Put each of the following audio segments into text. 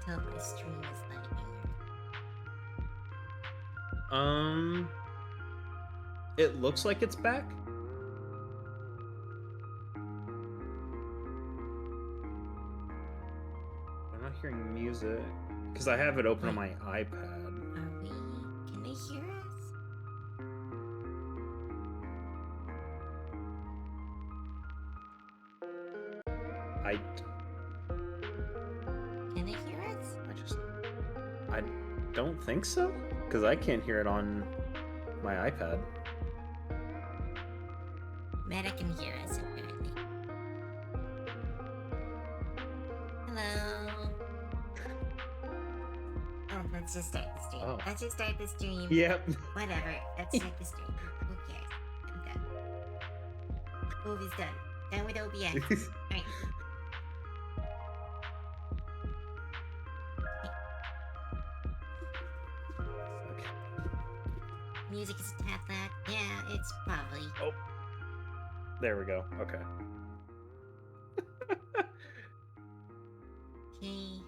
tell if my stream is lagging. It looks like it's back. I'm not hearing music because I have it open on my iPad. Are we? Can they hear us? Can they hear us? I don't think so, because I can't hear it on my iPad. Meta can hear us, apparently. Hello. Oh, let's just start the stream. Oh. Let's just start the stream. Yep. Whatever. Let's start the stream. Who cares? I'm done. Move is done. Done with OBS. Alright. Okay. Music is a tad loud. Yeah, it's probably. Oh. There we go. Okay. Okay.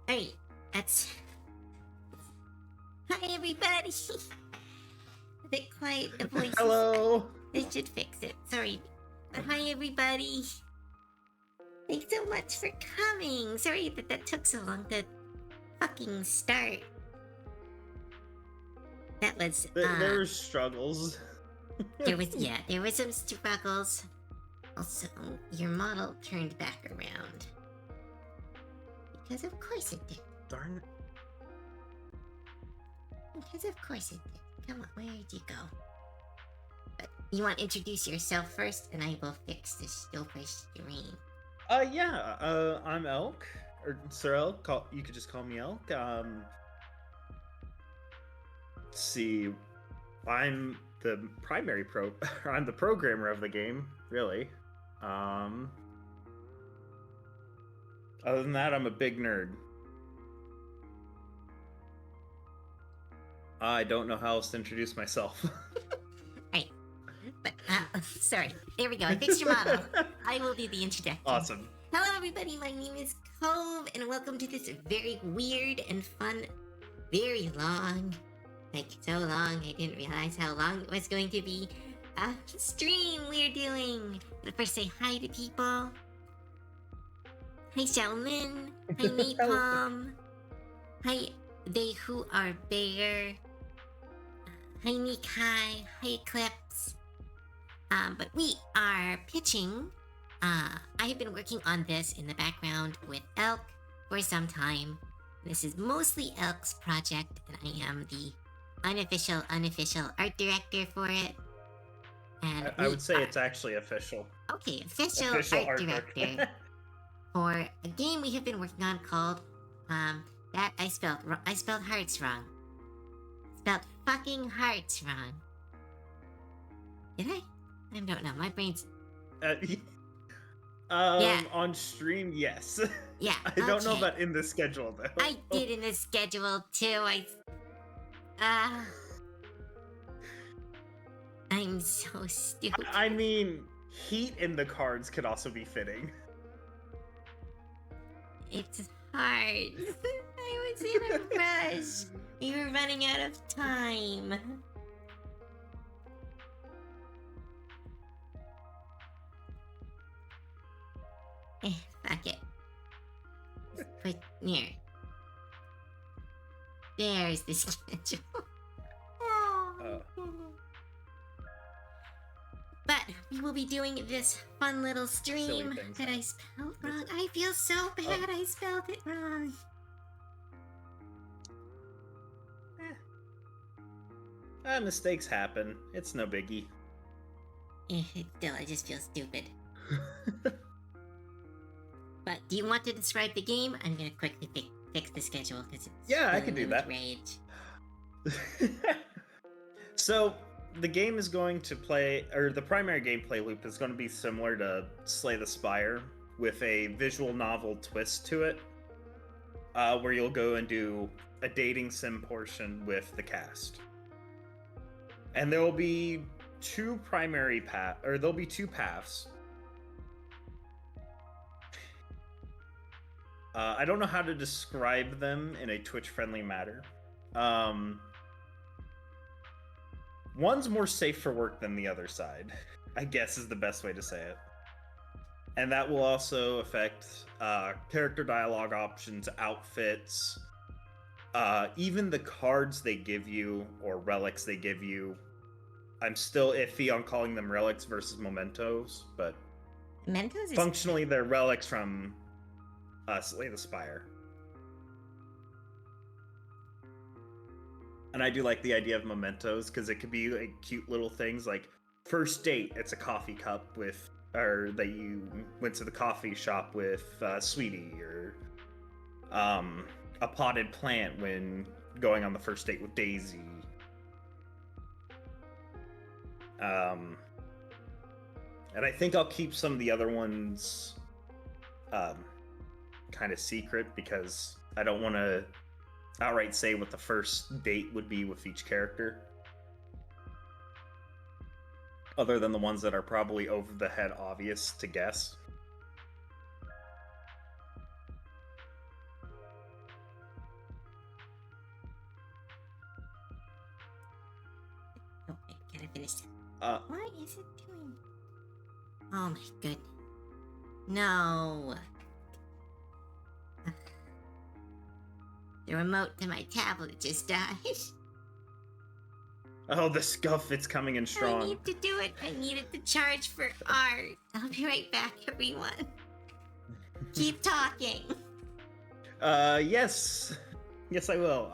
Alright, that's. Hi, everybody! A bit quiet, the voices. Hello. They should fix it. Sorry. But hi, everybody! Thanks so much for coming! Sorry that took so long to fucking start. That was. There were struggles. There were some struggles. Also, your model turned back around. Because of course it did. Darn it. Because of course it did. Come on, where'd you go? But you want to introduce yourself first, and I will fix this stupid stream. Yeah. I'm Elk, or Sir Elk. You could just call me Elk. Let's see. I'm the primary I'm the programmer of the game, really. Other than that, I'm a big nerd. I don't know how else to introduce myself. Right. But, sorry. There we go. I fixed your model. I will do the introduction. Awesome. Hello, everybody. My name is Cove, and welcome to this very weird and fun, very long, like so long, I didn't realize how long it was going to be, stream we're doing. But first, say hi to people. Hi, Xiaolin. Hi, Napalm. Hi, They Who Are Bear. Hi, Nikai. Hi, Eclipse. But we are pitching. I have been working on this in the background with Elk for some time. This is mostly Elk's project, and I am the unofficial art director for it. And I would say it's actually official. Okay, official art director for a game we have been working on called that I spelled hearts wrong. Spelled fucking hearts wrong. Did I? I don't know. My brain's yeah. On stream, yes. Yeah. I don't know about in the schedule though. I did in the schedule too. I'm so stupid. I mean, heat in the cards could also be fitting. It's hard. I was in a rush. We were running out of time. Fuck it. Put here. There's the schedule. But we will be doing this fun little stream that I spelled wrong. I feel so bad I spelled it wrong. Mistakes happen. It's no biggie. Still, I just feel stupid. But do you want to describe the game? I'm gonna quickly fix the schedule because it's I can do that. Rage. So the game is going to play, or the primary gameplay loop is going to be similar to Slay the Spire, with a visual novel twist to it, where you'll go and do a dating sim portion with the cast. And there will be two paths. I don't know how to describe them in a Twitch-friendly manner. Um, one's more safe for work than the other side, I guess is the best way to say it. And that will also affect character dialogue options, outfits, even the cards they give you or relics they give you. I'm still iffy on calling them relics versus mementos, but Mentos is functionally they're relics from Slay the Spire. And I do like the idea of mementos because it could be like cute little things like first date, it's a coffee cup with, or that you went to the coffee shop with Sweetie, or a potted plant when going on the first date with Daisy. And I think I'll keep some of the other ones kind of secret because I don't want to outright say what the first date would be with each character. Other than the ones that are probably over the head obvious to guess. Oh, I gotta finish that. What is it doing? Oh my goodness. No. The remote to my tablet just died. Oh, the scuff, it's coming in strong. I need to do it. I need it to charge for art. I'll be right back, everyone. Keep talking. Yes. Yes, I will.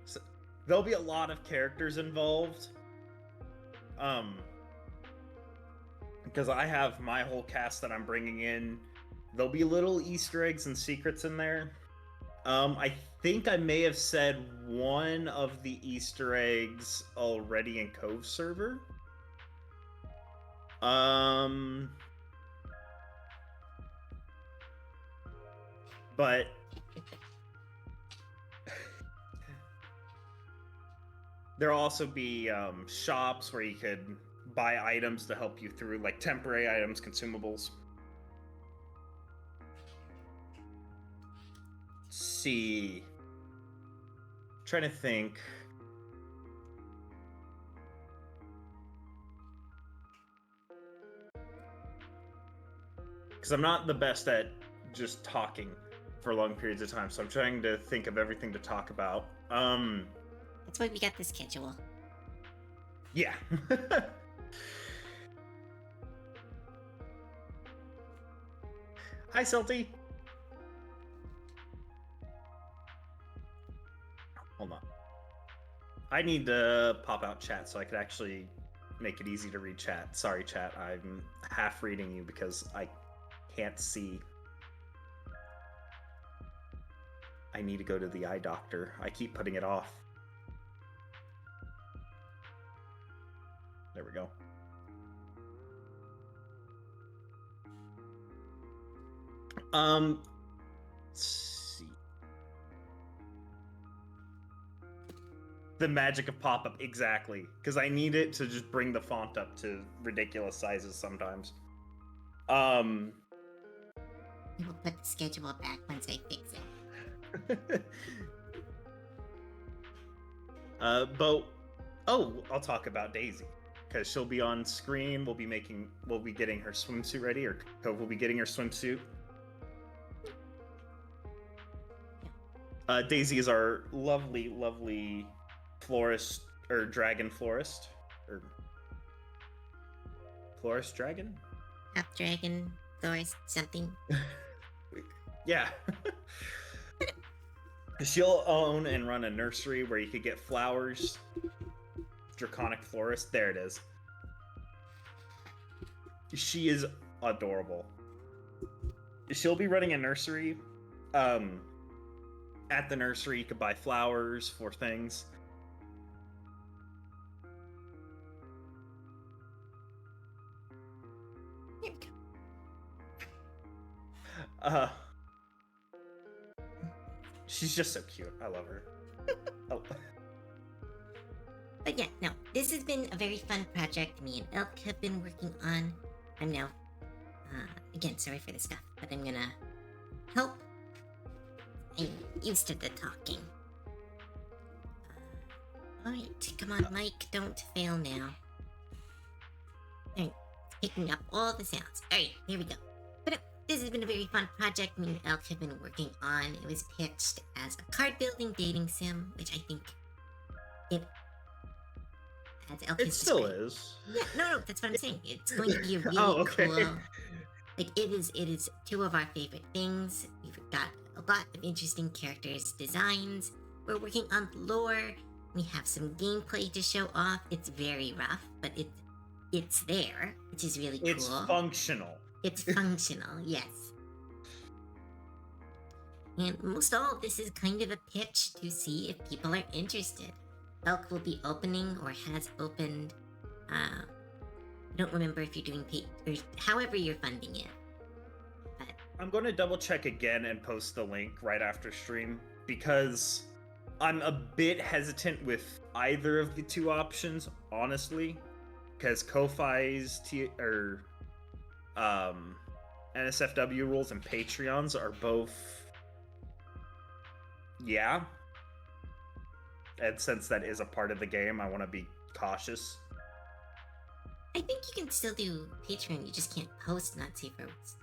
So, there'll be a lot of characters involved. Because I have my whole cast that I'm bringing in. There'll be little Easter eggs and secrets in there. I think I may have said one of the Easter eggs already in Cove server. But there'll also be shops where you could buy items to help you through, like temporary items, consumables. Let's see. Trying to think. Because I'm not the best at just talking for long periods of time, so I'm trying to think of everything to talk about. That's why we got the schedule. Yeah. Hi, Salty. Hold on. I need to pop out chat so I could actually make it easy to read chat. Sorry, chat. I'm half reading you because I can't see. I need to go to the eye doctor. I keep putting it off. There we go. Let's see. The magic of pop-up, exactly. Because I need it to just bring the font up to ridiculous sizes sometimes. I will put the schedule back once I fix it. But I'll talk about Daisy because she'll be on screen. We'll be getting her swimsuit ready, or Cove will be getting her swimsuit. Daisy is our lovely, lovely florist, or dragon florist, or florist dragon. Half dragon, florist, something. Yeah. She'll own and run a nursery where you could get flowers. Draconic florist. There it is. She is adorable. She'll be running a nursery. At the nursery, you could buy flowers for things. Here we go. She's just so cute. I love her. Oh. But yeah, no, this has been a very fun project me and Elk have been working on. I'm now Again, sorry for the stuff, but I'm gonna help. I'm used to the talking. Alright, come on, Mike, don't fail now. Alright, picking up all the sounds. Alright, here we go. But this has been a very fun project me and Elk have been working on. It was pitched as a card building dating sim, which I think it, as Elk It has still described- is. Yeah, no, that's what I'm saying. It's going to be a really Okay. cool. Like it is two of our favorite things. We've got a lot of interesting characters, designs. We're working on lore. We have some gameplay to show off. It's very rough, but it's there, which is really cool. It's functional. It's functional, yes. And most all of this is kind of a pitch to see if people are interested. Elk will be opening or has opened. I don't remember if you're doing or however you're funding it. But I'm going to double check again and post the link right after stream because I'm a bit hesitant with either of the two options, honestly, because Ko-Fi's NSFW rules and Patreons are both, yeah. And since that is a part of the game, I want to be cautious. I think you can still do Patreon. You just can't post not safe for words.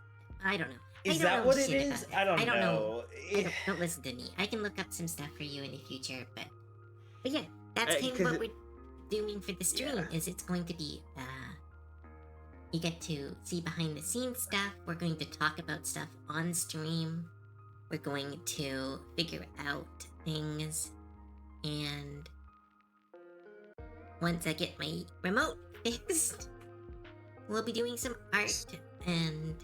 I don't know. Is I don't that know what it shit is? about that. I don't know. know. Don't listen to me. I can look up some stuff for you in the future, but yeah, that's kind of 'cause what we're doing for the stream. Yeah. Is it's going to be you get to see behind the scenes stuff. We're going to talk about stuff on stream. We're going to figure out things, and once I get my remote fixed, we'll be doing some art. And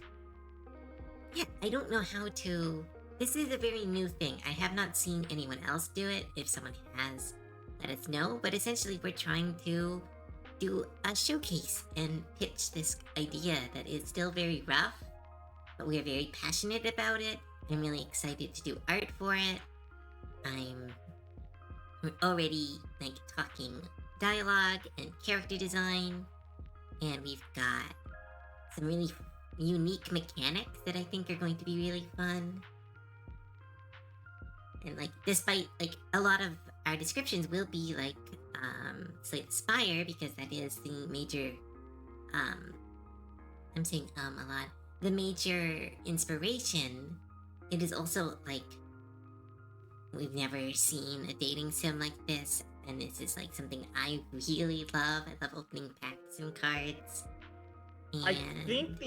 yeah, I don't know how to. This is a very new thing. I have not seen anyone else do it. If someone has, let us know. But essentially, we're trying to do a showcase and pitch this idea that is still very rough, but we are very passionate about it. I'm really excited to do art for it. We're already like talking dialogue and character design, and we've got some really unique mechanics that I think are going to be really fun. And like, despite like a lot of our descriptions will be like Slay the Spire, because that is the major I'm saying a lot. The major inspiration. It is also like we've never seen a dating sim like this, and this is like something I really love. I love opening packs and cards. And I think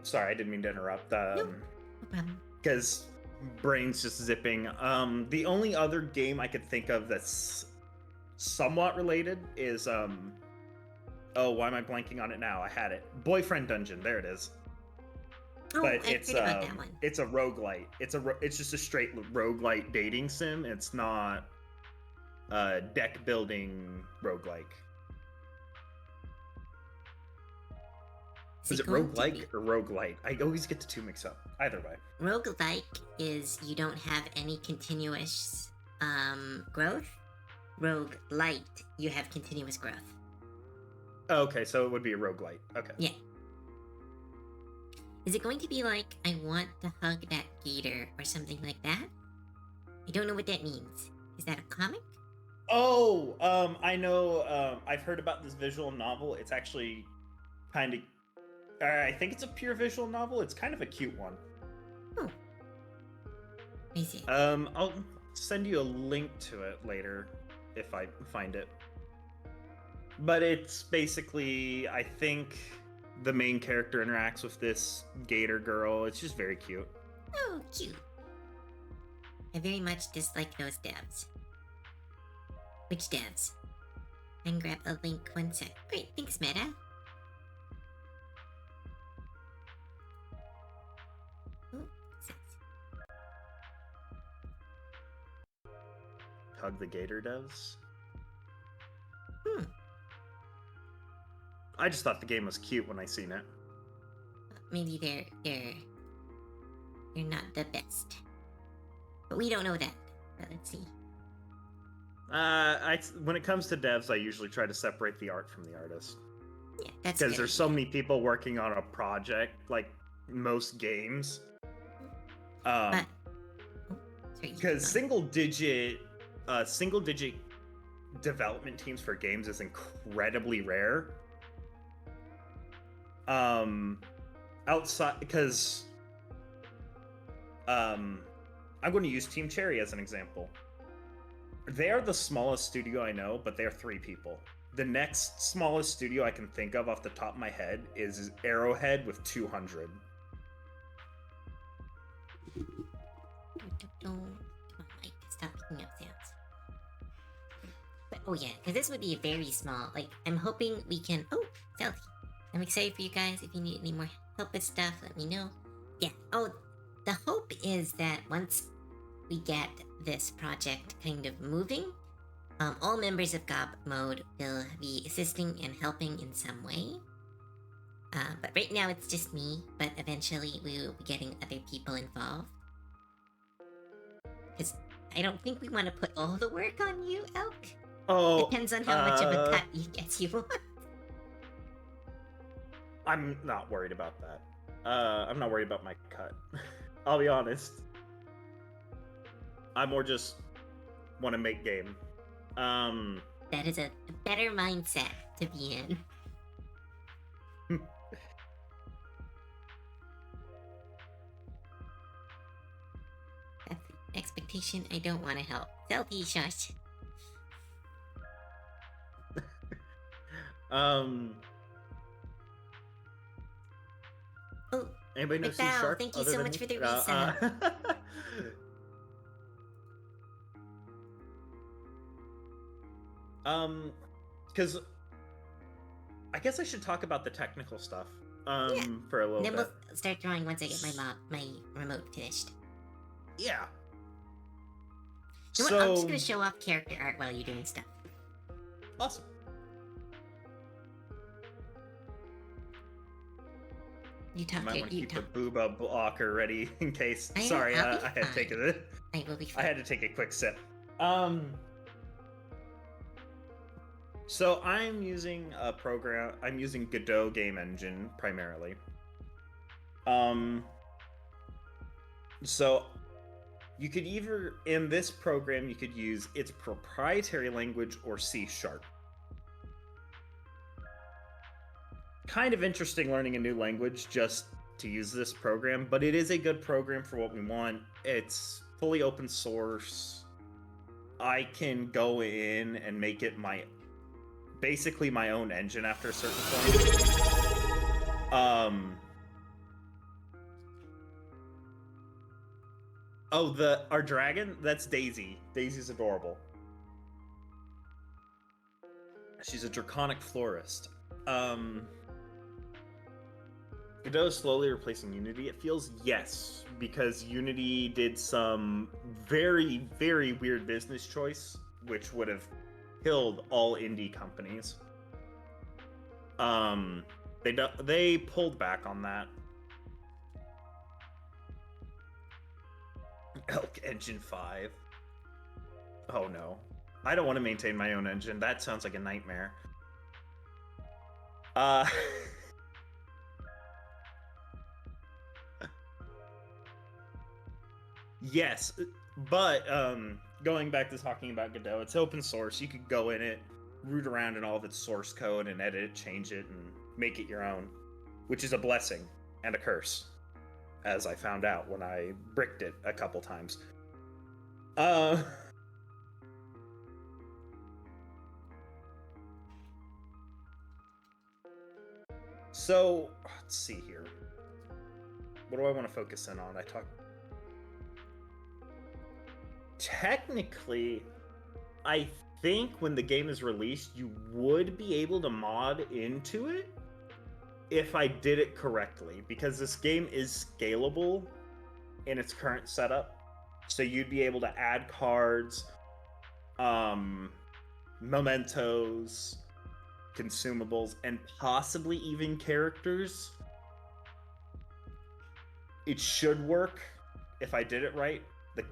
sorry, I didn't mean to interrupt. no problem. Because brain's just zipping. The only other game I could think of that's somewhat related is oh, why am I blanking on it now? I had it. Boyfriend Dungeon. There it is. Oh, But I've it's heard about that one. it's a roguelite. It's just a straight roguelite dating sim. It's not deck building roguelike. Is it going to roguelike or roguelite? I always get the two mixed up. Either way. Roguelike is you don't have any continuous growth. Roguelite, you have continuous growth. Oh, okay, so it would be a roguelite. Okay. Yeah. Is it going to be like, I want to hug that gator or something like that? I don't know what that means. Is that a comic? Oh, I know. I've heard about this visual novel. It's actually kind of. I think it's a pure visual novel. It's kind of a cute one. Oh. Is it? I'll send you a link to it later if I find it. But it's basically, I think the main character interacts with this gator girl. It's just very cute. Oh, cute. I very much dislike those devs. Which devs? I can grab a link 1 sec. Great, thanks, Meta. Oh, six. Hug the gator devs. Hmm. I just thought the game was cute when I seen it. Maybe they're not the best. But we don't know that. But let's see. When it comes to devs, I usually try to separate the art from the artist. Yeah, that's Because good. there's so many people working on a project, like most games. But oh, sorry, you keep Because going. single digit development teams for games is incredibly rare. Outside, because I'm going to use Team Cherry as an example. They are the smallest studio I know, but they're 3 people. The next smallest studio I can think of off the top of my head is Arrowhead with 200. Come on, Mike, stop picking up sounds. But oh yeah, because this would be a very small. Like I'm hoping we can. Oh, Stealthy. I'm excited for you guys. If you need any more help with stuff, let me know. Yeah. Oh, the hope is that once we get this project kind of moving, all members of Gob Mode will be assisting and helping in some way. But right now it's just me, but eventually we will be getting other people involved. Because I don't think we want to put all the work on you, Elk. Oh, Depends on how much of a cut you guess you want. I'm not worried about that. I'm not worried about my cut. I'll be honest. I more just want to make game. That is a better mindset to be in. That's the expectation I don't want to help. Stealthy shush. Oh, anybody know Sea McDowell, Shark? thank you other so than much me? for the resub. Because I guess I should talk about the technical stuff. Yeah. For a little Then bit. we'll start drawing once I get my remote finished. Yeah. You know what? I'm just gonna show off character art while you're doing stuff. Awesome. You talk. You might want to You keep talk. the booba blocker ready in case. I'll Sorry, be I had taken it. I will be I fine. had to take a quick sip. So I'm using a program. I'm using Godot game engine primarily. So you could either in this program you could use its proprietary language or C#. Kind of interesting learning a new language just to use this program, but it is a good program for what we want. It's fully open source. I can go in and make it basically my own engine after a certain point. Oh, our dragon? That's Daisy. Daisy's adorable. She's a draconic florist. Godot is slowly replacing Unity. It feels yes, because Unity did some very, very weird business choice, which would have killed all indie companies. They pulled back on that. Elk Engine 5. Oh no. I don't want to maintain my own engine. That sounds like a nightmare. Yes, but going back to talking about Godot, it's open source. You could go in it, root around in all of its source code and edit it, change it, and make it your own, which is a blessing and a curse, as I found out when I bricked it a couple times. So, let's see here. What do I want to focus in on? Technically, I think when the game is released, you would be able to mod into it if I did it correctly, because this game is scalable in its current setup. So you'd be able to add cards, mementos, consumables, and possibly even characters. It should work if I did it right.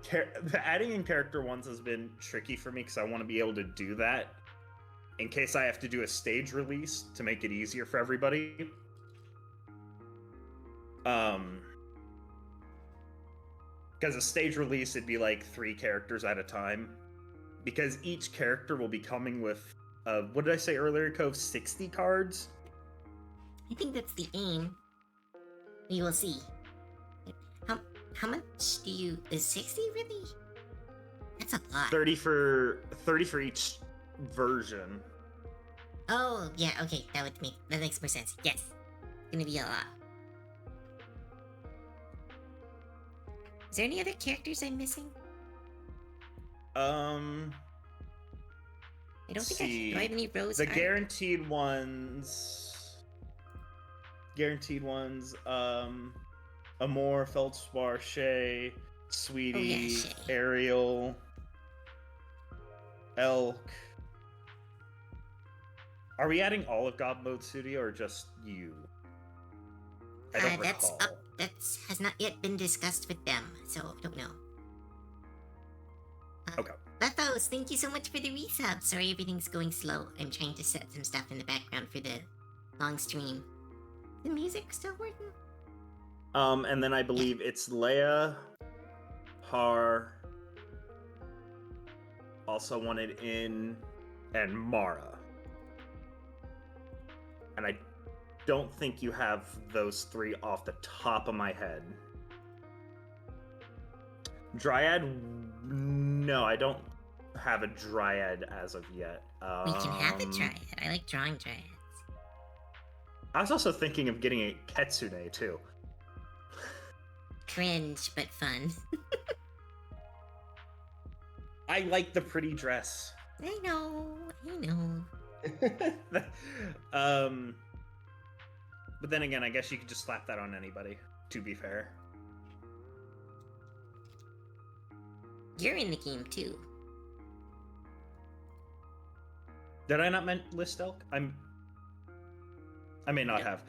The adding in character ones has been tricky for me because I want to be able to do that in case I have to do a stage release to make it easier for everybody. Because a stage release, it'd be like 3 characters at a time. Because each character will be coming with, what did I say earlier, Cove? 60 cards? I think that's the aim. We will see. How much do you... Is 60 really? That's a lot. 30 for each version. Oh, yeah, okay. That makes more sense. Yes. It's gonna be a lot. Is there any other characters I'm missing? I don't think do I have any Rose The art? guaranteed ones, Amore, Feldspar, Shay, Sweetie, Shay. Ariel, Elk. Are we adding all of God Mode Studio or just you? I don't That's recall. up. That has not yet been discussed with them, so I don't know. Okay. Lethos, thank you so much for the resub. Sorry everything's going slow. I'm trying to set some stuff in the background for the long stream. The music still working? And then I believe it's Leia, Har, also wanted in, and Mara. And I don't think you have those 3 off the top of my head. Dryad? No, I don't have a Dryad as of yet. We can have a Dryad. I like drawing Dryads. I was also thinking of getting a Ketsune, too. Cringe, but fun. I like the pretty dress. I know. But then again, I guess you could just slap that on anybody, to be fair. You're in the game too. Did I not list Elk? I may not have.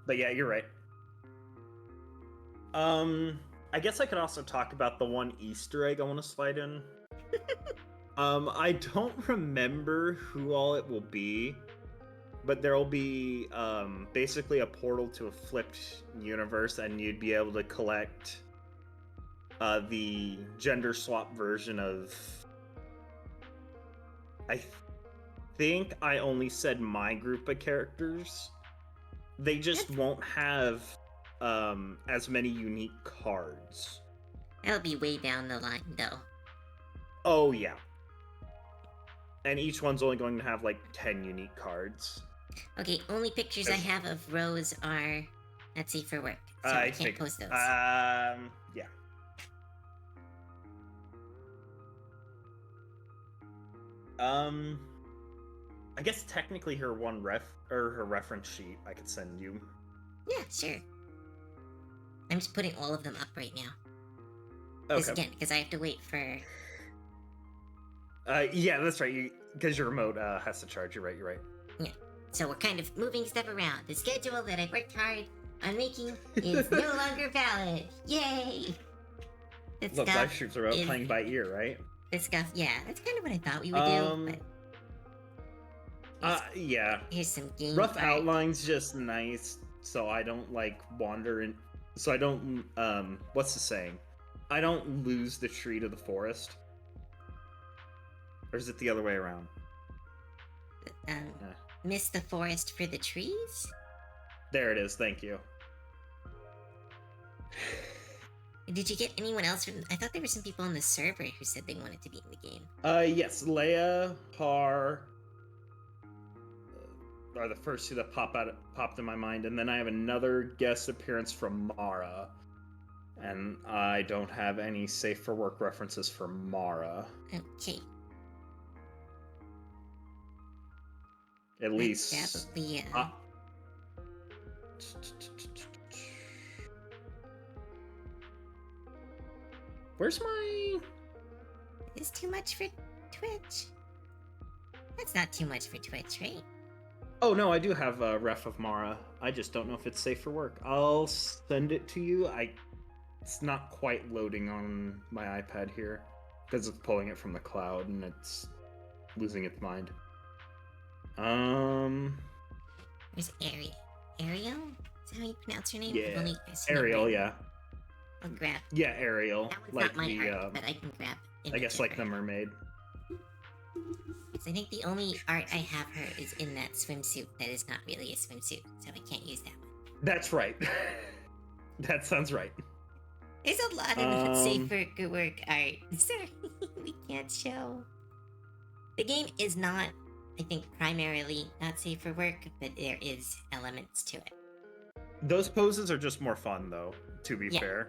But yeah, you're right. I guess I could also talk about the one Easter egg I want to slide in. I don't remember who all it will be, but there will be basically a portal to a flipped universe, and you'd be able to collect the gender swap version of... I think I only said my group of characters. They just won't have as many unique cards. That'll be way down the line, though. Oh, yeah. And each one's only going to have, like, 10 unique cards. Okay, only pictures I have of Rose are at Safe for Work, so I can't post those. Yeah. I guess technically her her reference sheet I could send you. Yeah, sure. I'm just putting all of them up right now. Okay. Because I have to wait for... Yeah, that's right. Because your remote has to charge. You're right. Yeah. So we're kind of moving stuff around. The schedule that I worked hard on making is no longer valid. Yay! Look, live streams are about playing by ear, right? This stuff, yeah, that's kind of what I thought we would do. But yeah. Here's some game rough art. outlines, just nice, so I don't like wander in. So I don't. What's the saying? I don't lose the tree to the forest. Or is it the other way around? Miss the forest for the trees? There it is, thank you. Did you get anyone else from... I thought there were some people on the server who said they wanted to be in the game. Yes, Leia, Har are the first 2 that popped in my mind, and then I have another guest appearance from Mara. And I don't have any Safe for Work references for Mara. Okay. At least. Definitely, Where's my... Is too much for Twitch? That's not too much for Twitch, right? Oh, no, I do have a ref of Mara. I just don't know if it's safe for work. I'll send it to you. It's not quite loading on my iPad here, because it's pulling it from the cloud, and it's losing its mind. Where's Ariel? Ariel? Is that how you pronounce her name? Yeah, I've only seen it Ariel. written. Yeah, I'll grab. yeah, Ariel. That one's Like not my the art, but I can grab. I guess like the mermaid. Because I think the only art I have her is in that swimsuit that is not really a swimsuit, so I can't use that one. That's right. That sounds right. There's a lot of not safe for work art. Sorry, we can't show. The game is not, I think, primarily not safe for work, but there is elements to it. Those poses are just more fun, though, to be fair.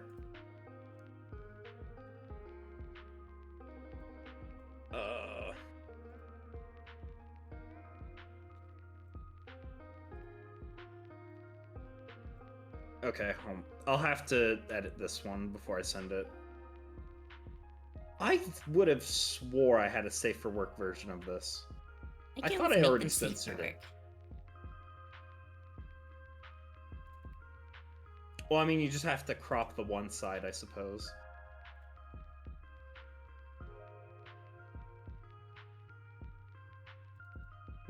Okay, I'll have to edit this one before I send it. I would have swore I had a safe for work version of this. I thought I already censored it. Well, I mean, you just have to crop the one side, I suppose.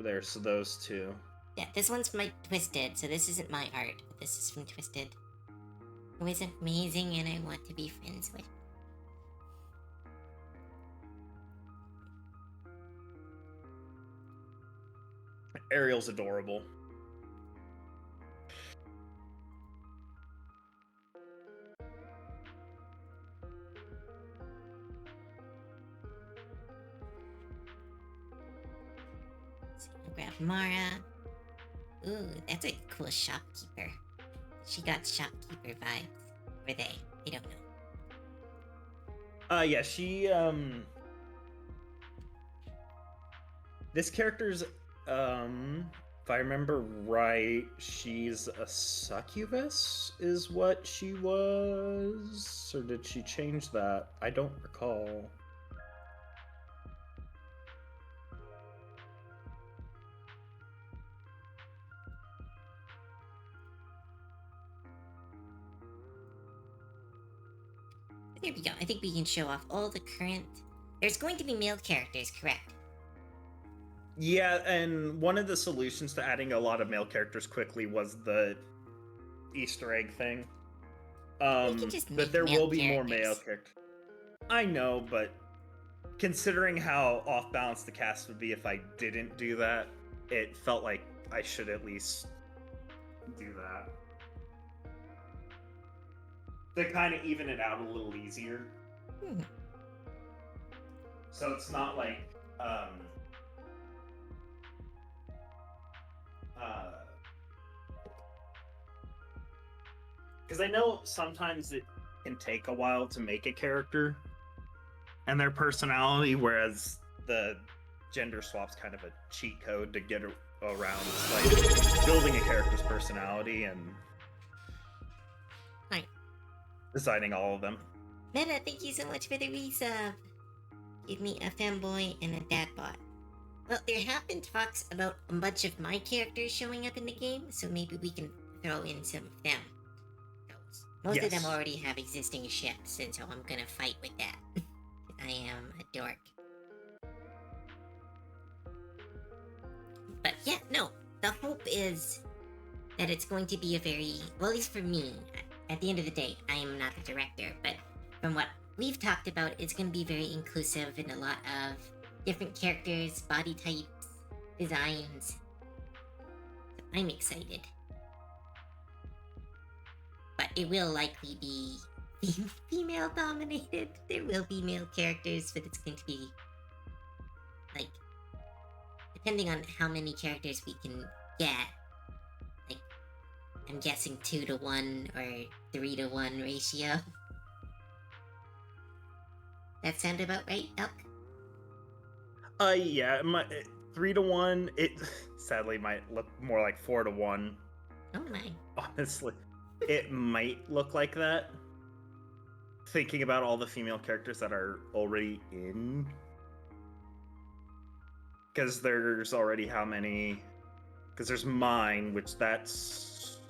There, so those two. Yeah, this one's from Twisted, so this isn't my art, but this is from Twisted. Who is amazing and I want to be friends with. Ariel's adorable. So I'll grab Mara. Ooh, that's a cool shopkeeper. She got shopkeeper vibes. Or they don't know. Yeah, she, this character's, if I remember right, she's a succubus, is what she was? Or did she change that? I don't recall. There we go. I think we can show off all the current... There's going to be male characters, correct? Yeah, and one of the solutions to adding a lot of male characters quickly was the Easter egg thing. But there will be more male characters. I know, but considering how off balance the cast would be if I didn't do that, it felt like I should at least do that. To kind of even it out a little easier. So it's not like, because I know sometimes it can take a while to make a character and their personality, whereas the gender swap's kind of a cheat code to get around. It's like building a character's personality and designing all of them. Meta, thank you so much for the resub. Give me a femboy and a dadbot. Well, there have been talks about a bunch of my characters showing up in the game, so maybe we can throw in some of them. Most of them already have existing ships, and so I'm gonna fight with that. I am a dork. But yeah, no. The hope is that it's going to be a very... Well, at least for me, at the end of the day, I am not the director, but from what we've talked about, it's going to be very inclusive in a lot of different characters, body types, designs. So I'm excited. But it will likely be female dominated. There will be male characters, but it's going to be like, depending on how many characters we can get, like, I'm guessing 2-to-1 or 3-to-1 ratio. That sound about right, Elk? Yeah, 3-to-1. It sadly might look more like 4-to-1. Oh my. Honestly, it might look like that. Thinking about all the female characters that are already in. Because there's already how many? Because there's mine, which that's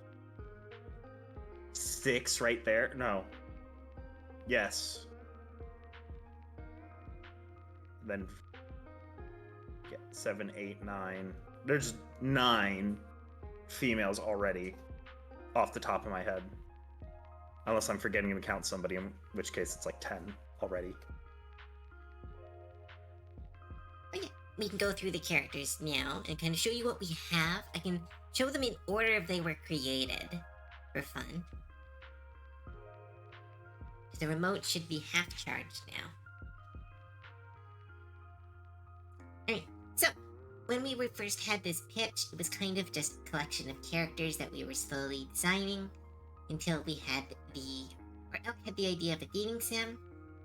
6 right there. No. Yes. Then 7, 8, 9. There's 9 females already, off the top of my head. Unless I'm forgetting to count somebody, in which case it's like 10 already. Okay, we can go through the characters now and kind of show you what we have. I can show them in order if they were created for fun. The remote should be half charged now. Alright, so when we were first had this pitch, it was kind of just a collection of characters that we were slowly designing until we had Elk had the idea of a dating sim,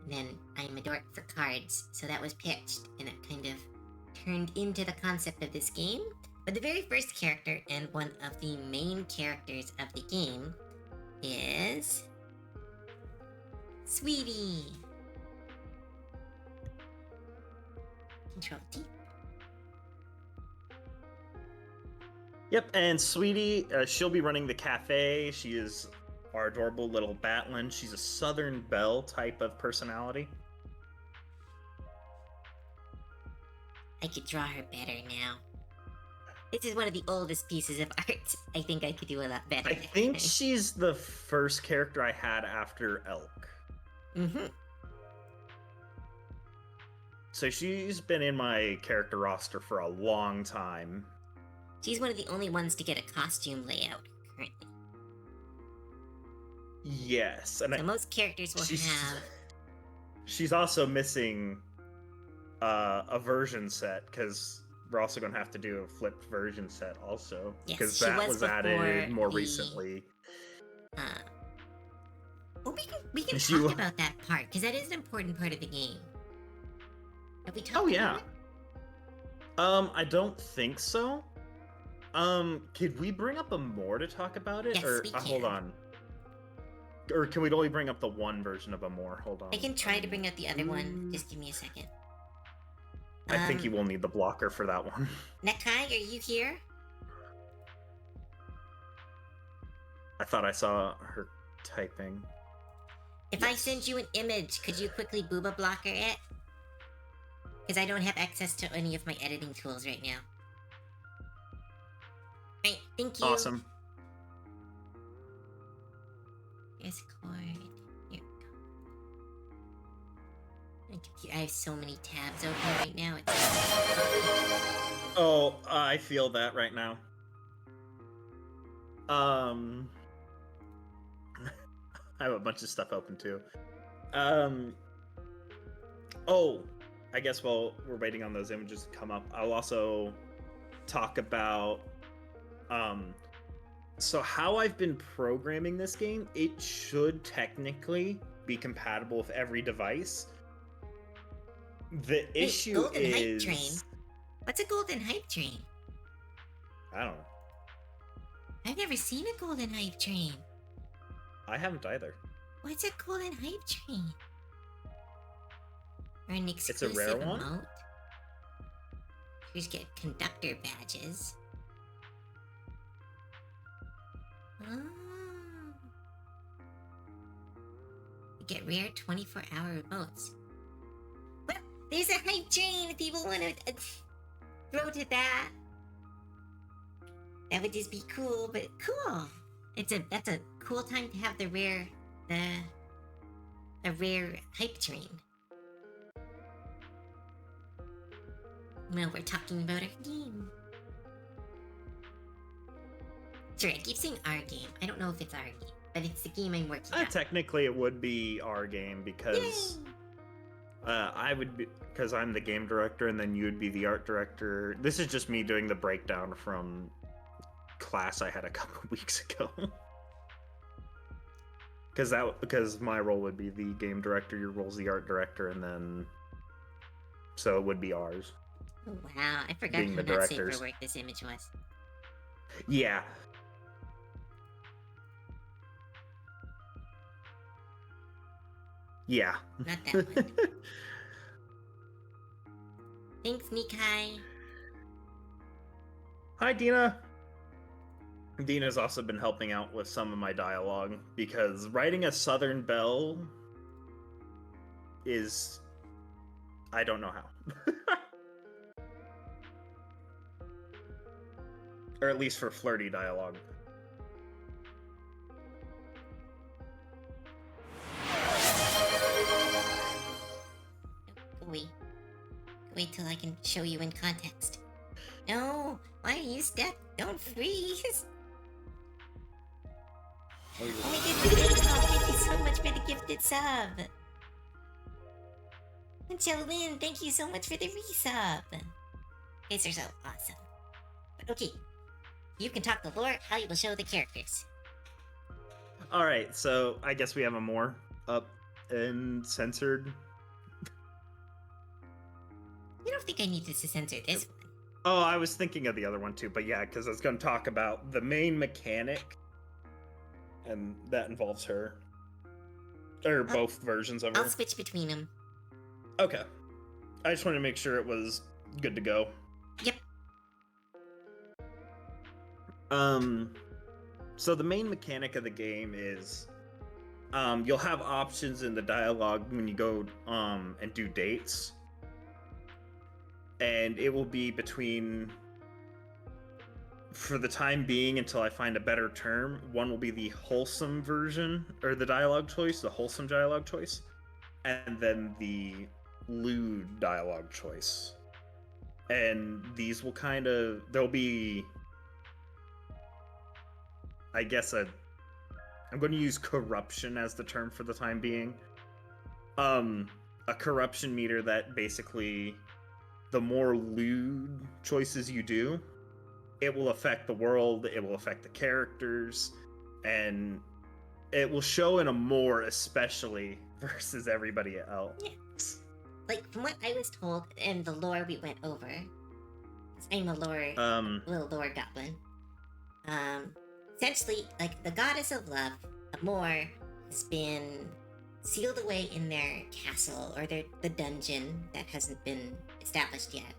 and then I'm a dork for cards, so that was pitched, and it kind of turned into the concept of this game. But the very first character, and one of the main characters of the game, is Sweetie. Control T. Yep, and Sweetie, she'll be running the cafe. She is our adorable little Batlin. She's a Southern Belle type of personality. I could draw her better now. This is one of the oldest pieces of art. I think I could do a lot better. I think she's the first character I had after Elk. Mm-hmm. So she's been in my character roster for a long time. She's one of the only ones to get a costume layout currently. Yes, and So most characters will have... She's also missing a version set, because we're also going to have to do a flipped version set also. Because Yes, that was added more the, recently. Well, we can talk about that part, because that is an important part of the game. Have we talked about it? I don't think so. Could we bring up a more to talk about it? Yes, or we can. Hold on. Or can we only bring up the one version of a more? Hold on. I can try to bring up the other one. Just give me a second. I think you will need the blocker for that one. Nakai, are you here? I thought I saw her typing. If I send you an image, could you quickly booba blocker it? Because I don't have access to any of my editing tools right now. Right, thank you. Awesome. Here's cord. Here we go. I have so many tabs open right now. Oh, I feel that right now. I have a bunch of stuff open too. Oh, I guess while we're waiting on those images to come up, I'll also talk about so how I've been programming this game. It should technically be compatible with every device. The issue golden is hype train. What's a golden hype train? I don't know. I've never seen a golden hype train. I haven't either. What's a golden hype train? Or an exclusive It's a rare one? emote? Here's get conductor badges. Oh. You get rare 24-hour emotes. Well, there's a hype train if people want to throw to that. That would just be cool, but cool. That's a cool time to have the rare hype train. Well, we're talking about our game. Sorry, I keep saying our game. I don't know if it's our game, but it's the game I'm working on. Technically, it would be our game because I would be, because I'm the game director, and then you would be the art director. This is just me doing the breakdown from class I had a couple weeks ago. Because my role would be the game director, your role's the art director, and then so it would be ours. Oh wow, I forgot how not safe for work this image was. Yeah. Yeah. Not that one. Thanks, Nikai. Hi, Dina. Dina's also been helping out with some of my dialogue because writing a Southern Belle is... I don't know how. or at least for flirty dialogue. Wait. Wait till I can show you in context. No! Why are you stuck? Don't freeze! Oh my goodness, thank you so much for the gifted sub! And Lin, thank you so much for the resub! You guys are so awesome. But okay, you can talk the lore, I will show the characters. Alright, so I guess we have a more up and censored. I don't think I need to censor this one. Oh, I was thinking of the other one too, but yeah, because I was going to talk about the main mechanic, and that involves her. Or both versions of her. I'll switch between them. Okay. I just wanted to make sure it was good to go. Yep. So the main mechanic of the game is you'll have options in the dialogue when you go and do dates. And it will be between, for the time being, until I find a better term, one will be the wholesome version, or the dialogue choice, the wholesome dialogue choice, and then the lewd dialogue choice. And these will there'll be, I guess, I'm going to use corruption as the term for the time being. A corruption meter that basically, the more lewd choices you do, it will affect the world, it will affect the characters, and it will show in a more especially versus everybody else. Yeah. Like, from what I was told and the lore we went over, 'cause I'm a little lore goblin. Essentially, like, the goddess of love, Amor, has been sealed away in their castle, or the dungeon that hasn't been established yet,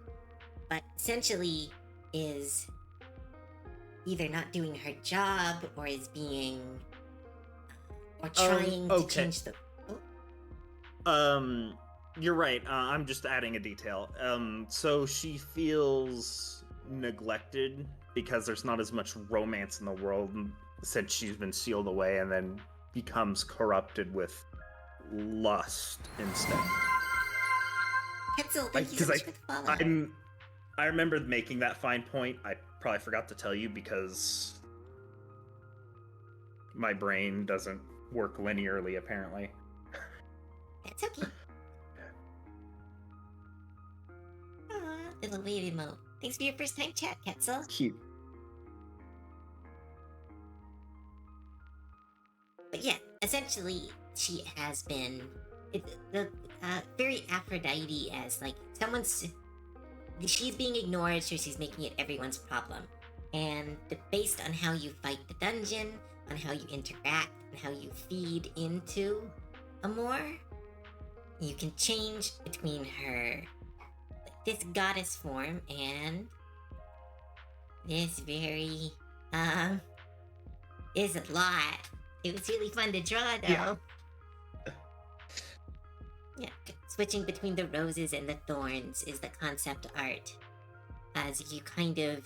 but essentially is either not doing her job, or is being or trying to change the you're right, I'm just adding a detail. So she feels neglected because there's not as much romance in the world since she's been sealed away, and then becomes corrupted with lust instead. Ketzel, thank you so much for the follow. I remember making that fine point. I probably forgot to tell you because my brain doesn't work linearly, apparently. That's okay. Aw, little wave emote. Thanks for your first time chat, Ketzel. Cute. But yeah, essentially, she has been very Aphrodite, as like she's being ignored, so she's making it everyone's problem. And based on how you fight the dungeon, on how you interact, and how you feed into Amor, you can change between her, this goddess form, and this very, is a lot. It was really fun to draw, though. Yeah, switching between the roses and the thorns is the concept art, as you kind of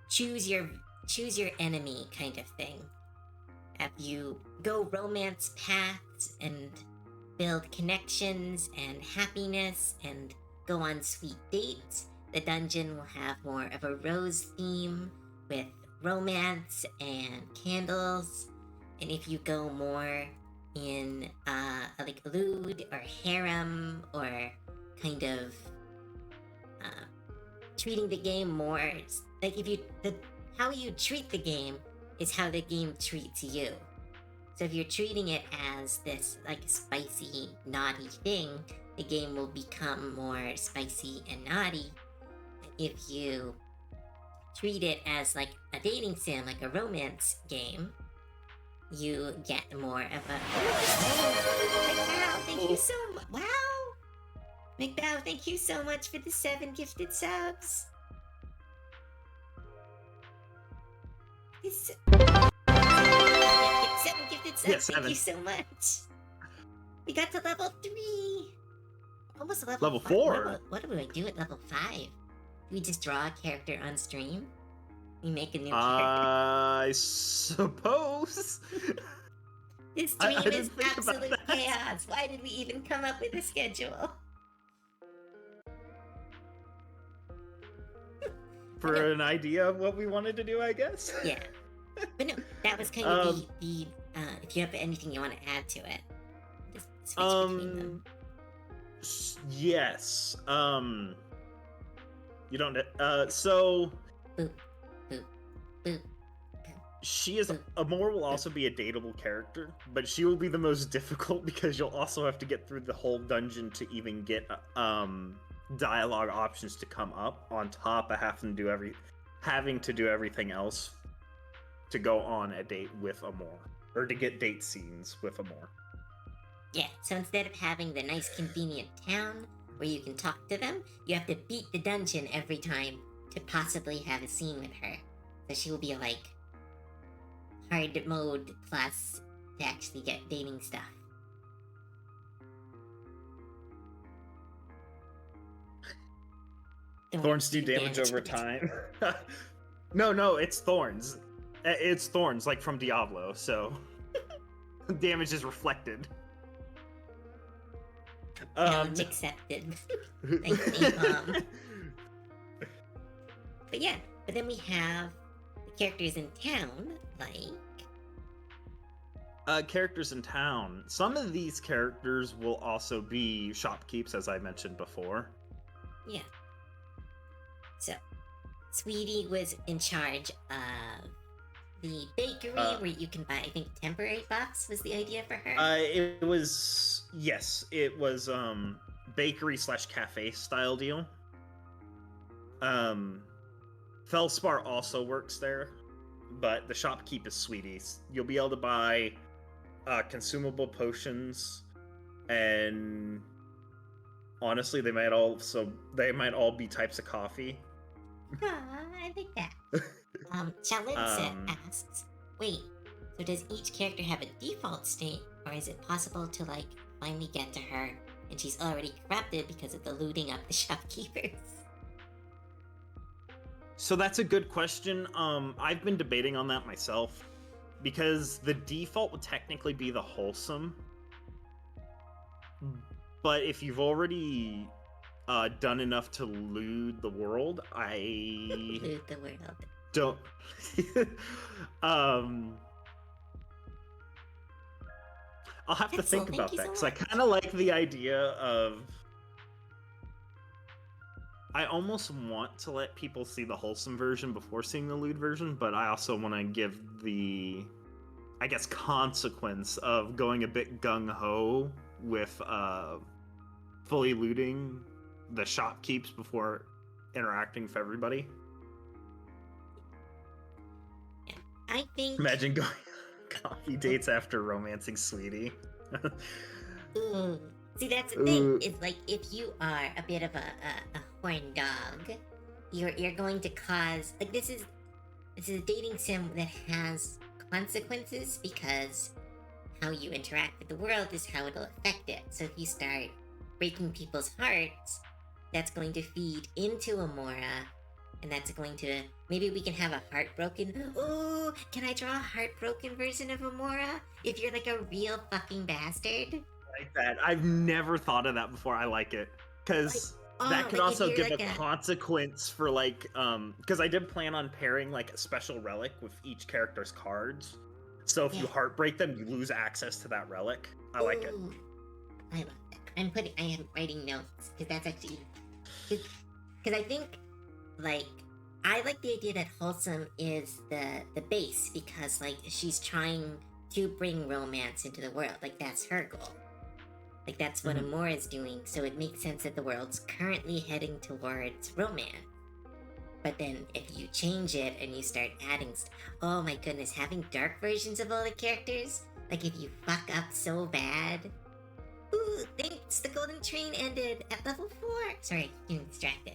choose your enemy kind of thing. If you go romance paths and build connections and happiness and go on sweet dates, the dungeon will have more of a rose theme with romance and candles. And if you go more in like lewd or harem, or kind of treating the game more like, how you treat the game is how the game treats you. So if you're treating it as this like spicy, naughty thing, the game will become more spicy and naughty. If you treat it as like a dating sim, like a romance game, you get more of a... McBow, thank you so much. Wow! McBow, thank you so much for the 7 gifted subs. 7 gifted subs, Yeah, thank you so much. We got to level 3. Almost Level 5. 4? What do I do at level 5? Do we just draw a character on stream? You make a new character. I suppose. This I dream didn't is think about absolute that. chaos. Why did we even come up with a schedule? For an idea of what we wanted to do, I guess. Yeah. But no, that was kind of the if you have anything you want to add to it. Just switch between them. Yes. You don't. So. Boop, boop, boop. She is Amor will also be a dateable character, but she will be the most difficult because you'll also have to get through the whole dungeon to even get dialogue options to come up on top of having to do everything else to go on a date with Amor or to get date scenes with Amor. Yeah, so instead of having the nice convenient town where you can talk to them, you have to beat the dungeon every time to possibly have a scene with her. So she will be like hard mode plus to actually get dating stuff. Thorns do damage over time. No, it's thorns. It's thorns, like from Diablo, so damage is reflected. Challenge accepted. Thank you, But yeah, but then we have the characters in town, like... Characters in town. Some of these characters will also be shopkeepers, as I mentioned before. Yeah. So, Sweetie was in charge of the bakery where you can buy, I think, temporary buffs was the idea for her. It was bakery / cafe style deal. Felspar also works there, but the shopkeep is Sweetie's. You'll be able to buy consumable potions, and honestly, they might all be types of coffee. I like that. Chalinsa asks, wait, so does each character have a default state, or is it possible to, like, finally get to her and she's already corrupted because of the looting up the shopkeepers? So that's a good question. I've been debating on that myself, because the default would technically be the wholesome. But if you've already done enough to loot the world, Loot the world. Don't. I'll have to think about that, because I kind of like the idea of... I almost want to let people see the wholesome version before seeing the lewd version, but I also want to give the, I guess, consequence of going a bit gung-ho with fully looting the shopkeepers before interacting with everybody. Yeah, I think... Imagine going coffee dates after romancing Sweetie. Ooh. See, that's the thing. It's like, if you are a bit of a horn dog, you're going to cause... Like, this is a dating sim that has consequences, because how you interact with the world is how it'll affect it. So if you start breaking people's hearts, that's going to feed into Amora, and that's going to... Maybe we can have a heartbroken... Ooh, can I draw a heartbroken version of Amora? If you're like a real fucking bastard? Like that. I've never thought of that before. I like it. Because that could also give like a consequence for, like... Because I did plan on pairing, like, a special relic with each character's cards. So if you heartbreak them, you lose access to that relic. I like it. I love that. I am writing notes, because that's actually... Because I think, like... I like the idea that wholesome is the base, because, like, she's trying to bring romance into the world. Like, that's her goal. Like, that's what Amora is doing, so it makes sense that the world's currently heading towards romance. But then, if you change it and you start adding oh my goodness, having dark versions of all the characters? Like, if you fuck up so bad... Ooh, thanks, the golden train ended at level 4! Sorry, getting distracted.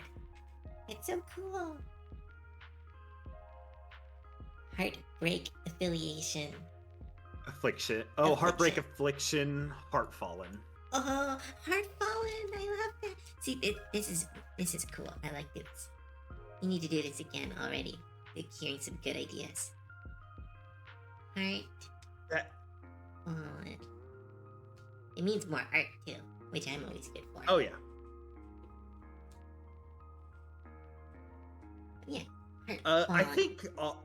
It's so cool. Heartbreak affiliation. Affliction. Oh, heartbreak, affliction, heartfallen. Oh, heartfallen! I love that. See, this is cool. I like this. You need to do this again already. hearing some good ideas. Art That- on. It means more art too, which I'm always good for. oh yeah. Yeah. Art I on.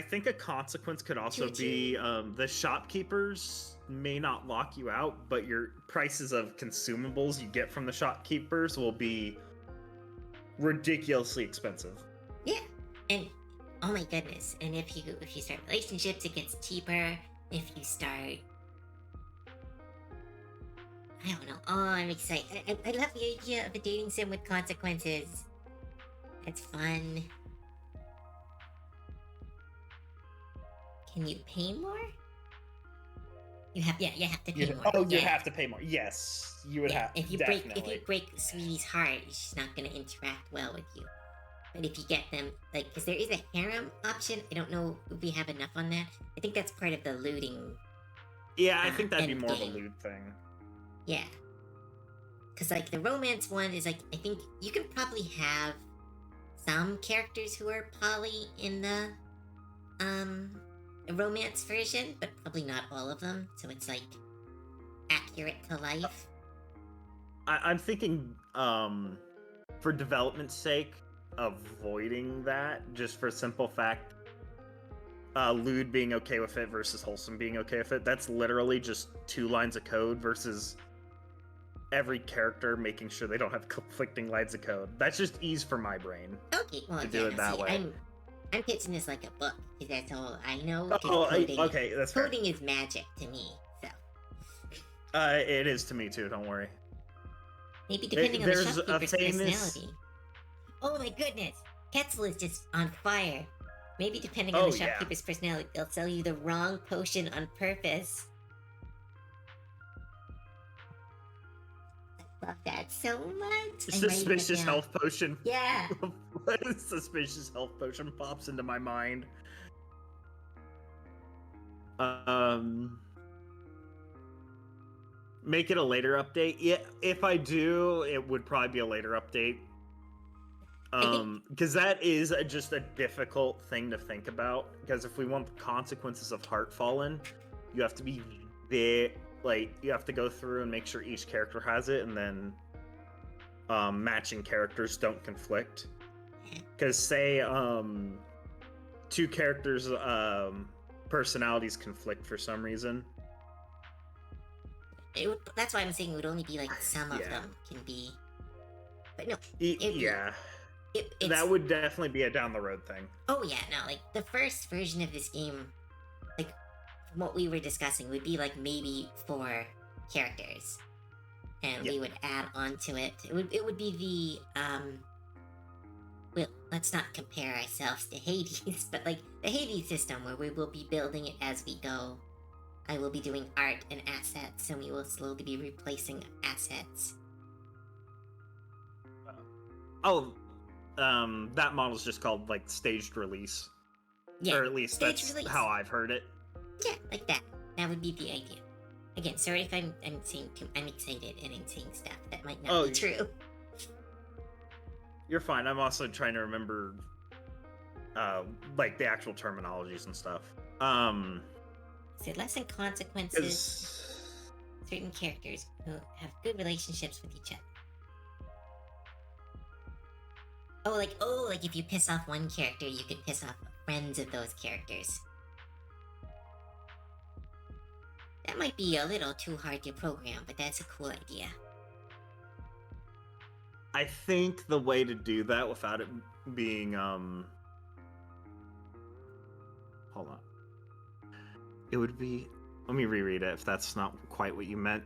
think a consequence could also be the shopkeepers may not lock you out, but your prices of consumables you get from the shopkeepers will be ridiculously expensive. Yeah, and oh my goodness! And if you start relationships, it gets cheaper. If you start, I don't know. Oh, I'm excited. I love the idea of a dating sim with consequences. It's fun. Can you pay more? You have you have to pay more. You have to pay more. Yes, you would have. If you definitely. break Sweetie's heart, she's not gonna interact well with you. But if you get them, like, because there is a harem option, I don't know if we have enough on that. I think that's part of the looting. Yeah, I think that'd be end more of a game. loot thing. Yeah. Because, like, the romance one is, like, I think you can probably have some characters who are poly in the romance version, but probably not all of them. So it's, like, accurate to life. I'm thinking, for development's sake, avoiding that, just for simple fact, lewd being okay with it versus wholesome being okay with it. That's literally just 2 lines of code versus every character making sure they don't have conflicting lines of code. That's just ease for my brain. Okay, well, to do it that way. I'm pitching this like a book, because that's all I know. Okay, that's fair. Coding is magic to me, so. It is to me too, don't worry. Maybe depending on the There's a shopkeeper's famous- personality. Oh my goodness! Ketzel is just on fire. Maybe depending on the yeah. shopkeeper's personality, they'll sell you the wrong potion on purpose. I love that so much. Suspicious health potion. Yeah. Suspicious health potion pops into my mind. Make it a later update. Yeah, if I do, it would probably be a later update. Because that is just a difficult thing to think about. Because if we want the consequences of Heartfallen, you have to be you have to go through and make sure each character has it, and then matching characters don't conflict. Because say 2 characters' personalities conflict for some reason. That's why I'm saying it would only be like some of them can be. But no. That would definitely be a down the road thing. Oh yeah, no, like the first version of this game, like from what we were discussing, would be like maybe 4 characters, and we would add on to it. It would be the well, let's not compare ourselves to Hades, but like the Hades system where we will be building it as we go. I will be doing art and assets, and we will slowly be replacing assets. That model is just called like staged release. Yeah, or at least that's how I've heard it. Yeah, like that. That would be the idea. Again, sorry if I'm saying I'm excited and I'm saying stuff that might not be true. You're fine. I'm also trying to remember, like the actual terminologies and stuff. So lessen consequences. Certain characters who have good relationships with each other. Oh, like if you piss off one character, you could piss off friends of those characters. That might be a little too hard to program, but that's a cool idea. I think the way to do that without it being, hold on. It would be, let me reread it if that's not quite what you meant.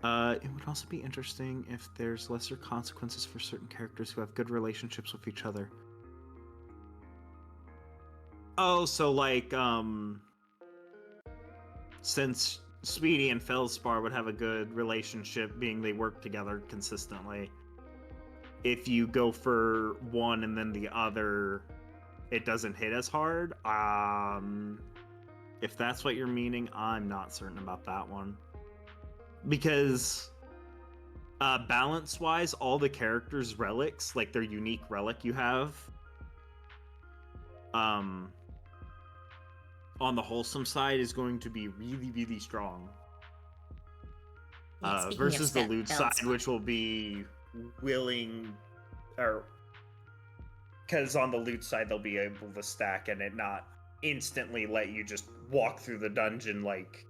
It would also be interesting if there's lesser consequences for certain characters who have good relationships with each other. Oh, so like, since Speedy and Feldspar would have a good relationship, being they work together consistently, if you go for one and then the other, it doesn't hit as hard. If that's what you're meaning, I'm not certain about that one. Because balance-wise, all the characters' relics, like their unique relic you have, um, on the wholesome side is going to be really, really strong. Yeah, speaking Versus of the loot side, Feldspar. which will be willing, or because on the loot side they'll be able to stack and it not instantly let you just walk through the dungeon like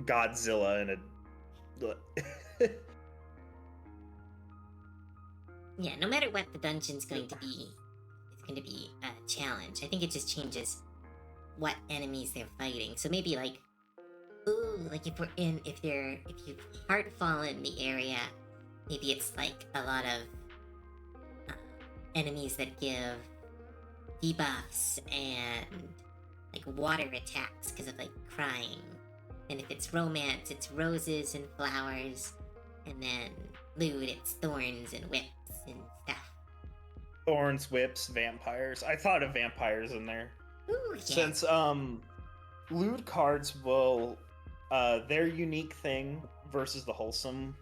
Godzilla in a. Yeah, no matter what the dungeon's going to be, it's going to be a challenge. I think it just changes what enemies they're fighting. So maybe like, ooh, like if you've hard fallen the area, maybe it's like a lot of enemies that give debuffs and like water attacks because of like crying. And if it's romance, it's roses and flowers, and then loot, it's thorns and whips and stuff. Thorns, whips, vampires. I thought of vampires in there. Ooh, yeah. Since loot cards will their unique thing versus the wholesome.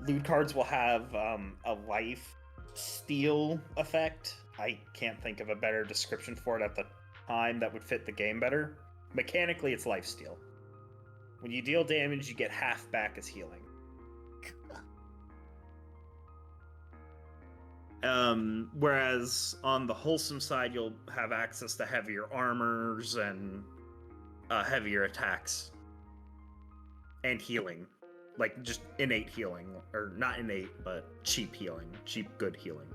Loot cards will have a life steal effect. I can't think of a better description for it at the time that would fit the game better. Mechanically, it's life steal. When you deal damage, you get half back as healing. Whereas on the wholesome side, you'll have access to heavier armors and heavier attacks and healing, like just innate healing, or not innate, but cheap healing, cheap good healing.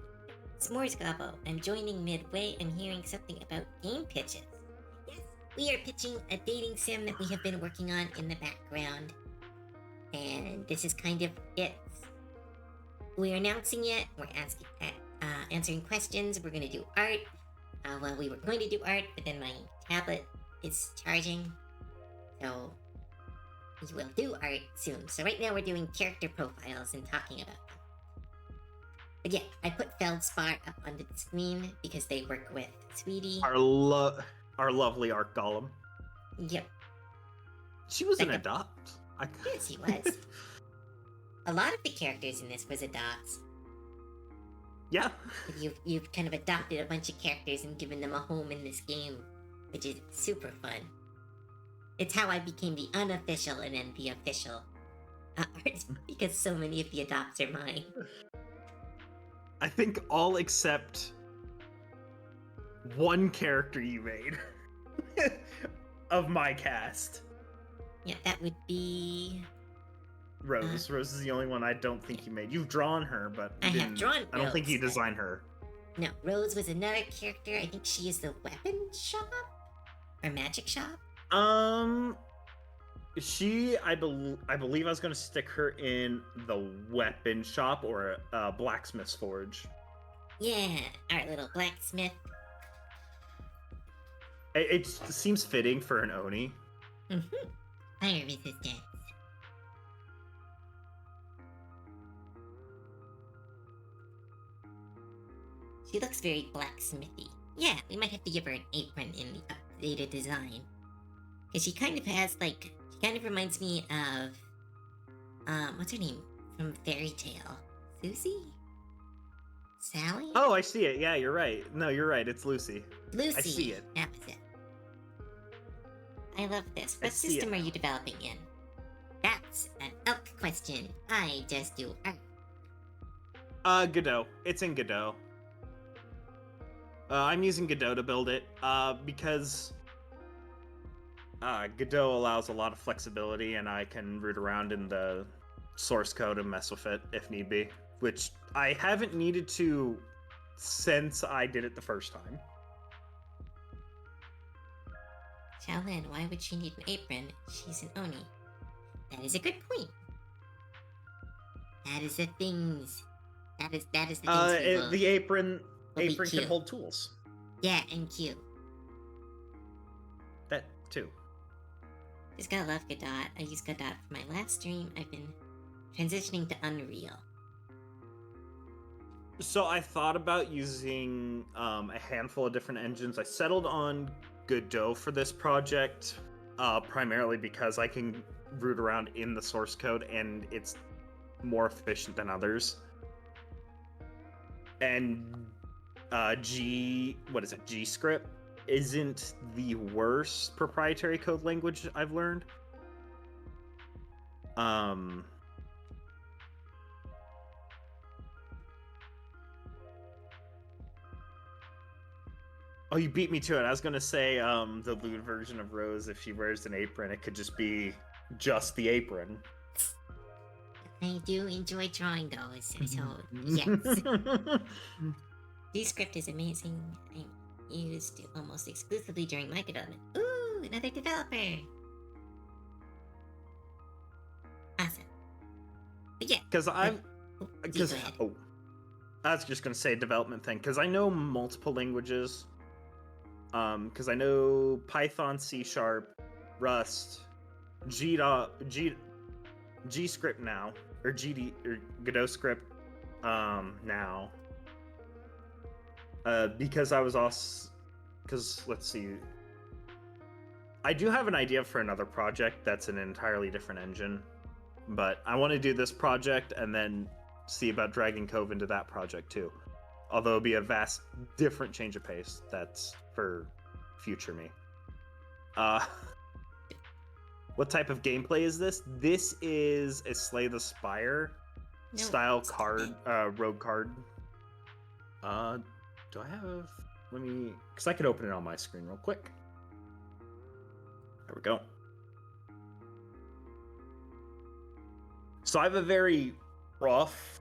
S'mores Gobbo, I'm joining midway. I'm hearing something about game pitches. Yes, we are pitching a dating sim that we have been working on in the background, and this is kind of it. We're announcing it. We're answering questions. We're gonna do art. Well, we were going to do art, but then my tablet is charging, so we will do art soon. So right now we're doing character profiles and talking about them. But yeah, I put Feldspar up onto the screen because they work with Sweetie. Our lovely art golem. Yep. She was Like an a- adopt. Yes, he was. A lot of the characters in this was adopts. Yeah. You've kind of adopted a bunch of characters and given them a home in this game, which is super fun. It's how I became the unofficial and then the official art, because so many of the adopts are mine. I think all except one character you made of my cast. Yeah, that would be Rose. Rose is the only one I don't think you made. You've drawn her, but I have drawn I don't think Rose, you but- designed her. No, Rose was another character. I think she is the weapon shop or magic shop. I believe I was going to stick her in the weapon shop or blacksmith's forge. Yeah, our little blacksmith. It seems fitting for an Oni. Fire resistance. She looks very blacksmithy. Yeah, we might have to give her an apron in the updated design. Because she kind of has, like, she kind of reminds me of, what's her name? From Fairy Tale. Susie? Sally? Oh, I see it. Yeah, you're right. No, you're right. It's Lucy. Lucy. I see it. That was it. I love this. I What see system it are you now. developing in? That's an elk question. I just do art. Godot. It's in Godot. I'm using Godot to build it, because Godot allows a lot of flexibility, and I can root around in the source code and mess with it if need be, which I haven't needed to since I did it the first time. Shaolin, why would she need an apron? She's an Oni. That is a good point. That is the things. That is the things we will... The apron will be can cute. hold tools. Yeah, and cute. That too. Just gotta love Godot. I used Godot for my last stream. I've been transitioning to Unreal. So I thought about using a handful of different engines. I settled on Godot for this project, primarily because I can root around in the source code and it's more efficient than others. And G script isn't the worst proprietary code language I've learned. Oh, you beat me to it. I was gonna say the lewd version of Rose, if she wears an apron, it could just be just the apron. I do enjoy drawing those, so yes. This script is amazing. I used it almost exclusively during my development. Ooh, another developer! Awesome. But yeah. Because I was just gonna say a development thing, because I know multiple languages. Because I know Python, C#, Rust, G script now, or Godot script now. Because I was also, because let's see, I do have an idea for another project that's an entirely different engine, but I want to do this project and then see about dragging Cove into that project too. Although it'll be a vast different change of pace. That's for future me. What type of gameplay is this? This is a Slay the Spire style card, rogue card. Do I have? Let me, because I could open it on my screen real quick. There we go. So I have a very rough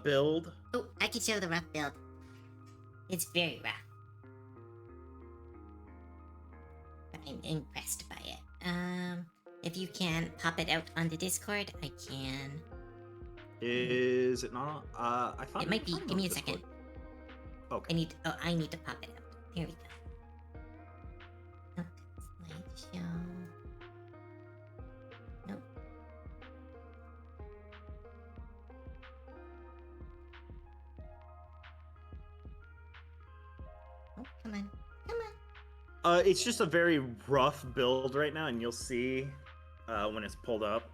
build. Oh, I can show the rough build. It's very rough. But I'm impressed by it. If you can pop it out on the Discord, I can. Is it not? I thought it might be. Give me a second. Okay. I need to pop it out. Here we go. Oh, slideshow. Nope. Oh, come on. Come on. It's just a very rough build right now, and you'll see when it's pulled up.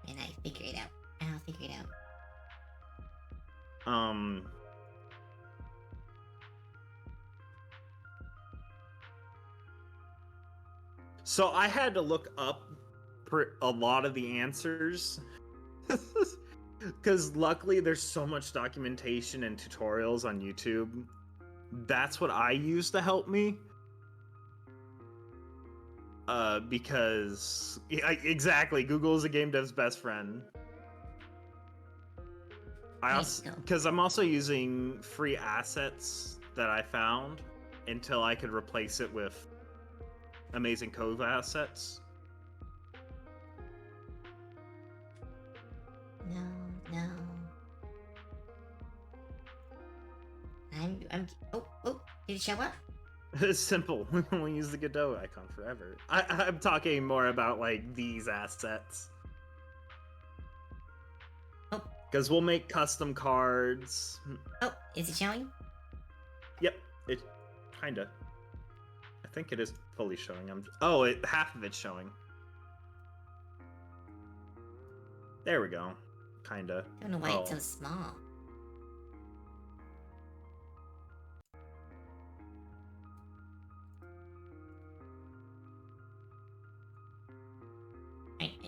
And I figure it out. I'll figure it out. So I had to look up a lot of the answers because luckily there's so much documentation and tutorials on YouTube. That's what I use to help me. Because exactly, Google is a game dev's best friend. Because I'm also using free assets that I found until I could replace it with amazing Cove assets. No. Oh, did it show up? It's simple. We only use the Godot icon forever. I'm talking more about like these assets. Oh. Because we'll make custom cards. Oh, is it showing? Yep, it kinda. I think it is fully showing. Half of it's showing. There we go. Kinda. I don't know why it's so small.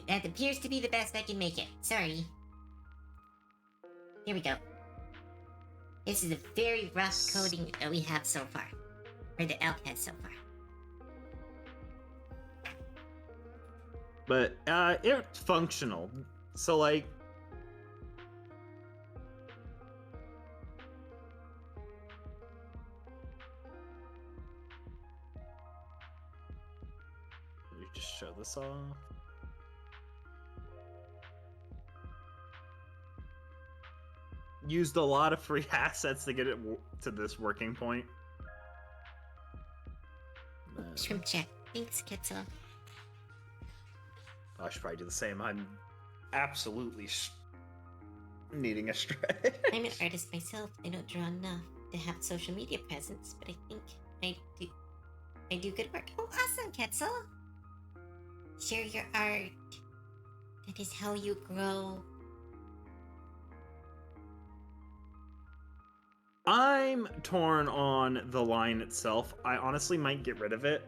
That appears to be the best I can make it. Sorry. Here we go. This is a very rough coding that we have so far. Or the elk has so far. But it's functional. So like let me just show this off. Used a lot of free assets to get it to this working point. Shrimp check. Thanks, Ketzel. I should probably do the same. I'm absolutely needing a stretch. I'm an artist myself. I don't draw enough to have social media presence, but I think I do good work. Oh, awesome, Ketzel! Share your art. That is how you grow. I'm torn on the line itself. I honestly might get rid of it,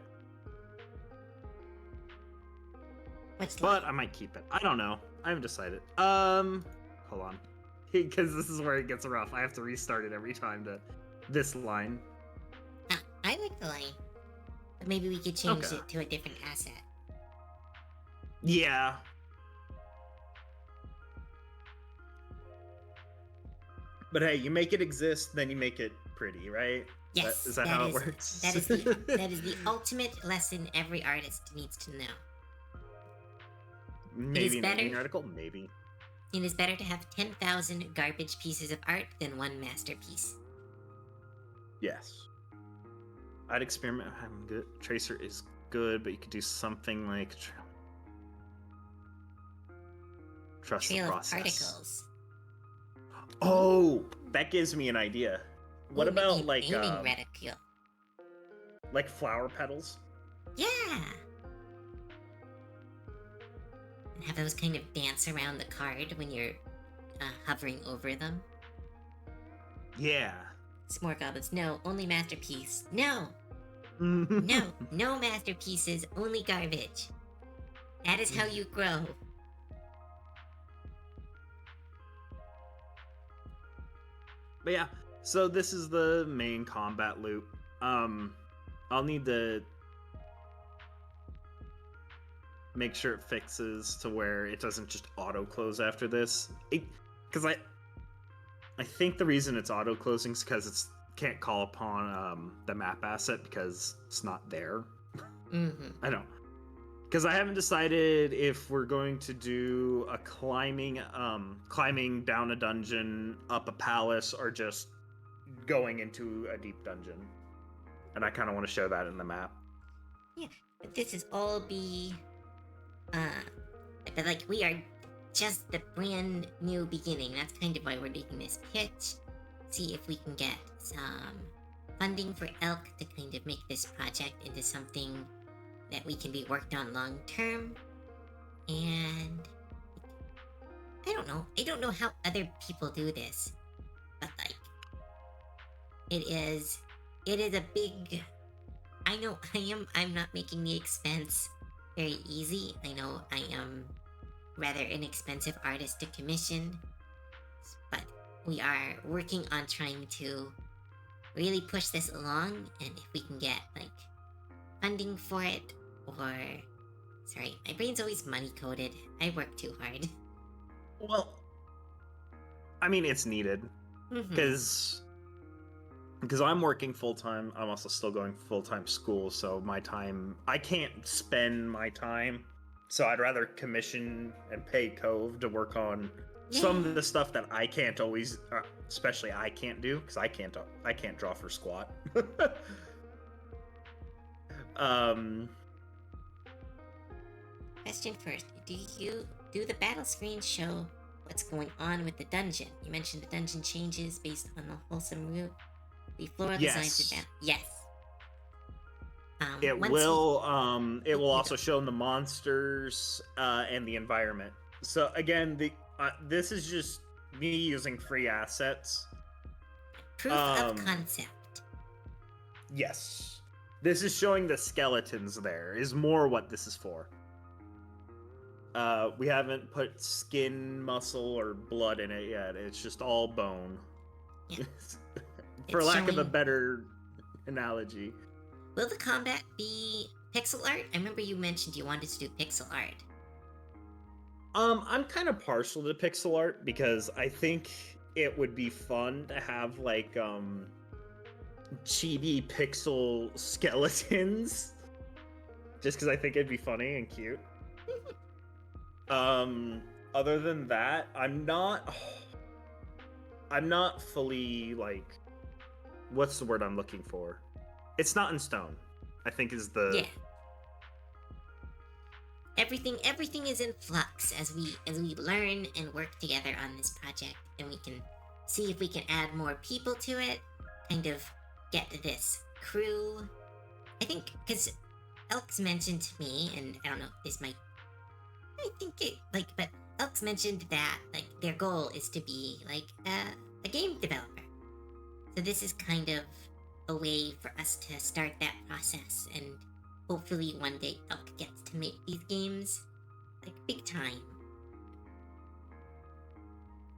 Which line? but I might keep it. I don't know. I haven't decided. Hold on. Because this is where it gets rough. I have to restart it every time to this line. Ah, I like the line. But maybe we could change Okay. it to a different asset. Yeah. But hey, you make it exist, then you make it pretty, right? Yes, Is that how it works? that is the ultimate lesson every artist needs to know. Maybe an better- ending article? Maybe. It is better to have 10,000 garbage pieces of art than one masterpiece. Yes. I'd experiment with having good. Tracer is good, but you could do something like trust the Trail of process. particles. Oh, that gives me an idea. What Ooh, maybe about an like aiming reticule? like flower petals? Yeah. And have those kind of dance around the card when you're hovering over them. Yeah. S'more goblins, no, only masterpiece. No, no masterpieces, only garbage. That is how you grow. But yeah, so this is the main combat loop. I'll need to make sure it fixes to where it doesn't just auto close after this. Because I think the reason it's auto closing is because it's can't call upon the map asset because it's not there. Mm-hmm. I don't. Because I haven't decided if we're going to do a climbing down a dungeon, up a palace, or just going into a deep dungeon. And I kind of want to show that in the map. Yeah, but this is all be, but like we are just the brand new beginning. That's kind of why we're making this pitch. See if we can get some funding for Elk to kind of make this project into something that we can be worked on long term. And I don't know how other people do this, but like it is a big. I know I'm not making the expense very easy. I know I am rather inexpensive artist to commission, but we are working on trying to really push this along, and if we can get like funding for it, or sorry, my brain's always money coded. I work too hard. Well, I mean, it's needed because I'm working full time. I'm also still going full time school, so my time I can't spend my time. So I'd rather commission and pay Cove to work on some of the stuff that I can't always, especially I can't do because I can't draw for squat. Question first: do the battle screens show what's going on with the dungeon? You mentioned the dungeon changes based on the wholesome route. The floral designs the battle. Yes. It will also show the monsters and the environment. So again, this is just me using free assets. Proof of concept. Yes. This is showing the skeletons there, is more what this is for. We haven't put skin, muscle, or blood in it yet. It's just all bone. Yeah. For lack of a better analogy. Will the combat be pixel art? I remember you mentioned you wanted to do pixel art. I'm kind of partial to pixel art because I think it would be fun to have like chibi pixel skeletons. Just because I think it'd be funny and cute. Other than that, I'm not fully like, what's the word I'm looking for? It's not in stone, I think is the... Yeah. Everything is in flux as we learn and work together on this project, and we can see if we can add more people to it, kind of get this crew. I think, because Elks mentioned to me, and I don't know, but Elks mentioned that, like, their goal is to be, like, a game developer. So this is kind of a way for us to start that process, and hopefully one day Elk gets to make these games like big time.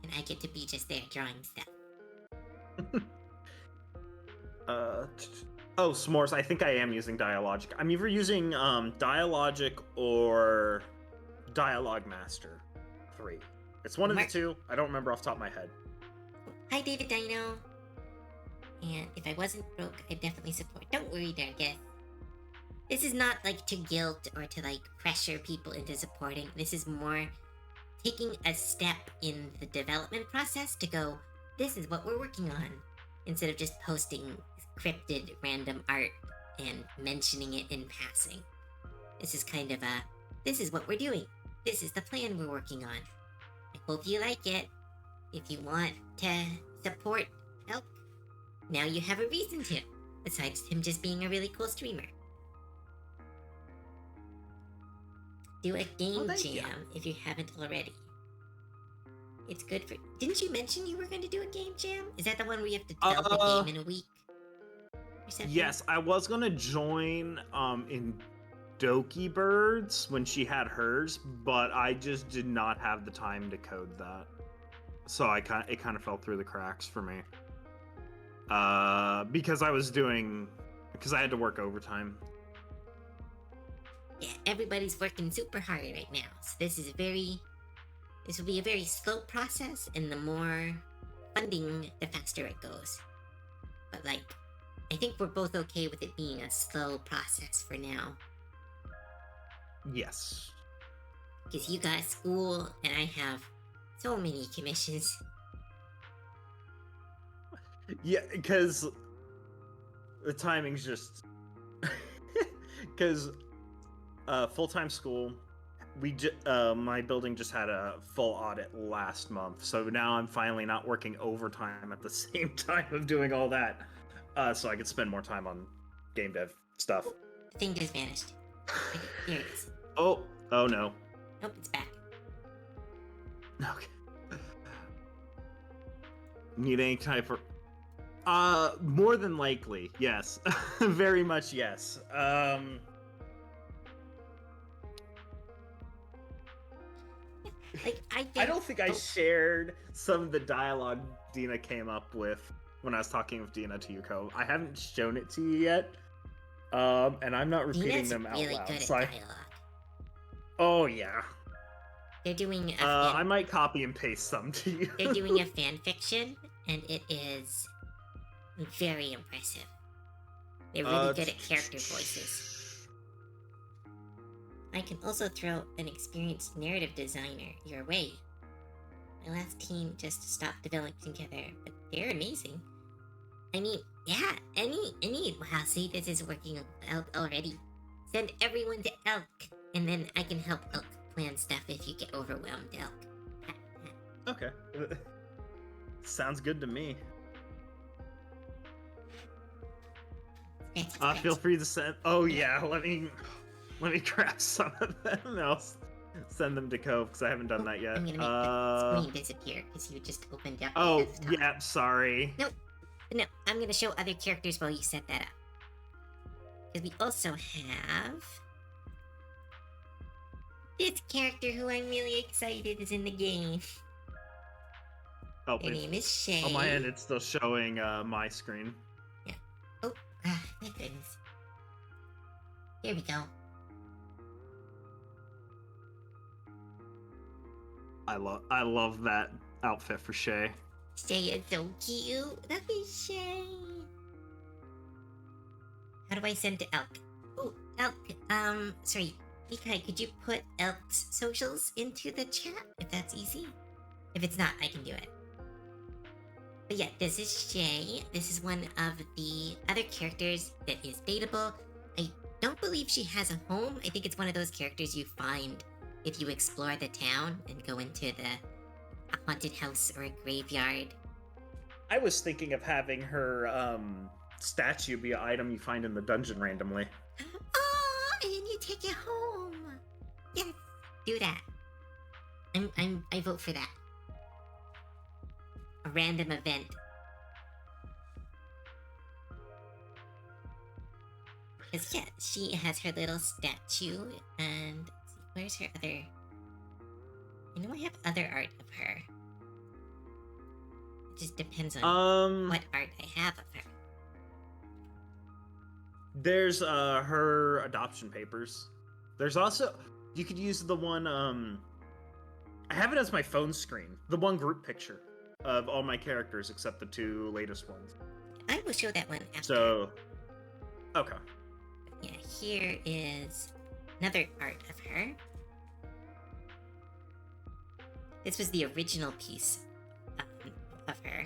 And I get to be just there drawing stuff. Oh, S'mores, I think I am using Dialogic. I'm either using Dialogic or Dialogue Master 3. It's one of the two. I don't remember off the top of my head. Hi, David Dino. And if I wasn't broke, I'd definitely support. Don't worry, Dargus. This is not like to guilt or to like pressure people into supporting. This is more taking a step in the development process to go, this is what we're working on, instead of just posting cryptid random art and mentioning it in passing. This is kind of a, this is what we're doing. This is the plan we're working on. I hope you like it. If you want to support Elk, now you have a reason to, besides him just being a really cool streamer. Do a game jam if you haven't already. It's good for... Didn't you mention you were going to do a game jam? Is that the one where you have to develop a game in a week? Yes, I was going to join in Doki Birds when she had hers, but I just did not have the time to code that. So it kind of fell through the cracks for me. Because I had to work overtime. Yeah, everybody's working super hard right now. So this will be a very slow process, and the more funding, the faster it goes. But like, I think we're both okay with it being a slow process for now. Yes. Because you got school, and I have so many commissions. Yeah, because the timing's just... Because full-time school, my building just had a full audit last month, so now I'm finally not working overtime at the same time of doing all that, so I could spend more time on game dev stuff. The thing just vanished. Okay, here it is. Oh no. Nope, it's back. Okay. Need any type of... more than likely, yes. Very much yes. Like, I don't think I shared some of the dialogue Dina came up with when I was talking with Dina to Yuko. I haven't shown it to you yet, and I'm not repeating Dina's them out really loud. good at So dialogue. Oh yeah. They're doing I might copy and paste some to you. They're doing a fan fiction, and it is very impressive. They're really good at character voices. I can also throw an experienced narrative designer your way. My last team just stopped developing together, but they're amazing. I mean, yeah, wow, see, this is working out already. Send everyone to Elk, and then I can help Elk plan stuff if you get overwhelmed, Elk. Okay. Sounds good to me. Feel free to send... Oh yeah, let me grab some of them and I'll send them to Cove, because I haven't done that yet. I'm gonna make the screen disappear, because you just opened up. Oh, yeah, sorry. No, I'm gonna show other characters while you set that up. Because we also have... this character who I'm really excited is in the game. Oh, Their name is Shay. On my end, it's still showing my screen. Yeah. Oh, my goodness. Here we go. I love that outfit for Shay. Shay is so cute. Look at Shay. How do I send to Elk? Oh, Elk. Sorry. Mikai, could you put Elk's socials into the chat, if that's easy? If it's not, I can do it. But yeah, this is Shay. This is one of the other characters that is dateable. I don't believe she has a home. I think it's one of those characters you find if you explore the town and go into a haunted house or a graveyard. I was thinking of having her statue be an item you find in the dungeon randomly. Oh, and then you take it home. Yes, do that. I vote for that. A random event. Because, yeah, she has her little statue, and let's see, where's her other... I know I have other art of her. It just depends on what art I have of her. There's her adoption papers. There's also, you could use the one, I have it as my phone screen. The one group picture of all my characters except the 2 latest ones. I will show that one after. So, okay. Yeah, here is another art of her. This was the original piece of her.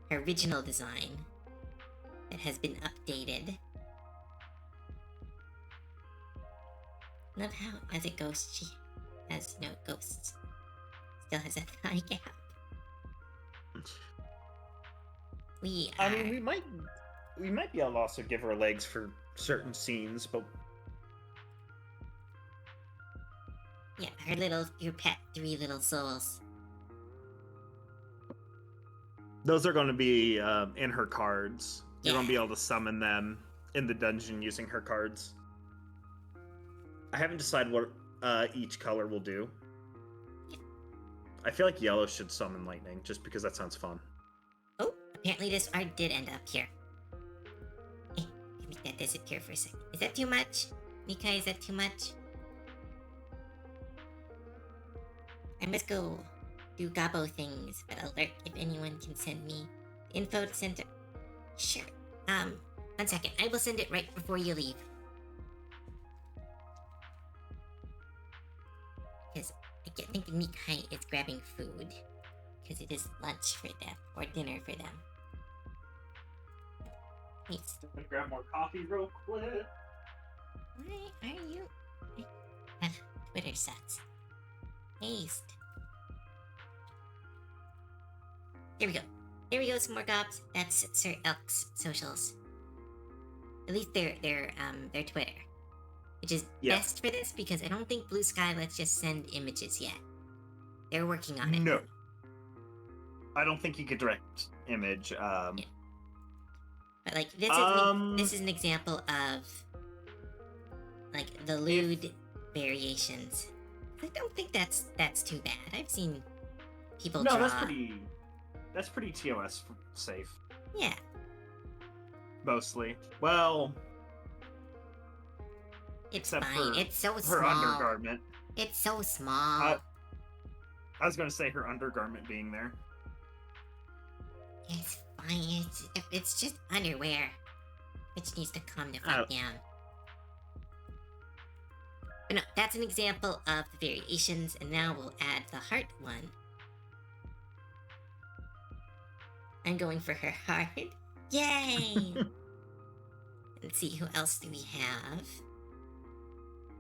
Her original design that has been updated. Love how, as a ghost, she has no ghosts. Still has a thigh gap. I mean, we might be able to also give her legs for certain scenes, but yeah, your pet 3 little souls. those are going to be in her cards. You're Yeah. going to be able to summon them in the dungeon using her cards. I haven't decided what each color will do. Yeah. I feel like yellow should summon lightning, just because that sounds fun. Oh, apparently this art did end up here. Can make that disappear for a second. Is that too much? Mika, is that too much? I must go do gobbo things, but alert if anyone can send me info to send to... Sure. 1 second. I will send it right before you leave. Because I get thinking Mikai is grabbing food. Because it is lunch for them, or dinner for them. Nice. I'm gonna grab more coffee real quick. Why are you... Twitter sucks. Paste. There we go. There we go, some more gobs. That's Sir Elk's socials. At least their Twitter. Which is best for this because I don't think Blue Sky lets just send images yet. They're working on it. No. I don't think you could direct image. Yeah. But like this is an example of like the lewd variations. I don't think that's too bad. I've seen people draw. That's pretty TOS safe. Yeah. Mostly. Well, It's except fine. for It's so her small. undergarment. It's so small. I was gonna say her undergarment being there. It's fine. It's just underwear. Which needs to calm the fuck down. But no, that's an example of the variations, and now we'll add the heart one. I'm going for her heart. Yay! Let's see, who else do we have?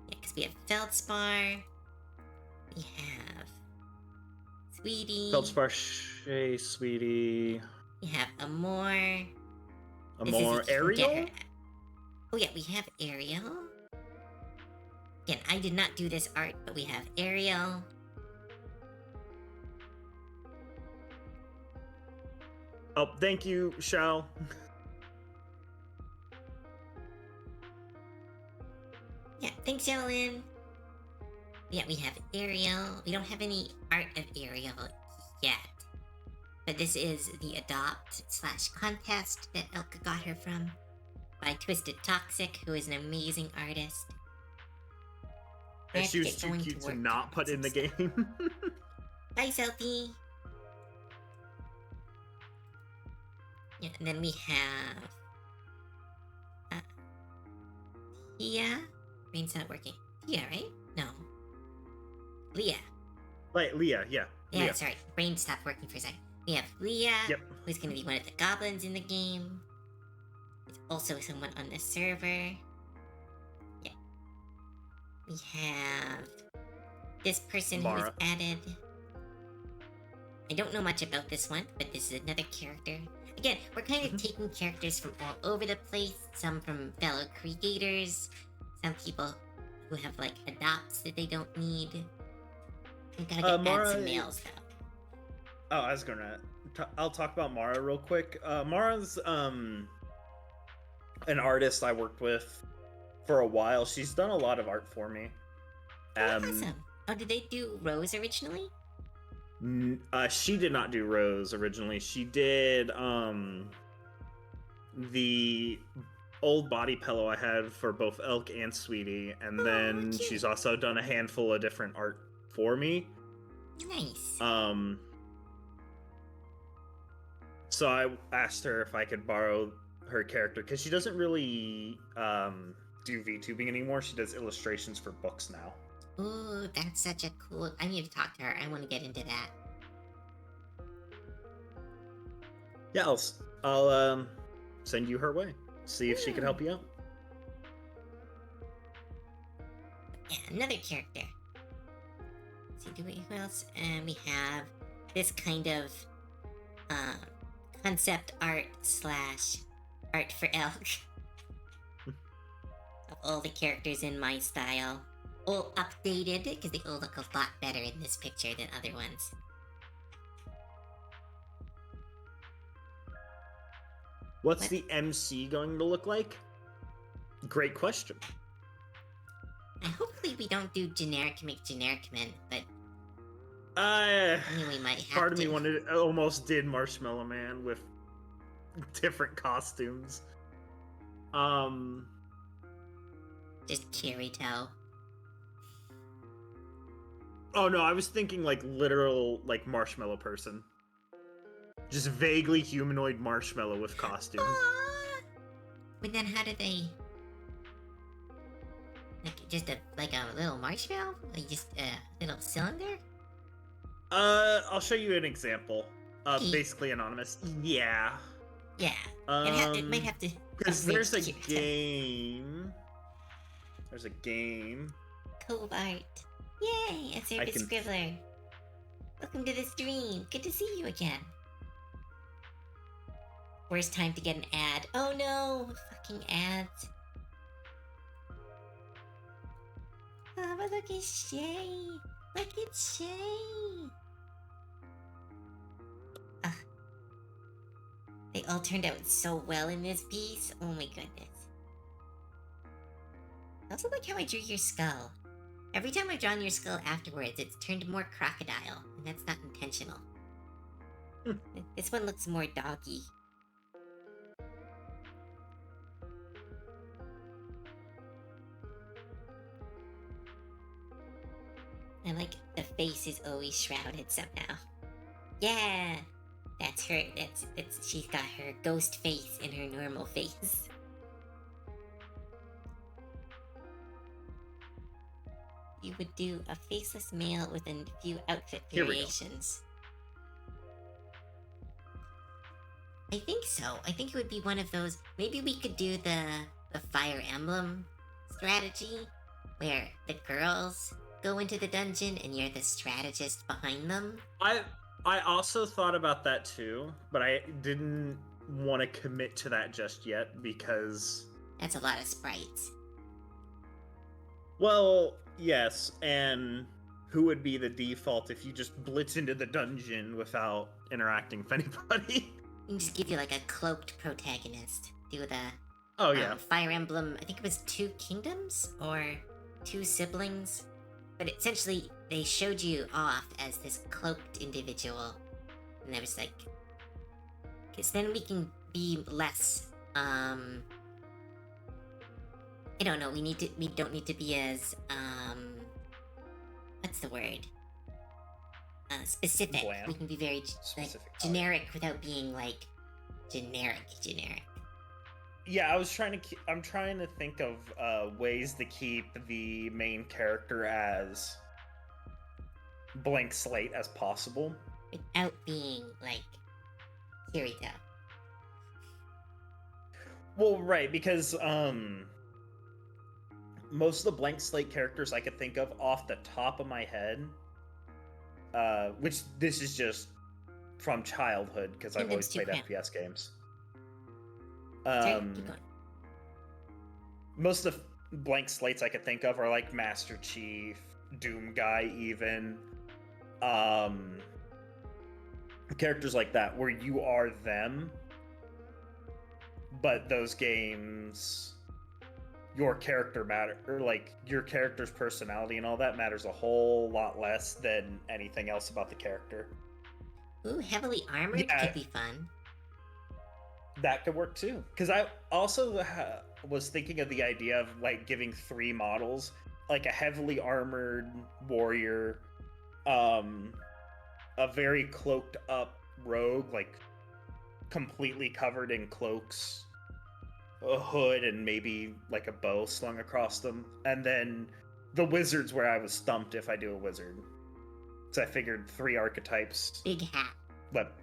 Yeah, because we have Feldspar. We have Sweetie. Feldspar, Shay, Sweetie. We have Amor. Amor, Ariel? Oh yeah, we have Ariel. Again, I did not do this art, but we have Ariel. Oh, thank you, Shao. Yeah, thanks, Jolyn. Yeah, we have Ariel. We don't have any art of Ariel yet. But this is the adopt/contest that Elka got her from by Twisted Toxic, who is an amazing artist. And she was too cute to not put in the game. Bye, Selfie. Yeah, and then we have Tia. Brain's not working. Tia, right? No. Leah. Like Leah, yeah. Yeah, Leah. sorry. Brain stopped working for a second. We have Leah, Yep. who's going to be one of the goblins in the game. There's also someone on the server. Yeah. We have this person who was Mara. added. I don't know much about this one, but this is another character. Again, we're kind of taking characters from all over the place. Some from fellow creators. Some people who have, like, adopts that they don't need. We gotta add some males, though. Oh, I was gonna. I'll talk about Mara real quick. Mara's an artist I worked with for a while. She's done a lot of art for me. Awesome. Oh, did they do Rose originally? She did not do Rose originally. She did the old body pillow I had for both Elk and Sweetie, and then cute. she's also done a handful of different art for me. Nice. So I asked her if I could borrow her character, because she doesn't really do VTubing anymore. She does illustrations for books now. Ooh, that's such a cool... I need to talk to her. I want to get into that. Yeah, I'll send you her way. See if she can help you out. Yeah, another character. Let's see, who else? We have this kind of concept art / art for Elk of all the characters in my style. All updated, because they all look a lot better in this picture than other ones. What's the MC going to look like? Great question. And hopefully we don't do generic make generic men, but I mean, we might have part of to. me almost did Marshmallow Man with different costumes. Just Kirito. Oh no, I was thinking like literal like marshmallow person. Just vaguely humanoid marshmallow with costume. Aww. But then how do they... Like, just a little marshmallow? Like, just a little cylinder? I'll show you an example. Okay. Basically anonymous. Yeah. Yeah. It might have to... Because there's a Kirito. game. There's a game. Cove art. Yay! A Service Scribbler. Welcome to the stream. Good to see you again. Worst time to get an ad. Oh no! Fucking ads. Oh, but look at Shay. Look at Shay. They all turned out so well in this piece. Oh my goodness. I also like how I drew your skull. Every time I've drawn your skull afterwards, it's turned more crocodile, and that's not intentional. This one looks more doggy. I like the face is always shrouded somehow. Yeah! That's her, she's got her ghost face and her normal face. You would do a faceless male with a few outfit variations. I think so. I think it would be one of those. Maybe we could do the Fire Emblem strategy, where the girls go into the dungeon and you're the strategist behind them. I also thought about that too, but I didn't want to commit to that just yet because... That's a lot of sprites. Well, yes, and who would be the default if you just blitz into the dungeon without interacting with anybody? You can just give you like a cloaked protagonist. Do the Fire Emblem, I think it was 2 kingdoms or 2 siblings. But essentially, they showed you off as this cloaked individual. And I was like... Because then we can be less, I don't know, we don't need to be as, what's the word? Specific. Bland. We can be very, Specific. generic without being, like, generic. Yeah, I'm trying to think of ways to keep the main character as blank slate as possible. Without being, like, Kirito. Well, right, because, most of the blank slate characters I could think of off the top of my head, which this is just from childhood, because I've always played FPS games. Sorry, keep going. Most of the blank slates I could think of are like Master Chief, Doom Guy, even. Characters like that, where you are them, but those games, your character matter, or like your character's personality and all that matters a whole lot less than anything else about the character. Ooh, heavily armored Yeah. could be fun. That could work too, because I also was thinking of the idea of like giving 3 models, like a heavily armored warrior, a very cloaked up rogue, like completely covered in cloaks, a hood, and maybe like a bow slung across them, and then the wizard's where I was stumped if I do a wizard. So I figured 3 archetypes. Big hat. But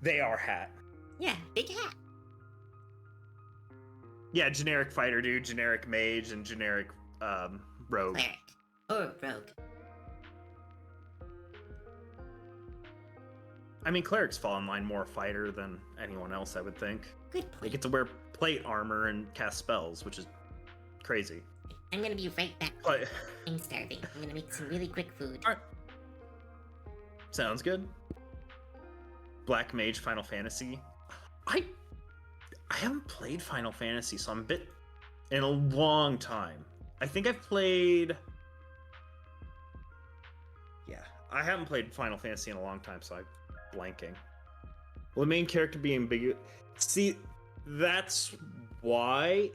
they are hat. Yeah, big hat. Yeah, generic fighter dude, generic mage, and generic rogue. Cleric. Or rogue. I mean, clerics fall in line more fighter than anyone else, I would think. Good They point. get to wear plate armor and cast spells, which is crazy. I'm gonna be right back. But I'm starving. I'm gonna make some really quick food. Alright. Sounds good. Black Mage Final Fantasy. I haven't played Final Fantasy, so I'm a bit in a long time. I think I've played. Yeah, I haven't played Final Fantasy in a long time, so I'm blanking. Well, the main character being big. See, that's why.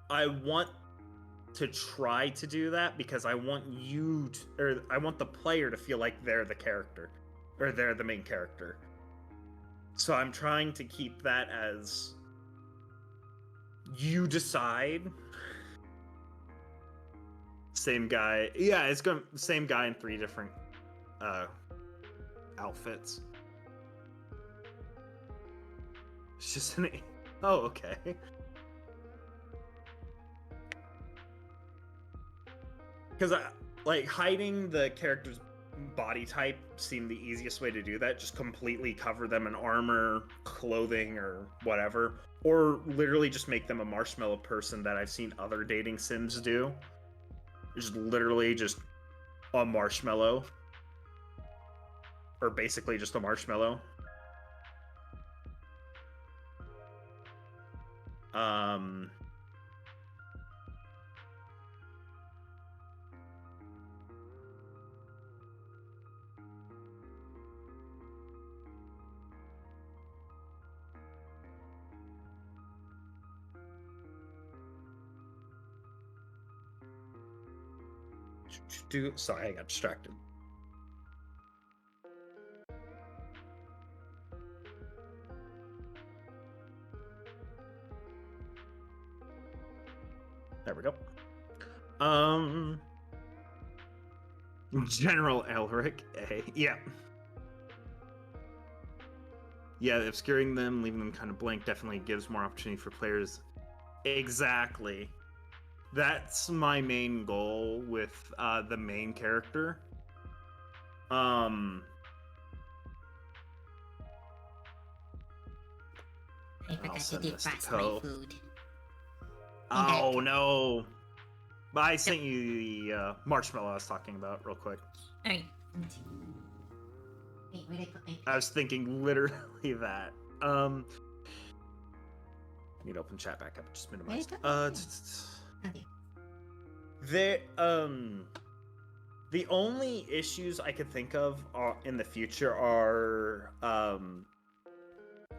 I want to try to do that because I want you to, or I want the player to feel like they're the character, or they're the main character. So I'm trying to keep that as you decide. Same guy. Yeah, it's going same guy in 3 different outfits. It's just an oh, okay. Because I like hiding the character's body type seemed the easiest way to do that. Just completely cover them in armor, clothing, or whatever. Or literally just make them a marshmallow person that I've seen other dating sims do. Just literally just a marshmallow. Or basically just a marshmallow. Sorry, I got distracted. There we go. General Elric, yeah. Yeah, obscuring them, leaving them kind of blank definitely gives more opportunity for players. Exactly. That's my main goal with the main character. I forgot to defrost my food. Oh no! But I sent you the marshmallow I was talking about real quick. Alright. Wait, where'd I put my... I was thinking literally that. Need to open chat back up. Just minimize. Okay. The only issues I could think of in the future are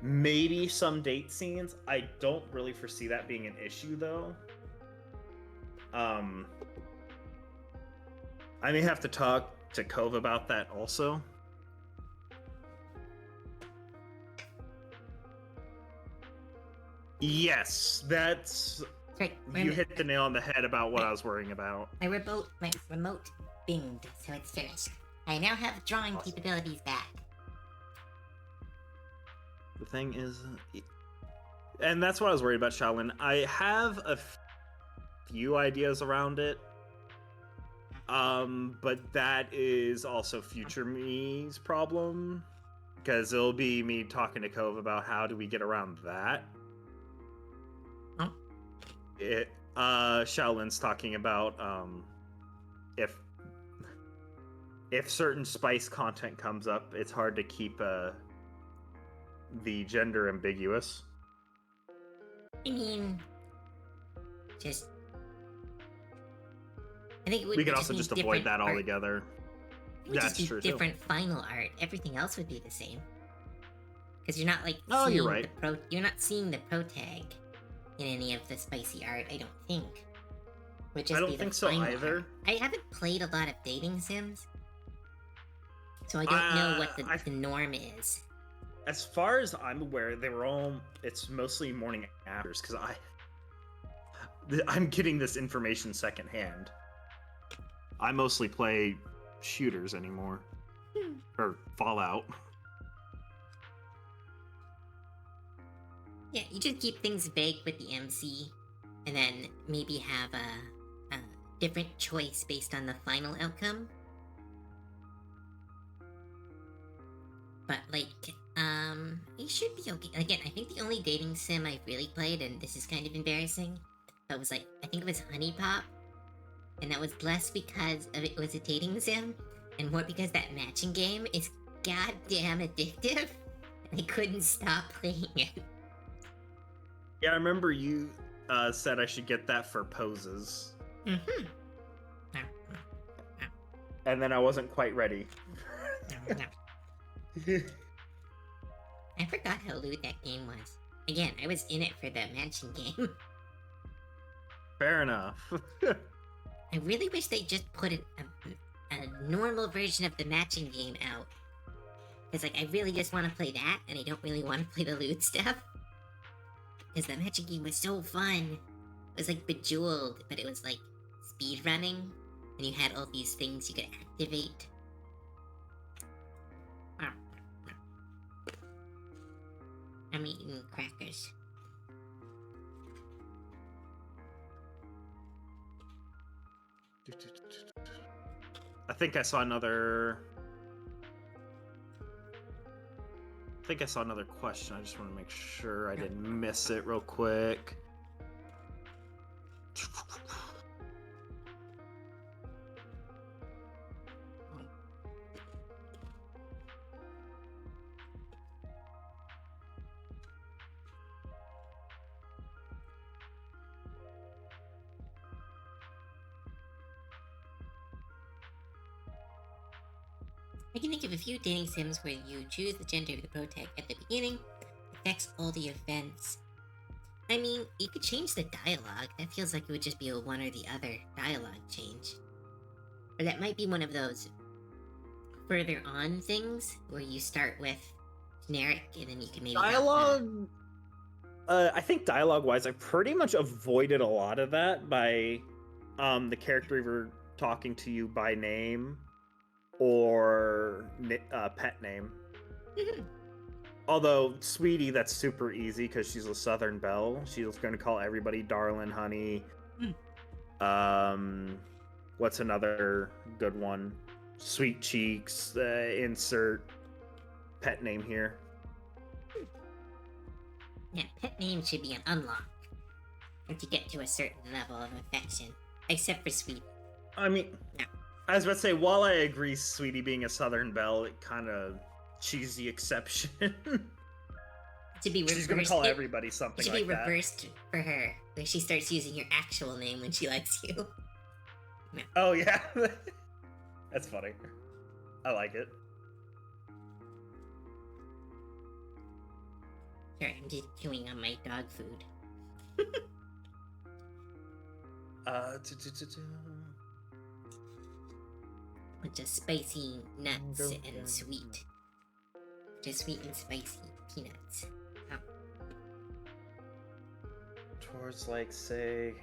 maybe some date scenes. I don't really foresee that being an issue though. I may have to talk to Cove about that also. Yes, that's Right, you hit the nail on the head about what I was worrying about. My remote binged, so it's finished. I now have drawing capabilities back. The thing is, and that's what I was worried about, Shaolin. I have a few ideas around it, but that is also future me's problem, because it'll be me talking to Cove about how do we get around that. Shaolin's talking about if certain spice content comes up, it's hard to keep the gender ambiguous. I mean, just I think it would We could just also be just avoid different that art. altogether. It would That's just be true too. different final art. Everything else would be the same. Because you're not like Oh, seeing you're right. you're not seeing the pro tag in any of the spicy art, I don't think. Would just I don't be the think so final either. art. I haven't played a lot of dating sims, so I don't know what the norm is. As far as I'm aware, it's mostly morning afters, because I'm getting this information secondhand. I mostly play shooters anymore. Or Fallout. Yeah, you just keep things vague with the MC, and then maybe have a different choice based on the final outcome. But like, it should be okay. Again, I think the only dating sim I've really played, and this is kind of embarrassing, but was like, I think it was Honey Pop, and that was less because it was a dating sim, and more because that matching game is goddamn addictive, and I couldn't stop playing it. Yeah, I remember you said I should get that for poses. Mm-hmm. And then I wasn't quite ready. I forgot how lewd that game was. Again, I was in it for the matching game. Fair enough. I really wish they just put a normal version of the matching game out. Because, like, I really just want to play that, and I don't really want to play the lewd stuff. Because the matching game was so fun. It was like Bejeweled, but it was like speed running, and you had all these things you could activate. I'm eating crackers. I think I saw another question. I just want to make sure I didn't miss it real quick. I can think of a few dating sims where you choose the gender of the pro tag at the beginning, affects all the events. I mean, you could change the dialogue. That feels like it would just be a one or the other dialogue change. Or that might be one of those further on things where you start with generic and then you can maybe dialogue. I think dialogue-wise, I pretty much avoided a lot of that by the character either talking to you by name or pet name. Although Sweetie, that's super easy because she's a Southern Belle. She's going to call everybody darling, honey. What's another good one? Sweet Cheeks. Insert pet name here. Yeah, pet name should be an unlock once you get to a certain level of affection. Except for Sweetie. I mean, no. I was about to say, while I agree Sweetie being a Southern Belle, it kind of she's the exception. To be reversed, she's gonna call everybody something like that. It should be reversed for her, where she starts using your actual name when she likes you. No. Oh yeah, that's funny. I like it. Sure, I'm just chewing on my dog food. Bunch of spicy nuts and sweet. Just sweet and spicy peanuts. Oh. Towards like say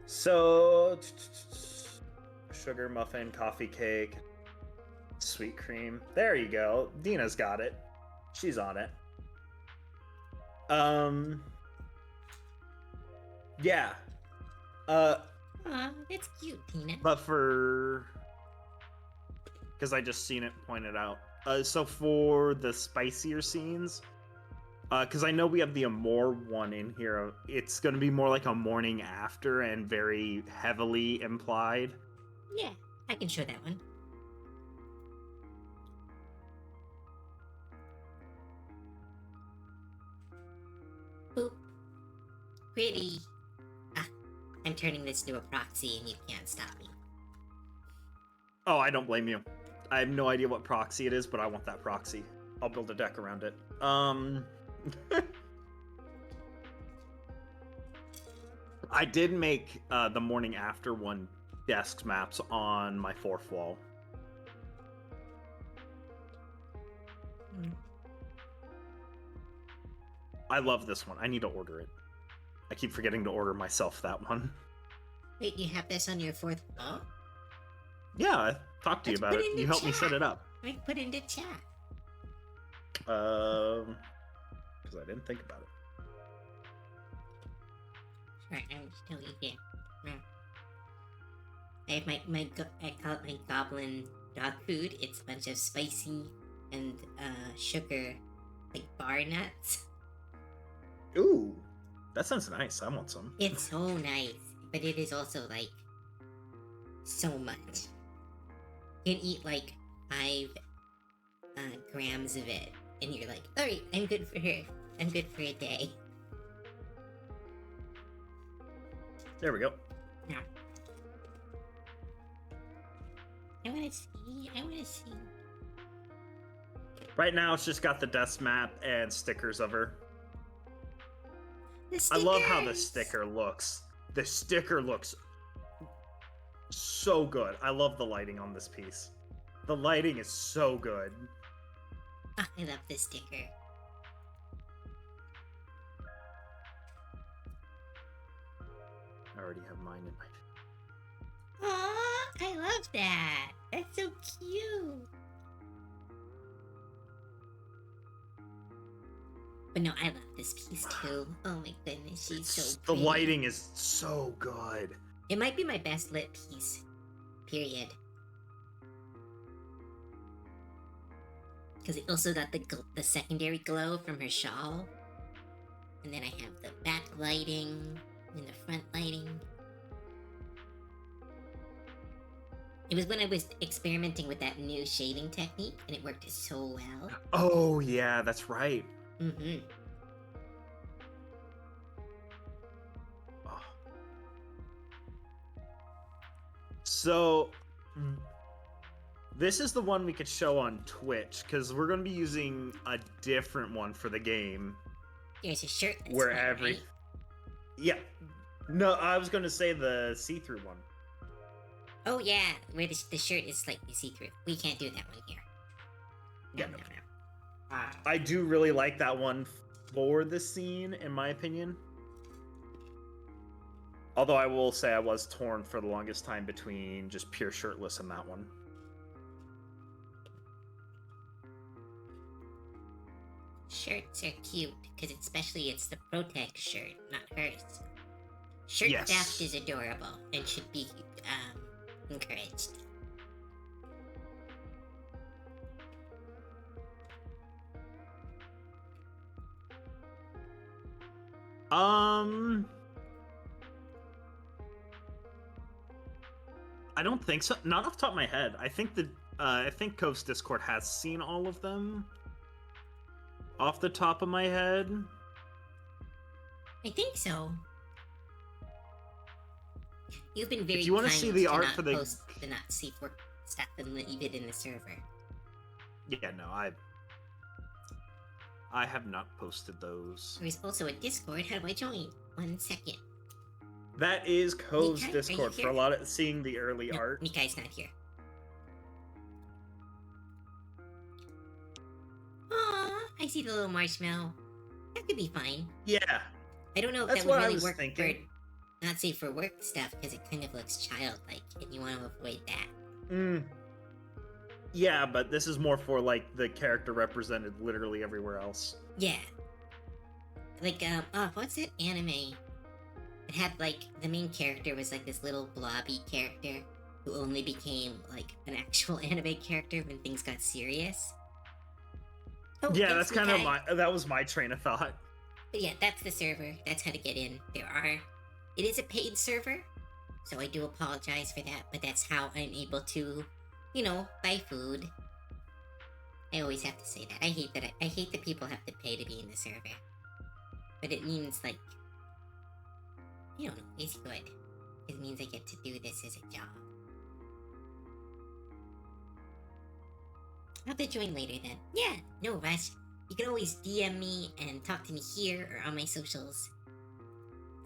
So sugar muffin, coffee cake, sweet cream. There you go. Dina's got it. She's on it. Yeah. Aw, that's cute, Tina. But because I just seen it pointed out. So for the spicier scenes, because I know we have the Amore one in here, it's going to be more like a morning after and very heavily implied. Yeah, I can show that one. Boop. Pretty. Ah, I'm turning this into a proxy and you can't stop me. Oh, I don't blame you. I have no idea what proxy it is, but I want that proxy. I'll build a deck around it. I did make the morning after one desk maps on my 4th wall. I love this one. I need to order it. I keep forgetting to order myself that one. Wait, you have this on your 4th wall? Yeah, I talked to you Let's about put it. it in You the helped me set chat. it up. I put it into chat. Because I didn't think about it. Sure, I'm still eating. I have I call it my goblin dog food. It's a bunch of spicy and sugar, like bar nuts. Ooh, that sounds nice. I want some. It's so nice, but it is also like so much. You can eat like 5 grams of it, and you're like, all right, I'm good for her. I'm good for a day. There we go. Yeah. I want to see. Right now, it's just got the desk map and stickers of her. The I love how the stickers! sticker looks. The sticker looks so good. I love the lighting on this piece. The lighting is so good. Ah, I love this sticker. I already have mine in my... Aw, I love that. That's so cute. But no, I love this piece too. Oh my goodness, she's so The pretty. lighting is so good. It might be my best lit piece. Period. Because it also got the secondary glow from her shawl. And then I have the back lighting and the front lighting. It was when I was experimenting with that new shading technique, and it worked so well. Oh, yeah, that's right. Mm-hmm. Oh. So, this is the one we could show on Twitch, because we're going to be using a different one for the game. There's a shirt that's Where white, every... right? Yeah. No, I was going to say the see-through one. Oh yeah, where the shirt is slightly see-through. We can't do that one here. Yeah, no. I do really like that one for the scene, in my opinion. Although I will say I was torn for the longest time between just pure shirtless and that one. Shirts are cute, because it's the Protect shirt, not hers. Shirt Yes. theft is adorable and should be encouraged. I don't think so. Not off the top of my head. I think Cove's Discord has seen all of them. Off the top of my head. I think so. You've been very If you want to kind see the art not for the... post the not safe work stuff and leave it in the server. Yeah, no, I have not posted those. There's also a Discord. How do I join? 1 second. That is Cove's Mika, are you Discord for here? a lot of seeing the early No, art. Mikai's not here. Aw, I see the little marshmallow. That could be fine. Yeah, I don't know if That's that would what I really was work thinking. for not safe for work stuff, because it kind of looks childlike, and you want to avoid that. Yeah, but this is more for like the character represented literally everywhere else. Yeah. Like, what's that anime? It had, like, the main character was, like, this little blobby character who only became, like, an actual anime character when things got serious. Oh, Yeah, thanks, that's kind of Mikai. that was my train of thought. But yeah, that's the server. That's how to get in. It is a paid server, so I do apologize for that, but that's how I'm able to, buy food. I always have to say that. I hate that people have to pay to be in the server. But it means, like, I don't know, it's good. It means I get to do this as a job. I'll have to join later then. Yeah, no rush. You can always DM me and talk to me here or on my socials.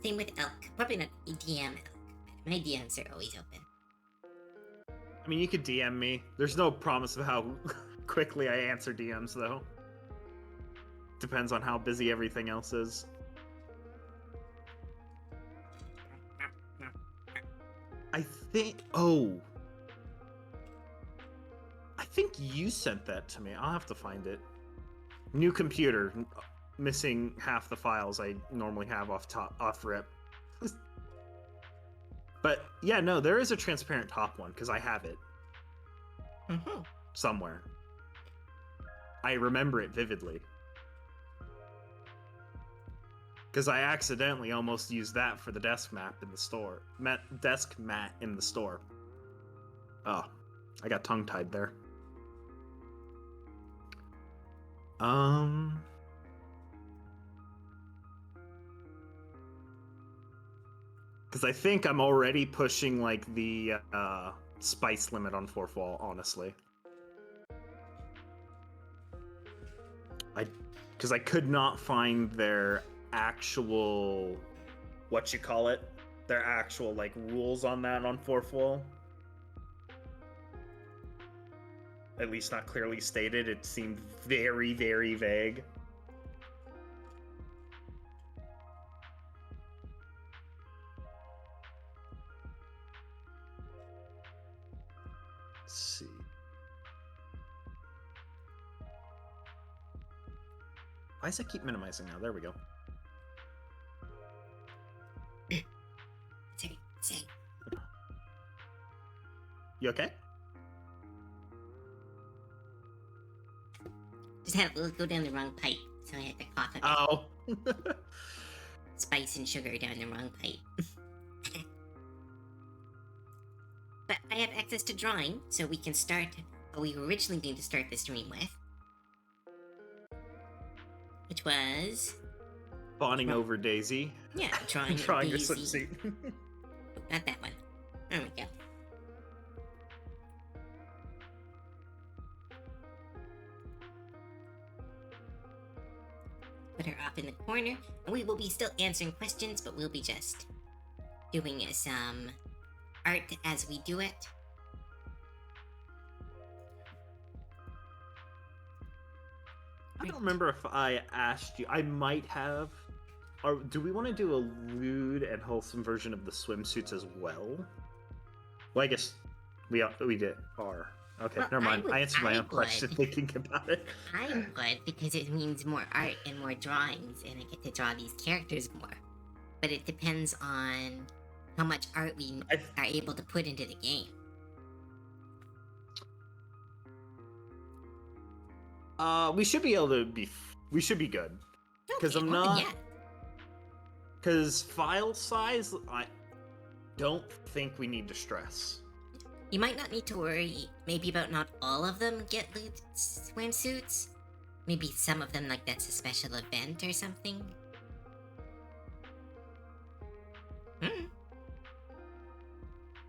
Same with Elk. Probably not DM Elk, but my DMs are always open. I mean, you could DM me. There's no promise of how quickly I answer DMs, though. Depends on how busy everything else is. I think... Oh. I think you sent that to me. I'll have to find it. New computer. Missing half the files I normally have off rip. But yeah, no, there is a transparent top one because I have it somewhere. I remember it vividly because I accidentally almost used that for the desk map in the store. Desk mat in the store. Oh, I got tongue-tied there. Because I think I'm already pushing, like, the spice limit on fourth wall, honestly. Because I could not find their actual... Their actual, like, rules on that on fourth wall. At least not clearly stated. It seemed very, very vague. Let's see. Why does it keep minimizing now? There we go. Say. You okay? Just had to go down the wrong pipe, so I had to cough a bit. Oh. Spice and sugar down the wrong pipe. But I have access to drawing, so we can start what we originally need to start the stream with. Which was... Fawning over Daisy. Yeah, drawing Drawing a Daisy. swimsuit. Not that one. There we go. Put her off in the corner, and we will be still answering questions, but we'll be just doing some art as we do it. I don't remember if I asked you. I might have. Or do we want to do a lewd and wholesome version of the swimsuits as well? Well, I guess we did. Okay, Well, never mind. I answered my own would. question thinking about it. I would, because it means more art and more drawings, and I get to draw these characters more. But it depends on how much art we are able to put into the game. We should be able to be. We should be good. Because I'm not. Because file size, I don't think we need to stress. You might not need to worry maybe about not all of them get loot swimsuits. Maybe some of them, like, that's a special event or something.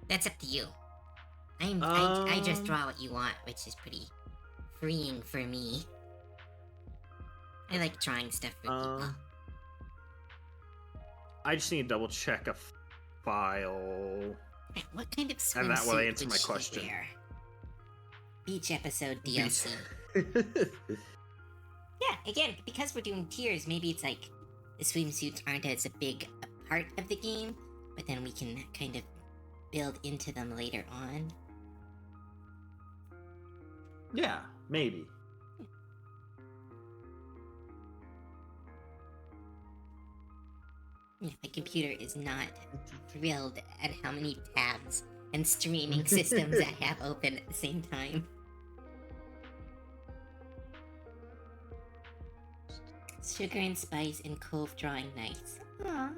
That's up to you. I just draw what you want, which is pretty freeing for me. I like drawing stuff for people. I just need to double check a file. Right, what kind of And that will swimsuit answer would my she question. wear? Beach episode DLC. Yeah, again, because we're doing tiers, maybe it's like the swimsuits aren't as a big a part of the game, but then we can kind of build into them later on. Yeah, maybe. Yeah, my computer is not thrilled at how many tabs and streaming systems I have open at the same time. Sugar and spice and cove drawing nice. Aww.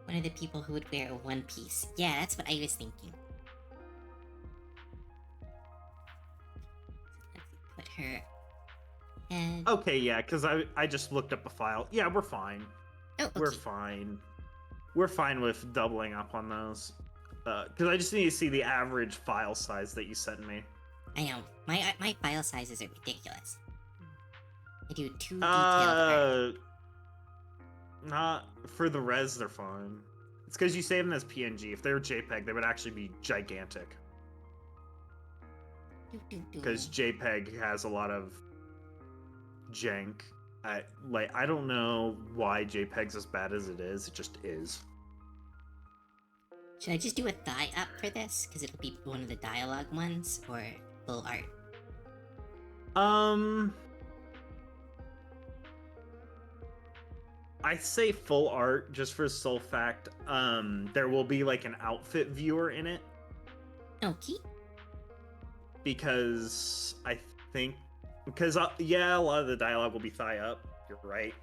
One of the people who would wear a one piece. Yeah, that's what I was thinking. Let's put her head. Okay, yeah, because I just looked up a file. Yeah, we're fine. Oh, okay. We're fine. We're fine with doubling up on those. Because I just need to see the average file size that you sent me. I know. My file sizes are ridiculous. I do 2 detailed art. Not for the res, they're fine. It's because you save them as PNG. If they were JPEG, they would actually be gigantic. Because JPEG has a lot of jank. I don't know why JPEG's as bad as it is. It just is. Should I just do a thigh up for this? Because it'll be one of the dialogue ones, or full art? I say full art just for the sole fact. There will be like an outfit viewer in it. Okay. Because I think yeah, a lot of the dialogue will be thigh up. You're right,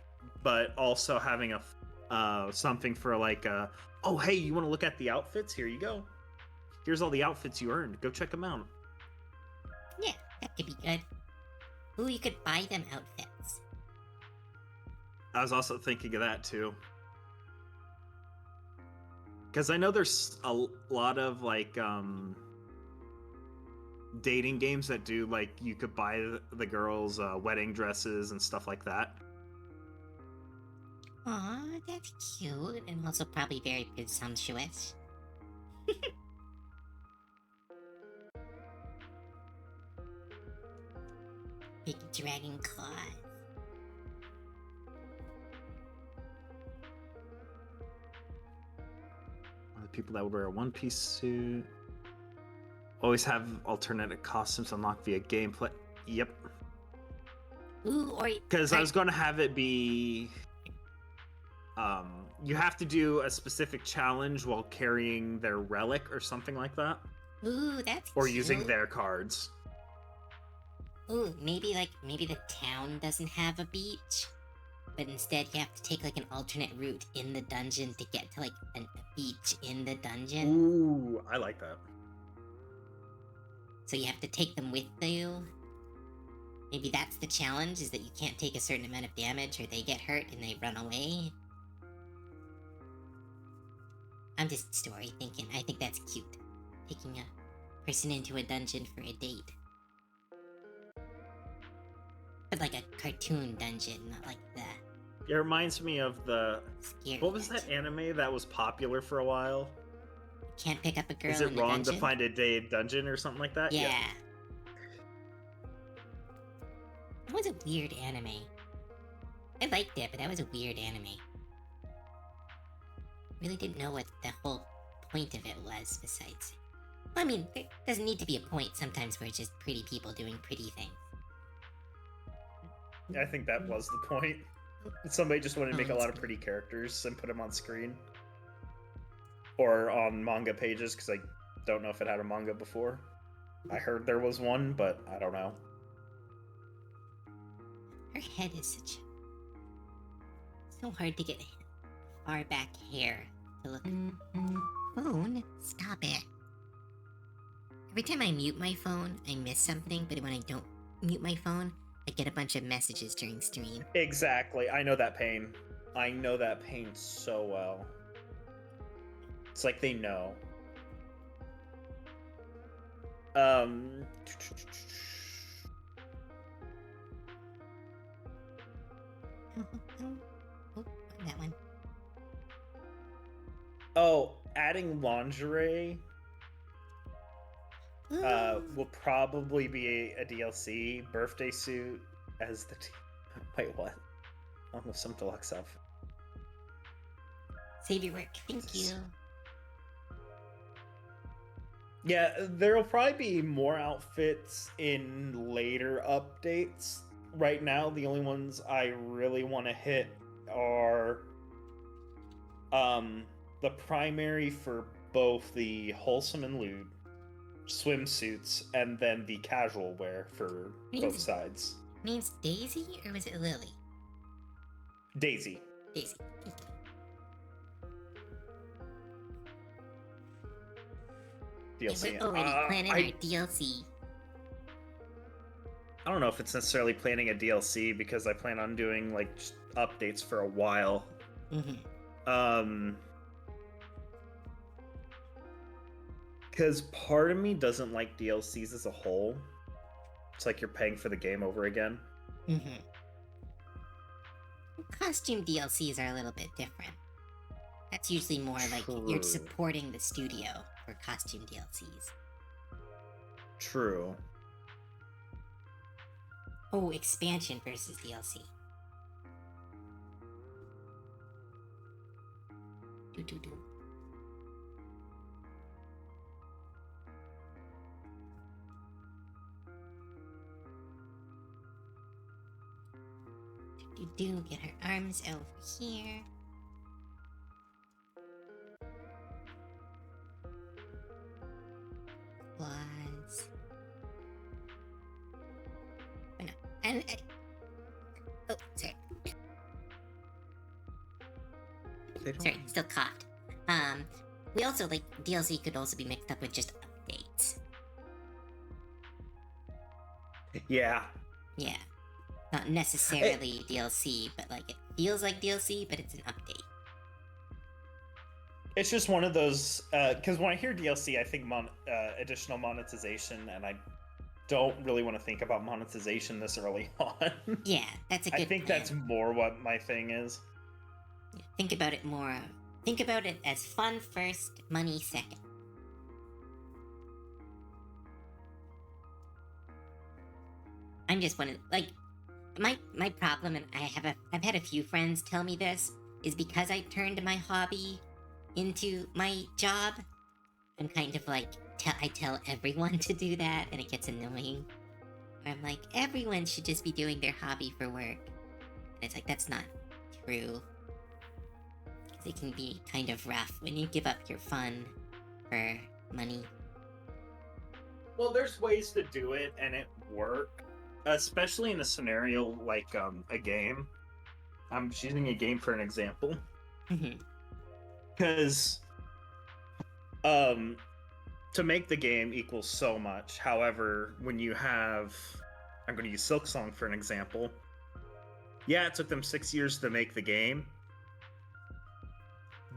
but also having a something for like oh hey, you want to look at the outfits? Here you go. Here's all the outfits you earned. Go check them out. Yeah, that could be good. Ooh, you could buy them outfits. I was also thinking of that too. Because I know there's a lot of like dating games that do like you could buy the girls wedding dresses and stuff like that. Aw, that's cute, and also probably very presumptuous. Big dragon claws. The people that would wear a one-piece suit always have alternative costumes unlocked via gameplay. Yep. Ooh, or because I was going to have it be you have to do a specific challenge while carrying their relic or something like that. Ooh, that's or cute. using their cards. Ooh, maybe the town doesn't have a beach, but instead you have to take like an alternate route in the dungeon to get to like a beach in the dungeon. Ooh, I like that. So you have to take them with you. Maybe that's the challenge, is that you can't take a certain amount of damage or they get hurt and they run away. I'm just story thinking. I think that's cute. Taking a person into a dungeon for a date. But like a cartoon dungeon, not like the It reminds me of the scary what was dungeon. that anime that was popular for a while? Can't pick up a girl Is in it the wrong dungeon? to find a day dungeon or something like that? Yeah. That was a weird anime. I liked it, but that was a weird anime. Really didn't know what the whole point of it was, besides... I mean, there doesn't need to be a point sometimes where it's just pretty people doing pretty things. I think that was the point. Somebody just wanted to make a lot of pretty characters and put them on screen. Or on manga pages, because I don't know if it had a manga before. I heard there was one, but I don't know. Her head is such... so hard to get far back hair to look... Phone? Stop it. Every time I mute my phone, I miss something, but when I don't mute my phone, I get a bunch of messages during stream. Exactly. I know that pain. I know that pain so well. It's like they know. Oh, that one. Oh, adding lingerie will probably be a DLC. Birthday suit as the wait, what? Almost some deluxe outfit. Save your work. Thank you. Yeah, there'll probably be more outfits in later updates. Right now, the only ones I really want to hit are the primary for both the wholesome and lewd swimsuits, and then the casual wear for both sides. Means Daisy, or was it Lily? Daisy. Daisy. Yeah, DLC. we're already planning our DLC. I don't know if it's necessarily planning a DLC because I plan on doing like just updates for a while. Because part of me doesn't like DLCs as a whole. It's like you're paying for the game over again. Costume DLCs are a little bit different. That's usually more like you're supporting the studio for costume DLCs. True. Oh, expansion versus DLC. Do. Get her arms over here. Claws. Oh, no. And oh, sorry. Sorry, still coughed. We also, like, DLC could also be mixed up with just updates. Yeah. Yeah. Not necessarily DLC, but, like, it feels like DLC, but it's an update. It's just one of those, because when I hear DLC, I think additional monetization, and I don't really want to think about monetization this early on. Yeah, that's a good I think plan. that's more what my thing is. Yeah, think about it more. Think about it as fun first, money second. I'm just one of, like, my problem, and I've had a few friends tell me this, is because I turned my hobby into my job. I'm kind of like, I tell everyone to do that, and it gets annoying. I'm like, everyone should just be doing their hobby for work. And it's like, that's not true. Because it can be kind of rough when you give up your fun for money. Well, there's ways to do it, and it work. Especially in a scenario like a game. I'm just using a game for an example. Because to make the game equals so much. However, when you have, I'm going to use Silksong for an example. Yeah, it took them 6 years to make the game,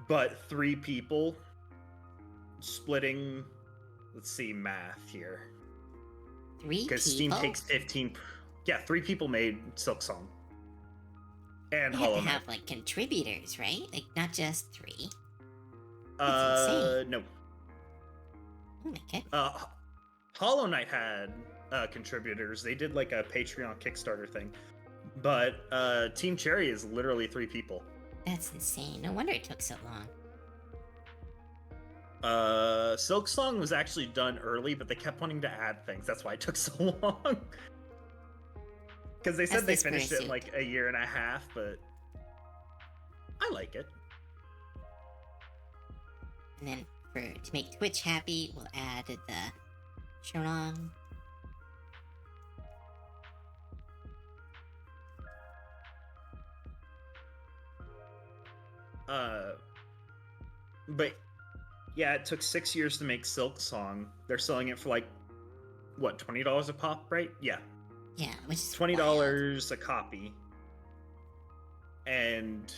but 3 people splitting, let's see, math here. 3 people? Because Steam takes 15. Yeah, 3 people made Silksong. And you Hollow have to Knight. have, like, contributors, right? Like, not just 3. No. Oh my god. Hollow Knight had contributors. They did like a Patreon Kickstarter thing. But Team Cherry is literally 3 people. That's insane. No wonder it took so long. Silksong was actually done early, but they kept wanting to add things. That's why it took so long. Because they said they finished it in like a year and a half, but I like it. And then to make Twitch happy, we'll add the Sharong. But yeah, it took 6 years to make Silksong. They're selling it for like, what, $20 a pop, right? Yeah. Yeah, which is $20 wild. a copy. And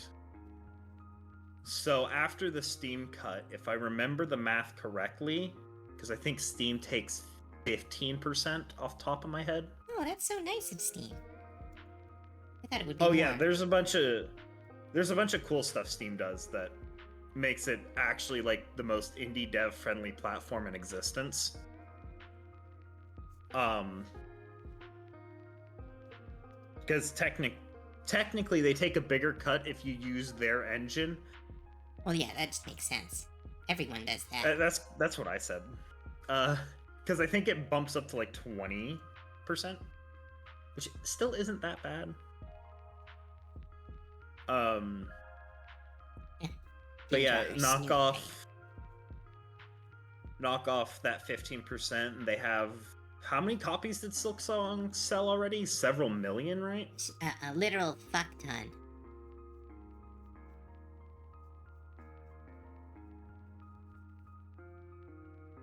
so after the Steam cut, if I remember the math correctly, because I think Steam takes 15% off the top of my head. Oh, that's so nice of Steam. I thought it would be Oh more. yeah, there's a bunch of cool stuff Steam does that makes it actually like the most indie dev friendly platform in existence. Because technically they take a bigger cut if you use their engine. Well, yeah, that just makes sense. Everyone does that. That's what I said. Because I think it bumps up to like 20%, which still isn't that bad. But yeah, knock off that 15%, and they have, how many copies did Silksong sell already? Several million, right? A literal fuck ton.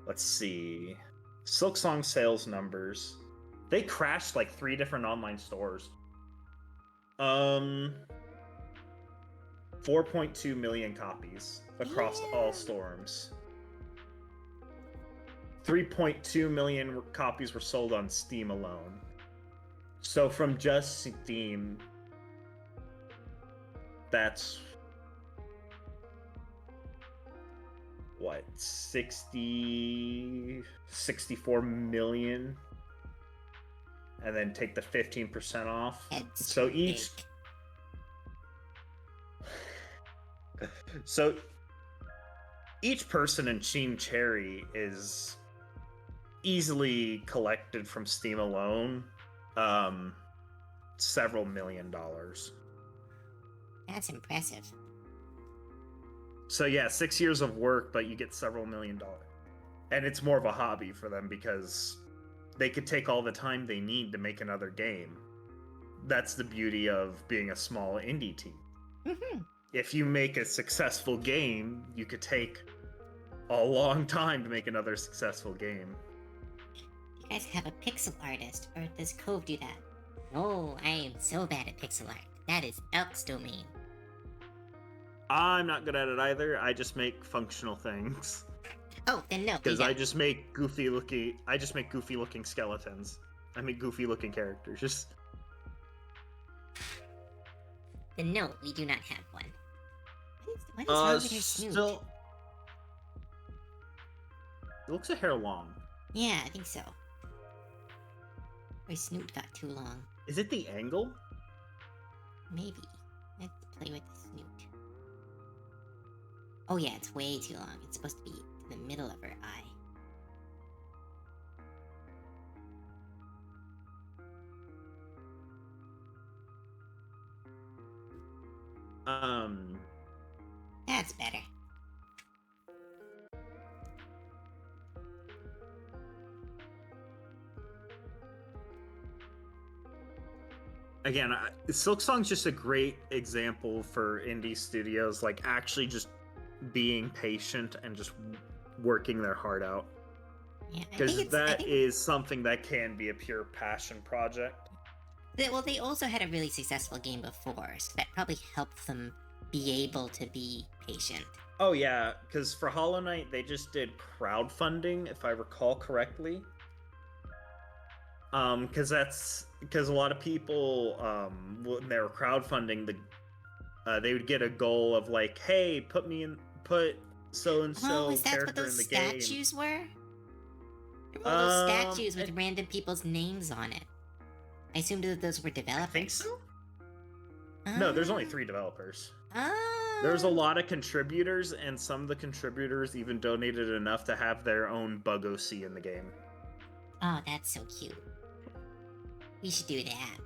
Let's see. Silksong sales numbers. They crashed like 3 different online stores. 4.2 million copies across all storms. 3.2 million copies were sold on Steam alone. So from just Steam, that's what, 64 million, and then take the 15% off. That's So too each big. so each person in Team Cherry is easily collected from Steam alone several $1 million. That's impressive. So yeah, 6 years of work, but you get several $1 million. And it's more of a hobby for them because they could take all the time they need to make another game. That's the beauty of being a small indie team. Mm-hmm. If you make a successful game, you could take a long time to make another successful game. You guys have a pixel artist, or does Cove do that? Oh, I am so bad at pixel art. That is Elk's domain. I'm not good at it either. I just make functional things. Oh, then no. Because I just make goofy looking skeletons. I make goofy looking characters. Then no, we do not have one. What is wrong with her snoot? It looks a hair long. Yeah, I think so. Her snoot got too long. Is it the angle? Maybe. Let's play with the snoot. Oh yeah, it's way too long. It's supposed to be to the middle of her eye. That's better. Again, Silksong's just a great example for indie studios, like actually just being patient and just working their heart out. Yeah, because that is something that can be a pure passion project. Well, they also had a really successful game before, so that probably helped them be able to be patient. Oh yeah, because for Hollow Knight, they just did crowdfunding, if I recall correctly. Because a lot of people, when they were crowdfunding, they would get a goal of like, hey, put so and so character in the game. Oh, is that what those statues were? There were all those statues with random people's names on it. I assumed that those were developers. I think so. No, there's only 3 developers. Oh. There's a lot of contributors, and some of the contributors even donated enough to have their own bug OC in the game. Oh, that's so cute. We should do that.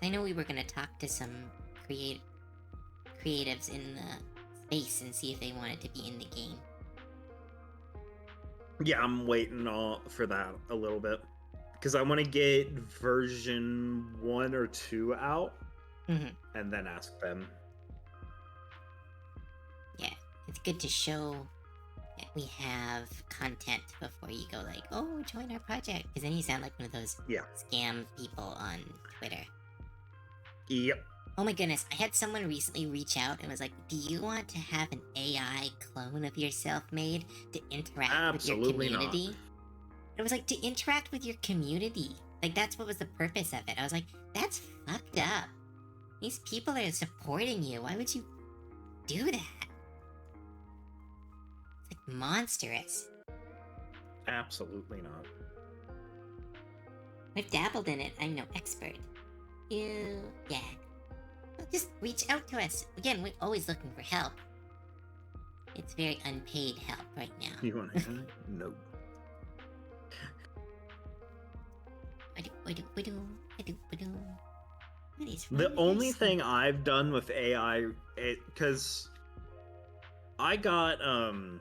I know we were gonna talk to some creatives in the space and see if they wanted to be in the game. Yeah, I'm waiting for that a little bit. Because I want to get version 1 or 2 out, and then ask them. Yeah, it's good to show that we have content before you go like, oh, join our project. Because then you sound like one of those scam people on Twitter. Yep. Oh my goodness, I had someone recently reach out and was like, do you want to have an AI clone of yourself made to interact with your community? Not. It was like, to interact with your community. Like, that's what was the purpose of it. I was like, that's fucked up. These people are supporting you. Why would you do that? It's like monstrous. Absolutely not. I've dabbled in it. I'm no expert. Yeah. Well, just reach out to us. Again, we're always looking for help. It's very unpaid help right now. You want to? No. The only thing I've done with AI, because I got, and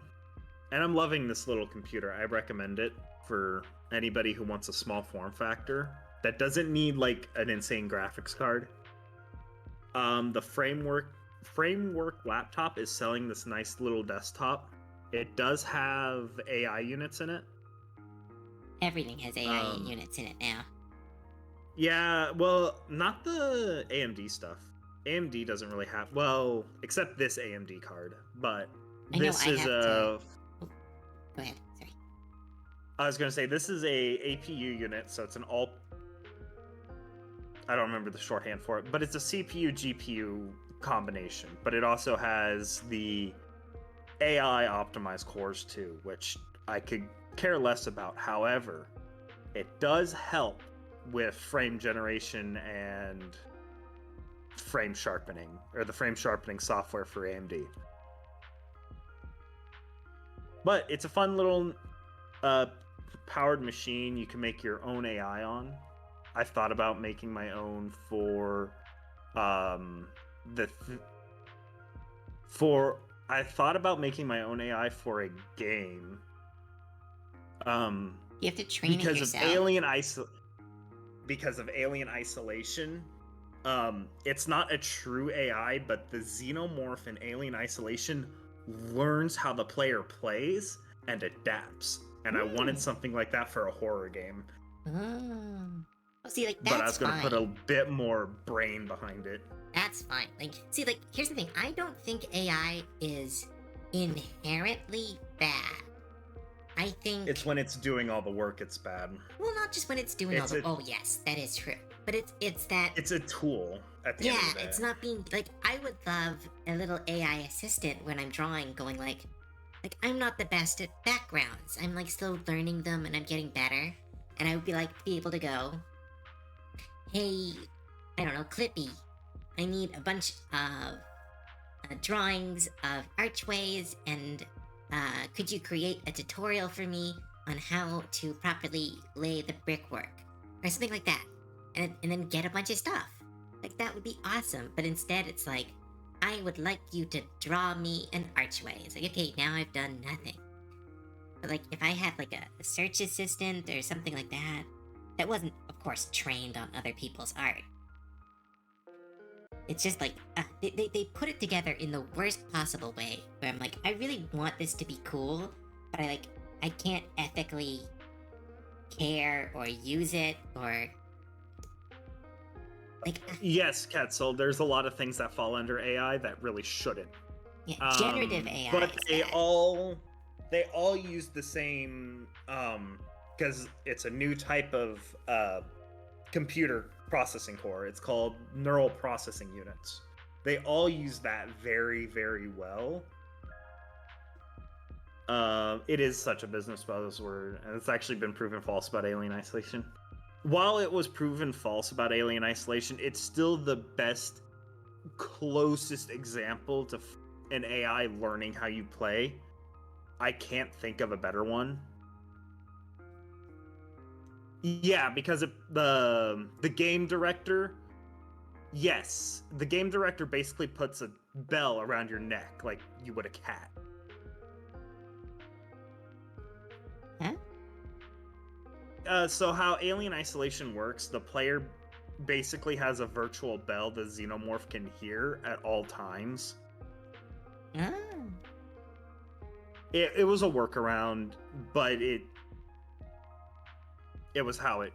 I'm loving this little computer. I recommend it for anybody who wants a small form factor that doesn't need like an insane graphics card. The framework Framework Laptop is selling this nice little desktop. It does have AI units in it. Everything has AI units in it now. Yeah, well, not the AMD stuff. AMD doesn't really have, well, except this AMD card, but this is a... Oh, go ahead, sorry. I was going to say, this is a APU unit, so it's an all... I don't remember the shorthand for it, but it's a CPU-GPU combination, but it also has the AI optimized cores too, which I could care less about. However, it does help with frame generation and frame sharpening, or the frame sharpening software for AMD. But it's a fun little powered machine you can make your own AI on. I've thought about making my own for I thought about making my own AI for a game. You have to train it because yourself. Because of Alien Isolation. It's not a true AI, but the xenomorph in Alien Isolation learns how the player plays and adapts. And I wanted something like that for a horror game. Oh, see, like, that's but I was going to fine. put a bit more brain behind it. That's fine. Like, see, like, here's the thing. I don't think AI is inherently bad. I think it's when it's doing all the work it's bad. Well, not just when it's doing all the. Oh, yes, that is true. But it's that. It's a tool at the end of the day. Yeah, it's not being like. I would love a little AI assistant when I'm drawing, going like I'm not the best at backgrounds. I'm like still learning them, and I'm getting better. And I would be able to go, hey, I don't know, Clippy, I need a bunch of drawings of archways, and could you create a tutorial for me on how to properly lay the brickwork? Or something like that. And then get a bunch of stuff. Like, that would be awesome. But instead, it's like, I would like you to draw me an archway. It's like, okay, now I've done nothing. But like, if I had like a search assistant or something like that, that wasn't, of course, trained on other people's art. It's just like, they put it together in the worst possible way, where I'm like, I really want this to be cool, but I can't ethically care or use it, or... Yes, Ketzel, there's a lot of things that fall under AI that really shouldn't. Yeah, generative AI. But they all use the same, because it's a new type of computer processing core. It's called neural processing units. They all use that very, very well. It is such a business buzzword, and it's actually been proven false about Alien Isolation. While it was proven false about Alien Isolation, it's still the best, closest example to an AI learning how you play. I can't think of a better one. Yeah, because the game director, yes, the game director basically puts a bell around your neck like you would a cat. Huh? So how Alien Isolation works, the player basically has a virtual bell the xenomorph can hear at all times. Oh. It was a workaround, but it was how it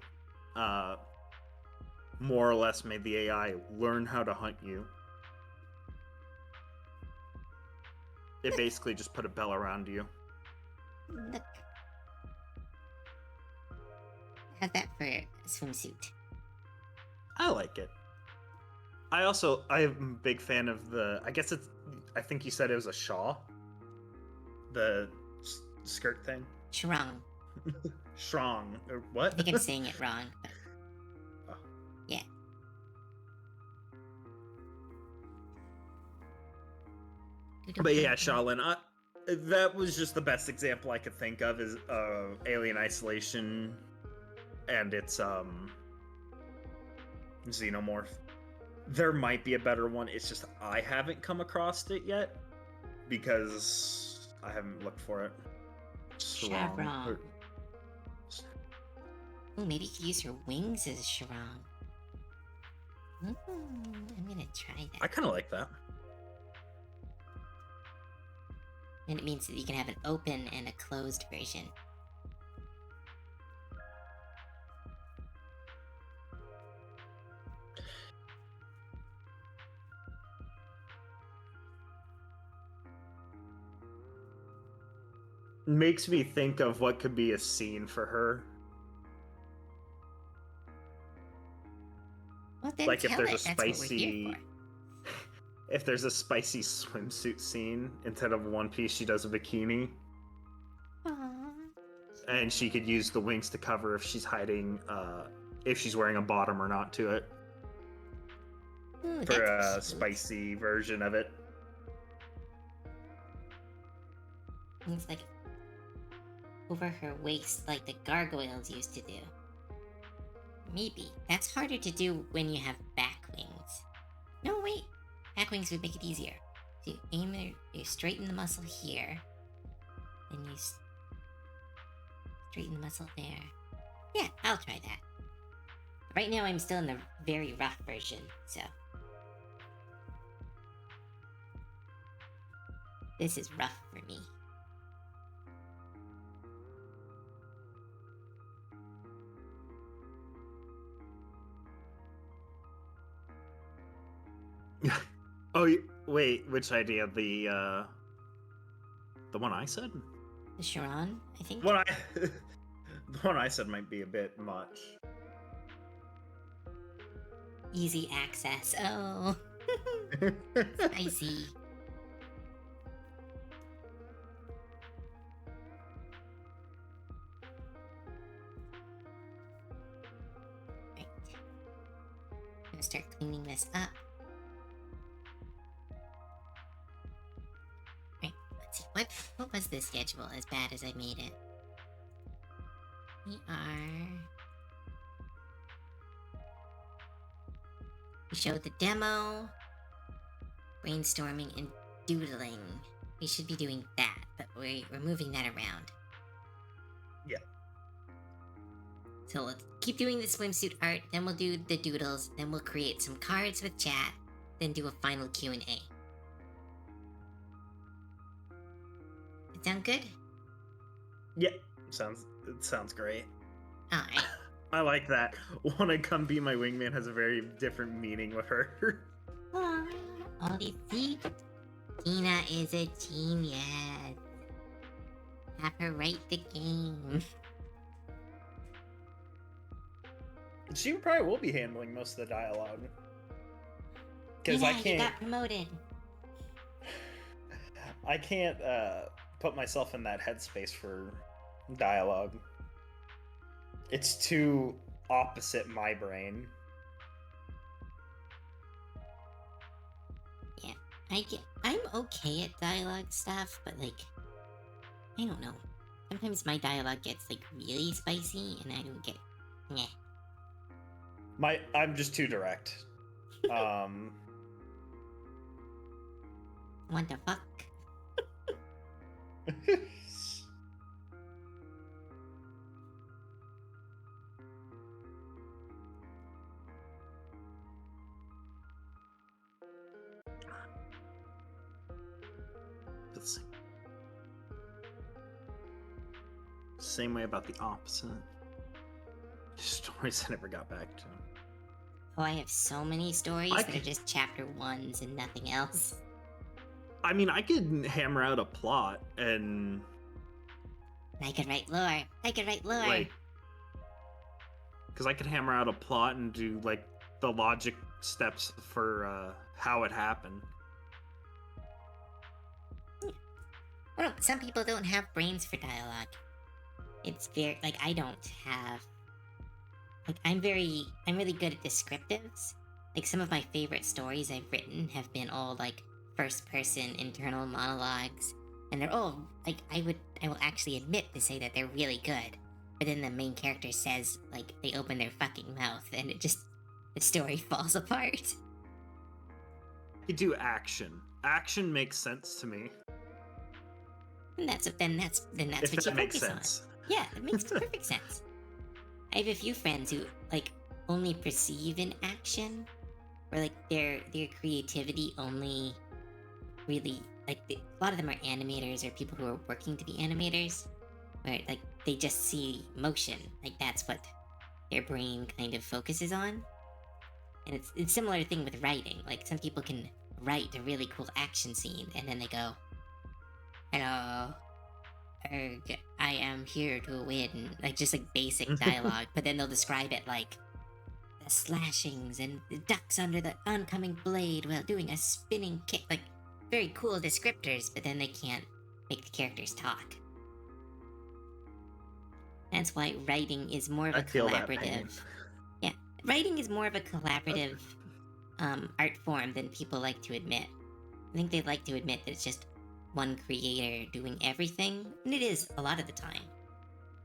more or less made the AI learn how to hunt you. It basically just put a bell around you. Look. Have that for a swimsuit. I like it. I'm a big fan of I think you said it was a shawl. The skirt thing. Shrong. Strong. Or what? I think I'm saying it wrong. But... Oh. Yeah. But yeah, Shaolin, that was just the best example I could think of is Alien Isolation and its xenomorph. There might be a better one, it's just I haven't come across it yet because I haven't looked for it. Shrong. Oh, maybe you could use her wings as Shrong. I'm gonna try that. I kind of like that. And it means that you can have an open and a closed version. Makes me think of what could be a scene for her. Well, then Like if tell there's it. a That's what we're here spicy, for. if there's a spicy swimsuit scene instead of One Piece, she does a bikini, Aww. and she could use the wings to cover if she's hiding, if she's wearing a bottom or not to it, Ooh, for a that's cute. spicy version of it. Things like over her waist, like the gargoyles used to do. Maybe. That's harder to do when you have back wings. No, wait. Back wings would make it easier. So you aim it, you straighten the muscle here, then you straighten the muscle there. Yeah, I'll try that. Right now I'm still in the very rough version, so. This is rough for me. Oh, wait, which idea? The one I said? The Sharon, I think? The one I said might be a bit much. Easy access. Oh. Spicy. Right. I'm gonna start cleaning this up. Right, let's see. What was this schedule as bad as I made it? We showed the demo, brainstorming, and doodling. We should be doing that, but we're moving that around. Yeah. So let's keep doing the swimsuit art, then we'll do the doodles, then we'll create some cards with chat, then do a final Q&A. It sound good? Yeah, it sounds great. Alright. I like that. Wanna come be my wingman has a very different meaning with her. Oh, you see? Tina is a genius. Have her write the game. She probably will be handling most of the dialogue. Because yeah, I can't. You got promoted. I can't put myself in that headspace for dialogue. It's too opposite my brain. Yeah, I'm okay at dialogue stuff, but like, I don't know. Sometimes my dialogue gets like really spicy, and I don't get. Meh. I'm just too direct. What the fuck? Same way about the opposite. Stories I never got back to. Oh, I have so many stories that are just chapter 1s and nothing else. I mean, I could hammer out a plot and... I could write lore. Like... Because I could hammer out a plot and do, like, the logic steps for how it happened. Well, some people don't have brains for dialogue. It's very... Like, I don't have... Like, I'm really good at descriptives. Like, some of my favorite stories I've written have been all, like, first-person internal monologues. And they're all, like, I will actually admit to say that they're really good. But then the main character says, like, they open their fucking mouth, and it just... The story falls apart. You do action. Action makes sense to me. And that's what you focus on. Yeah, it makes perfect sense. I have a few friends who, like, only perceive an action, or, like, their creativity only really a lot of them are animators or people who are working to be animators, where like they just see motion, like that's what their brain kind of focuses on. And it's similar thing with writing. Like some people can write a really cool action scene and then they go, "Hello, erg, I am here to win," like just like basic dialogue. But then they'll describe it like the slashings and the ducks under the oncoming blade while doing a spinning kick, like very cool descriptors. But then they can't make the characters talk. That's why writing is more of a I feel that pain. collaborative. Yeah, writing is more of a collaborative art form than people like to admit. I think they like to admit that it's just one creator doing everything, and it is a lot of the time.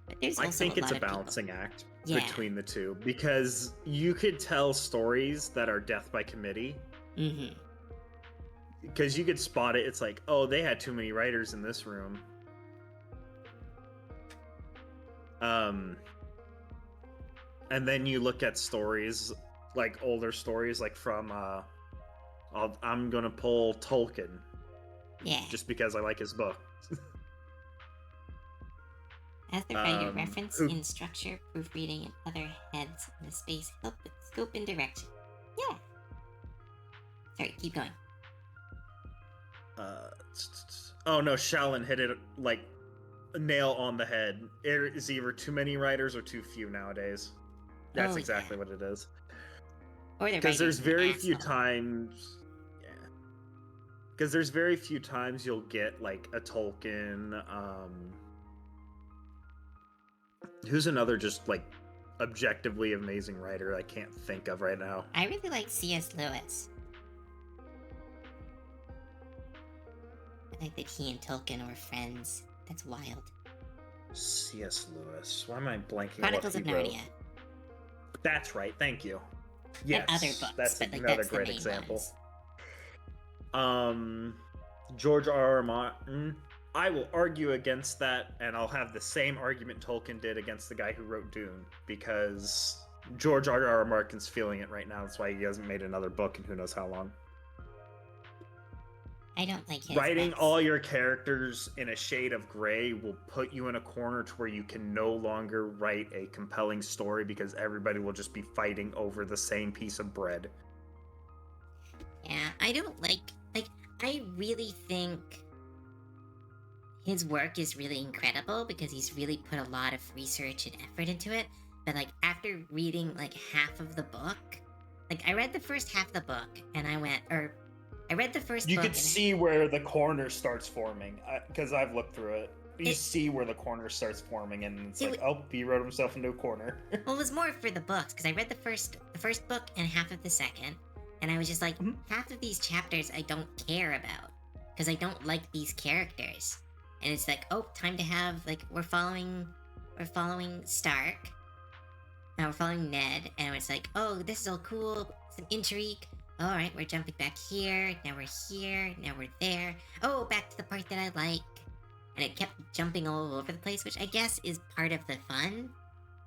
But there's I also think a it's lot a of balancing act Yeah. between the two, because you could tell stories that are death by committee. Mm-hmm. Because you could spot it. It's like, oh, they had too many writers in this room. And then you look at stories, like older stories, like from I'm gonna pull Tolkien Yeah. just because I like his book. As the writer, Um, reference who- in structure, proofreading, and other heads in the space help with scope and direction. Yeah. Sorry, keep going. Oh no, Shallon hit it like a nail on the head. There is either too many writers or too few nowadays. That's Oh, exactly yeah. what it is. Or the Because there's writer's an very few asshole. times. Yeah. Because there's very few times you'll get like a Tolkien. Who's another just like objectively amazing writer I can't think of right now. I really like C.S. Lewis. I think that he and Tolkien were friends. That's wild. C.S. Lewis. Why am I blanking? Chronicles on of what he wrote? Narnia. That's right. Thank you. Yes, And other books, that's but like another that's the great main example. ones. George R. R. Martin. I will argue against that, and I'll have the same argument Tolkien did against the guy who wrote Dune, because George R. R. Martin's feeling it right now. That's why he hasn't made another book in who knows how long. I don't like his Writing books. all your characters in a shade of gray will put you in a corner to where you can no longer write a compelling story because everybody will just be fighting over the same piece of bread. Yeah, I don't like I really think his work is really incredible because he's really put a lot of research and effort into it. But like after reading like half of the book, like I read the first half of the book and I read the first You book could and see where the corner starts forming, because I've looked through it. You see where the corner starts forming, and it's like, oh, he wrote himself into a corner. Well, it was more for the books because I read the first book and half of the second, and I was just like, half of these chapters I don't care about because I don't like these characters, and it's like, oh, time to have like we're following Stark, now we're following Ned, and it's like, oh, this is all cool, some intrigue. All right, we're jumping back here. Now we're here. Now we're there. Oh, back to the part that I like. And it kept jumping all over the place, which I guess is part of the fun.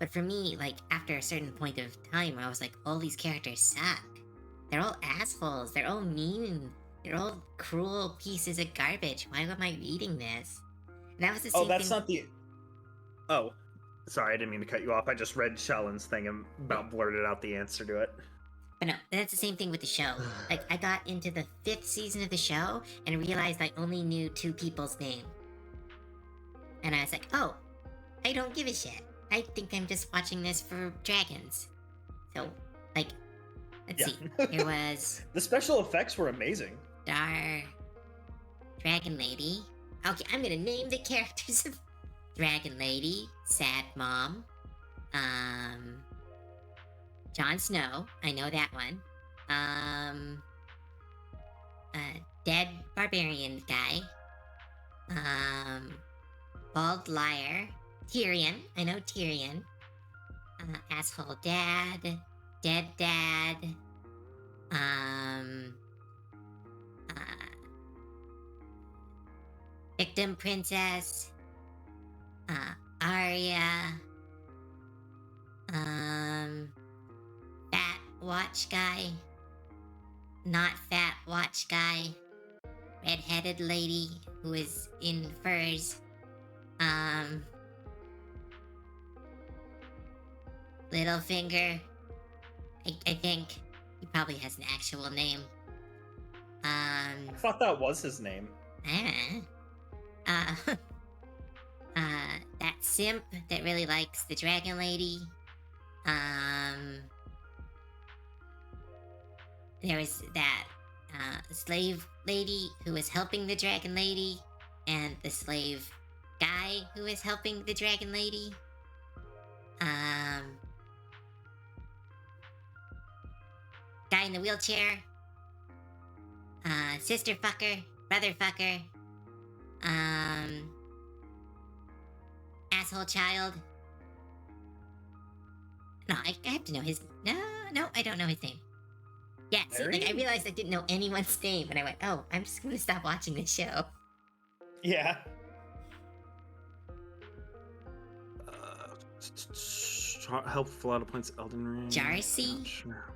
But for me, like, after a certain point of time, I was like, all these characters suck. They're all assholes. They're all mean. They're all cruel pieces of garbage. Why am I reading this? And that was the same that's thing. not the... Oh, sorry, I didn't mean to cut you off. I just read Shallon's thing and about blurted out the answer to it. But no, that's the same thing with the show. Like, I got into the 5th season of the show and realized I only knew 2 people's name. And I was like, oh, I don't give a shit. I think I'm just watching this for dragons. So, like, let's see. There was... The special effects were amazing. Dragon Lady. Okay, I'm gonna name the characters of Dragon Lady, Sad Mom, Jon Snow, I know that one. Dead Barbarian guy. Bald Liar. Tyrion, I know Tyrion. Asshole Dad. Dead Dad. Victim Princess. Arya. Fat Watch Guy. Not Fat Watch Guy. red-headed lady who was in furs. Littlefinger. I think he probably has an actual name. I thought that was his name. Uh, that simp that really likes the dragon lady. There was that slave lady who was helping the dragon lady, and the slave guy who was helping the dragon lady. Guy in the wheelchair. Sister fucker, brother fucker. Asshole child. No, I have to know his. No, I don't know his name. Yeah, see, like I realized I didn't know anyone's name, and I went, "Oh, I'm just gonna stop watching this show." Yeah. Help fill out a points Elden Ring. Jarcy? Sure.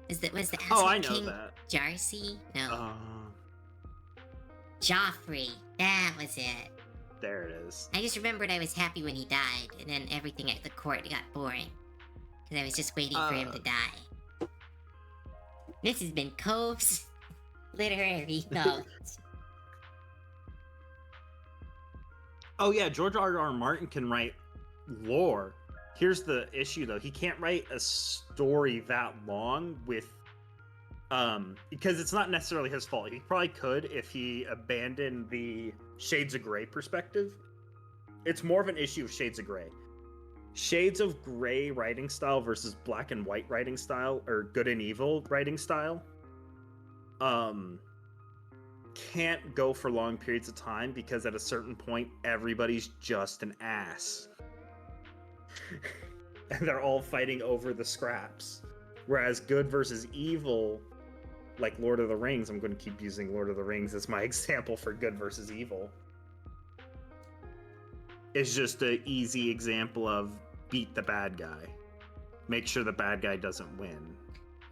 Was the asshole I know king that. Jarcy? No. Uh, Joffrey. That was it. there it is. I just remembered I was happy when he died, and then everything at the court got boring. Because I was just waiting for him to die. This has been Cove's Literary Notes. Oh yeah, George R.R. Martin can write lore. Here's the issue though. He can't write a story that long with because it's not necessarily his fault. He probably could if he abandoned the Shades of Grey perspective. It's more of an issue of Shades of Grey. Shades of Grey writing style versus black and white writing style, or good and evil writing style, can't go for long periods of time because at a certain point everybody's just an ass. And they're all fighting over the scraps. Whereas good versus evil, like Lord of the Rings, I'm going to keep using Lord of the Rings as my example for good versus evil, is just an easy example of beat the bad guy. Make sure the bad guy doesn't win.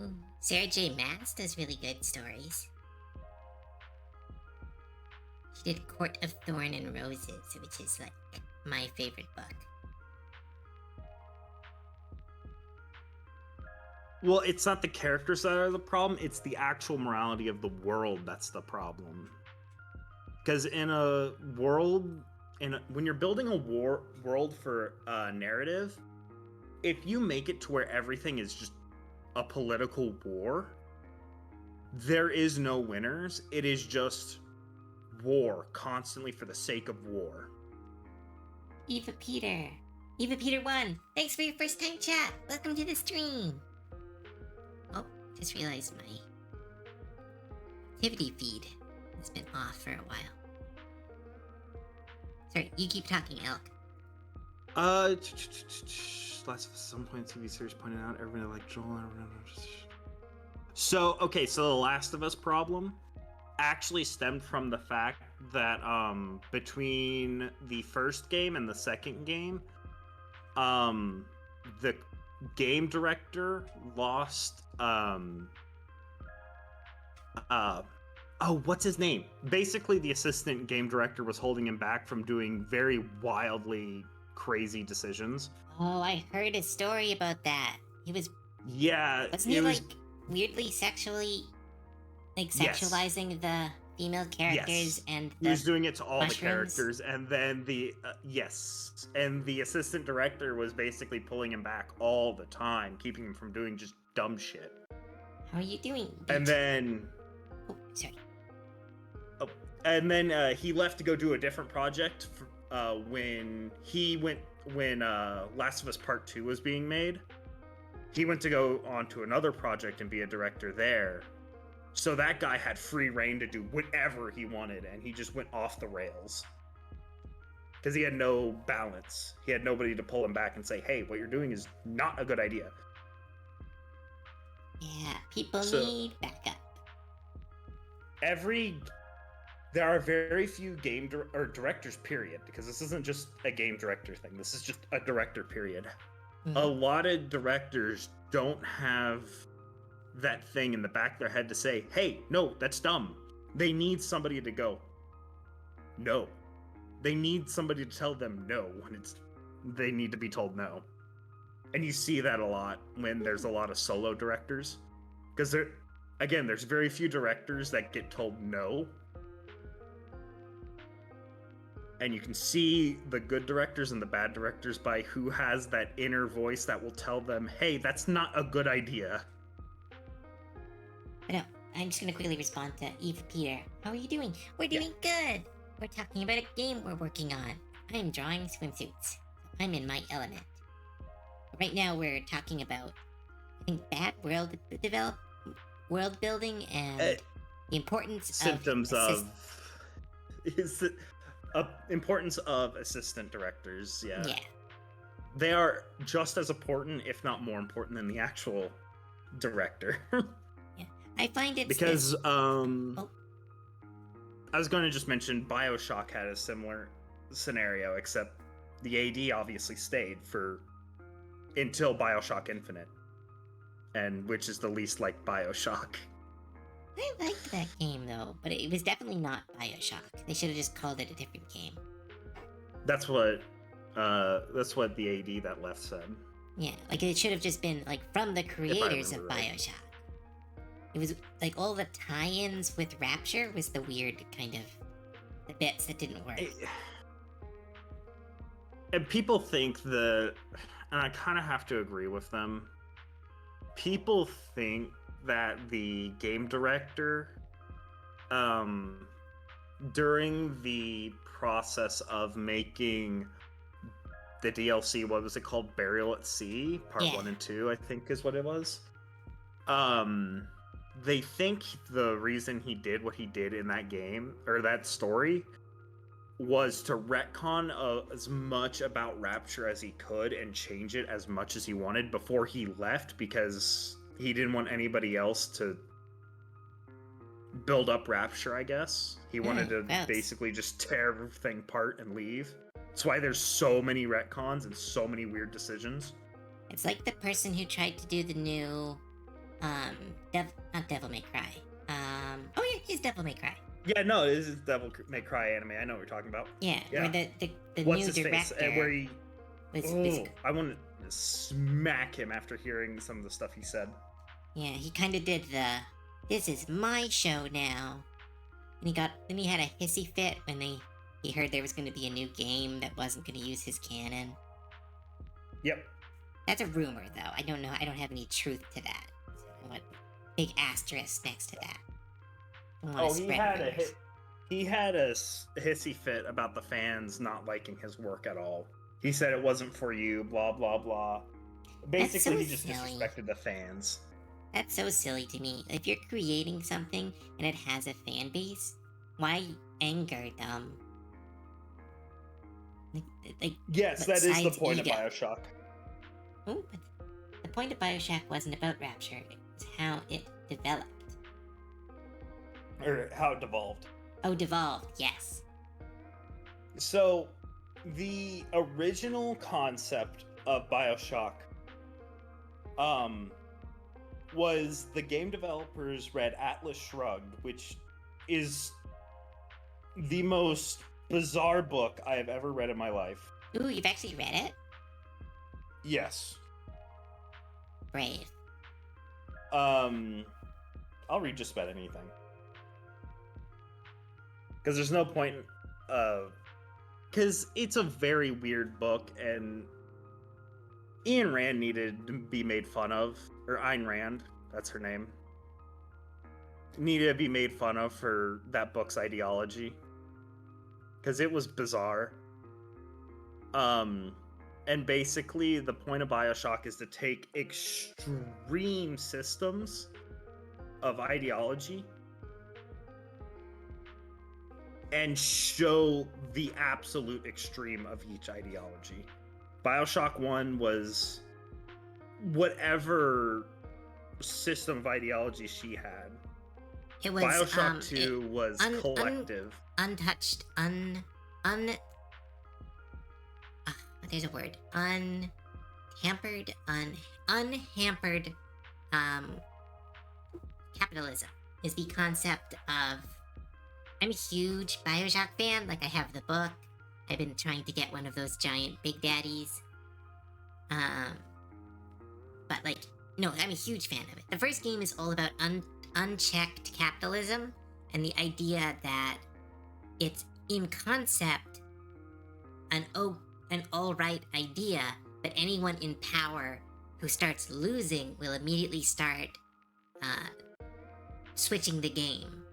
Ooh, Sarah J. Maas does really good stories. She did Court of Thorn and Roses, which is like my favorite book. Well, it's not the characters that are the problem, it's the actual morality of the world that's the problem. Because in a world, when you're building a world for a narrative, if you make it to where everything is just a political war, there is no winners. It is just war, constantly for the sake of war. Eva Peter 1, thanks for your first time chat. Welcome to the stream. Oh, just realized my activity feed has been off for a while. Sorry, you keep talking, Elk. Last of Us, some point TV series pointed out everybody like Joel. So the Last of Us problem actually stemmed from the fact that between the first game and the second game, the game director lost what's his name? Basically, the assistant game director was holding him back from doing very wildly crazy decisions. Oh, I heard a story about that. He was... Yeah, Wasn't he, like, weirdly sexually... Like, sexualizing the female characters and the he was doing it to all mushrooms? The characters, and then the... and the assistant director was basically pulling him back all the time, keeping him from doing just dumb shit. How are you doing? And then... Oh, sorry. And then he left to go do a different project when Last of Us Part 2 was being made. He went to go on to another project and be a director there. So that guy had free reign to do whatever he wanted, and he just went off the rails. Because he had no balance. He had nobody to pull him back and say, hey, what you're doing is not a good idea. Yeah, people need backup. There are very few directors, period, because this isn't just a game director thing. This is just a director, period. Mm-hmm. A lot of directors don't have that thing in the back of their head to say, hey, no, that's dumb. They need somebody to go, no. They need somebody to tell them no when they need to be told no. And you see that a lot when there's a lot of solo directors. Because there's very few directors that get told no. And you can see the good directors and the bad directors by who has that inner voice that will tell them, hey, that's not a good idea. But no, I'm just gonna quickly respond to Eve Peter. How are you doing? We're doing good! We're talking about a game we're working on. I'm drawing swimsuits. I'm in my element. Right now we're talking about, I think, bad world building and the importance symptoms of importance of assistant directors. Yeah. Yeah. They are just as important, if not more important, than the actual director. Yeah. I find it because I was going to just mention BioShock had a similar scenario, except the AD obviously stayed until BioShock Infinite, and which is the least like BioShock. I liked that game though, but it was definitely not BioShock. They should have just called it a different game. That's what the AD that left said. Yeah, like it should have just been like from the creators of BioShock. It was like all the tie-ins with Rapture was the weird kind of the bits that didn't work. And people think and I kind of have to agree with them. People think that the game director, during the process of making the DLC, what was it called? Burial at Sea, Part 1 and 2, I think is what it was. They think the reason he did what he did in that game, or that story, was to retcon as much about Rapture as he could and change it as much as he wanted before he left, because he didn't want anybody else to build up Rapture, I guess. He wanted to basically just tear everything apart and leave. That's why there's so many retcons and so many weird decisions. It's like the person who tried to do the new, not Devil May Cry. Oh yeah, he's Devil May Cry. Yeah, no, this is Devil May Cry anime. I know what you're talking about. Yeah, where the What's new his director... Face? Where he... was I want to smack him after hearing some of the stuff he said. Yeah, he kind of did this is my show now. And then he had a hissy fit when he heard there was going to be a new game that wasn't going to use his canon. Yep. That's a rumor, though. I don't know. I don't have any truth to that. So what big asterisk next to that. He had a hissy fit about the fans not liking his work at all. He said it wasn't for you, blah blah blah. Basically, he just disrespected the fans. That's so silly to me. If you're creating something and it has a fan base, why anger them? Yes, that is the point of BioShock. Oh, but the point of BioShock wasn't about Rapture. It was how it developed. Or how it devolved. Oh, devolved, yes. So, the original concept of BioShock was the game developers read Atlas Shrugged, which is the most bizarre book I have ever read in my life. Ooh, you've actually read it? Yes. Brave. I'll read just about anything. Because there's no point because it's a very weird book, and Ayn Rand needed to be made fun of, or Ayn Rand, that's her name, needed to be made fun of for that book's ideology, because it was bizarre. And basically the point of BioShock is to take extreme systems of ideology and show the absolute extreme of each ideology. BioShock 1 was whatever system of ideology she had. It was BioShock 2 was collective. Untouched, there's a word. Unhampered capitalism is the concept of I'm a huge Bioshock fan. Like, I have the book. I've been trying to get one of those giant Big Daddies. Um, but like, no, I'm a huge fan of it. The first game is all about unchecked capitalism and the idea that it's in concept an all right idea, but anyone in power who starts losing will immediately start switching the game.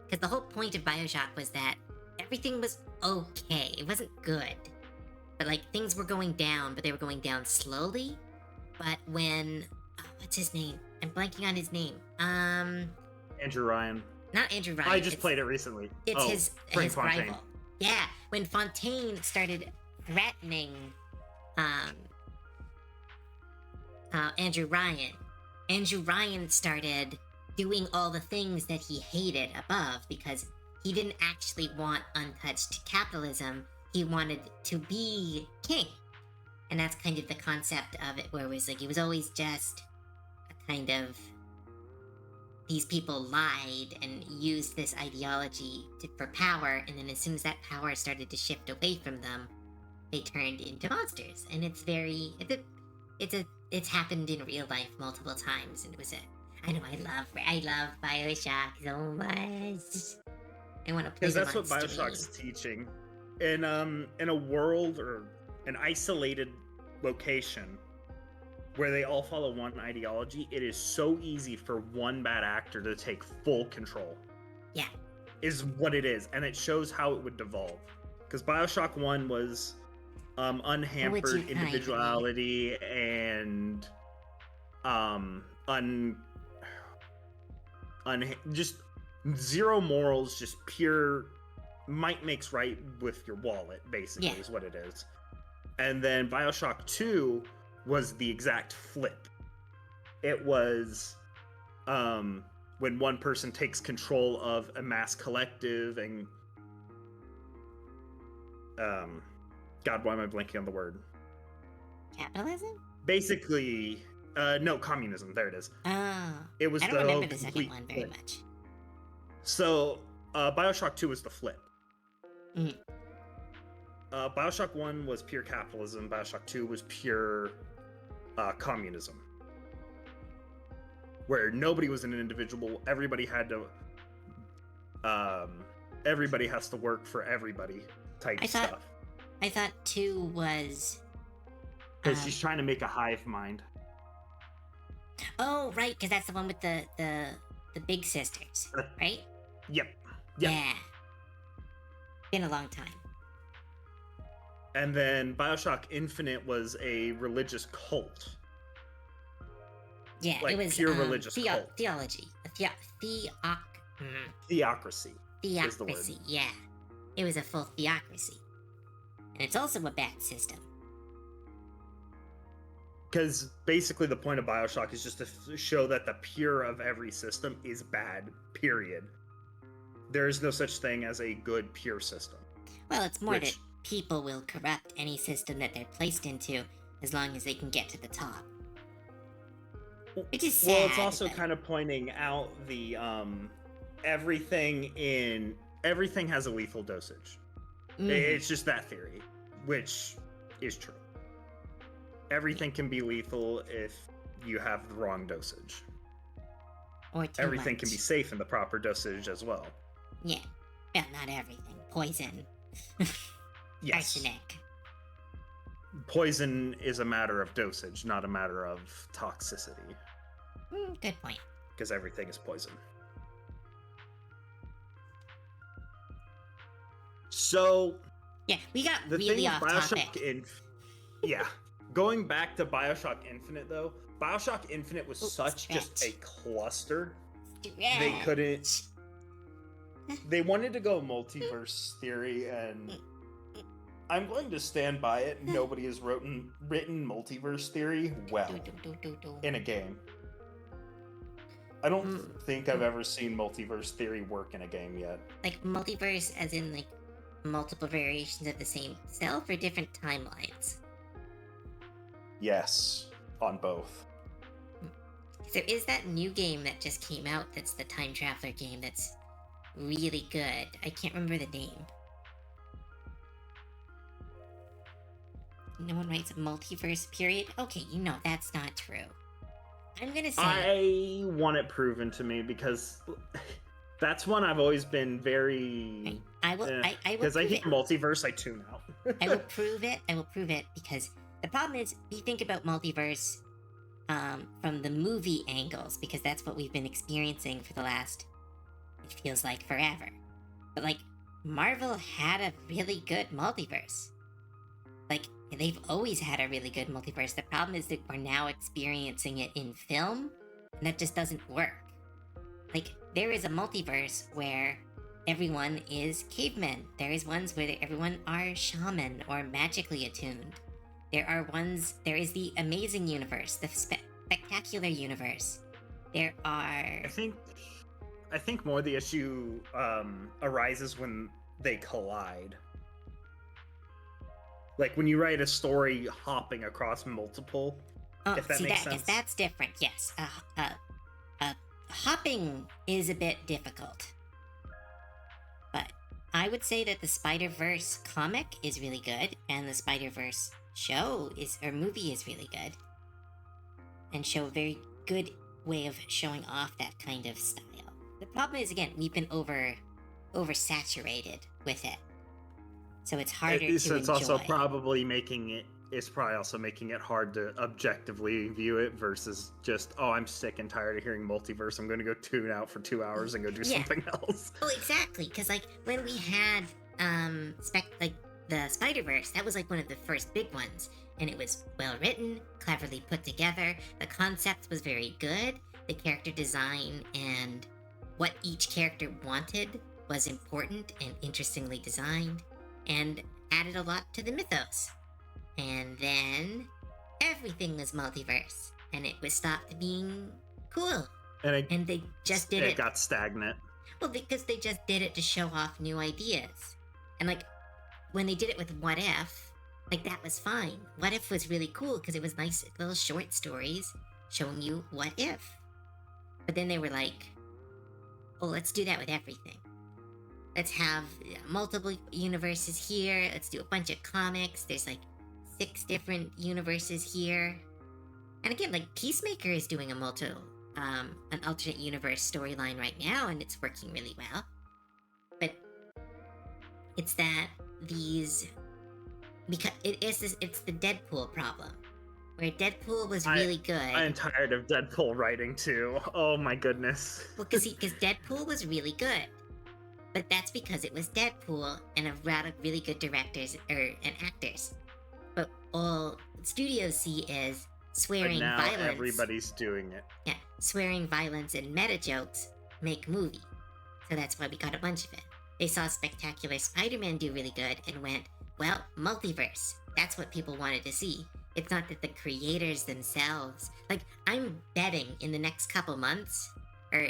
Because the whole point of Bioshock was that everything was okay. It wasn't good. But like things were going down, but they were going down slowly. But when what's his name? I'm blanking on his name. Andrew Ryan. Not Andrew Ryan. I just played it recently. It's his Fontaine. rival. Yeah, when Fontaine started threatening Andrew Ryan started doing all the things that he hated above because he didn't actually want untouched capitalism. He wanted to be king. And that's kind of the concept of it, where it was like he was always just a kind of, these people lied and used this ideology for power, and then as soon as that power started to shift away from them, they turned into monsters. And it's very, it's happened in real life multiple times, and it was I know I love Bioshock so much. I want to play Because them that's on what Bioshock's stream. teaching. In a world or an isolated location where they all follow one ideology, it is so easy for one bad actor to take full control. Yeah. Is what it is. And it shows how it would devolve. Because Bioshock 1 was unhampered individuality and just zero morals, just pure might makes right with your wallet, basically, is what it is. And then Bioshock 2 was the exact flip. It was when one person takes control of a mass collective and God, why am I blanking on the word? Capitalism? Basically, no, communism. There it is. Oh. It was I don't remember the second one very much. So, Bioshock 2 was the flip. Mm. Bioshock 1 was pure capitalism. Bioshock 2 was pure communism. Where nobody was an individual. Everybody had to... everybody has to work for everybody type stuff. I thought 2 was... Because she's trying to make a hive mind. Oh, right, because that's the one with the big sisters, right? Yep. Yeah. Been a long time. And then Bioshock Infinite was a religious cult. Yeah, like it was pure religious cult. Theology. Theocracy. Theocracy, yeah. It was a full theocracy. And it's also a bad system. Because basically the point of Bioshock is just to show that the pure of every system is bad, period. There is no such thing as a good, pure system. Well, it's more that people will corrupt any system that they're placed into as long as they can get to the top. Which is sad. Well, it's also kind of pointing out the everything has a lethal dosage. It's just that theory, which is true. Everything can be lethal if you have the wrong dosage. Or too everything much. Can be safe in the proper dosage as well. Yeah. Well, not everything. Poison. Yes. Arsenic. Poison is a matter of dosage, not a matter of toxicity. Good point. Because everything is poison. So... Yeah, we got the really thing off topic. Yeah. Going back to Bioshock Infinite, though, Bioshock Infinite was just a cluster. They couldn't... They wanted to go multiverse theory, and I'm going to stand by it. Nobody has written multiverse theory well in a game. I don't think I've ever seen multiverse theory work in a game yet. Like multiverse as in like multiple variations of the same self or different timelines? Yes, on both. There is that new game that just came out that's the time traveler game that's really good. I can't remember the name. No one writes a multiverse, period. Okay, you know that's not true. I'm gonna say I want it proven to me because that's one I've always been very. right. I will. I will Because I prove hear it. multiverse, I tune out. I will prove it. I will prove it because the problem is we think about multiverse from the movie angles because that's what we've been experiencing for the last, it feels like, forever. But like, Marvel had a really good multiverse. Like, they've always had a really good multiverse. The problem is that we're now experiencing it in film, and that just doesn't work. Like, there is a multiverse where everyone is cavemen. There is ones where everyone are shaman or magically attuned. There is the amazing universe, the spectacular universe. There are. I think more the issue arises when they collide. Like when you write a story hopping across multiple. If that makes sense. That's different. Yes. Hopping is a bit difficult. But I would say that the Spider-Verse comic is really good, and the Spider-Verse movie is really good. And show a very good way of showing off that kind of style. The problem is, again, we've been oversaturated with it. So it's harder to enjoy. It's also probably making it. It's probably also making it hard to objectively view it versus just, oh, I'm sick and tired of hearing multiverse. I'm going to go tune out for 2 hours and go do something else. Oh, exactly. Because like when we had the Spider-Verse, that was like one of the first big ones, and it was well written, cleverly put together. The concept was very good. The character design and what each character wanted was important and interestingly designed, and added a lot to the mythos. And then everything was multiverse, and it was stopped being cool. And they just did it. It got stagnant. Well, because they just did it to show off new ideas. And like, when they did it with What If, like that was fine. What If was really cool because it was nice little short stories showing you what if. But then they were like, oh, let's do that with everything. Let's have multiple universes here. Let's do a bunch of comics. There's like 6 different universes here. And again, like Peacemaker is doing an alternate universe storyline right now, and it's working really well. But it's that because it's the Deadpool problem, where Deadpool was really good. I'm tired of Deadpool writing too. Oh my goodness. Well, because Deadpool was really good. But that's because it was Deadpool and a lot of really good directors and actors. But all studios see is swearing, now violence. Everybody's doing it. Yeah, swearing, violence, and meta jokes make movie. So that's why we got a bunch of it. They saw Spectacular Spider-Man do really good and went, well, multiverse. That's what people wanted to see. It's not that the creators themselves... Like, I'm betting in the next couple months, or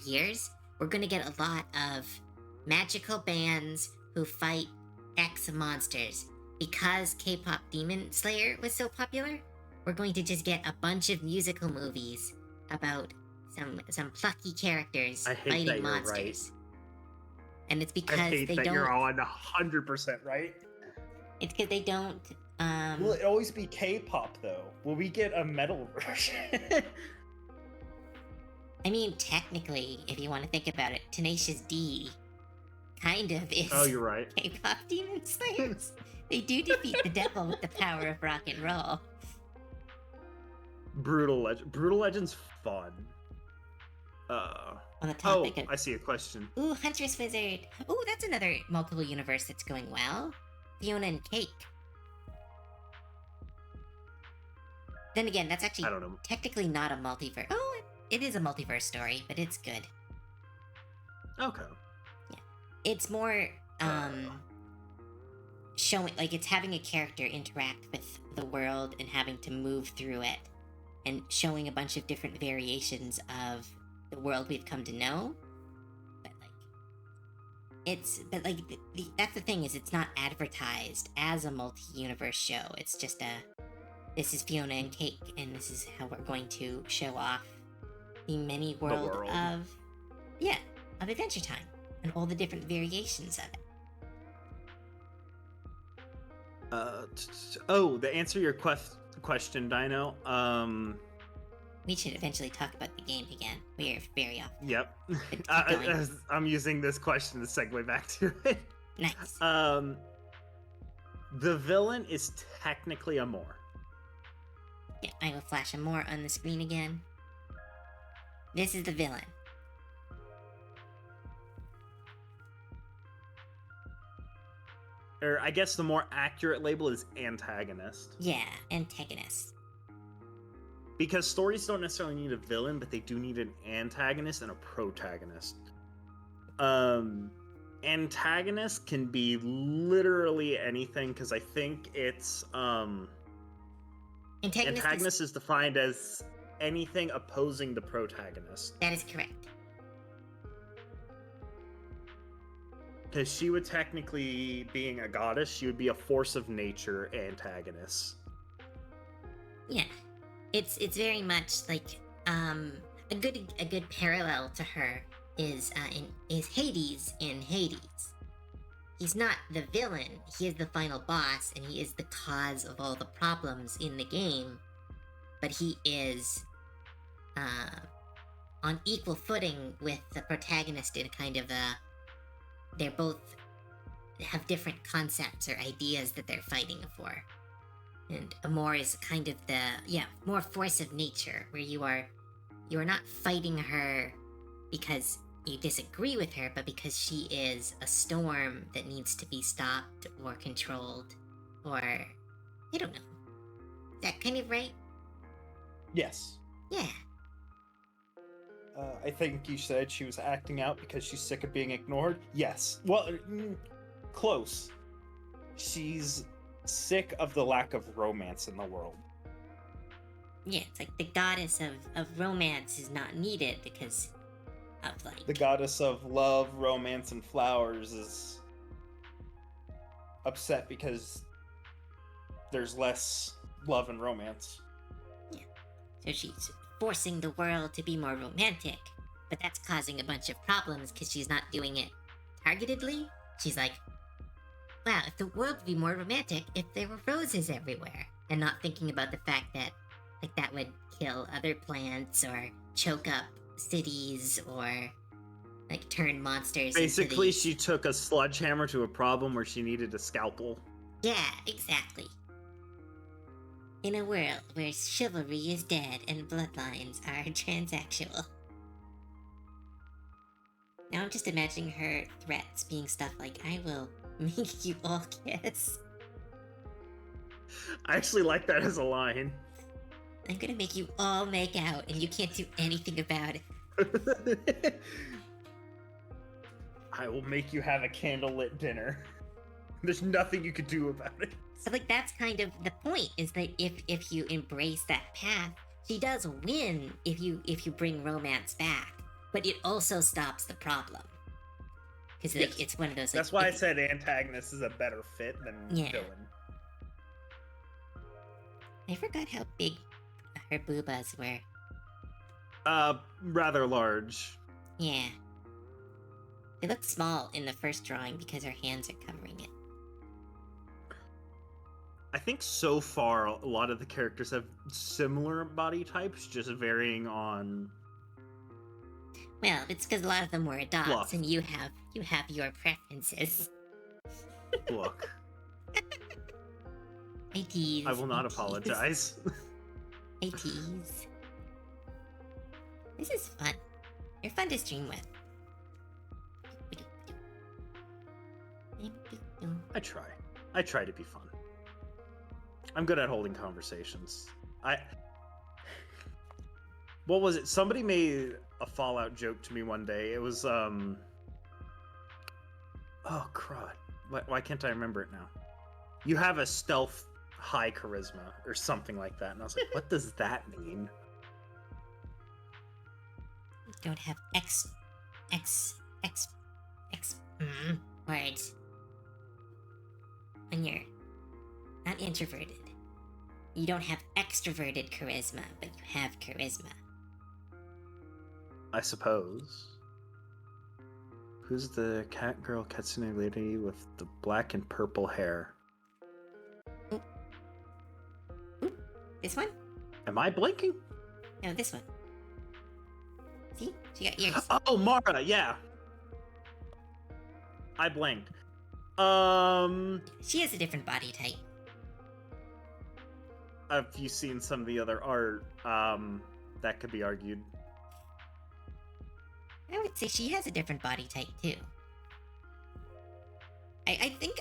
years, we're gonna get a lot of magical bands who fight X monsters. Because K-pop Demon Slayer was so popular, we're going to just get a bunch of musical movies about some plucky characters fighting monsters. Right. And it's because I hate they that don't. You're on 100% right. It's because they don't. Will it always be K-pop though? Will we get a metal version? I mean, technically, if you want to think about it, Tenacious D kind of is. Oh, you're right. K-pop Demon Slayers. They do defeat the devil with the power of rock and roll. Brutal Legend's fun. On the topic of... I see a question. Ooh, Huntress Wizard. Ooh, that's another multiple universe that's going well. Fiona and Cake. Then again, that's actually technically not a multiverse. Oh, it is a multiverse story, but it's good. Okay. Yeah. It's more, showing, like, it's having a character interact with the world and having to move through it, and showing a bunch of different variations of the world we've come to know. That's the thing, is it's not advertised as a multi-universe show. It's just this is Fiona and Cake, and this is how we're going to show off the many world of Adventure Time. and all the different variations of it. To answer your question, Dino. We should eventually talk about the game again. We're very off. Yep. Keep going. I'm using this question to segue back to it. Nice. The villain is technically Amor. Yeah, I will flash more on the screen again. This is the villain. Or I guess the more accurate label is antagonist. Yeah, antagonist. Because stories don't necessarily need a villain, but they do need an antagonist and a protagonist. Antagonist can be literally anything, because I think it's antagonist is defined as anything opposing the protagonist. That is correct. Because she would technically, being a goddess, she would be a force of nature antagonist. Yeah, it's very much like a good parallel to her is Hades in Hades. He's not the villain, he is the final boss, and he is the cause of all the problems in the game, but he is on equal footing with the protagonist in kind of a... They're both have different concepts or ideas that they're fighting for. And Amor is kind of the, more force of nature, where you are not fighting her because you disagree with her, but because she is a storm that needs to be stopped or controlled, or I don't know. Is that kind of right? Yes. Yeah. I think you said she was acting out because she's sick of being ignored. Yes. Well, close. She's sick of the lack of romance in the world. Yeah, it's like the goddess of romance is not needed because of, like... The goddess of love, romance, and flowers is upset because there's less love and romance. Yeah. So she's forcing the world to be more romantic, but that's causing a bunch of problems because she's not doing it targetedly. She's like, wow, if the world would be more romantic if there were roses everywhere, and not thinking about the fact that, like, that would kill other plants or choke up cities or, like, turn monsters Basically, into these... she took a sledgehammer to a problem where she needed a scalpel. Yeah, exactly. In a world where chivalry is dead and bloodlines are transactional. Now I'm just imagining her threats being stuff like, I will make you all kiss. I actually like that as a line. I'm gonna make you all make out and you can't do anything about it. I will make you have a candlelit dinner. There's nothing you could do about it. So, like, that's kind of the point, is that if you embrace that path, she does win if you bring romance back, but it also stops the problem. Because, like, it's one of those... That's why I said antagonist is a better fit than villain. I forgot how big her boobas were. Rather large. Yeah. They look small in the first drawing because her hands are covering it. I think so far a lot of the characters have similar body types, just varying on... Well, it's because a lot of them were adopts, Fluff. and you have your preferences. Look. I tease. I will not apologize. I tease. This is fun. You're fun to stream with. I try to be fun. I'm good at holding conversations. What was it? Somebody made a Fallout joke to me one day. It was, oh, crud. Why can't I remember it now? You have a stealth high charisma, or something like that. And I was like, what does that mean? You don't have words. When you're not introverted. You don't have extroverted charisma, but you have charisma. I suppose. Who's the cat girl Katsune lady with the black and purple hair? This one? Am I blinking? No, this one. See? She got ears. Oh, Mara, yeah. I blinked. She has a different body type. Have you seen some of the other art? That could be argued. I would say she has a different body type too. I think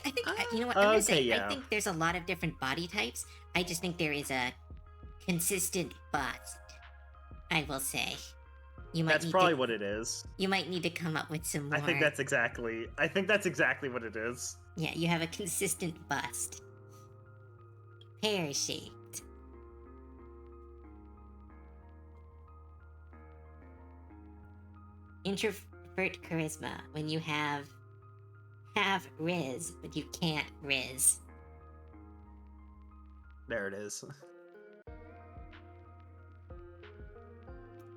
you know what I'm gonna say. Yeah. I think there's a lot of different body types. I just think there is a consistent bust. I will say. That's probably what it is. You might need to come up with some more. I think that's exactly what it is. Yeah, you have a consistent bust. Pear-shaped. Introvert charisma, when you have Riz, but you can't Riz. There it is.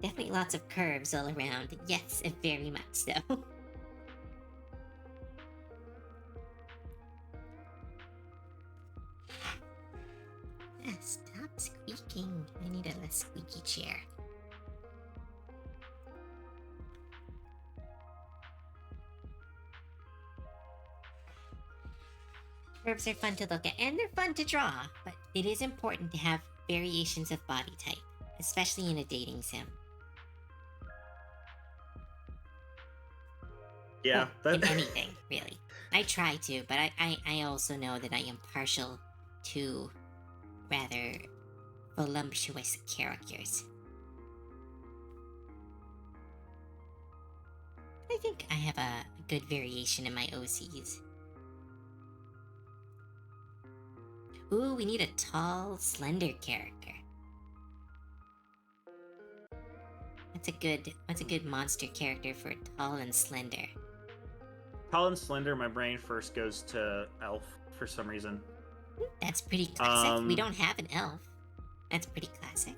Definitely lots of curves all around. Yes, very much so. Stop squeaking. I need a less squeaky chair. Curves are fun to look at, and they're fun to draw, but it is important to have variations of body type, especially in a dating sim. Yeah, in anything, really. I try to, but I also know that I am partial to rather voluptuous characters. I think I have a good variation in my OCs. Ooh, we need a tall, slender character. What's a good monster character for tall and slender? Tall and slender, my brain first goes to elf for some reason. That's pretty classic. We don't have an elf. That's pretty classic.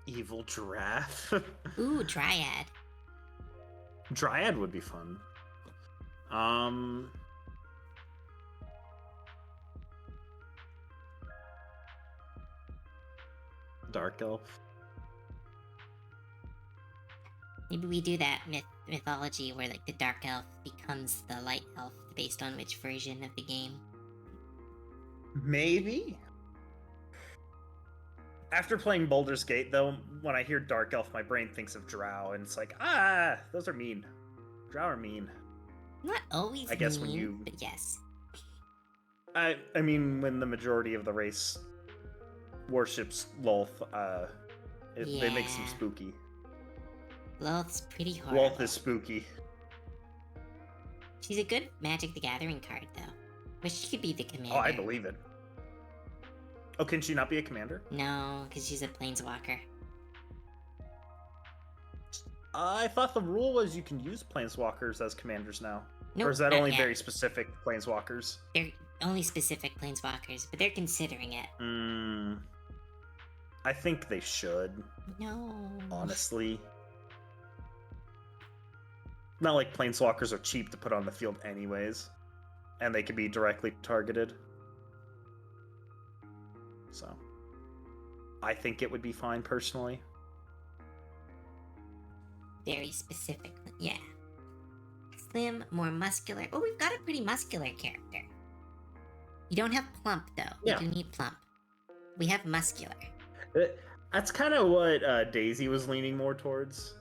Evil giraffe. Ooh, Dryad. Dryad would be fun. Dark elf. Maybe we do that mythology where like the dark elf becomes the light elf based on which version of the game. Maybe. After playing Baldur's Gate, though, when I hear Dark Elf, my brain thinks of Drow, and it's like, those are mean. Drow are mean. Not always I guess mean, when you... but yes. I mean, when the majority of the race worships Lolth, they make some spooky. Lolth's pretty horrible. Lolth is spooky. She's a good Magic the Gathering card, though. Wish she could be the commander. Oh, I believe it. Oh, can she not be a commander? No, because she's a planeswalker. I thought the rule was you can use planeswalkers as commanders now. Nope, or is that not only yet. very specific planeswalkers? They're only specific planeswalkers, but they're considering it. I think they should. No. Honestly. Not like planeswalkers are cheap to put on the field anyways. And they can be directly targeted. So. I think it would be fine personally. Very specific. Yeah. Slim, more muscular. Oh, we've got a pretty muscular character. You don't have plump, though. Yeah. You do need plump. We have muscular. That's kind of what Daisy was leaning more towards.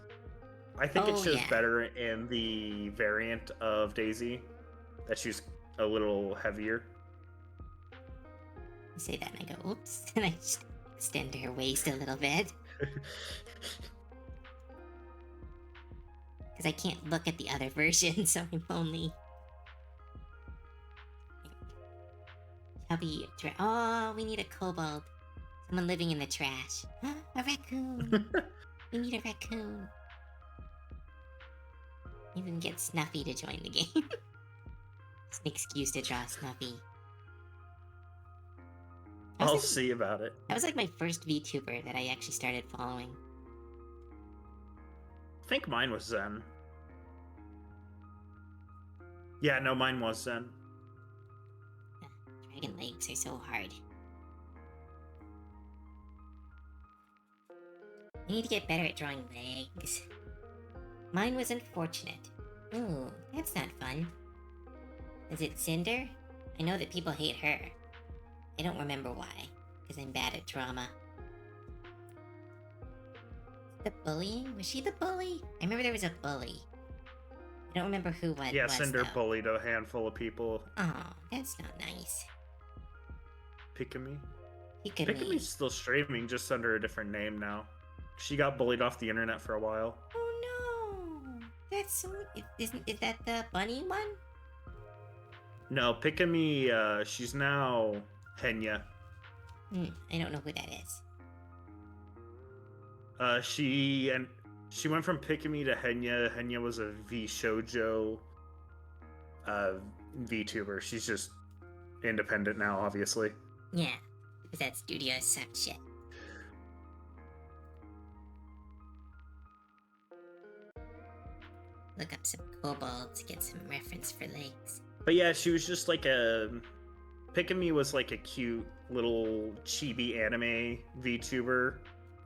I think it shows better in the variant of Daisy that she's a little heavier. I say that and I go, oops, and I just extend her waist a little bit. Because I can't look at the other version, so I'm only... Chubby... Oh, we need a kobold. Someone living in the trash. A raccoon! We need a raccoon. Even get Snuffy to join the game. It's an excuse to draw Snuffy. I'll see about it. That was like my first VTuber that I actually started following. I think mine was Zen. Yeah, no, mine was Zen. Dragon legs are so hard. I need to get better at drawing legs. Mine was unfortunate. Ooh, that's not fun. Is it Cinder? I know that people hate her. I don't remember why, because I'm bad at drama. The bullying? Was she the bully? I remember there was a bully. I don't remember who was. Yeah, Cinder though. bullied a handful of people. Oh, that's not nice. Pikami? Pikami. Pikami's still streaming, just under a different name now. She got bullied off the internet for a while. Oh no! That's so... Is that the bunny one? No, Pikami, she's now Henya. I don't know who that is. She went from Pikami to Henya. Henya was a V-shoujo VTuber. She's just independent now, obviously. Yeah, because that studio sucked shit. Look up some kobolds to get some reference for legs. But yeah, she was just like a... Pikami was like a cute little chibi anime VTuber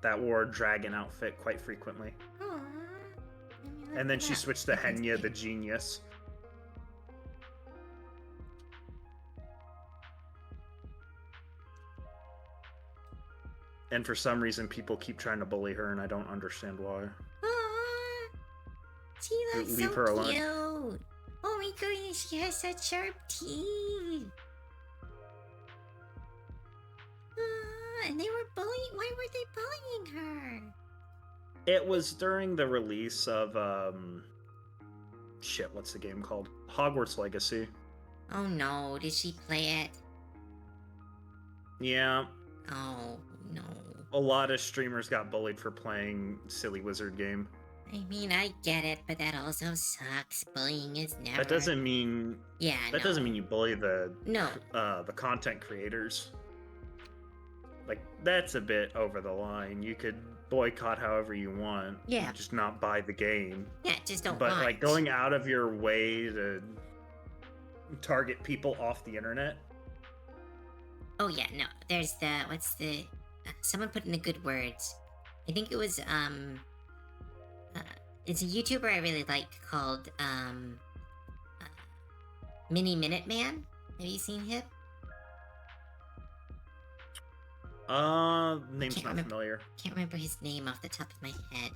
that wore a dragon outfit quite frequently. Aww. And then she switched to Henya the Genius. And for some reason, people keep trying to bully her, and I don't understand why. Aww. She looks Leave so her alone. cute. Oh my goodness, she has such sharp teeth. And they were bullying. Why were they bullying her? It was during the release of shit. What's the game called? Hogwarts Legacy. Oh no, did she play it? Yeah, Oh no. a lot of streamers got bullied for playing silly wizard game. I mean, I get it, but that also sucks. Bullying is never... That doesn't mean Yeah, doesn't mean you bully the the content creators. Like, that's a bit over the line. You could boycott however you want. Yeah. Just not buy the game. Yeah, just don't But watch. like going out of your way to target people off the internet. Oh yeah, no. There's the... What's the... someone put in the good words. I think it was, it's a YouTuber I really like called, Mini Minute Man. Have you seen him? Name's Can't not remember. familiar. Can't remember his name off the top of my head.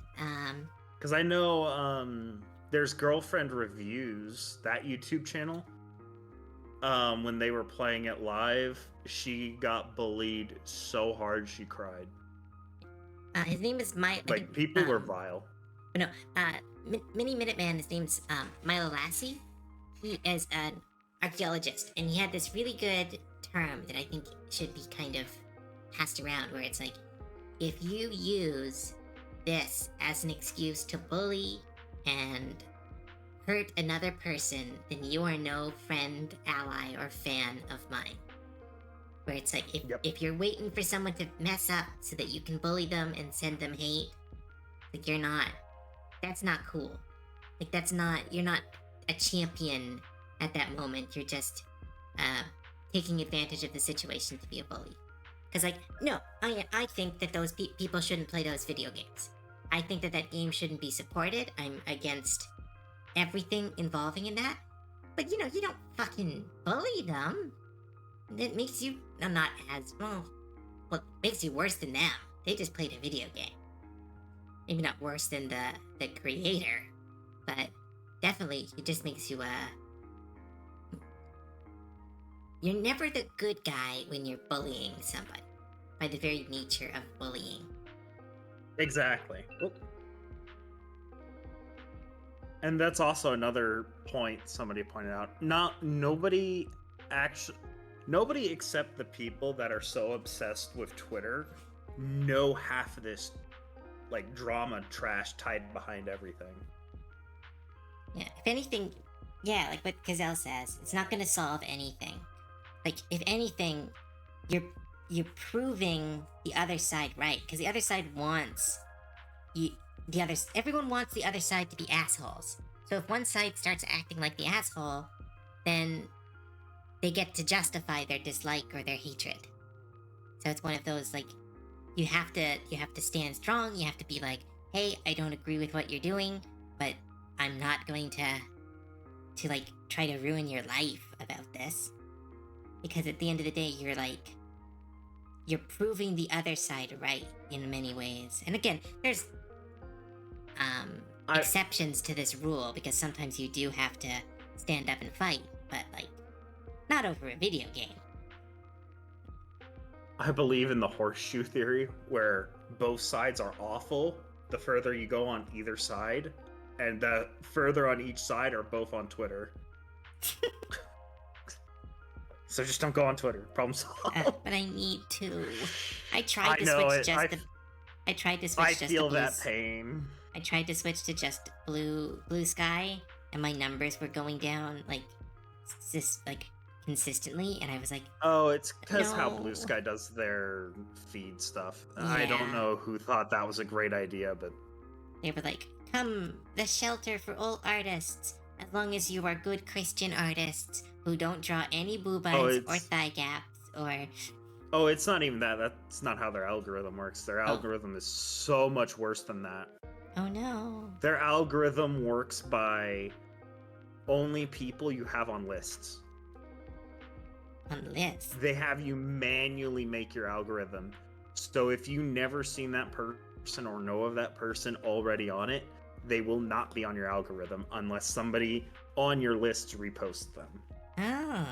Because I know, there's Girlfriend Reviews, that YouTube channel. When they were playing it live, she got bullied so hard she cried. His name is Like, people were vile. No, Mini Minuteman, his name's Milo Lassie. He is an archaeologist, and he had this really good term that I think should be kind of passed around, where it's like, if you use this as an excuse to bully and hurt another person, then you are no friend, ally, or fan of mine. Where it's like, if you're waiting for someone to mess up so that you can bully them and send them hate, like, you're not. That's not cool. Like, you're not a champion at that moment. You're just taking advantage of the situation to be a bully. Because, like, no, I think that those people shouldn't play those video games. I think that game shouldn't be supported. I'm against everything involving in that. But, you don't fucking bully them. It makes you not as, well, makes you worse than them. They just played a video game. Maybe not worse than the creator, but definitely it just makes you, you're never the good guy when you're bullying somebody, by the very nature of bullying. Exactly. And that's also another point somebody pointed out. Nobody except the people that are so obsessed with Twitter know half of this, like, drama trash tied behind everything. Yeah, if anything, yeah, like what Gazelle says, it's not gonna solve anything. Like, if anything, you're proving the other side right, because the other side wants you. Everyone wants the other side to be assholes. So if one side starts acting like the asshole, then they get to justify their dislike or their hatred. So it's one of those, like, you have to stand strong. You have to be like, hey, I don't agree with what you're doing, but I'm not going to like try to ruin your life about this, because at the end of the day, you're proving the other side right in many ways. And again, there's exceptions to this rule, because sometimes you do have to stand up and fight, but like, not over a video game. I believe in the horseshoe theory, where both sides are awful the further you go on either side, and the further on each side are both on Twitter. So just don't go on Twitter. Problem solved. But I need to. I tried to switch just I to feel blue. that pain. I tried to switch to just blue sky, and my numbers were going down like consistently, and I was like, oh, it's because no. how Blue Sky does their feed stuff. Yeah. I don't know who thought that was a great idea, but they were like, come, the shelter for all artists, as long as you are good Christian artists who don't draw any boobas or thigh gaps or... Oh, it's not even that. That's not how their algorithm works. Their algorithm is so much worse than that. Oh no. Their algorithm works by only people you have on lists. On lists? They have you manually make your algorithm. So if you never seen that person or know of that person already on it, they will not be on your algorithm unless somebody on your list reposts them. Oh.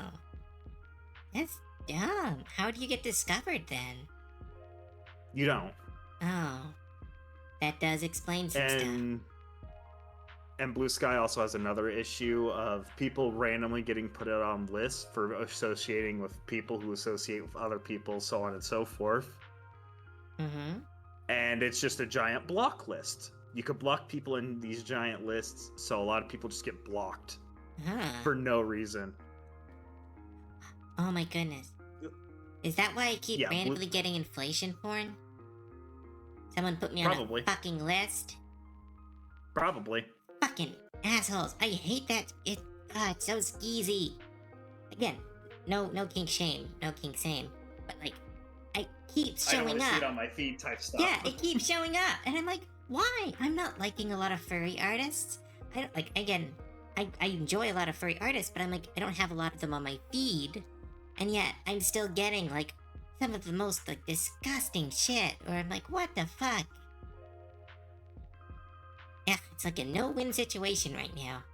That's dumb. How do you get discovered then? You don't. Oh. That does explain some stuff. And Blue Sky also has another issue of people randomly getting put out on lists for associating with people who associate with other people, so on and so forth. Mm-hmm. And it's just a giant block list. You could block people in these giant lists, so a lot of people just get blocked for no reason. Oh my goodness. Is that why I keep randomly getting inflation porn? Someone put me on a fucking list? Probably. Fucking assholes. I hate that. It's so skeezy. Again, no kink shame. No kink shame. But like, it keeps showing up. I don't want to see it on my feed type stuff. Yeah, it keeps showing up. And I'm like, why? I'm not liking a lot of furry artists. I don't like, again, I enjoy a lot of furry artists, but I'm like, I don't have a lot of them on my feed. And yet, I'm still getting like some of the most like disgusting shit. Or I'm like, what the fuck? Yeah, it's like a no-win situation right now.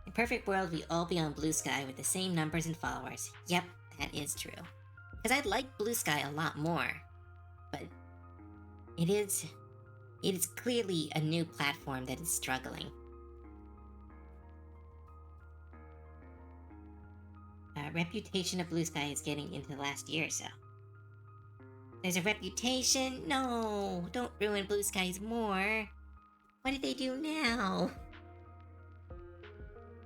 In a perfect world, we'd all be on Blue Sky with the same numbers and followers. Yep, that is true. Because I like Blue Sky a lot more. But it is clearly a new platform that is struggling. Reputation of Blue Sky is getting into the last year or so. There's a reputation? No, don't ruin Blue Skies more. What did they do now?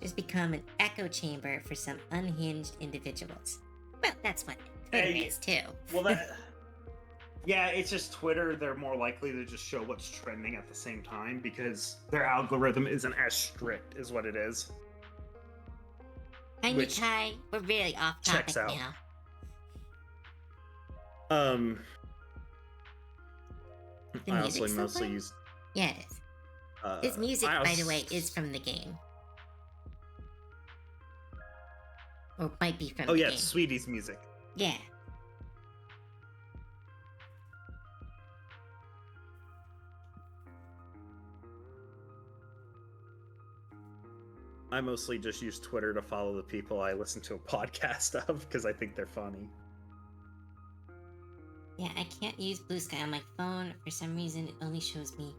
Just become an echo chamber for some unhinged individuals. Well, that's what Twitter is too. Well, yeah, it's just Twitter. They're more likely to just show what's trending at the same time because their algorithm isn't as strict, is what it is. Hi, Nikai. We're really off topic now. I also mostly use... Yeah, it is. This music, by the way, is from the game. Or might be from the game. Oh yeah, Sweetie's music. Yeah. I mostly just use Twitter to follow the people I listen to a podcast of because I think they're funny. Yeah, I can't use Blue Sky on my phone. For some reason, it only shows me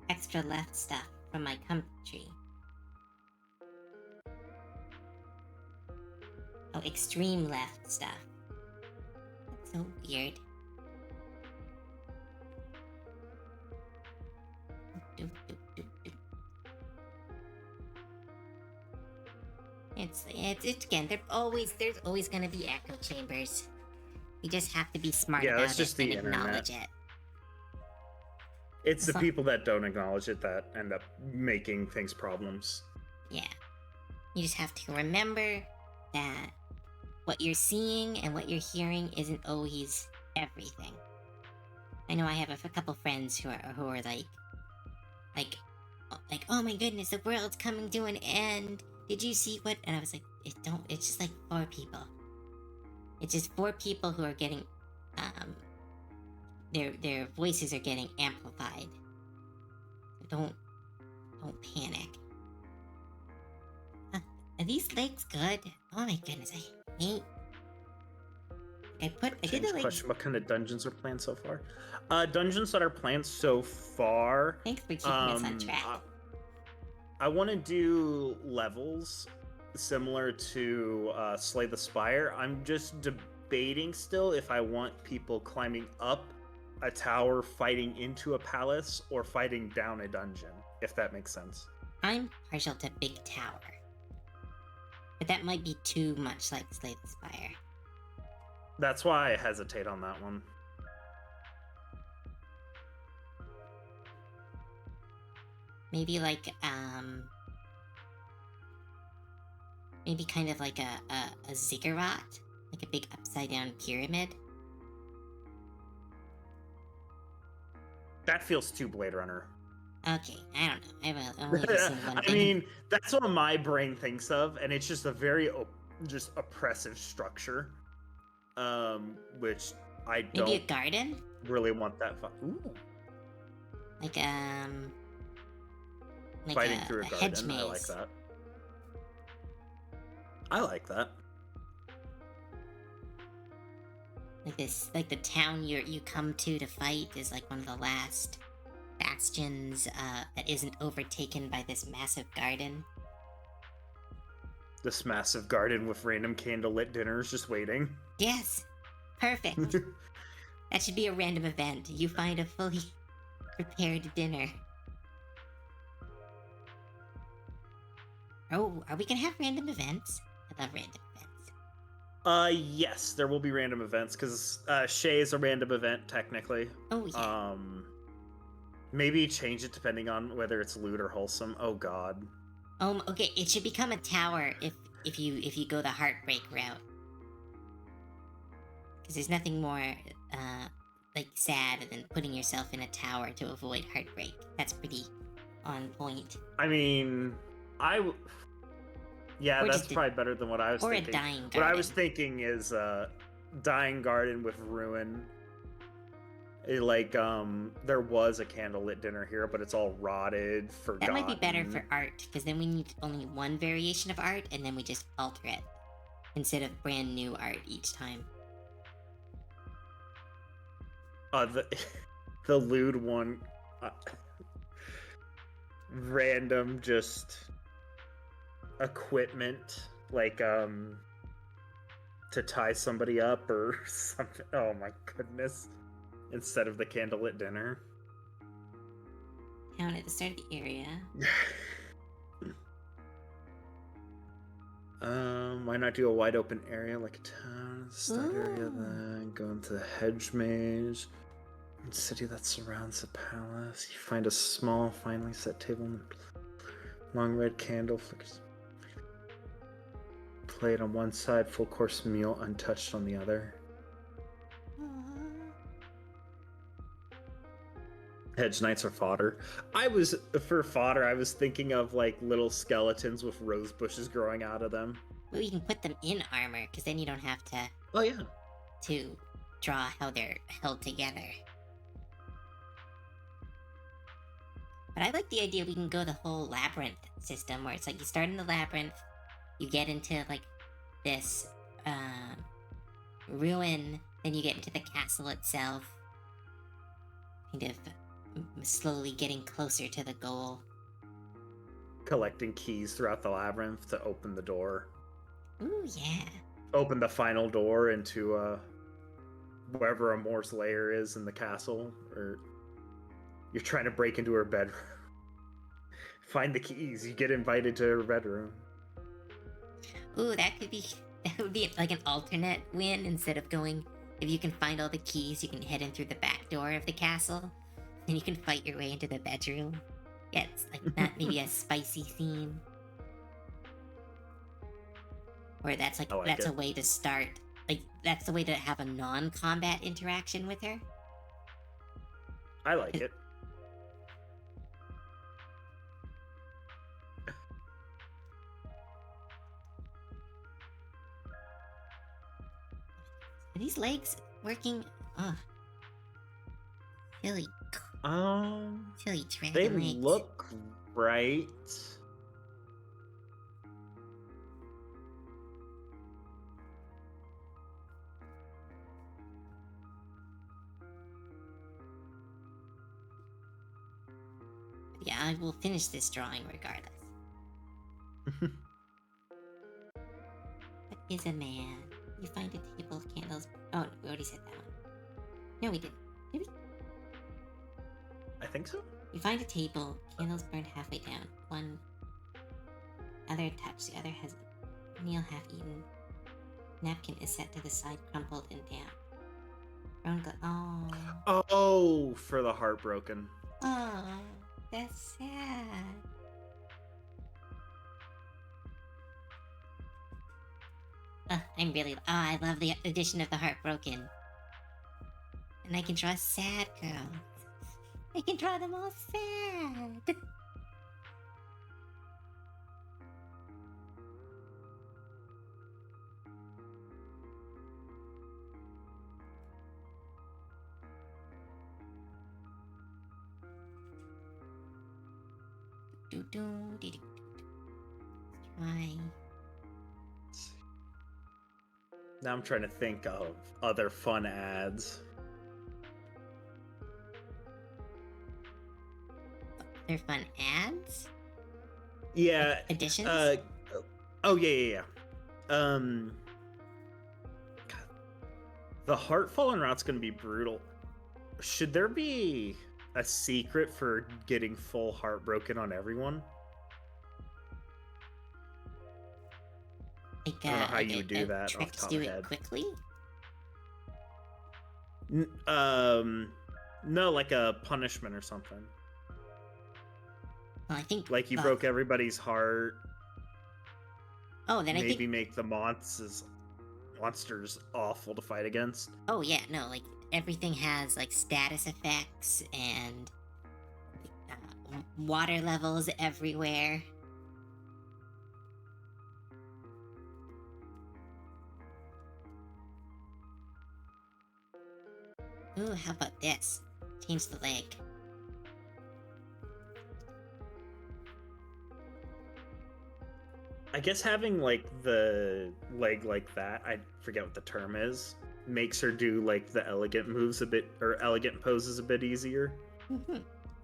extra left stuff from my country. Oh, extreme left stuff. That's so weird. It's again. There's always gonna be echo chambers. You just have to be smart Yeah, about that's just it and the internet. acknowledge it. It's the So- people that don't acknowledge it that end up making things problems. Yeah. You just have to remember that what you're seeing and what you're hearing isn't always everything. I know I have a couple friends who are like, oh my goodness, the world's coming to an end. Did you see what? And I was like, it's just like 4 people. It's just 4 people who are getting, their voices are getting amplified. Don't panic. Are these legs good? Oh my goodness, I hate. I did Change the legs. question: what kind of dungeons are planned so far? Dungeons that are planned so far. Thanks for keeping us on track. I want to do levels similar to Slay the Spire. I'm just debating still if I want people climbing up a tower, fighting into a palace, or fighting down a dungeon. If that makes sense. I'm partial to Big Tower. But that might be too much like Slay the Spire. That's why I hesitate on that one. Maybe like, maybe kind of like a ziggurat? Like a big upside down pyramid? That feels too Blade Runner. Okay, I don't know. I've only ever seen one I thing. mean, that's what my brain thinks of, and it's just a very just oppressive structure, which I Maybe a don't garden? really want that. Ooh, Like, like fighting through a hedge garden. maze. I like that. I like that. Like this, like the town you come to fight is like one of the last bastions that isn't overtaken by this massive garden. This massive garden with random candlelit dinners just waiting. Yes, perfect. That should be a random event. You find a fully prepared dinner. Oh, are we gonna have random events? I love random events. Yes, there will be random events because Shay is a random event technically. Oh yeah. Maybe change it depending on whether it's lewd or wholesome. Oh God. Okay. It should become a tower if you go the heartbreak route. Because there's nothing more like sad than putting yourself in a tower to avoid heartbreak. That's pretty on point. I mean, yeah, Or that's just probably better than what I was or thinking. a dying garden. What I was thinking is dying garden with ruin. There was a candlelit dinner here, but it's all rotted, forgotten. That might be better for art, because then we need only one variation of art, and then we just alter it instead of brand new art each time. The lewd one, random just equipment to tie somebody up or something. Oh my goodness! Instead of the candlelit dinner. Town at the start of the area. Why not do a wide open area like a town at the start area, then go into the hedge maze? City that surrounds the palace. You find a small, finely set table and long red candle flickers. Plate on one side, full course meal untouched on the other. Hedge knights are fodder. For fodder, I was thinking of like little skeletons with rose bushes growing out of them. Well, you can put them in armor, because then you don't have to Oh yeah. to draw how they're held together. But I like the idea we can go the whole labyrinth system, where it's like you start in the labyrinth, you get into like this ruin, then you get into the castle itself, kind of slowly getting closer to the goal. Collecting keys throughout the labyrinth to open the door. Ooh, yeah. Open the final door into wherever Amore's lair is in the castle, or you're trying to break into her bedroom. Find the keys. You get invited to her bedroom. Ooh, that could be that would be like an alternate win instead of going. If you can find all the keys, you can head in through the back door of the castle, and you can fight your way into the bedroom. Yeah, it's like not maybe a spicy theme, or that's like I like that's a it. way to start. Like that's the way to have a non-combat interaction with her. I like it. Are these legs working? Ugh. Silly, silly They dragon legs. look right. Yeah, I will finish this drawing regardless. What is a man? You find a table of candles. Oh, we already said that one. No, we didn't. Did we? I think so. You find a table, candles burned halfway down. One other touched, the other has a meal half eaten. Napkin is set to the side, crumpled and damp. Oh, for the heartbroken. Oh, that's sad. I love the addition of the heartbroken. And I can draw sad girls. I can draw them all sad. Try. Now I'm trying to think of other fun ads. They're fun ads? Yeah. Additions? Oh yeah. God. The Heartfallen route's gonna be brutal. Should there be a secret for getting full heartbroken on everyone? Like, I don't know how you would do that trick off the to top do of my it head. quickly? No, like a punishment or something. Well, I think Like you broke everybody's heart. Oh, then I Maybe think. make the monsters awful to fight against. Oh yeah, no, like everything has like status effects and water levels everywhere. Ooh, how about this? Change the leg. I guess having like the leg like that, I forget what the term is, makes her do like the elegant moves a bit, or elegant poses a bit easier.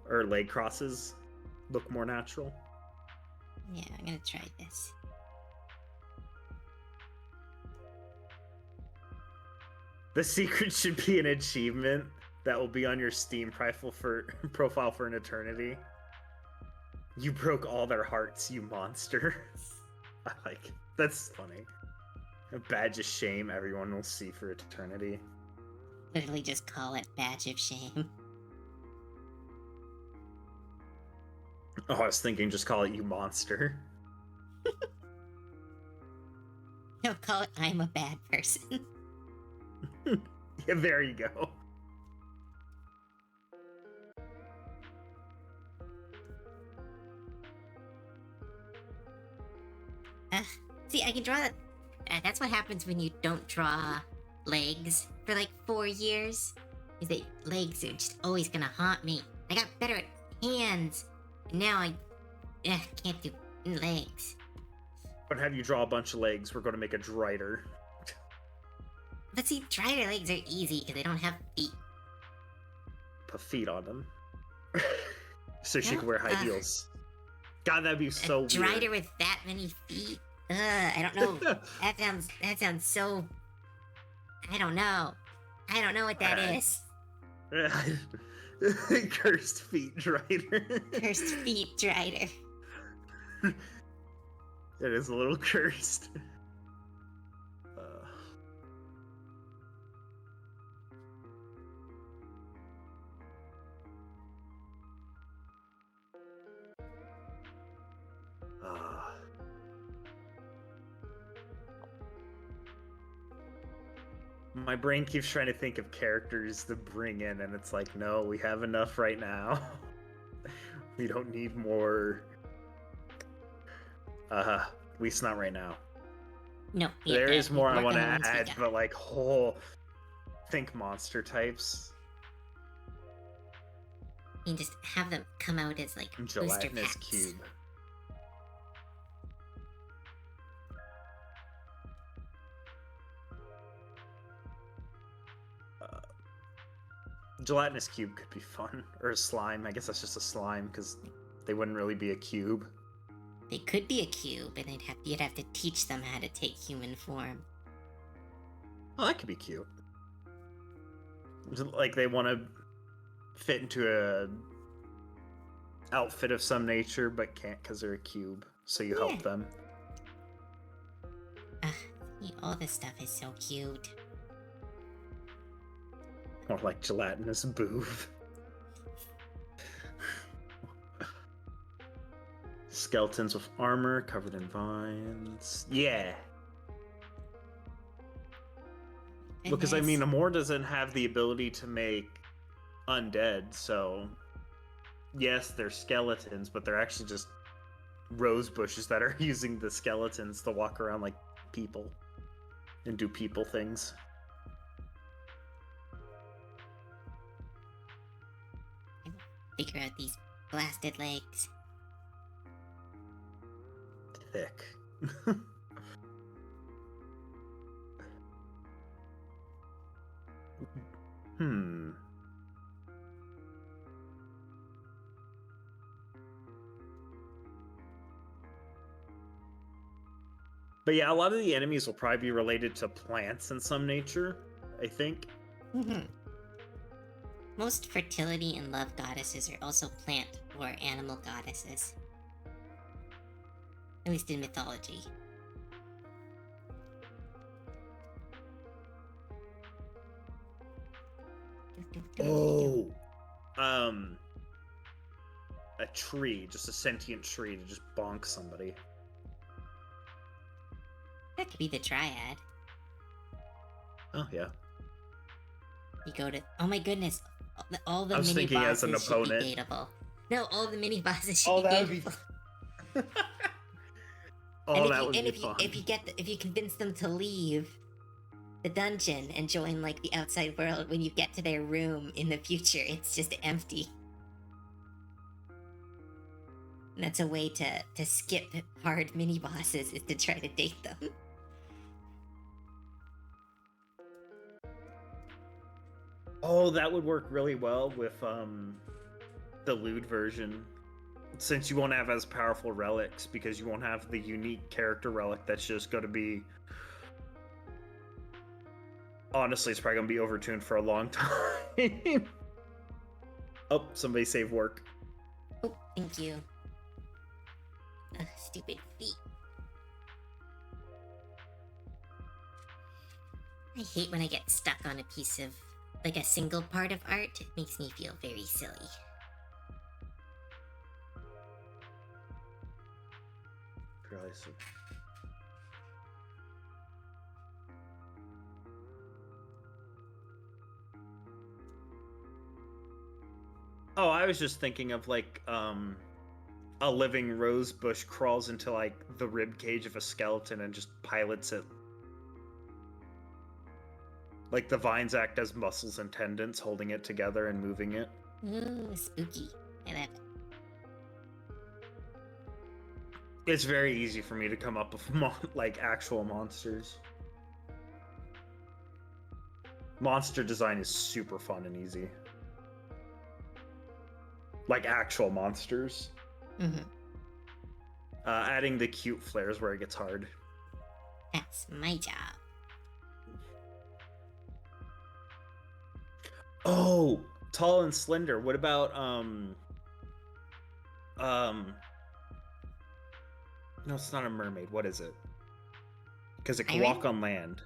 Or leg crosses look more natural. Yeah, I'm gonna try this. The secret should be an achievement that will be on your Steam profile for an eternity. You broke all their hearts, you monster. I like it. That's funny. A badge of shame everyone will see for eternity. Literally just call it badge of shame. Oh, I was thinking just call it you monster. No, call it I'm a bad person. Yeah, there you go. See, I can draw that. That's what happens when you don't draw legs for like 4 years. Is that legs are just always gonna haunt me. I got better at hands, and now I can't do legs. But have you draw a bunch of legs, we're going to make a Drider. But see, Drider legs are easy because they don't have feet. Put feet on them. So she No, can wear high heels. God, that'd be so weird. Drider with that many feet? I don't know. that sounds so. I don't know. I don't know what that is. Cursed feet Drider. Cursed feet Drider. It is a little cursed. My brain keeps trying to think of characters to bring in, and it's like, no, we have enough right now. We don't need more. At least not right now. No, There is more I want to on the ones we add, got. but like, think monster types. You can just have them come out as like booster Gelatinous packs. cube. Gelatinous cube could be fun, or a slime. I guess that's just a slime because they wouldn't really be a cube. They could be a cube, and you'd have to teach them how to take human form. Oh, that could be cute. Like they want to fit into a outfit of some nature, but can't because they're a cube. So you help them. All this stuff is so cute. More like gelatinous boob. Skeletons with armor covered in vines. Yeah. Because I mean, Amor doesn't have the ability to make undead, so yes, they're skeletons, but they're actually just rose bushes that are using the skeletons to walk around like people and do people things. Figure out these blasted legs. Thick. But yeah, a lot of the enemies will probably be related to plants in some nature, I think. Most fertility and love goddesses are also plant or animal goddesses. At least in mythology. Oh, a tree, just a sentient tree to just bonk somebody. That could be the Dryad. Oh yeah. You go to. Oh my goodness! All the I was mini thinking as bosses an should opponent. be dateable. No, all the mini bosses should Oh, be that would be. dateable. Oh, that would be fun. If you convince them to leave the dungeon and join like the outside world, when you get to their room in the future, it's just empty. And that's a way to skip hard mini bosses, is to try to date them. Oh, that would work really well with the lewd version, since you won't have as powerful relics, because you won't have the unique character relic that's just going to be. Honestly, it's probably going to be overtuned for a long time. Oh, somebody saved work. Oh, thank you. Stupid feet. I hate when I get stuck on a piece of, like a single part of art. It makes me feel very silly. Oh, I was just thinking of like a living rose bush crawls into like the rib cage of a skeleton and just pilots it. Like the vines act as muscles and tendons, holding it together and moving it. Ooh, spooky. I love it. It's very easy for me to come up with like actual monsters. Monster design is super fun and easy. Like actual monsters. Mm-hmm. Adding the cute flares where it gets hard. That's my job. Oh, tall and slender. What about no, it's not a mermaid. What is it? Because it can walk on land.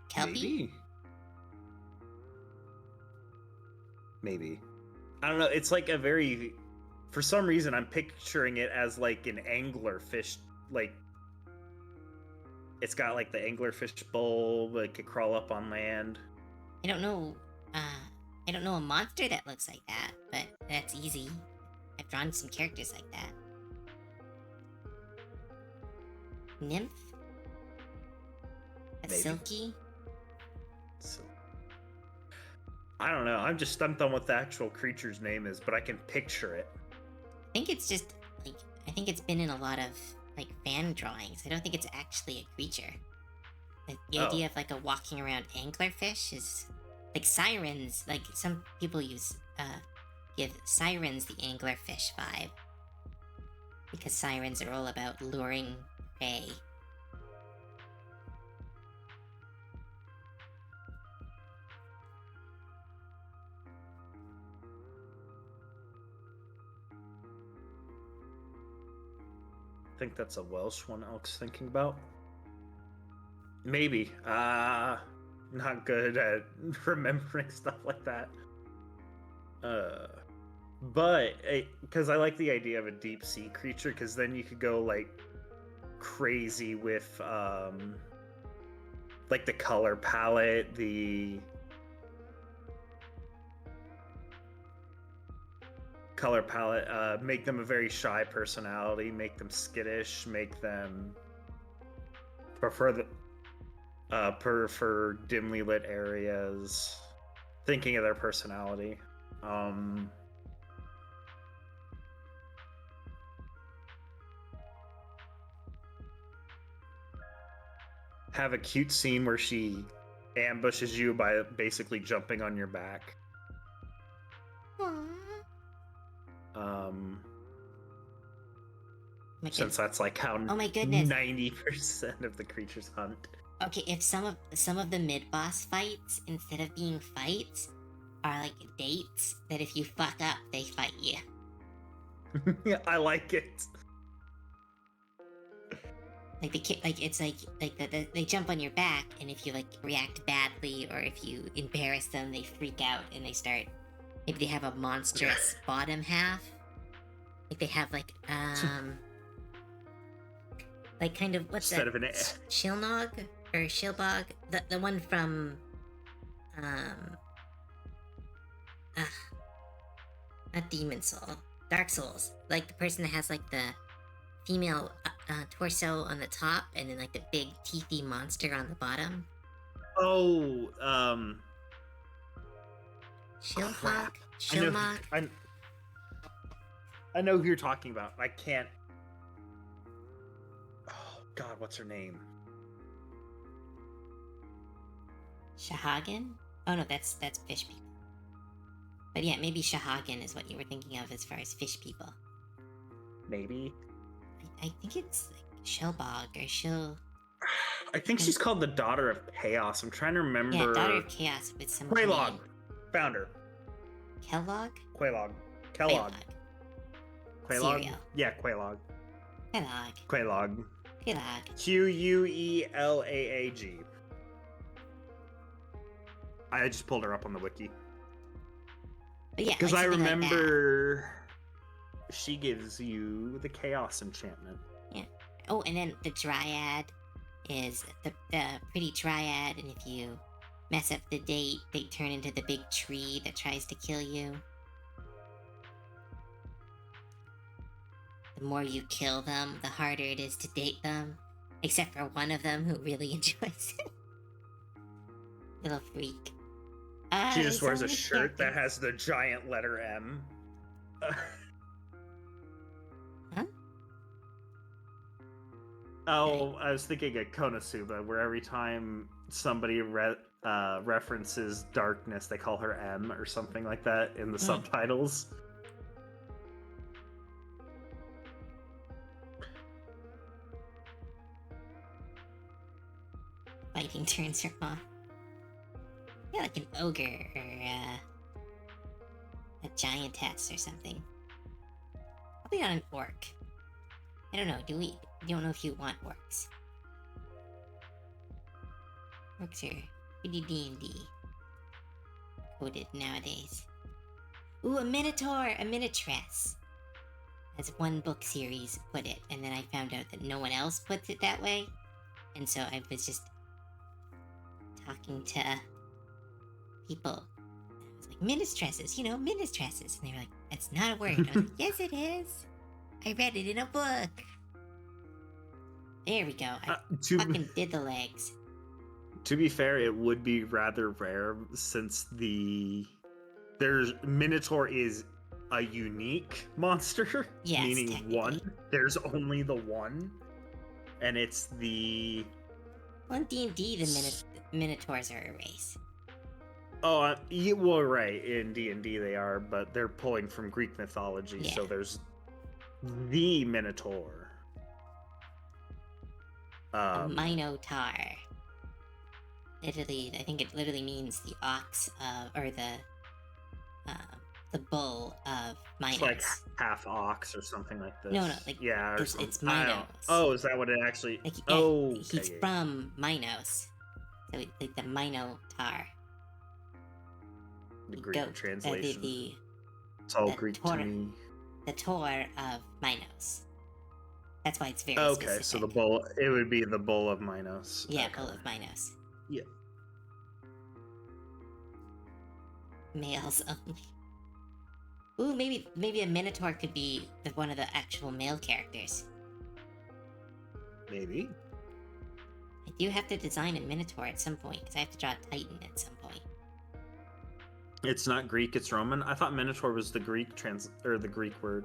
Kelpie? Maybe. I don't know. It's like a very. For some reason, I'm picturing it as like an angler fish, like It's got like the anglerfish bowl. It could crawl up on land. I don't know. I don't know a monster that looks like that, but that's easy. I've drawn some characters like that. Nymph? A Maybe. Silky? So, I don't know. I'm just stumped on what the actual creature's name is, but I can picture it. I think it's just like I think it's been in a lot of like fan drawings. I don't think it's actually a creature. Like, the Oh. idea of like a walking around anglerfish is like sirens. Like some people give sirens the anglerfish vibe because sirens are all about luring prey. I think that's a Welsh one I was thinking about. Maybe. Not good at remembering stuff like that. But because I like the idea of a deep sea creature, because then you could go like crazy with like the color palette, the make them a very shy personality, make them skittish, make them prefer dimly lit areas, thinking of their personality. Have a cute scene where she ambushes you by basically jumping on your back. Aww. Since that's like how Oh my goodness. 90% of the creatures hunt. Okay, if some of the mid boss fights instead of being fights are like dates, that if you fuck up, they fight you. I like it. Like it's like they jump on your back, and if you like react badly or if you embarrass them, they freak out and they start. Maybe they have a monstrous bottom half. Like they have like kind of what's Instead that? of an Shilnog or Shilbog, the one from not Demon Soul, Dark Souls. Like the person that has like the female torso on the top and then like the big teethy monster on the bottom. Oh, Shilhog? crap. Shilmog? I know who you're talking about. I can't. Oh God, what's her name? Shahagan? Oh no, that's fish people. But yeah, maybe Shahagan is what you were thinking of as far as fish people. Maybe. I think it's like Shellbog or Shell. I think she's called the Daughter of Chaos. I'm trying to remember. Yeah, Daughter of Chaos with some Quelaag. name. Founder. Kellogg? Quelaag. Kellogg. Quelaag? Cereal. Yeah, Quelaag. Kellogg. Quelaag. Kellogg. Queelaag. I just pulled her up on the wiki. But yeah, Because like I something like remember she gives you the Chaos enchantment. that. Oh, and then the Dryad is the pretty Dryad, and if you mess up the date, they turn into the big tree that tries to kill you. The more you kill them, the harder it is to date them. Except for one of them who really enjoys it. Little freak. She just So wears a many shirt that characters. has the giant letter M. Huh? Oh, I was thinking of Konosuba, where every time somebody references darkness, they call her M or something like that in the subtitles. Fighting turns her off. Yeah, like an ogre or a giantess or something. Probably not an orc. I don't know. You don't know if you want orcs. Orcs are pretty D&D coded nowadays. Ooh, a minotaur, a minotress. As one book series put it, and then I found out that no one else puts it that way. and so I was just talking to people. I was like, ministresses, ministresses. And they were like, that's not a word. I was like, yes, it is. I read it in a book. There we go. I fucking did the legs. To be fair, it would be rather rare since Minotaur is a unique monster, Yes, meaning one. There's only the one, and it's the. Well, in D&D, the Minotaurs are a race. Oh, well, right. In D&D they are, but they're pulling from Greek mythology, so there's the Minotaur. A Minotaur. Literally, I think it literally means the ox or the bull of Minos. It's like half ox or something like this. No, like it's Minos. Oh, is that what it actually? Like, he's from Minos, so like the Minotaur. The Greek translation. It's all Greek to me. The Tor of Minos. That's why it's very specific. So the bull, it would be the bull of Minos. Yeah, bull of Minos. Yeah. Males only. Ooh, maybe a Minotaur could be one of the actual male characters. Maybe. I do have to design a Minotaur at some point, because I have to draw a Titan at some point. It's not Greek, it's Roman. I thought Minotaur was the Greek the Greek word.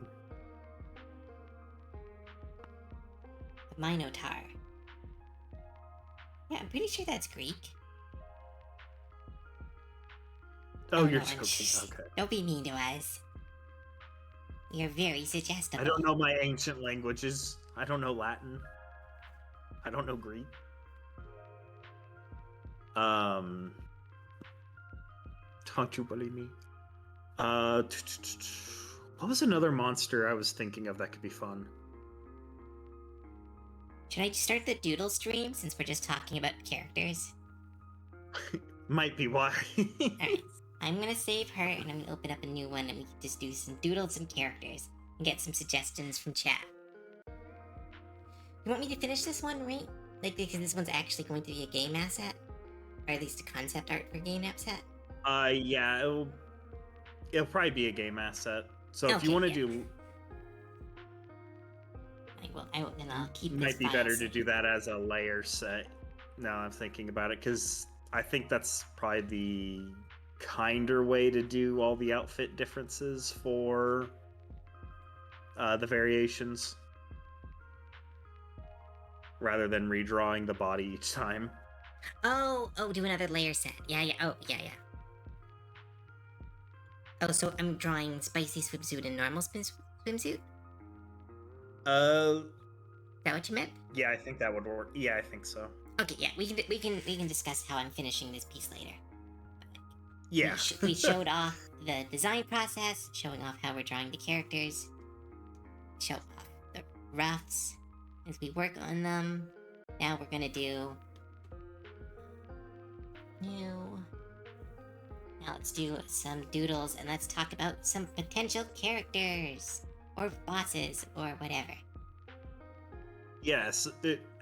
The Minotaur. Yeah, I'm pretty sure that's Greek. Oh, you're joking. Okay. Don't be mean to us. You're very suggestible. I don't know my ancient languages. I don't know Latin. I don't know Greek. Don't you believe me? What was another monster I was thinking of that could be fun? Should I start the doodle stream since we're just talking about characters? Might be why. Alright, I'm gonna save her and I'm gonna open up a new one and we can just do some doodles and characters and get some suggestions from chat. You want me to finish this one, right? Like, because this one's actually going to be a game asset? Or at least a concept art for a game asset? Yeah, it'll probably be a game asset. So if you want to do... Then I'll keep this might be better to do that as a layer set. Now I'm thinking about it, because I think that's probably the kinder way to do all the outfit differences for the variations, rather than redrawing the body each time. Oh, do another layer set. Yeah. Oh, yeah. Oh, so I'm drawing spicy swimsuit and normal swimsuit? Is that what you meant? Yeah, I think that would work. Yeah, I think so. Okay, yeah, we can discuss how I'm finishing this piece later. Yeah. We showed off the design process, showing off how we're drawing the characters, show off the roughs as we work on them. Now we're gonna do new. Now let's do some doodles and let's talk about some potential characters or bosses or whatever. Yes,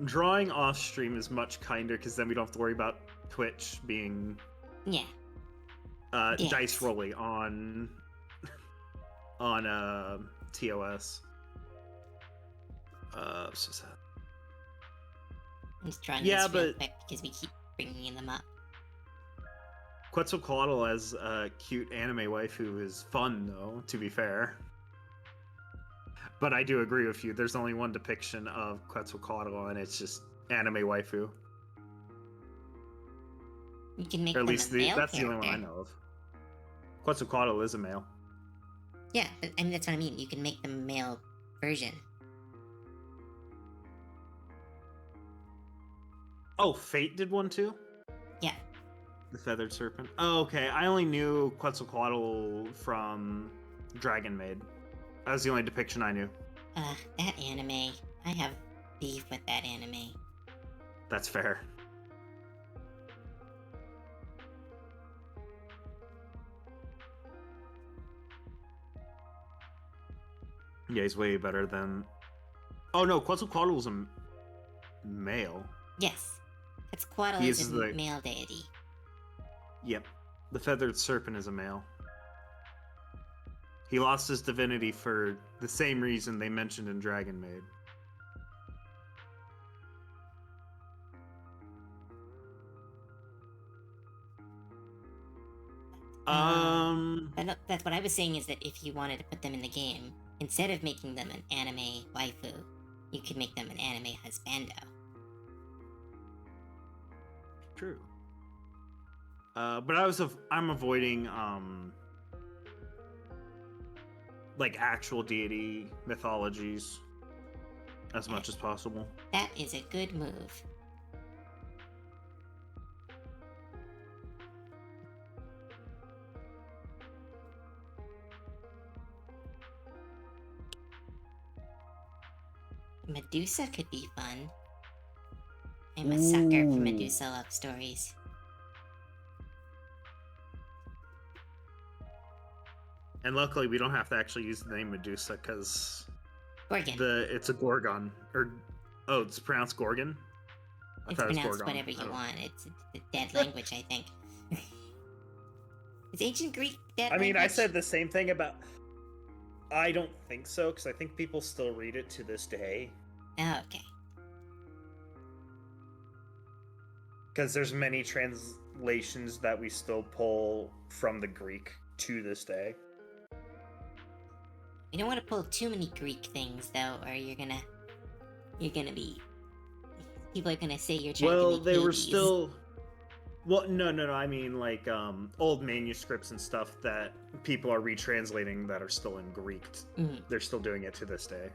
drawing off stream is much kinder because then we don't have to worry about Twitch being dice rolling on TOS. So sad. I'm just drawing this real quick because we keep bringing them up. Quetzalcoatl as a cute anime waifu is fun, though, to be fair. But I do agree with you. There's only one depiction of Quetzalcoatl, and it's just anime waifu. You can make or at least them a male that's character. the only one I know of. Quetzalcoatl is a male. Yeah, but I mean that's what I mean. You can make them a male version. Oh, Fate did one too? Yeah. The Feathered Serpent. Oh, okay. I only knew Quetzalcoatl from Dragon Maid. That was the only depiction I knew. That anime. I have beef with that anime. That's fair. Yeah, he's way better than... Oh no, Quetzalcoatl was a male. Yes. Quetzalcoatl He is is a the male deity. Yep. The feathered serpent is a male. He lost his divinity for the same reason they mentioned in Dragon Maid. But no, that's what I was saying is that if you wanted to put them in the game, instead of making them an anime waifu, you could make them an anime husbando. True. But I'm avoiding like actual deity mythologies as much as possible. That is a good move. Medusa could be fun. I'm a sucker for Medusa love stories. And luckily, we don't have to actually use the name Medusa because Gorgon. it's a Gorgon. It's pronounced Gorgon. It's pronounced whatever you want. It's a dead language, I think. Is ancient Greek dead language? I said the same thing about. I don't think so, because I think people still read it to this day. Oh, okay. Because there's many translations that we still pull from the Greek to this day. You don't want to pull too many Greek things, though, or you're gonna be. People are gonna say you're trying to make Well, they were Hades. still. Well, no. I mean, like old manuscripts and stuff that people are retranslating that are still in Greek. Mm-hmm. They're still doing it to this day.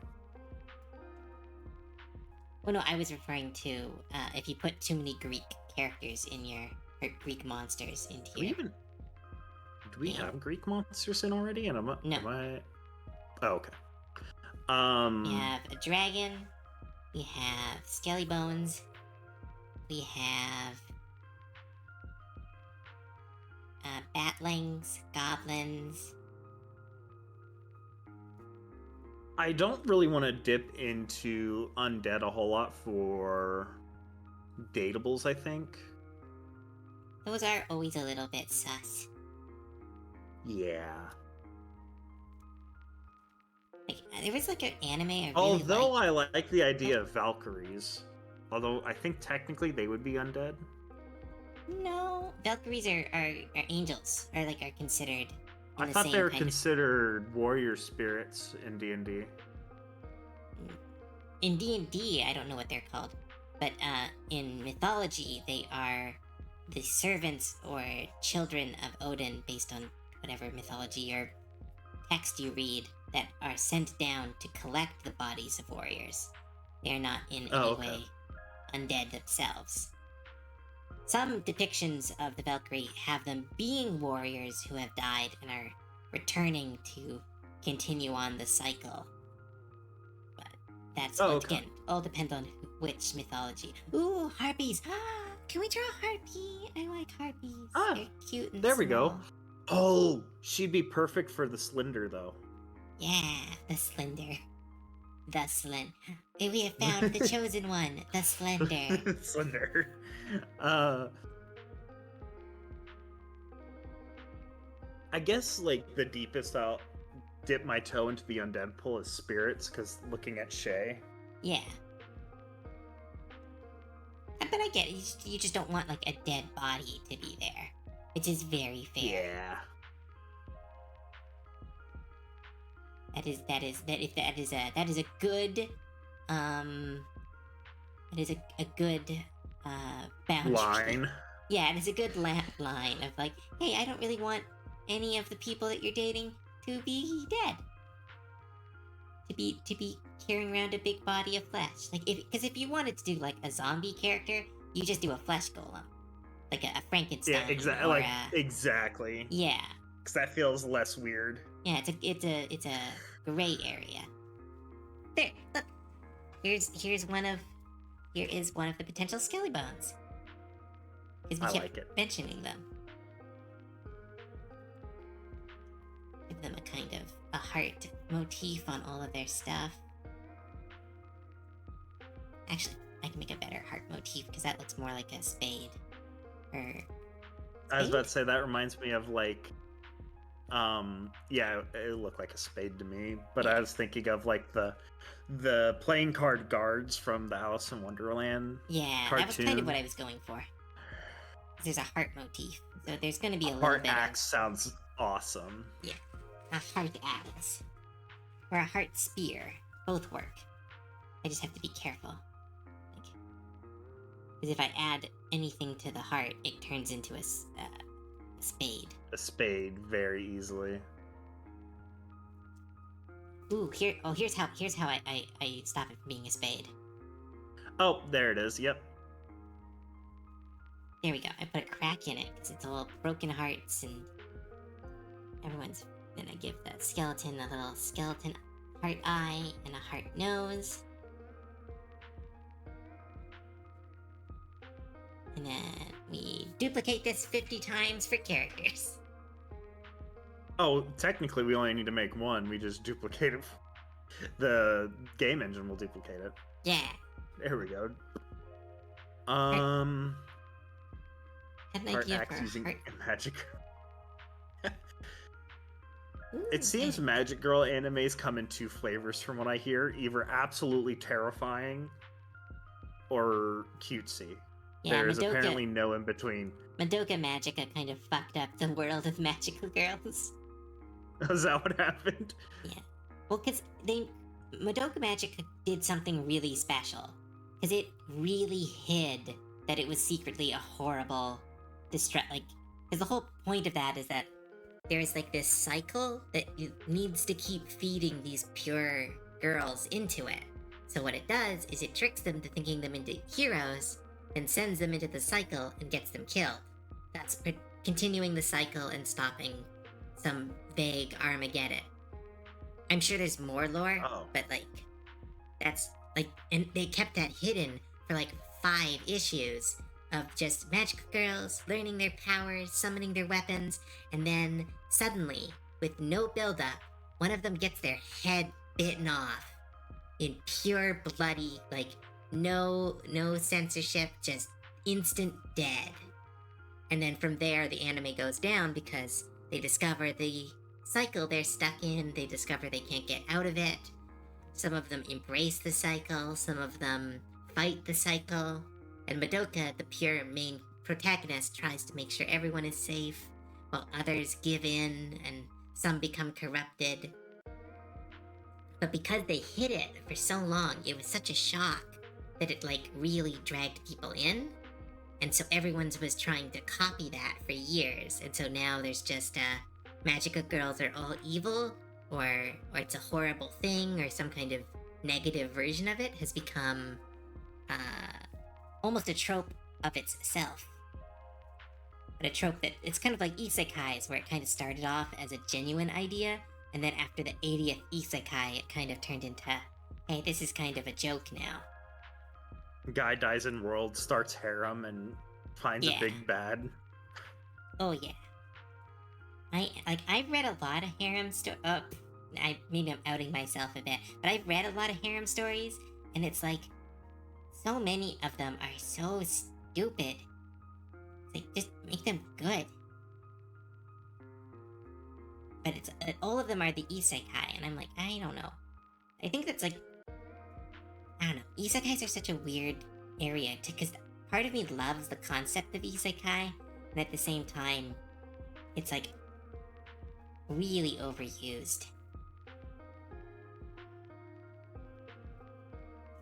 Well, no, I was referring to if you put too many Greek characters in or Greek monsters into your. Do we have Greek monsters in already? And No. Am I? Oh, okay. We have a dragon. We have skelly bones. We have batlings, goblins. I don't really want to dip into undead a whole lot for datables, I think. Those are always a little bit sus. Yeah. Like, there was like an anime I really Although liked. I like the idea of Valkyries. Although I think technically they would be undead. No, Valkyries are angels, or like are considered. I thought they were considered warrior spirits in D&D. In D&D, I don't know what they're called, but in mythology, they are the servants or children of Odin, based on whatever mythology or text you read, that are sent down to collect the bodies of warriors. They are not in any way undead themselves. Some depictions of the Valkyrie have them being warriors who have died and are returning to continue on the cycle. But that's, once again, all depends on which mythology. Ooh, harpies! Can we draw a harpy? I like harpies. They're cute and there we small. go. Oh, she'd be perfect for the Slender, though. Yeah, the Slender. The Slender. We have found the chosen one, the Slender. Slender. I guess, like, the deepest I'll dip my toe into the undead pool is spirits, because looking at Shay. Yeah. But I get it. You just don't want, like, a dead body to be there. Which is very fair. Yeah. That is a good boundary. Line. Yeah, it is a good line of like, hey, I don't really want any of the people that you're dating to be dead. To be carrying around a big body of flesh. Like, because if you wanted to do like a zombie character, you just do a flesh golem, like a Frankenstein. Yeah, exactly. Exactly. Yeah. Because that feels less weird. Yeah, it's a gray area. There, look. Here is one of the potential skelly bones. Because we kept mentioning them. Give them a kind of a heart motif on all of their stuff. Actually, I can make a better heart motif because that looks more like a spade. Or I was spade? about to say that reminds me of like, yeah, it looked like a spade to me. But Yeah. I was thinking of like the playing card guards from the Alice in Wonderland Yeah, that was kind of cartoon. what I was going for. There's a heart motif, so there's going to be a little Heart bit axe sounds awesome. of a heart axe or a heart spear. Both work. I just have to be careful. Because if I add anything to the heart, it turns into a spade. A spade very easily. Ooh, here's how I stop it from being a spade. Oh, there it is. Yep. There we go. I put a crack in it because it's all broken hearts and everyone's. Then I give the skeleton a little skeleton heart eye and a heart nose. And then we duplicate this 50 times for characters. Oh, technically we only need to make one. We just duplicate it. The game engine will duplicate it. Yeah. There we go. Had an Heart idea axe for a using heart. magic. Ooh, It seems Magic Girl animes come in two flavors from what I hear, either absolutely terrifying or cutesy. Yeah, There is apparently no in between. Madoka Magica kind of fucked up the world of magical girls. Is that what happened? Yeah. Well, because Madoka Magica did something really special. Because it really hid that it was secretly a horrible, because the whole point of that is that there's like this cycle that needs to keep feeding these pure girls into it. So what it does is it tricks them to thinking them into heroes, and sends them into the cycle and gets them killed. That's continuing the cycle and stopping some vague Armageddon. I'm sure there's more lore, but that's and they kept that hidden for 5 issues of just magical girls learning their powers, summoning their weapons, and then suddenly, with no buildup, one of them gets their head bitten off in pure bloody, no censorship, just instant dead. And then from there, the anime goes down because they discover the cycle they're stuck in. They discover they can't get out of it. Some of them embrace the cycle. Some of them fight the cycle. And Madoka, the pure main protagonist, tries to make sure everyone is safe, while others give in and some become corrupted. But because they hid it for so long, it was such a shock that it really dragged people in. And so everyone was trying to copy that for years. And so now there's just magical girls are all evil, or it's a horrible thing, or some kind of negative version of it has become almost a trope of itself. But a trope that it's kind of like isekais, where it kind of started off as a genuine idea, and then after the 80th isekai, it kind of turned into, hey, this is kind of a joke now. Guy dies in world, starts harem, and finds a big bad. Oh yeah. I've read a lot of harem maybe I'm outing myself a bit, but I've read a lot of harem stories, and it's so many of them are so stupid. It's just make them good. But it's all of them are the isekai, and I'm I don't know. I think that's I don't know. Isekais are such a weird area because part of me loves the concept of isekai, and at the same time, it's really overused.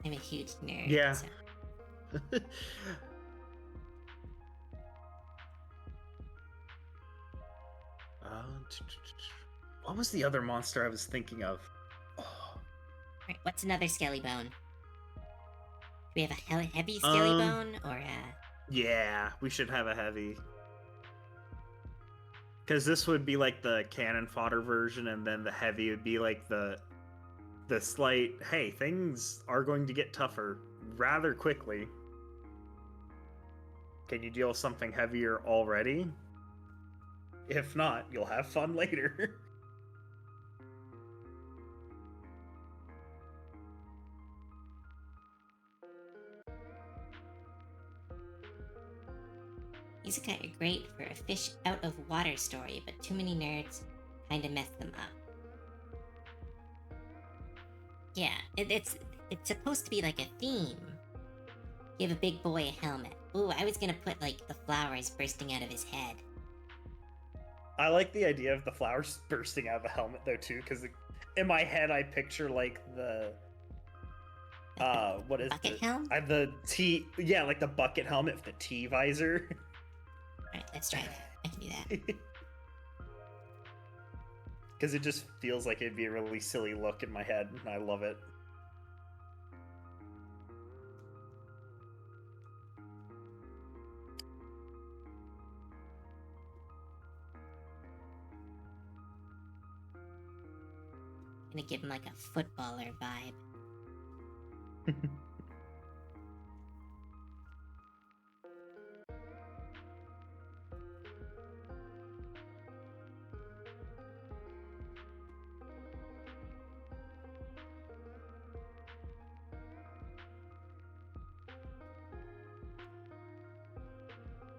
I'm a huge nerd. Yeah. So. What was the other monster I was thinking of? Oh. Right, what's another skelly bone? Do we have a heavy skelly bone or a... Yeah, we should have a heavy. Because this would be the cannon fodder version, and then the heavy would be the slight, hey, things are going to get tougher rather quickly. Can you deal with something heavier already? If not, you'll have fun later. These are great for a fish out of water story, but too many nerds kinda mess them up. Yeah, it's supposed to be like a theme. Give a big boy a helmet. Ooh, I was gonna put like the flowers bursting out of his head. I like the idea of the flowers bursting out of the helmet though too, because in my head I picture like the what is Bucket helm? the T, yeah, like the bucket helmet with the T visor. Alright, let's try that. I can do that. Because it just feels like it'd be a really silly look in my head, and I love it. Gonna give him like a footballer vibe.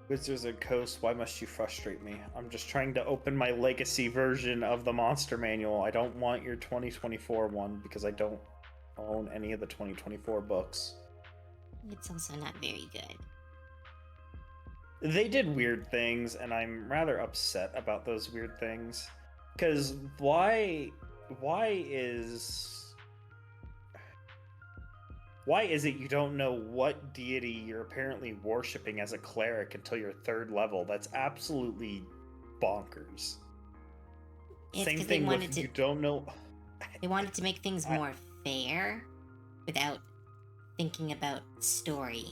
Wizards of the Coast, why must you frustrate me? I'm just trying to open my legacy version of the monster manual. I don't want your 2024 one because I don't own any of the 2024 books. It's also not very good. They did weird things, and I'm rather upset about those weird things. Because why is it you don't know what deity you're apparently worshipping as a cleric until your 3rd level? That's absolutely bonkers. It's Same 'cause thing with you don't know. They wanted to make things more fair without thinking about story.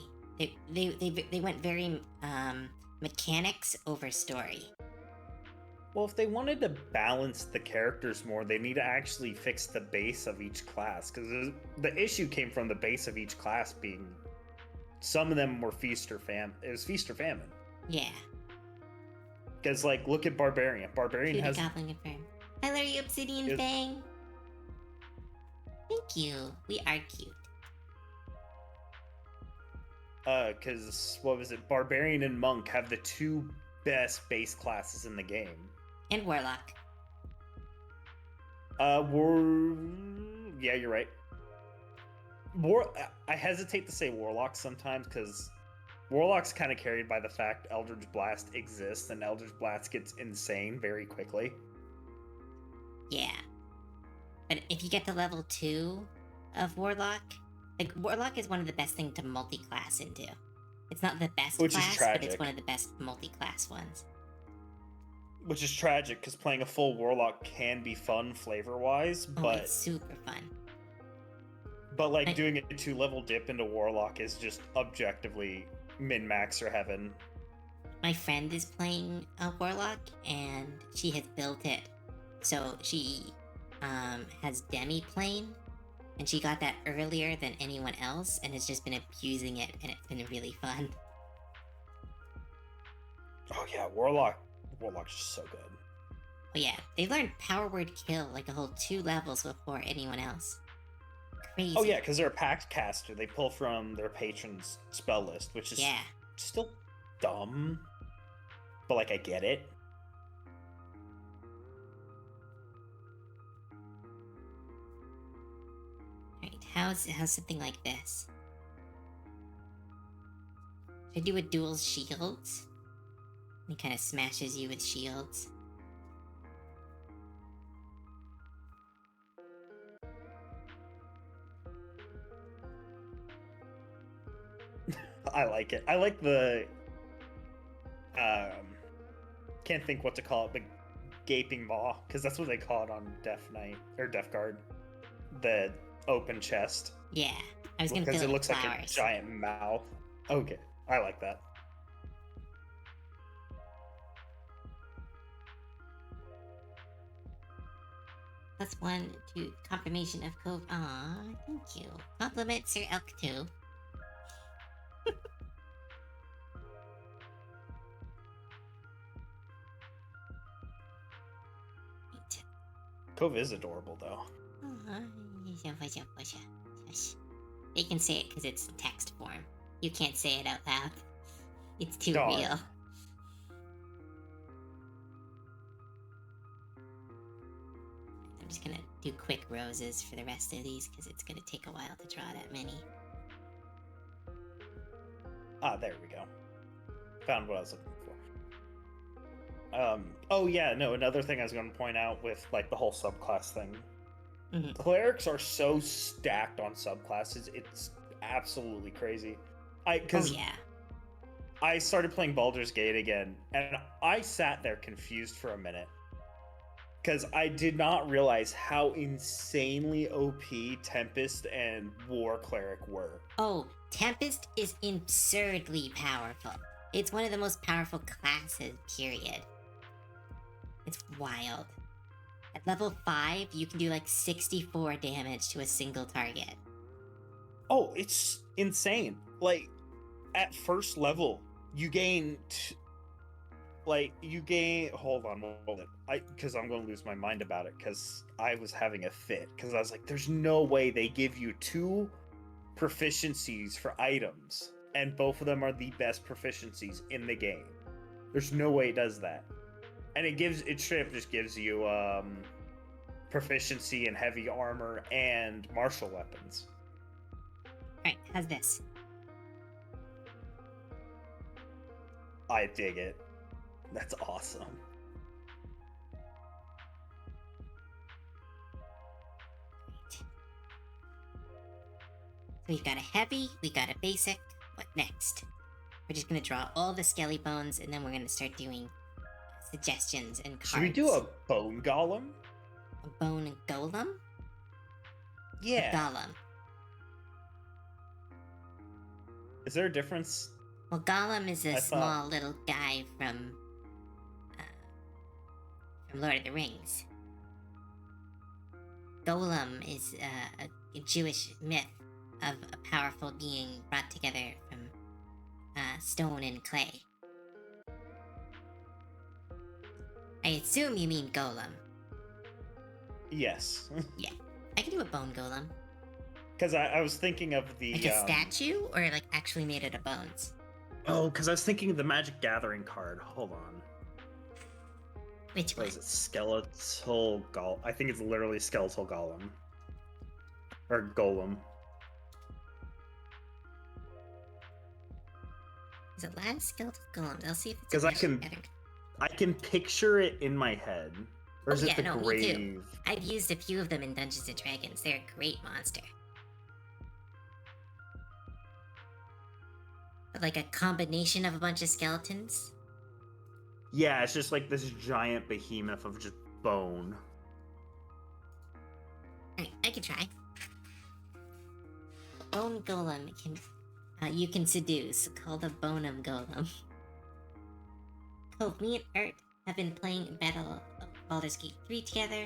They went very mechanics over story. Well, if they wanted to balance the characters more, they need to actually fix the base of each class. Because the issue came from the base of each class being, some of them were feast or famine. It was feast or famine. Yeah. Because like, look at Barbarian. Barbarian Cutie has. Goblin confirmed. I love you, Obsidian It- Fang. Thank you. We are cute. Because what was it? Barbarian and Monk have the 2 best base classes in the game. And Warlock. Yeah, you're right. I hesitate to say Warlock sometimes because Warlock's kind of carried by the fact Eldritch Blast exists, and Eldritch Blast gets insane very quickly. Yeah. But if you get to level 2 of Warlock, like Warlock is one of the best things to multi-class into. It's not the best Which is class, but it's tragic. one of the best multi-class ones. Which is tragic because playing a full Warlock can be fun flavor-wise, Oh, but it's super fun. like doing a 2-level dip into Warlock is just objectively min-max or heaven. My friend is playing a Warlock, and she has built it. So she has demi-plane, and she got that earlier than anyone else, and has just been abusing it, and it's been really fun. Oh yeah, Warlock's just so good. But yeah, they learned Power Word Kill like a whole 2 levels before anyone else. Crazy. Oh yeah, because they're a pact caster. They pull from their patron's spell list, which is Yeah. still dumb. But like, I get it. Alright, how's something like this? Should I do a dual shields? He kind of smashes you with shields. I like it. I like the can't think what to call it, but gaping maw, because that's what they call it on Death Knight or Death Guard. The open chest. Yeah, I was gonna because fill it it looks with like a flowers. giant mouth. Okay, I like that. +1 to confirmation of Cove. Aw, thank you. Compliment Sir Elk 2. Cove is adorable though. You can say it because it's text form. You can't say it out loud. It's too Darn. real. I'm just gonna do quick roses for the rest of these because it's gonna take a while to draw that many. Ah, there we go. Found what I was looking for. Oh yeah, no, another thing I was going to point out with like the whole subclass thing. Mhm. Clerics are so stacked on subclasses, it's absolutely crazy. Oh Because yeah. I started playing Baldur's Gate again, and I sat there confused for a minute. Because I did not realize how insanely OP Tempest and War Cleric were. Oh, Tempest is absurdly powerful. It's one of the most powerful classes, period. It's wild. At level 5, you can do like 64 damage to a single target. Oh, it's insane. Like, at first level, you gain... Hold on, because I'm going to lose my mind about it, because I was having a fit. Because I was like, there's no way they give you 2 proficiencies for items, and both of them are the best proficiencies in the game. There's no way it does that. And it straight up just gives you proficiency in heavy armor and martial weapons. Alright, how's this? I dig it. That's awesome. So we've got a heavy, we got a basic. What next? We're just gonna draw all the skelly bones, and then we're gonna start doing suggestions and cards. Should we do a bone golem? A bone golem? Yeah. A golem. Is there a difference? Well, Gollum is a small little guy from Lord of the Rings. Golem is a Jewish myth of a powerful being brought together from stone and clay. I assume you mean golem. Yes. Yeah, I can do a bone golem. Because I was thinking of the... Like a statue, or like actually made out of bones? Oh, because I was thinking of the Magic Gathering card. Hold on. Which one? What is it? Skeletal Golem. I think it's literally Skeletal Golem. Or Golem. There's a lot of skeletal golems. I'll see if it's... Because I can picture it in my head. Or is it the grave? Me too. I've used a few of them in Dungeons and Dragons. They're a great monster. But like a combination of a bunch of skeletons? Yeah, it's just like this giant behemoth of just bone. Alright, I can try. Bone Golem can... you can seduce. Called a Bonum Golem. Cool, me and Ert have been playing Battle of Baldur's Gate 3 together.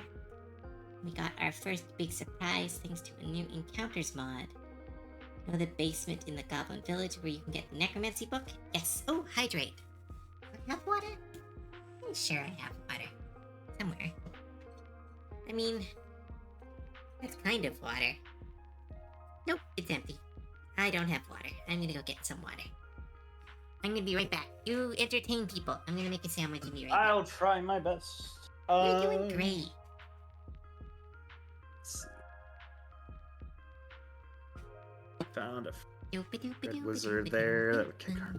We got our first big surprise thanks to a new Encounters mod. You know the basement in the Goblin Village where you can get the Necromancy book? Yes. Oh, hydrate. Have water? I'm sure I have water. Somewhere. I mean, that's kind of water. Nope, it's empty. I don't have water. I'm gonna go get some water. I'm gonna be right back. You entertain people. I'm gonna make a sandwich and be right back. I'll try my best. You're doing great. Let's see. Found a red wizard there that would kick her.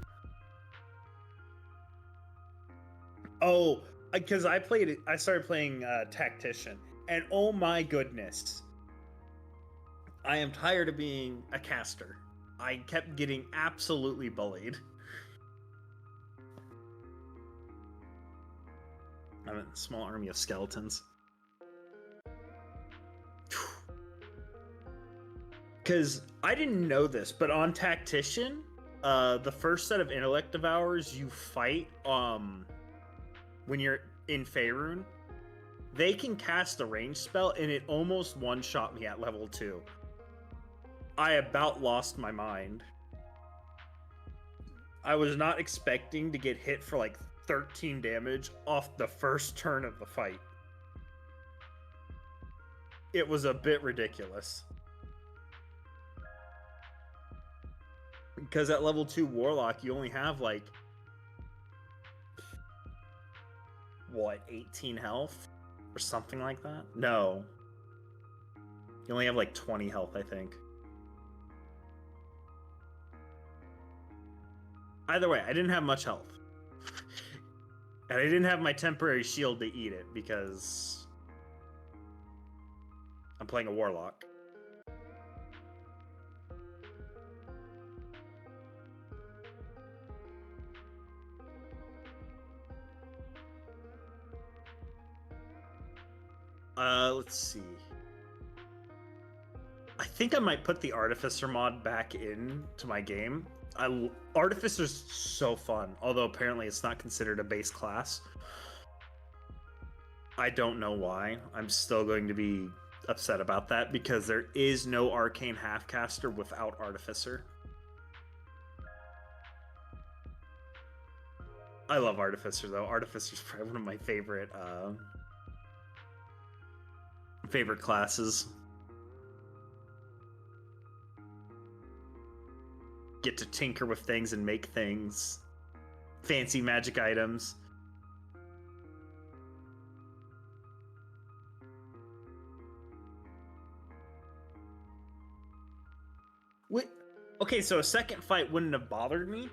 Oh, because I started playing Tactician, and oh my goodness, I am tired of being a caster. I kept getting absolutely bullied. I'm in a small army of skeletons. Because I didn't know this, but on Tactician, the first set of Intellect Devourers you fight when you're in Faerun, they can cast a range spell, and it almost one-shot me at level 2. I about lost my mind. I was not expecting to get hit for like 13 damage off the first turn of the fight. It was a bit ridiculous. Because at level 2 Warlock, you only have like... what, 18 health? or something like that. No, you only have like 20 health, I think. Either way, I didn't have much health. And I didn't have my temporary shield to eat it because I'm playing a warlock. Let's see. I think I might put the Artificer mod back into my game. Artificer's so fun, although apparently it's not considered a base class. I don't know why. I'm still going to be upset about that because there is no Arcane Halfcaster without Artificer. I love Artificer though. Artificer's probably one of my favorite classes. Get to tinker with things and make things. Fancy magic items. Okay, so a second fight wouldn't have bothered me.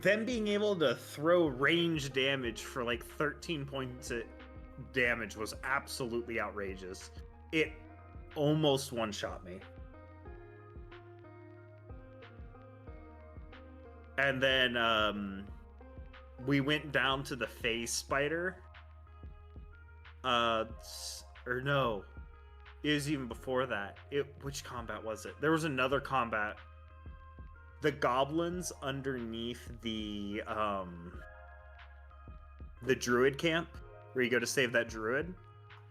Them being able to throw range damage for like 13 points of damage was absolutely outrageous. It almost one-shot me. And then we went down to the phase spider. Or no, it was even before that. Which combat was it? There was another combat. The goblins underneath the druid camp, where you go to save that druid.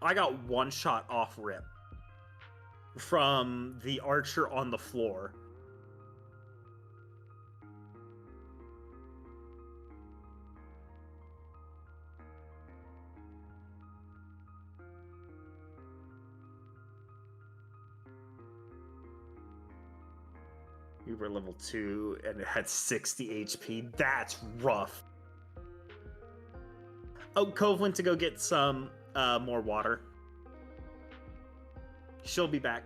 I got one shot off rip from the archer on the floor. We were level 2 and it had 60 HP. That's rough. Oh, Cove went to go get some more water. She'll be back.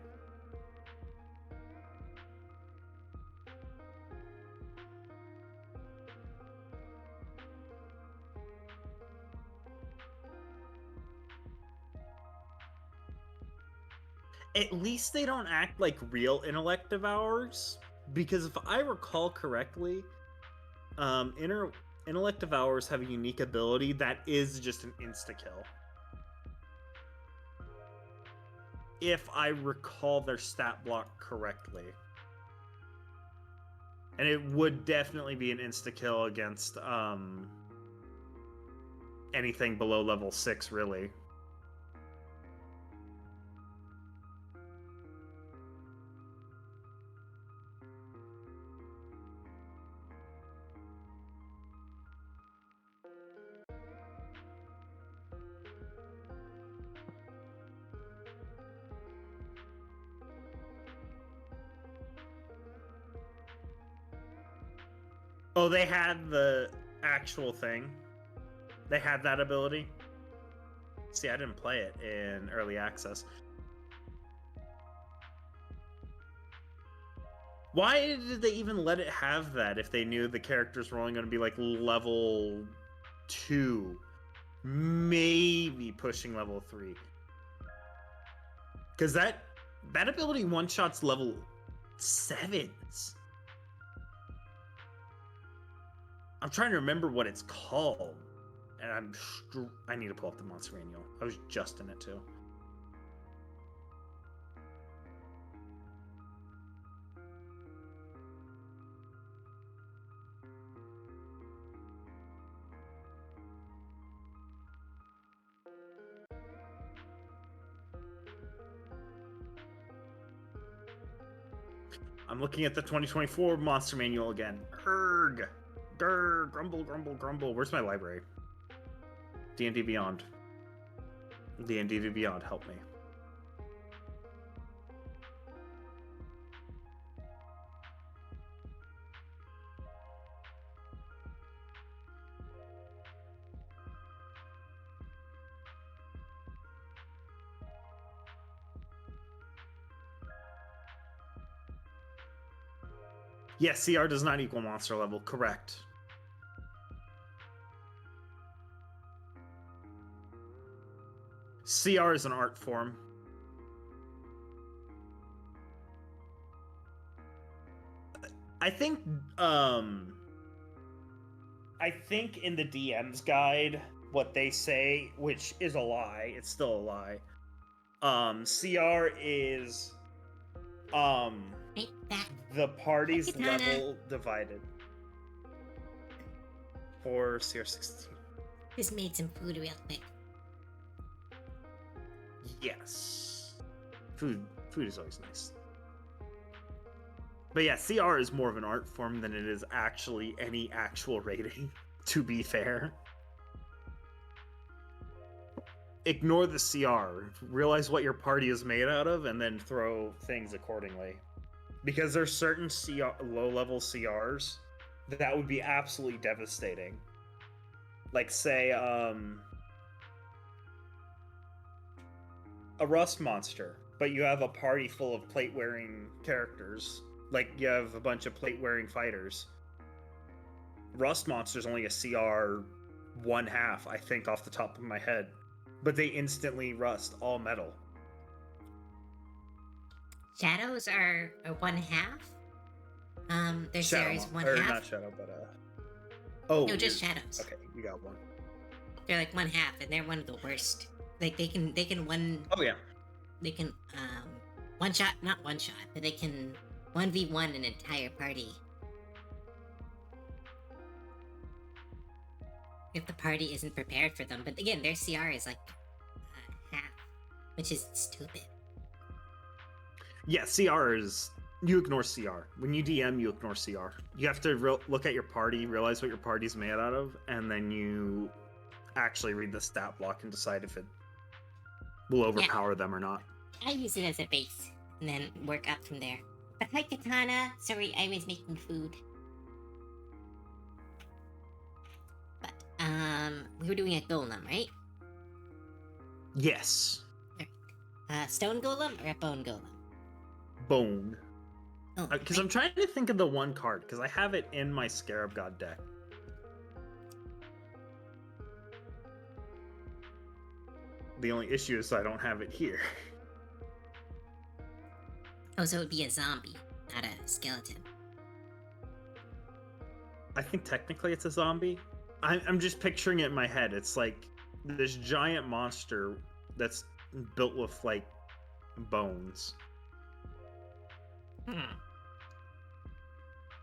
At least they don't act like real intellect devours. Because if I recall correctly, intellect devours have a unique ability that is just an insta-kill. If I recall their stat block correctly. And it would definitely be an insta-kill against anything below level 6, really. Oh, they had the actual thing. They had that ability. See, I didn't play it in early access. Why did they even let it have that if they knew the characters were only going to be like level 2? Maybe pushing level 3. Because that ability one-shots level 7s. I'm trying to remember what it's called. And I need to pull up the monster manual. I was just in it too. I'm looking at the 2024 monster manual again. Erg. Grr, grumble, grumble, grumble. Where's my library? D&D Beyond. D&D Beyond, help me. Yeah, CR does not equal monster level. Correct. CR is an art form. I think in the DM's guide, what they say, which is a lie, it's still a lie. CR is Right back. the party's Katana. level divided. For CR16. Just made some food real quick. Yes. Food is always nice. But yeah, CR is more of an art form than it is actually any actual rating, to be fair. Ignore the CR. Realize what your party is made out of, and then throw things accordingly. Because there's certain low-level CRs that would be absolutely devastating. Like, say, a rust monster, but you have a party full of plate-wearing characters. Like, you have a bunch of plate-wearing fighters. Rust monster's only a CR 1/2, I think, off the top of my head. But they instantly rust all metal. Shadows are 1/2. Their Shadow series or 1/2. not Shadow, but oh, No, just shadows. Okay, you got one. They're like 1/2, and they're one of the worst. Like they can Oh yeah. They can one shot, not one shot, but they can 1v1 an entire party. If the party isn't prepared for them. But again, their CR is like half, which is stupid. Yeah, CR is... You ignore CR. When you DM, you ignore CR. You have to look at your party, realize what your party's made out of, and then you actually read the stat block and decide if it will overpower them or not. I use it as a base, and then work up from there. But hi, Katana. Sorry, I was making food. But, we were doing a golem, right? Yes. Stone golem or a bone golem? Bone. Oh, Because right. I'm trying to think of the one card, because I have it in my Scarab God deck. The only issue is I don't have it here. Oh, so it would be a zombie, not a skeleton. I think technically it's a zombie. I'm just picturing it in my head. It's like this giant monster that's built with, like, bones. Hmm.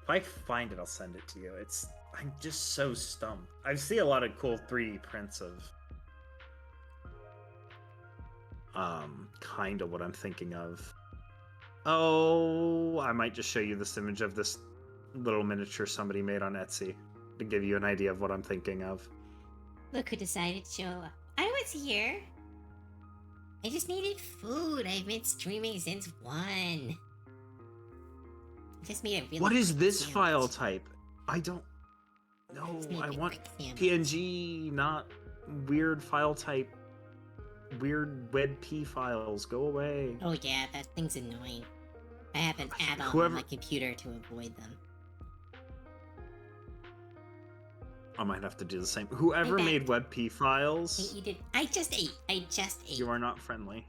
If I find it, I'll send it to you. I'm just so stumped. I see a lot of cool 3D prints of kind of what I'm thinking of. Oh, I might just show you this image of this little miniature somebody made on Etsy to give you an idea of what I'm thinking of. Look who decided to show up. I was here. I just needed food. I've been streaming since 1. I just made a really What is quick this sandwich. file type? I don't know. Just made a I big want quick sandwich. PNG, not weird file type. Weird WebP files. Go away. Oh yeah, that thing's annoying. I have an add-on on Whoever- my computer to avoid them. I might have to do the same. Whoever My bad. made WebP files, I did. I just ate. you are not friendly.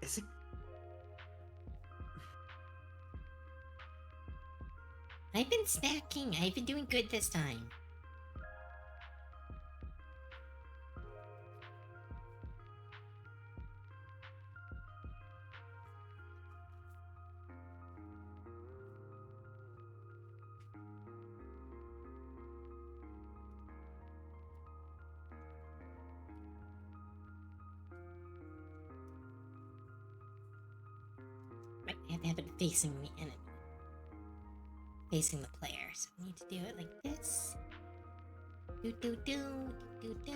Is it? I've been snacking. I've been doing good this time. Right, I have to have it facing the enemy. Facing the player. So I need to do it like this. Do do do do do.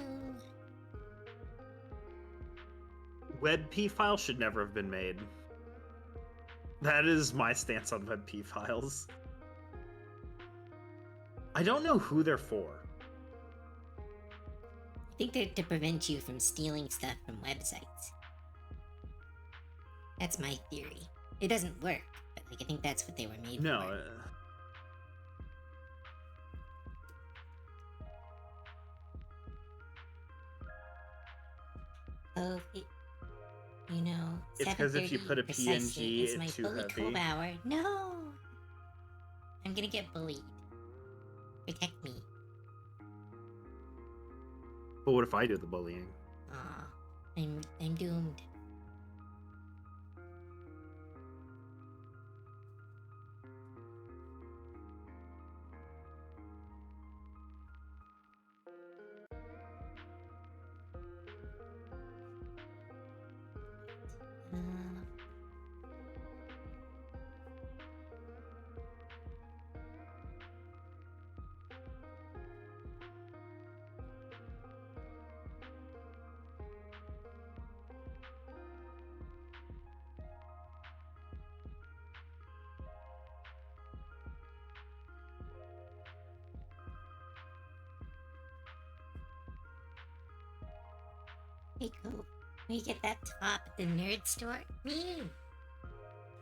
WebP files should never have been made. That is my stance on WebP files. I don't know who they're for. I think they're to prevent you from stealing stuff from websites. That's my theory. It doesn't work, but like I think that's what they were made No. for. Oh, you know, It's because if you 7:30 put a precisely PNG, is my it's too bully heavy. cove hour. No! I'm gonna get bullied. Protect me. But what if I do the bullying? Aw, I'm doomed. Hey, cool. Can we get that top at the nerd store? Me!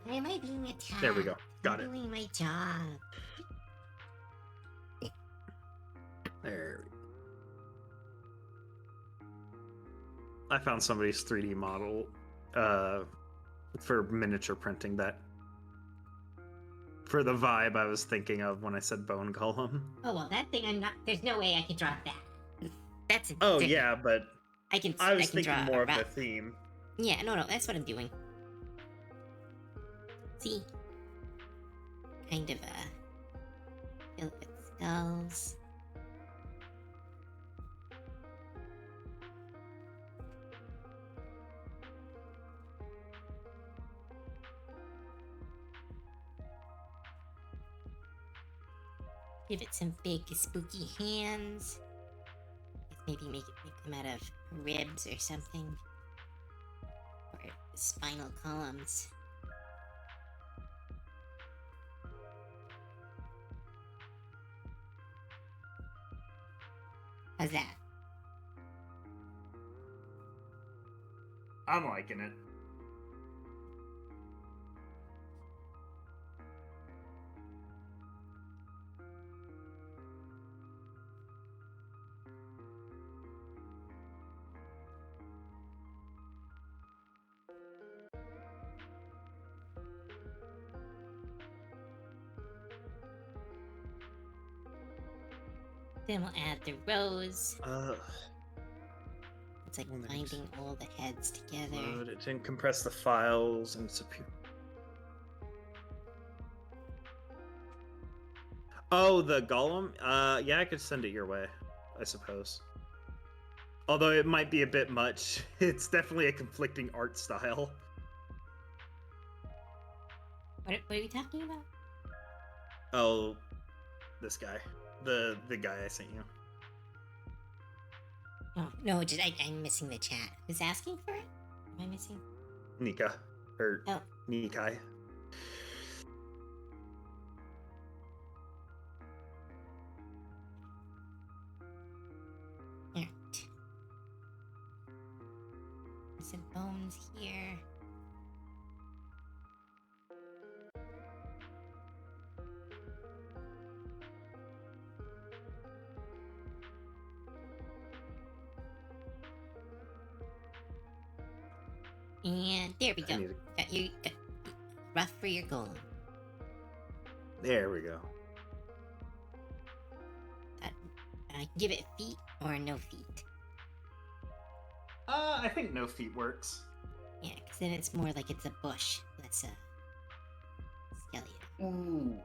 Why am I being attacked? There we go. Got it. I'm doing my job. There. I found somebody's 3D model for miniature printing that for the vibe I was thinking of when I said bone golem. Oh, well, that thing I'm not... There's no way I can draw that. That's Oh different. yeah, but I can I was can thinking draw more a of the rough. theme. Yeah, no, that's what I'm doing. See? Kind of, fill it with skulls. Give it some big spooky hands. Maybe make them out of ribs or something. Or spinal columns. How's that? I'm liking it. Then we'll add the rows. It's like Well, binding all the heads together. Load. It didn't compress the files and it's a Oh, the golem? Yeah, I could send it your way, I suppose. Although it might be a bit much. It's definitely a conflicting art style. What are we talking about? Oh, this guy. The guy I sent you. Oh, no, just I'm missing the chat. Who's asking for it? Am I missing? Nika. Or Oh. Nikai. Alright. Some bones here. And there we go. Got rough for your golem. There we go. Give it feet or no feet. I think no feet works. Yeah, because then it's more like it's a bush. That's a skeleton. Ooh.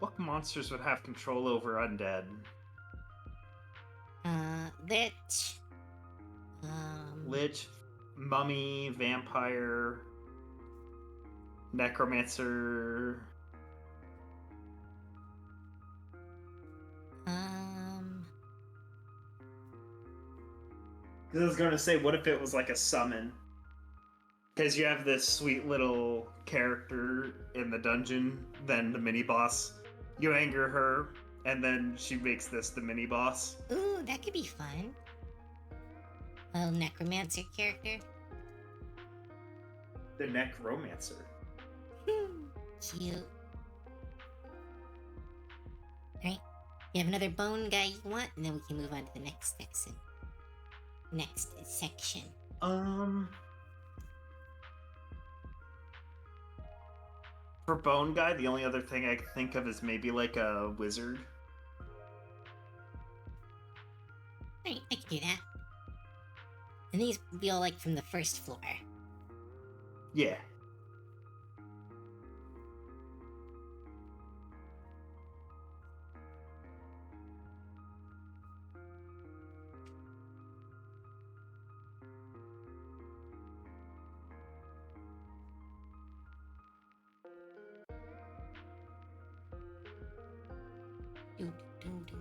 What monsters would have control over undead? Lich. Lich, mummy, vampire, necromancer. Because I was going to say, what if it was like a summon? Because you have this sweet little character in the dungeon, then the mini boss. You anger her, and then she makes this the mini boss. Ooh, that could be fun. little necromancer character. The necromancer. Cute. Alright. You have another bone guy you want, and then we can move on to the next section. Next section. For bone guy, the only other thing I could think of is maybe like a wizard. Alright, I can do that. And these will be all like from the first floor. Yeah. Doo, doo, doo.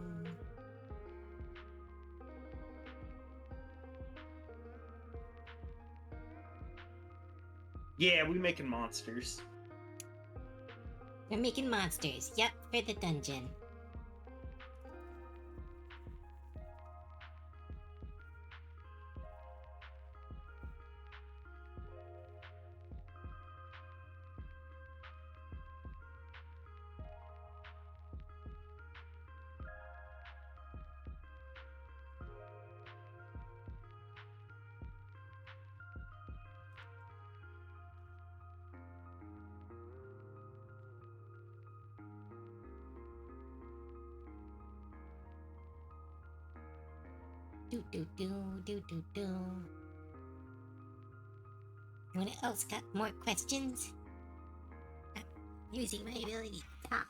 Yeah, we making monsters. We're making monsters. Yep, for the dungeon. Do do do do do do. Anyone else got more questions? I'm using my ability to talk.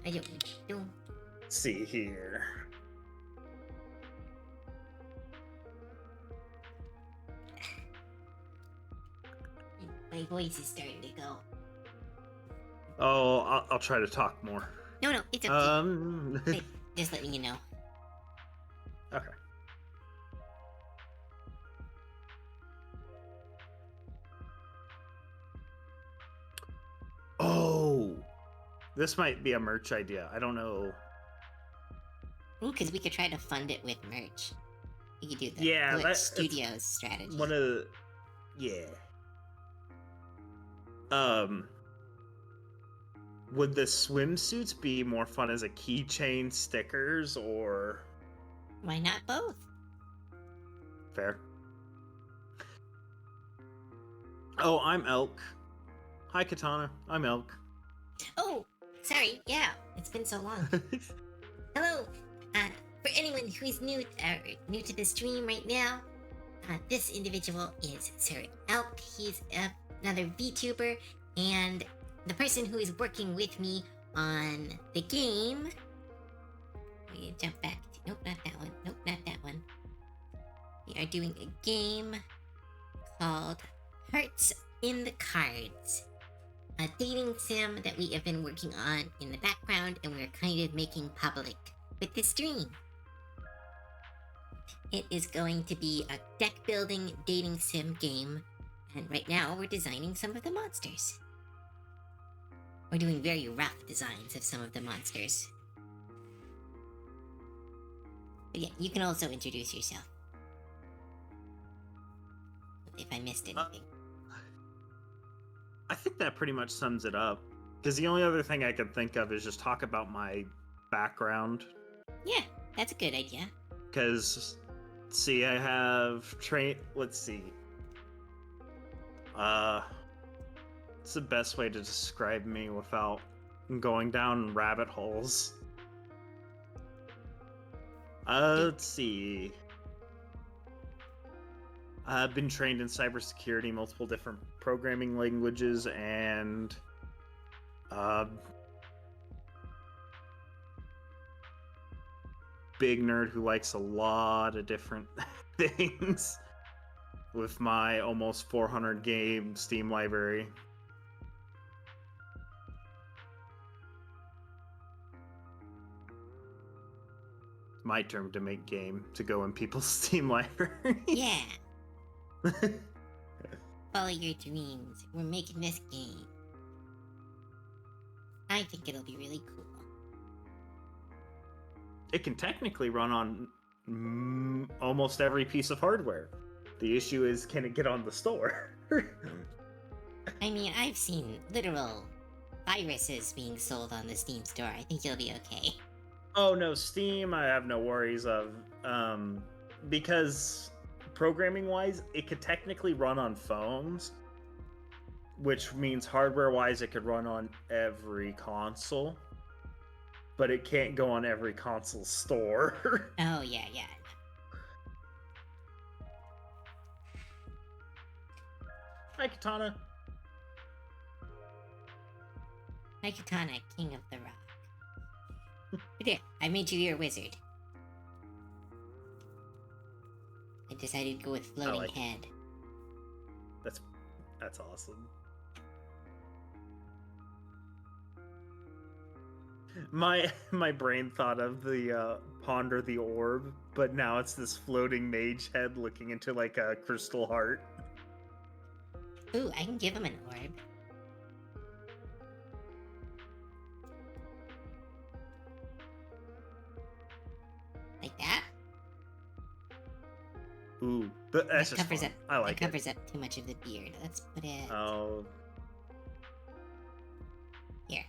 I don't know. Let's see here. My voice is starting to go. Oh, I'll try to talk more. No, it's okay. Hey, just letting you know. Okay. Oh, this might be a merch idea. I don't know. Ooh, because we could try to fund it with merch. We could do the Yeah, Glitch Studios strategy. One of the, yeah. Would the swimsuits be more fun as a keychain, stickers, or Why not both? fair? Oh, I'm Elk. Hi, Katana. I'm Elk. Oh, sorry. Yeah, it's been so long. Hello. For anyone who is new to the stream right now, this individual is Sir Elk. He's another VTuber, and the person who is working with me on the game. Let me jump back. Nope, not that one. Nope, not that one. We are doing a game called Hearts in the Cards. A dating sim that we have been working on in the background, and we're kind of making public with this stream. It is going to be a deck building dating sim game, and right now we're designing some of the monsters. We're doing very rough designs of some of the monsters. But yeah, you can also introduce yourself. If I missed anything. I think that pretty much sums it up. Because the only other thing I could think of is just talk about my background. Yeah, that's a good idea. Because, see, I have let's see. What's the best way to describe me without going down rabbit holes? Let's see. I've been trained in cybersecurity, multiple different programming languages, and big nerd who likes a lot of different things with my almost 400 game Steam library. My term to make game to go in people's Steam library. Yeah. Follow your dreams. We're making this game. I think it'll be really cool. it can technically run on almost every piece of hardware. The issue is, can it get on the store? I mean, I've seen literal viruses being sold on the Steam store. I think you'll be okay. Oh no, Steam, I have no worries of, because programming wise, it could technically run on phones, which means hardware wise, it could run on every console, but it can't go on every console store. Oh, yeah, yeah. Hi, Katana. Hi, Katana, King of the Rock. There, I made you your wizard. I decided to go with floating like head. That's awesome. My brain thought of the ponder the orb, but now it's this floating mage head looking into like a crystal heart. Ooh, I can give him an orb. Like that? Ooh, but that's That just covers fun. up. I like that covers up too much of the beard. Let's put it Oh, here.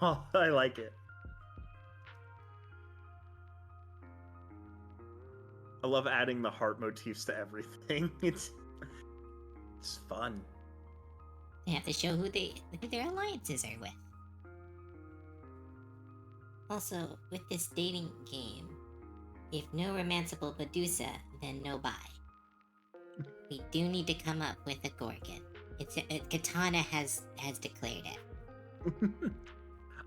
oh, I like it. I love adding the heart motifs to everything. It's fun. They have to show who their alliances are with. Also, with this dating game, if no romanceable Medusa, then no buy. We do need to come up with a Gorgon. Katana has declared it.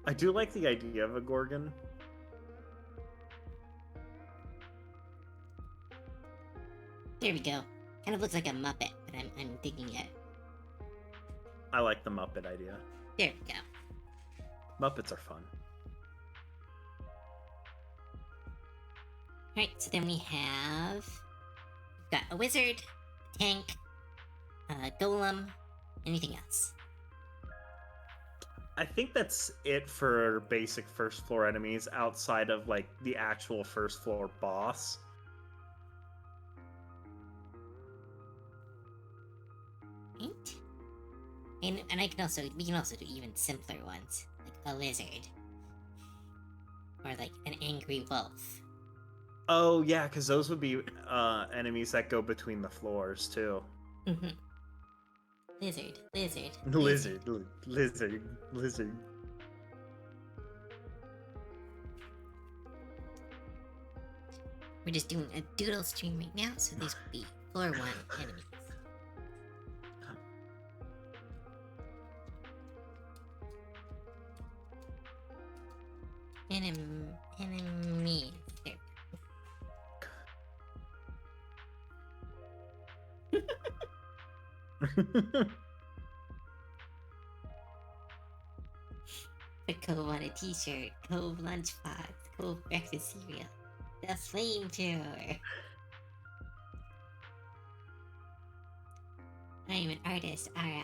I do like the idea of a Gorgon. There we go. Kind of looks like a Muppet, but I'm digging it. I like the Muppet idea. There we go. Muppets are fun. Alright, so then we've got a wizard, a tank, a golem, anything else. I think that's it for basic first floor enemies outside of like the actual first floor boss. Right? And we can also do even simpler ones, like a lizard. Or like an angry wolf. Oh yeah, because those would be enemies that go between the floors too. Mm-hmm. Lizard. Lizard. We're just doing a doodle stream right now, so this will be floor 1 enemies. Enemies. There. The Cove on a t-shirt, Cove lunchbox, Cove breakfast cereal, the flamethrower. I am an artist, Ara.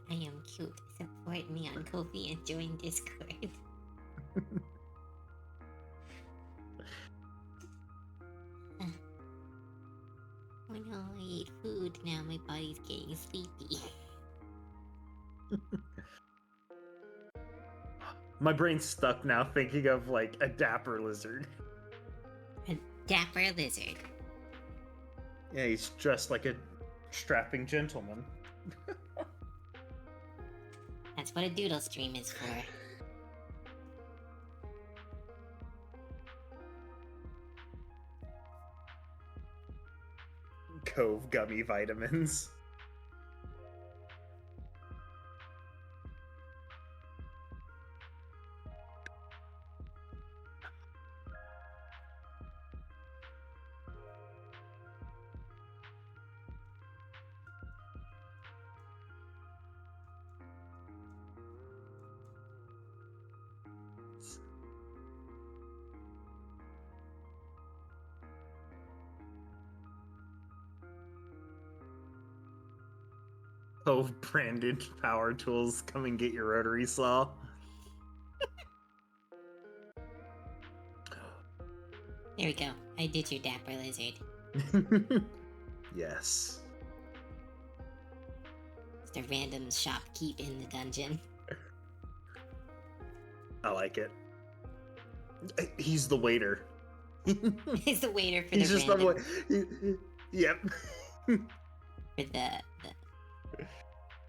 I am cute. Support me on Ko-fi and join Discord. Oh no, I ate food. Now my body's getting sleepy. My brain's stuck now thinking of like a dapper lizard. A dapper lizard. Yeah, he's dressed like a strapping gentleman. That's what a doodle stream is for. Cove gummy vitamins. Oh, branded power tools, come and get your rotary saw. There we go. I did your dapper lizard. Yes. Just a random shopkeep in the dungeon. I like it. He's the waiter. He's the waiter for He's the just random... Yep. for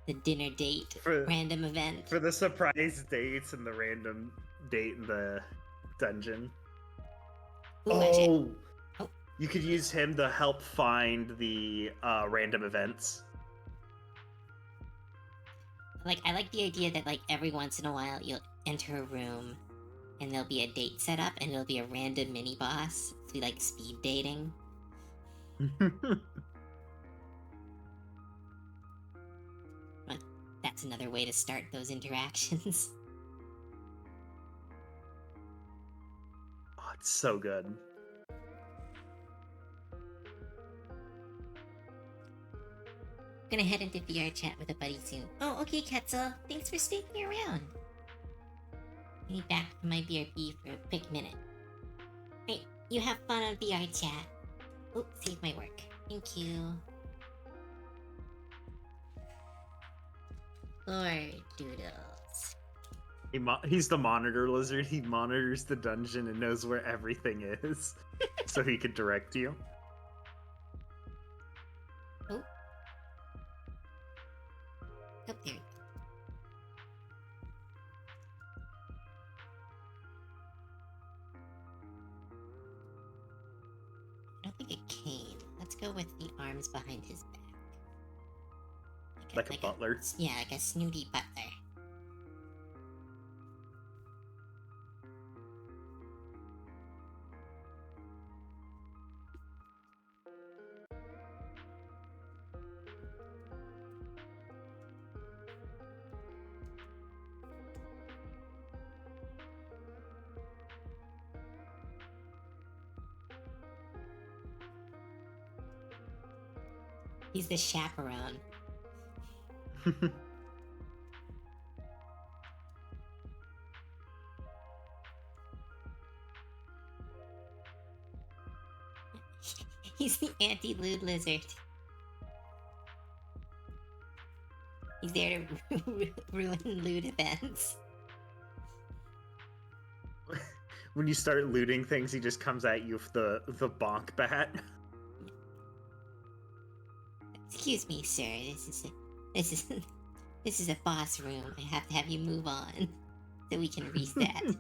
the dinner date random event. For the surprise dates and the random date in the dungeon. Ooh, oh, you could use him to help find the random events. Like, I like the idea that, like, every once in a while you'll enter a room and there'll be a date set up and it'll be a random mini boss. It'll be like speed dating. But that's another way to start those interactions. Oh, it's so good. I'm gonna head into VR chat with a buddy soon. Oh, okay, Ketzel. Thanks for sticking around. I'll be back from my BRB for a quick minute. Hey, you have fun on VR chat. Oh, save my work. Thank you. Lord Doodles. He's the monitor lizard. He monitors the dungeon and knows where everything is, so he can direct you. Oh. Oh, there. I don't think a cane. Let's go with the arms behind his back. Like a butler? Yeah, like a snooty butler. He's the chaperone. He's the anti-lewd lizard. He's there to ruin lewd events. When you start looting things, he just comes at you with the bonk bat. Excuse me, sir. This is a boss room. I have to have you move on so we can reset.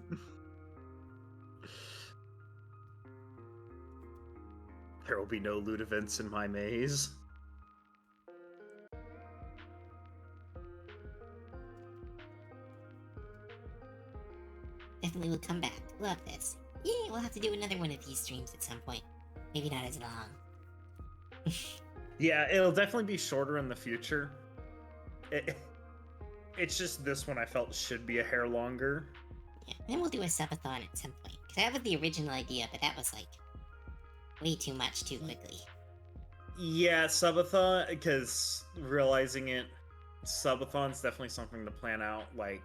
There will be no loot events in my maze. Definitely will come back. Love this. Yeah, we'll have to do another one of these streams at some point. Maybe not as long. Yeah, it'll definitely be shorter in the future. It's just this one I felt should be a hair longer. Yeah, then we'll do a subathon at some point. Because that was the original idea, but that was like way too much too quickly. Yeah, subathon, because realizing it, subathon's definitely something to plan out, like,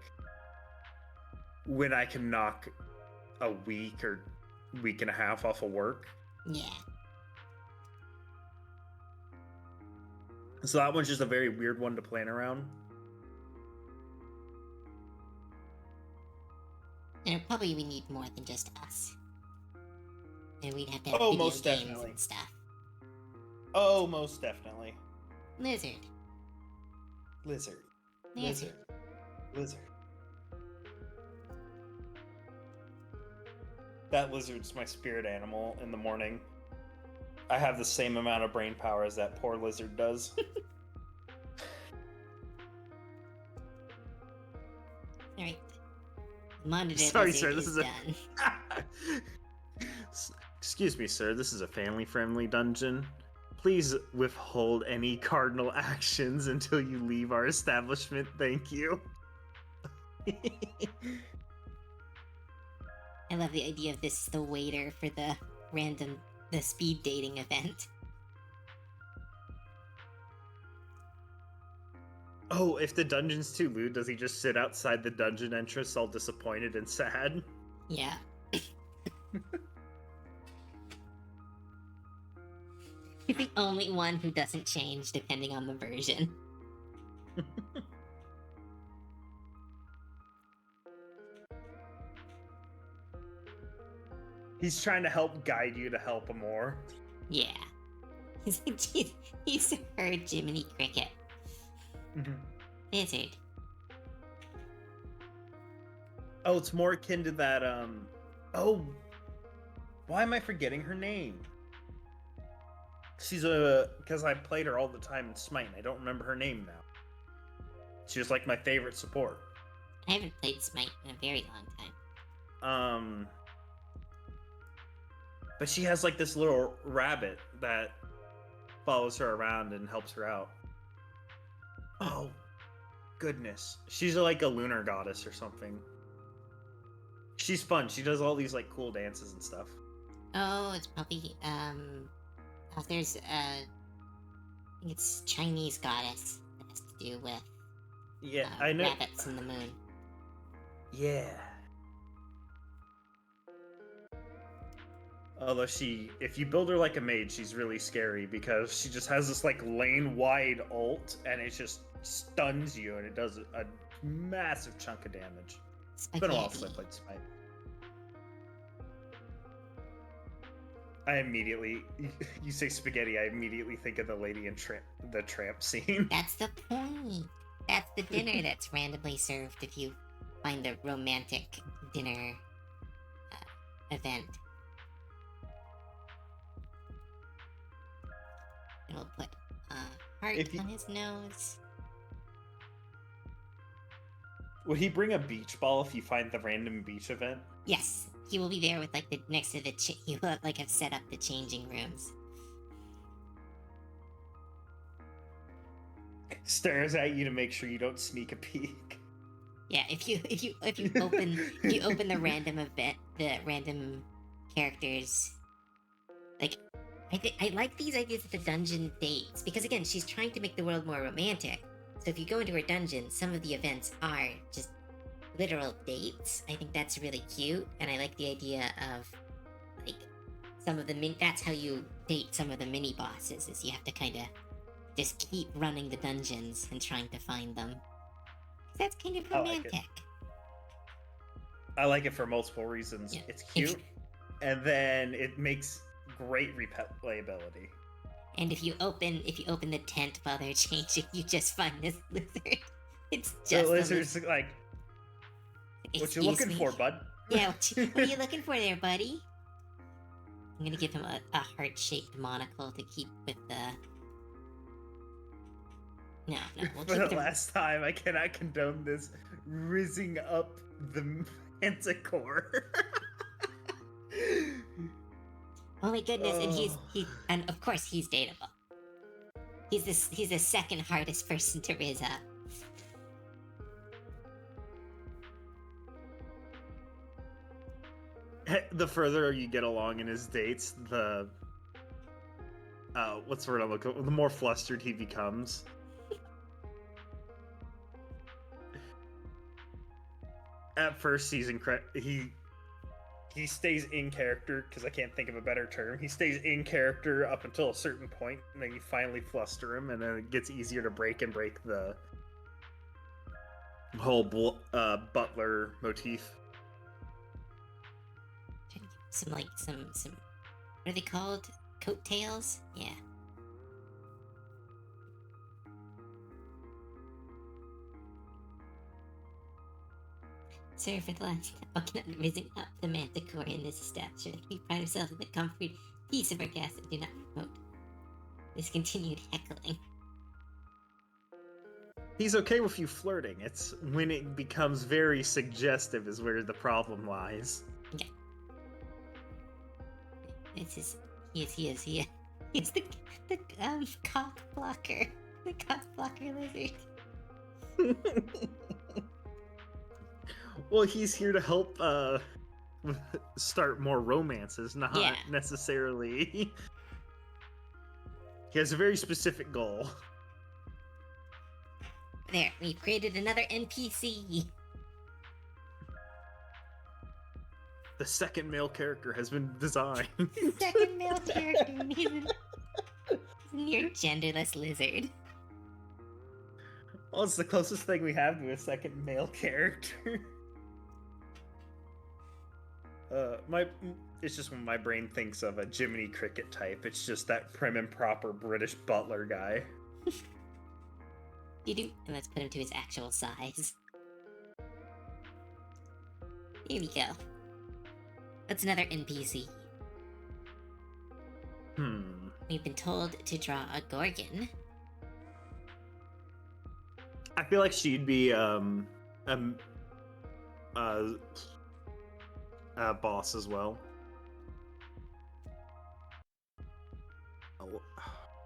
when I can knock a week or week and a half off of work. Yeah. So that one's just a very weird one to plan around. And probably we need more than just us. And we'd have to have Oh, video most games definitely. and stuff. Oh, most definitely. Lizard. Lizard. Lizard. Lizard. That lizard's my spirit animal in the morning. I have the same amount of brain power as that poor lizard does. Alright. Monitor Sorry, lizard sir, this is done. Excuse me, sir, this is a family-friendly dungeon. Please withhold any cardinal actions until you leave our establishment. Thank you. I love the idea of this, the waiter for the speed dating event. Oh, if the dungeon's too lewd, does he just sit outside the dungeon entrance all disappointed and sad? Yeah. He's the only one who doesn't change depending on the version. He's trying to help guide you to help him more. Yeah. He's her Jiminy Cricket. Lizard. Oh, it's more akin to that, Oh, why am I forgetting her name? She's because I played her all the time in Smite, and I don't remember her name now. She was like my favorite support. I haven't played Smite in a very long time. But she has like this little rabbit that follows her around and helps her out. Oh, goodness. She's like a lunar goddess or something. She's fun. She does all these like cool dances and stuff. Oh, it's probably there's I think it's Chinese goddess that has to do with I know rabbits in the moon. Yeah. Although if you build her like a mage, she's really scary because she just has this like lane-wide ult, and it just stuns you, and it does a massive chunk of damage. It's been a while since I played Smite. You say spaghetti, I immediately think of the Lady and the Tramp scene. That's the point. That's the dinner that's randomly served if you find the romantic dinner event. It'll put a heart on his nose. Would he bring a beach ball if you find the random beach event? Yes, he will be there with like next to the he will like have set up the changing rooms. Stares at you to make sure you don't sneak a peek. Yeah, if you open the random event, the random characters, like I like these ideas of the dungeon dates because again, she's trying to make the world more romantic. So if you go into her dungeon, some of the events are just literal dates. I think that's really cute, and I like the idea of like some of the that's how you date some of the mini bosses is you have to kind of just keep running the dungeons and trying to find them. That's kind of romantic. I like it for multiple reasons. Yeah. It's cute, and then it makes great replayability. And if you open the tent while they're changing, you just find this lizard. It's just the lizard's like, what you looking for, bud? Yeah, what are you looking for there, buddy? I'm gonna give him a heart-shaped monocle to keep with the. No, we'll for the last time, I cannot condone this rizzing up the manticore. Oh my goodness, and of course he's dateable. He's the second hardest person to rizz up. The further you get along in his dates, the what's the word I'm looking for? The more flustered he becomes. At first, he stays in character, because I can't think of a better term. He stays in character up until a certain point, and then you finally fluster him, and then it gets easier to break the whole butler motif. Some what are they called? Coattails? Yeah. Sir, for the last time, raising up the manticore in this establishment, we pride ourselves in the comfort, peace of our guests, and do not promote discontinued heckling. He's okay with you flirting. It's when it becomes very suggestive is where the problem lies. Yeah. He is the cock blocker. The cock blocker lizard. Well, he's here to help start more romances, not necessarily. He has a very specific goal. There, we've created another NPC. The second male character has been designed. The second male character. He's a near genderless lizard. Well, it's the closest thing we have to a second male character. It's just when my brain thinks of a Jiminy Cricket type, it's just that prim and proper British butler guy. And let's put him to his actual size. Here we go. What's another NPC? We've been told to draw a Gorgon. I feel like she'd be boss as well. Oh.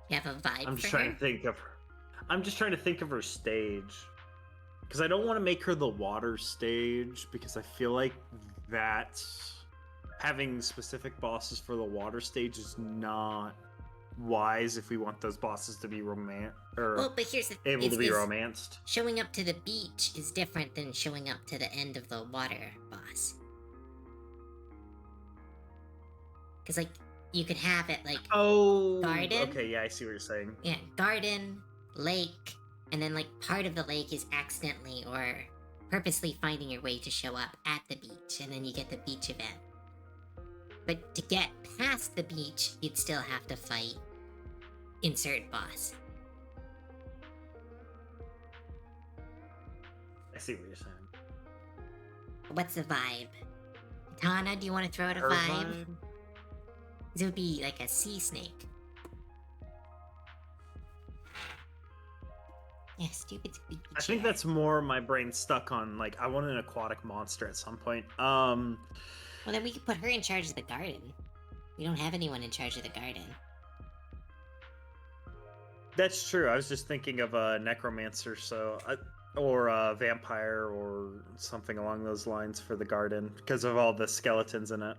You have a vibe. I'm just trying to think of her. I'm just trying to think of her stage, because I don't want to make her the water stage, because I feel like that having specific bosses for the water stage is not wise if we want those bosses to be but here's the able to be romanced. Showing up to the beach is different than showing up to the end of the water boss. Because, like, you could have it, like, garden. Okay, yeah, I see what you're saying. Yeah, garden, lake, and then, like, part of the lake is accidentally or purposely finding your way to show up at the beach, and then you get the beach event. But to get past the beach, you'd still have to fight insert boss. I see what you're saying. What's the vibe? Katana, do you want to throw out a vibe? It would be like a sea snake. Yeah, stupid squeaky chair. I think that's more my brain stuck on, like, I want an aquatic monster at some point. Well, then we could put her in charge of the garden. We don't have anyone in charge of the garden. That's true. I was just thinking of a necromancer, or a vampire, or something along those lines for the garden, because of all the skeletons in it.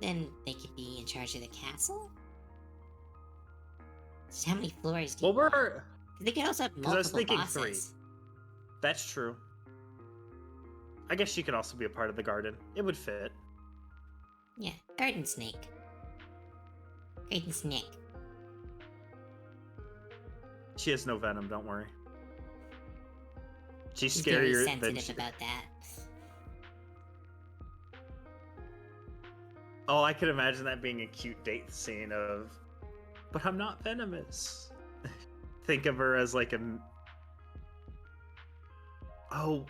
Then they could be in charge of the castle? Just how many floors do you want? They could also have multiple I was thinking bosses. 3. That's true. I guess she could also be a part of the garden. It would fit. Yeah, garden snake. Garden snake. She has no venom, don't worry. She's She's scarier very than sensitive about that. Oh, I could imagine that being a cute date scene of, but I'm not venomous. Think of her as like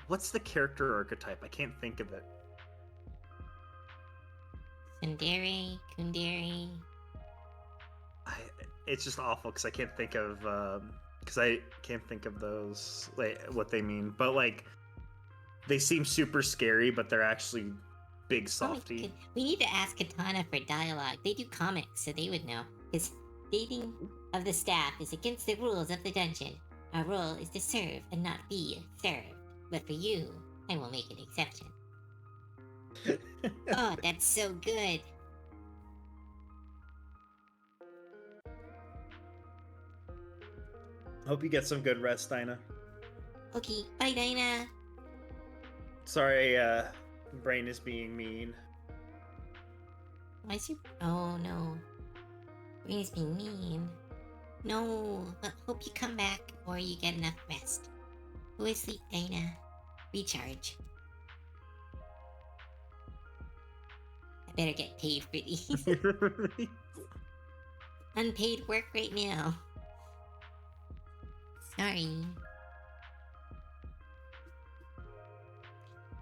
what's the character archetype? I can't think of it. Kundere. It's just awful because I can't think of those, like, what they mean. But, like, they seem super scary, but they're actually big softy. We need to ask Katana for dialogue. They do comics, so they would know. His dating of the staff is against the rules of the dungeon. Our role is to serve and not be served. But for you, I will make an exception. Oh, that's so good. Hope you get some good rest, Dinah. Okay, bye, Dinah. Sorry, brain is being mean. Why is your... Oh, no. Brain is being mean. No, but hope you come back or you get enough rest. Go to sleep, Dinah. Recharge. I better get paid for these. Unpaid work right now. Sorry.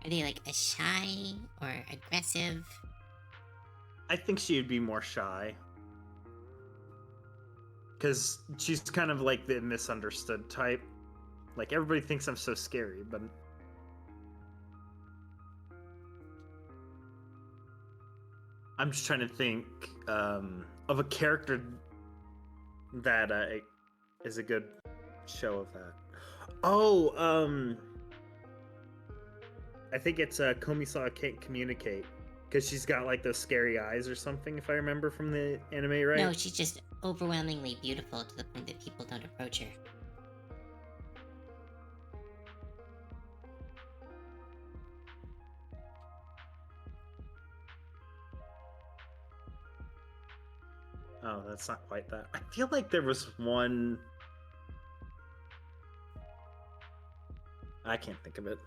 Are they like a shy or aggressive? I think she'd be more shy. Because she's kind of like the misunderstood type. Like, everybody thinks I'm so scary, but... I'm just trying to think of a character that is a good show of that. I think it's Komisawa Can't Communicate, because she's got like those scary eyes or something, if I remember from the anime, right? No, she's just overwhelmingly beautiful to the point that people don't approach her. Oh, that's not quite that. I feel like there was one. I can't think of it.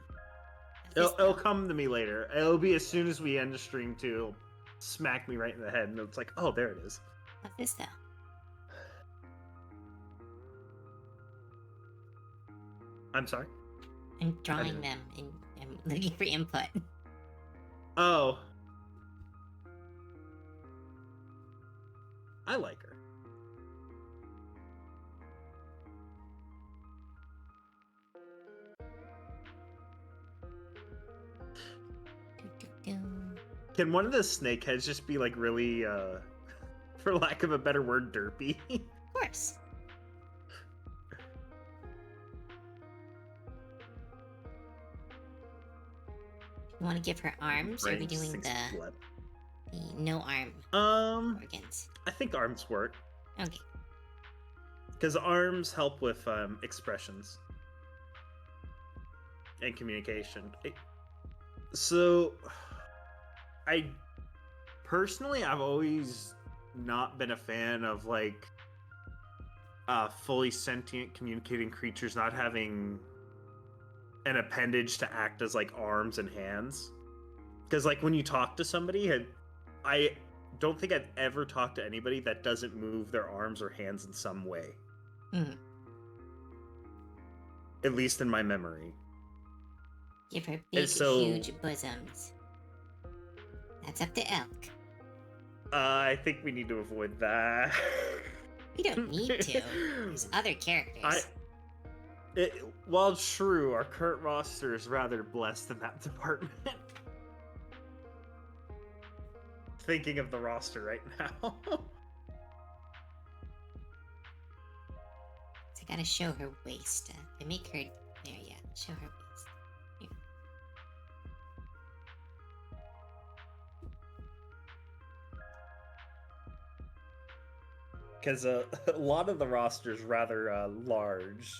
It'll come to me later. It'll be as soon as we end the stream too. It'll smack me right in the head, and it's like, oh, there it is. What's this though? I'm sorry. I'm drawing them and I'm looking for input. Oh. I like her. Can one of the snakeheads just be like really, for lack of a better word, derpy? Of course. You want to give her arms, or are we doing the no arm organs? I think arms work. Okay. Because arms help with expressions and communication. So, I've always not been a fan of like fully sentient communicating creatures not having an appendage to act as like arms and hands. Because like when you talk to somebody, I don't think I've ever talked to anybody that doesn't move their arms or hands in some way. Mm. At least in my memory. Give her big, huge bosoms. That's up to Elk. I think we need to avoid that. We don't need to. There's other characters. While true, our current roster is rather blessed in that department. Thinking of the roster right now. I gotta show her waist. I make her... There, yeah. Show her waist. Here. Because a lot of the roster is rather large.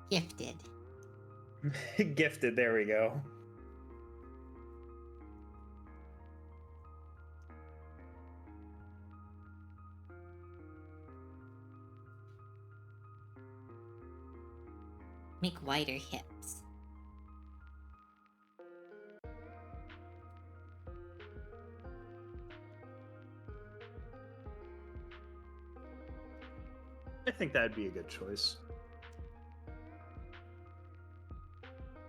Gifted. Gifted, there we go. Make wider hips. I think that'd be a good choice.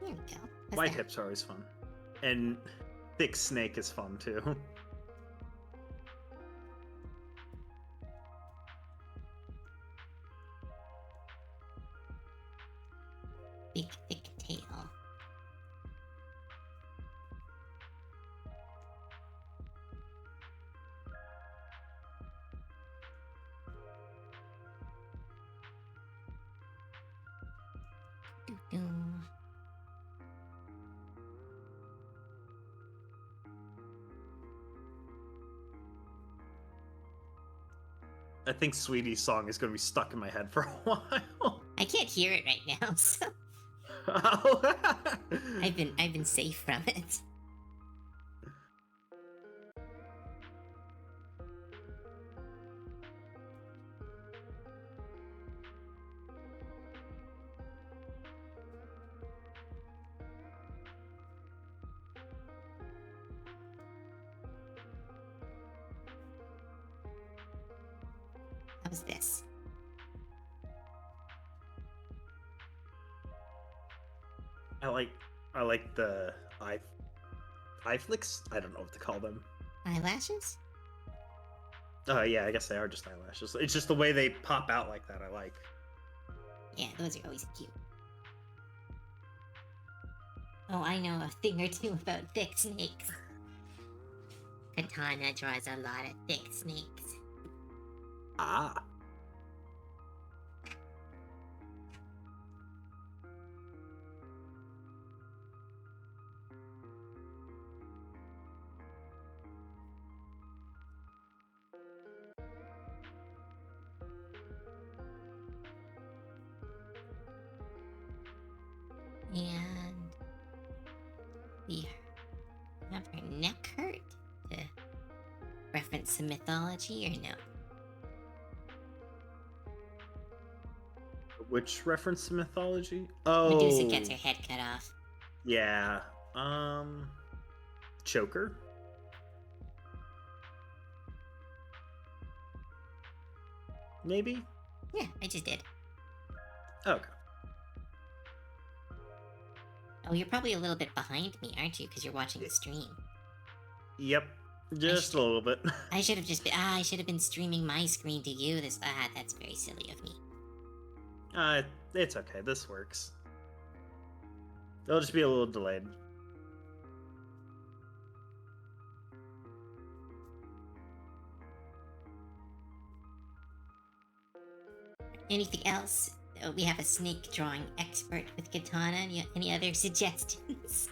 There we go. Wide hips are always fun. And thick snake is fun too. Big, thick tail. Doo-doo. I think Sweetie's song is going to be stuck in my head for a while. I can't hear it right now, so I've been safe from it. How's this? I like the eye flicks. I don't know what to call them. Eyelashes? Yeah, I guess they are just eyelashes. It's just the way they pop out like that. I like. Yeah, those are always cute. Oh, I know a thing or two about thick snakes. Katana draws a lot of thick snakes. Ah. And we have her neck hurt. reference some mythology or no? Which reference to mythology? Medusa Oh, gets her head cut off. yeah. Choker? Maybe? Yeah, I just did. Okay. Oh, you're probably a little bit behind me, aren't you? Because you're watching the stream. Yep. Just a little bit. I should have just been. I should have been streaming my screen to you. That's very silly of me. It's okay. This works. It'll just be a little delayed. Anything else? Oh, we have a snake drawing expert with katana. Any other suggestions?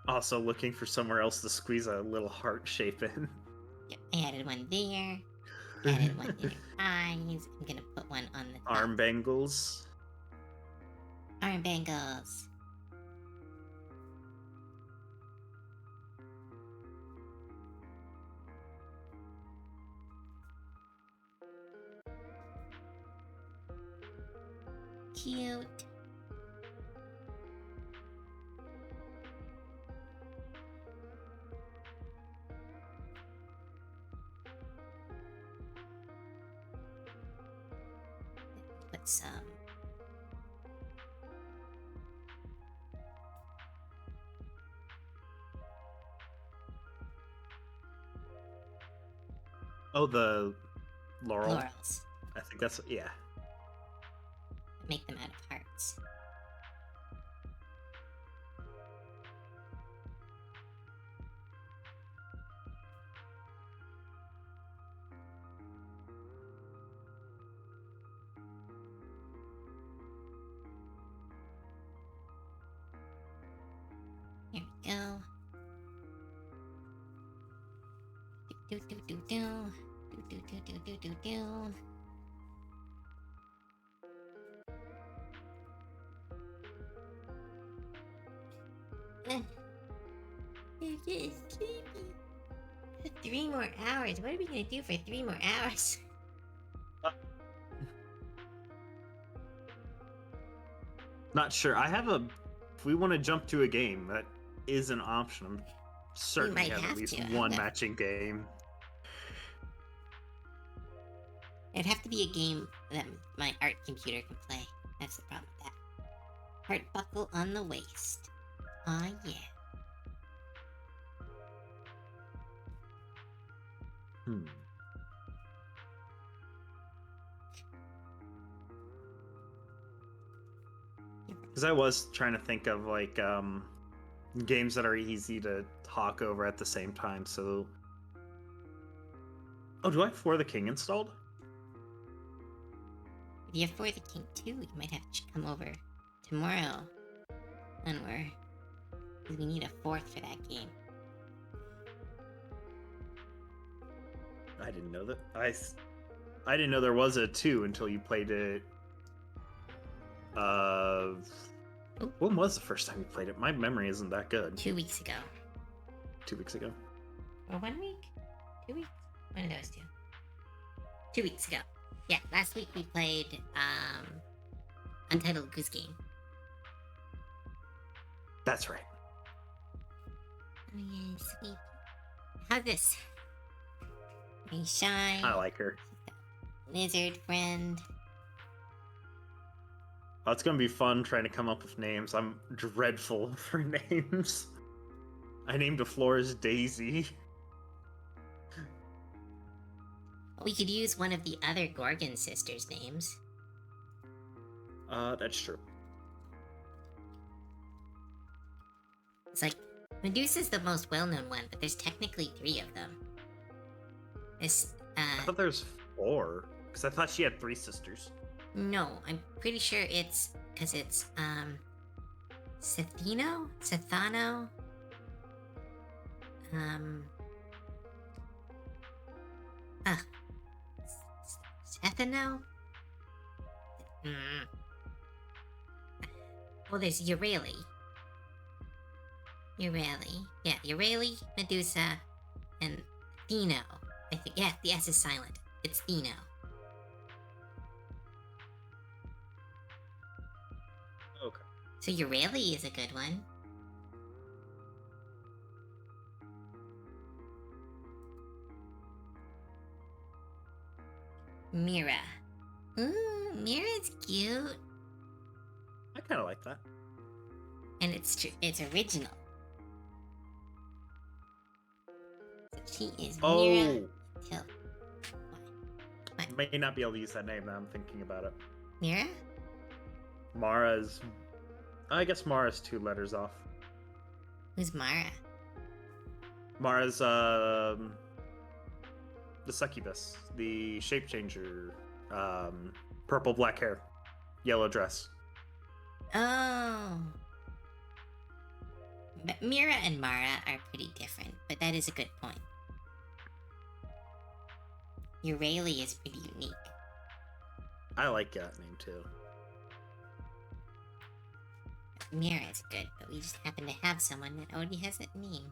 Also looking for somewhere else to squeeze a little heart shape in. Yep, I added one there. Added one in her eyes. I'm gonna put one on the top. Arm bangles. Arm bangles. Cute. Put some. Oh, the laurel. Laurels. I think that's, yeah. Make them out of hearts. Here we go. Do do do do do do do do do do do. I'm getting sleepy. 3 more hours. What are we gonna do for 3 more hours? Not sure. I have a. If we want to jump to a game, that is an option. I'm certain we might have have at least to. one matching game. It'd have to be a game that my art computer can play. That's the problem with that. Heart buckle on the waist. Aw, yeah. Because I was trying to think of like games that are easy to talk over at the same time. So, oh, do I have For the King installed? If you have For the King 2, you might have to come over tomorrow. Onward. Because we need a 4th for that game. I didn't know that. I didn't know there was a 2 until you played it. When was the first time you played it? My memory isn't that good. 2 weeks ago. 2 weeks ago. Or 1 week? 2 weeks? One of those two. 2 weeks ago. Yeah, last week we played Untitled Goose Game. That's right. Oh yeah, sweet. How's this? Very shy. I like her. Lizard friend. Oh, it's gonna be fun trying to come up with names. I'm dreadful for names. I named a Flores Daisy. We could use one of the other Gorgon sisters' names. That's true. It's like Medusa's the most well-known one, but there's technically 3 of them. This, I thought there's 4, because I thought she had 3 sisters. no, I'm pretty sure it's because it's Sethano, uh, Sethano. Well, there's Euryale. Yeah, Euryale, Medusa, and Theno. I think, yeah, the S is silent. It's Theno. Okay. So Euryale is a good one. Mira. Ooh, Mira's cute. I kind of like that. And it's original. So she is Mira. Till what? May not be able to use that name now I'm thinking about it. Mira? Mara's... I guess Mara's 2 letters off. Who's Mara? Mara's, the succubus. The shape changer. Purple black hair. Yellow dress. Oh. But Mira and Mara are pretty different, but that is a good point. Euryale is pretty unique. I like that name too. Mira is good, but we just happen to have someone that already has that name.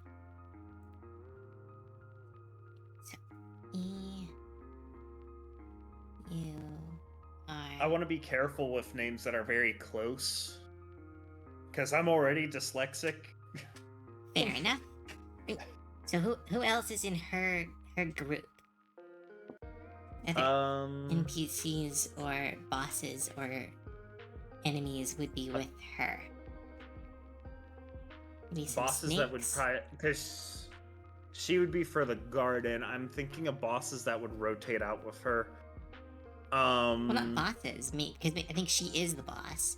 So, E-U-R... I want to be careful with names that are very close. Because I'm already dyslexic. Fair enough. So who else is in her group? Other NPCs or bosses or enemies would be with her. Maybe some Bosses snakes? that would probably... Because she would be for the garden. I'm thinking of bosses that would rotate out with her. Well, not bosses. Because I think she is the boss.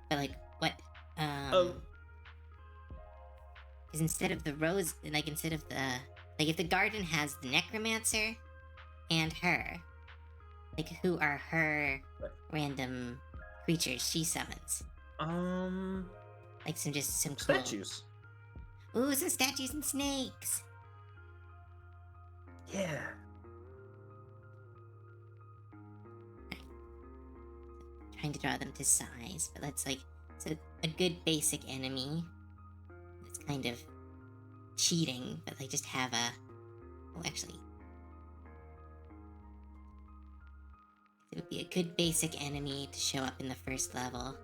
But like, what? Oh. Because instead of the rose, like instead of the... Like if the garden has the necromancer and her, like who are her random creatures she summons? Like some cool... Statues. Ooh, some statues and snakes. Yeah. Trying to draw them to size, but that's like a good basic enemy. It's kind of cheating, but like just have a... Oh, actually, it would be a good basic enemy to show up in the first level.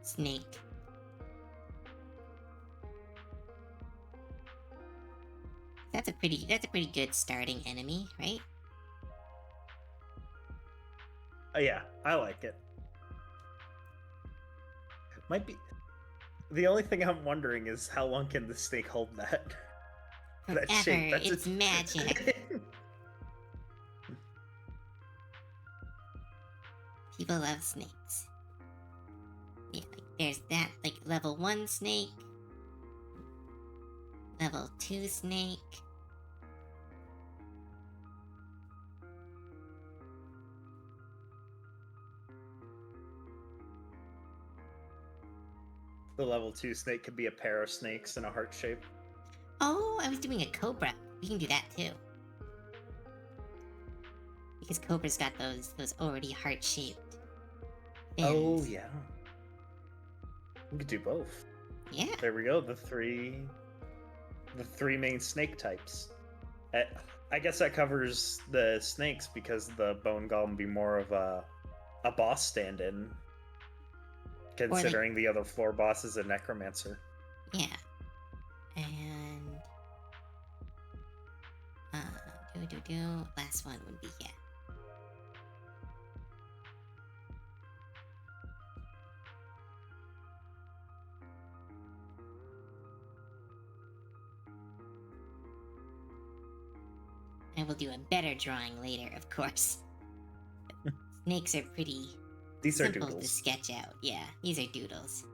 Snake. That's a pretty good starting enemy, right? Yeah, I like it. Might be... The only thing I'm wondering is how long can the snake hold that? Forever. That shape. That's It's magic. People love snakes. Yeah, like there's that, like level 1 snake, level 2 snake. The level 2 snake could be a pair of snakes in a heart shape. Oh, I was doing a cobra. We can do that too. Because cobra's got those already heart-shaped fins. Oh, yeah. We could do both. Yeah. There we go. The three main snake types. I guess that covers the snakes because the bone golem would be more of a boss stand-in, considering the other 4 bosses a necromancer. Yeah. And last one would be I will do a better drawing later, of course. Snakes are pretty These are simple to doodles. sketch out. Yeah, these are doodles.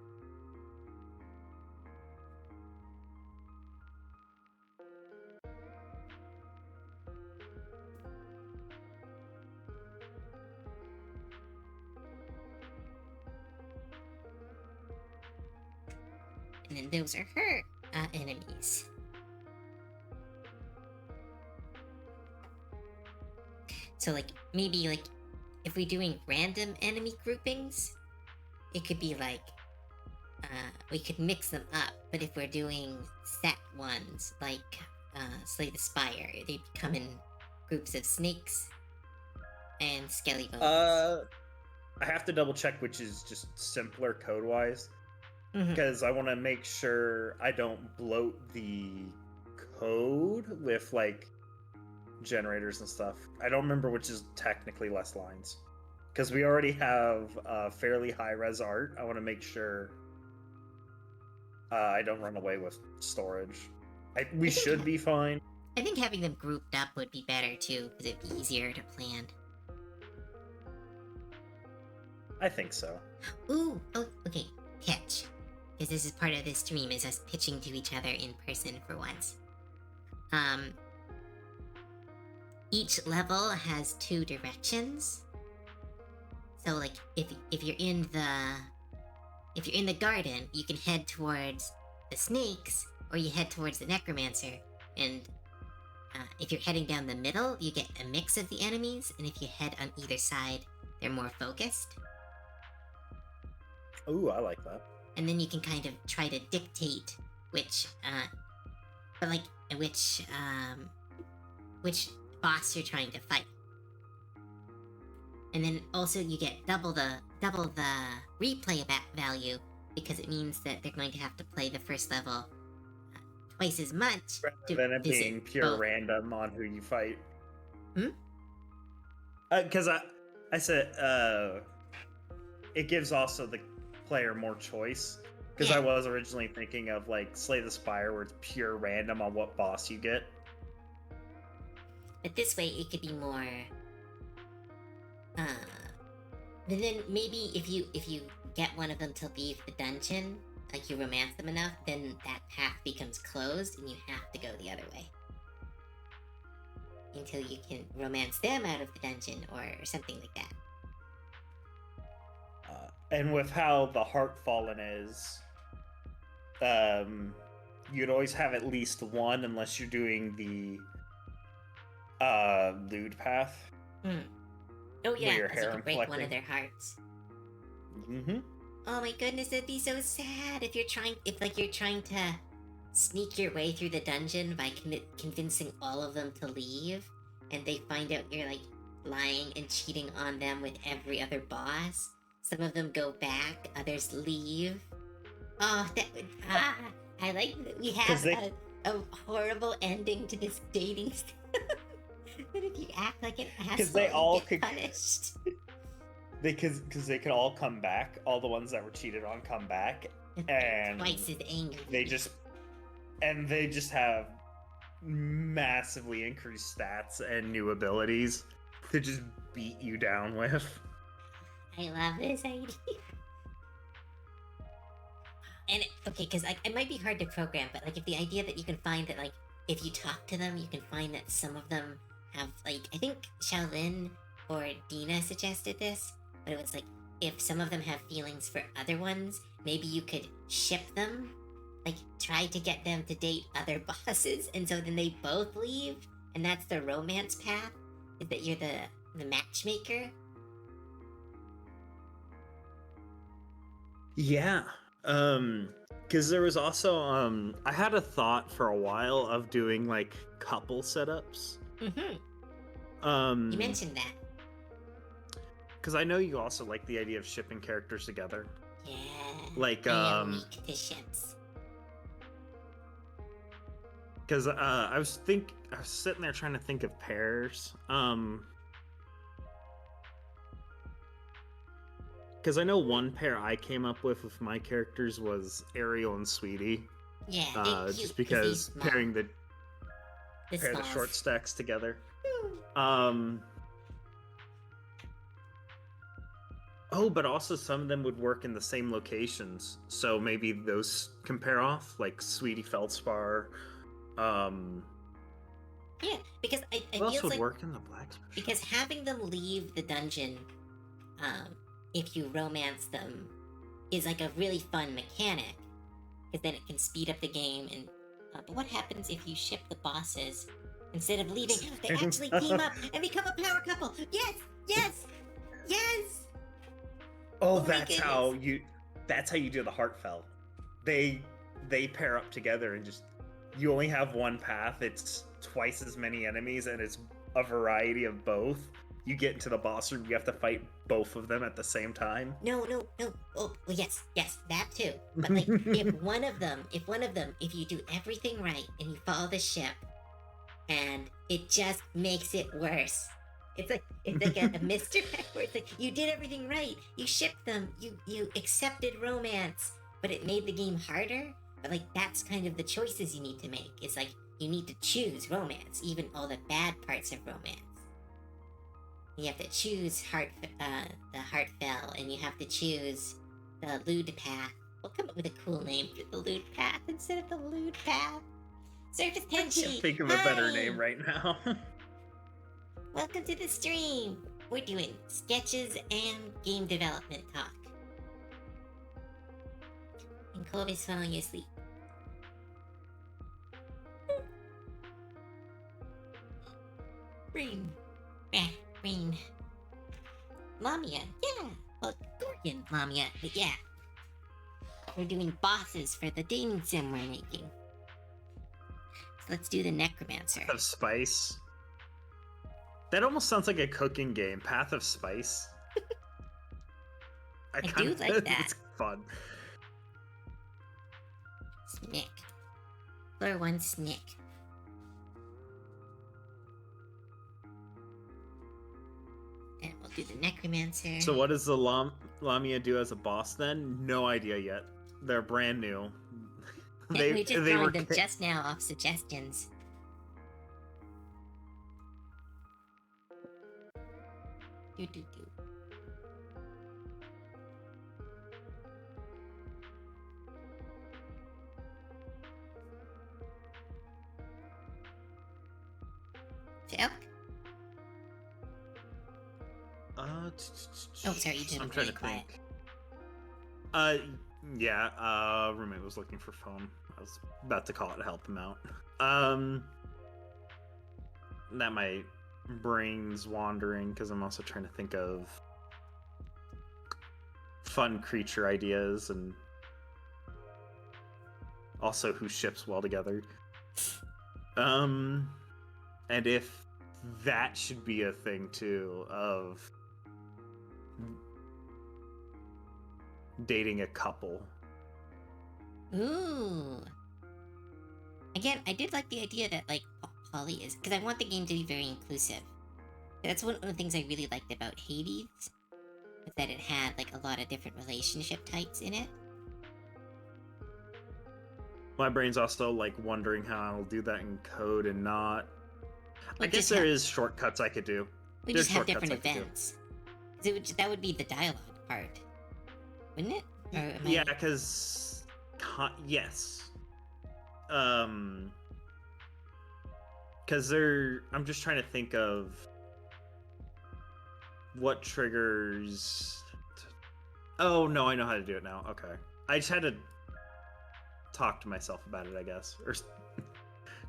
And then those are her enemies. So like maybe like if we're doing random enemy groupings, it could be like we could mix them up. But if we're doing set ones like Slay the Spire, they come in groups of snakes and skelly bones. I have to double check which is just simpler code wise. Mhm. Because I want to make sure I don't bloat the code with like generators and stuff. I don't remember which is technically less lines. Because we already have fairly high res art. I want to make sure I don't run away with storage. We should be fine. I think having them grouped up would be better too, because it'd be easier to plan. I think so. Ooh, oh, okay, pitch. Because this is part of this stream, is us pitching to each other in person for once. Each level has 2 directions. So like, if you're in the garden, you can head towards the snakes, or you head towards the necromancer. And if you're heading down the middle, you get a mix of the enemies, and if you head on either side, they're more focused. Ooh, I like that. And then you can kind of try to dictate which boss you're trying to fight. And then also you get double the replay value, because it means that they're going to have to play the first level twice as much Rather than it being pure both. random on who you fight. Hmm? Because I said it gives also the player more choice. Because Yeah. I was originally thinking of like Slay the Spire, where it's pure random on what boss you get. But this way it could be more. But then maybe if you get one of them to leave the dungeon, like you romance them enough, then that path becomes closed and you have to go the other way. Until you can romance them out of the dungeon or something like that. And with how the Heart Fallen is, you'd always have at least one unless you're doing the lewd path. Oh yeah, your because you harem could break one collecting. of their hearts. Mm-hmm. Oh my goodness, it'd be so sad if you're trying to sneak your way through the dungeon by convincing all of them to leave, and they find out you're like lying and cheating on them with every other boss. Some of them go back, others leave. Oh, that would I like that we have a horrible ending to this dating stuff. But if you act like an asshole, they all you get could- punished. Because they could all come back. All the ones that were cheated on come back, and Twice as angry. they just have massively increased stats and new abilities to just beat you down with. I love this idea. And okay, because it might be hard to program, but like if the idea that you can find that like if you talk to them, you can find that some of them have like, I think Shaolin or Dina suggested this, but it was like if some of them have feelings for other ones, maybe you could ship them, like try to get them to date other bosses, and so then they both leave, and that's the romance path, is that you're the matchmaker. Yeah. Because there was also I had a thought for a while of doing like couple setups. Mm-hmm. You mentioned that. Because I know you also like the idea of shipping characters together. Yeah. Like I am weak to ships. Because I was sitting there trying to think of pairs. Because I know one pair I came up with my characters was Ariel and Sweetie. Yeah, Just because pairing the smalls. short stacks together. Um. Oh, but also some of them would work in the same locations, so maybe those compare off, like Sweetie Feldspar. Yeah, because I What else feels would like work in the blacksmith shop? because having them leave the dungeon, if you romance them, is like a really fun mechanic. Because then it can speed up the game. And but what happens if you ship the bosses instead of leaving? They actually team up and become a power couple. Yes, yes, yes. Oh, Oh my that's how goodness. you. That's how you do the Heartfell. They pair up together and just you only have one path. It's twice as many enemies and it's a variety of both. You get into the boss room, you have to fight both of them at the same time. No, no, no. Oh, well, yes, yes, that too. But like, if you do everything right and you follow the ship, and it just makes it worse. It's like a misdirect where it's like you did everything right, you shipped them, you accepted romance, but it made the game harder. But like that's kind of the choices you need to make. It's like you need to choose romance, even all the bad parts of romance. You have to choose the heartfell, and you have to choose the lewd path. We'll come up with a cool name for the lewd path instead of the lewd path. Surface I can't Tenchi! think of a better name right now. Welcome to the stream! We're doing sketches and game development talk. And Kobe's falling asleep. Brain. Brain. Lamia, yeah! Well, Gorgon Lamia, but yeah. We're doing bosses for the dating sim we're making. So let's do the Necromancer. Path of Spice. That almost sounds like a cooking game. Path of Spice. I do like that. It's fun. Snick. Floor 1 Snick. And we'll do the Necromancer. So what does the Lamia do as a boss then? No idea yet. They're brand new. We just drawing them just now off suggestions. Do. Elk? Oh, sorry, you just I'm went trying really to quiet. think. Yeah, roommate was looking for phone. I was about to call it to help him out. That my brain's wandering because I'm also trying to think of fun creature ideas and also who ships well together. And if that should be a thing too of dating a couple. Ooh. Again, I did like the idea that like poly is because I want the game to be very inclusive. That's one of the things I really liked about Hades, is that it had like a lot of different relationship types in it. My brain's also like wondering how I'll do that in code and not. Well, I guess there is shortcuts I could do. We There's just have shortcuts different I could do. events. That would be the dialogue part, wouldn't it? Or am I- Yeah, because yes, because I'm just trying to think of what triggers. Oh no, I know how to do it now. Okay, I just had to talk to myself about it, I guess, or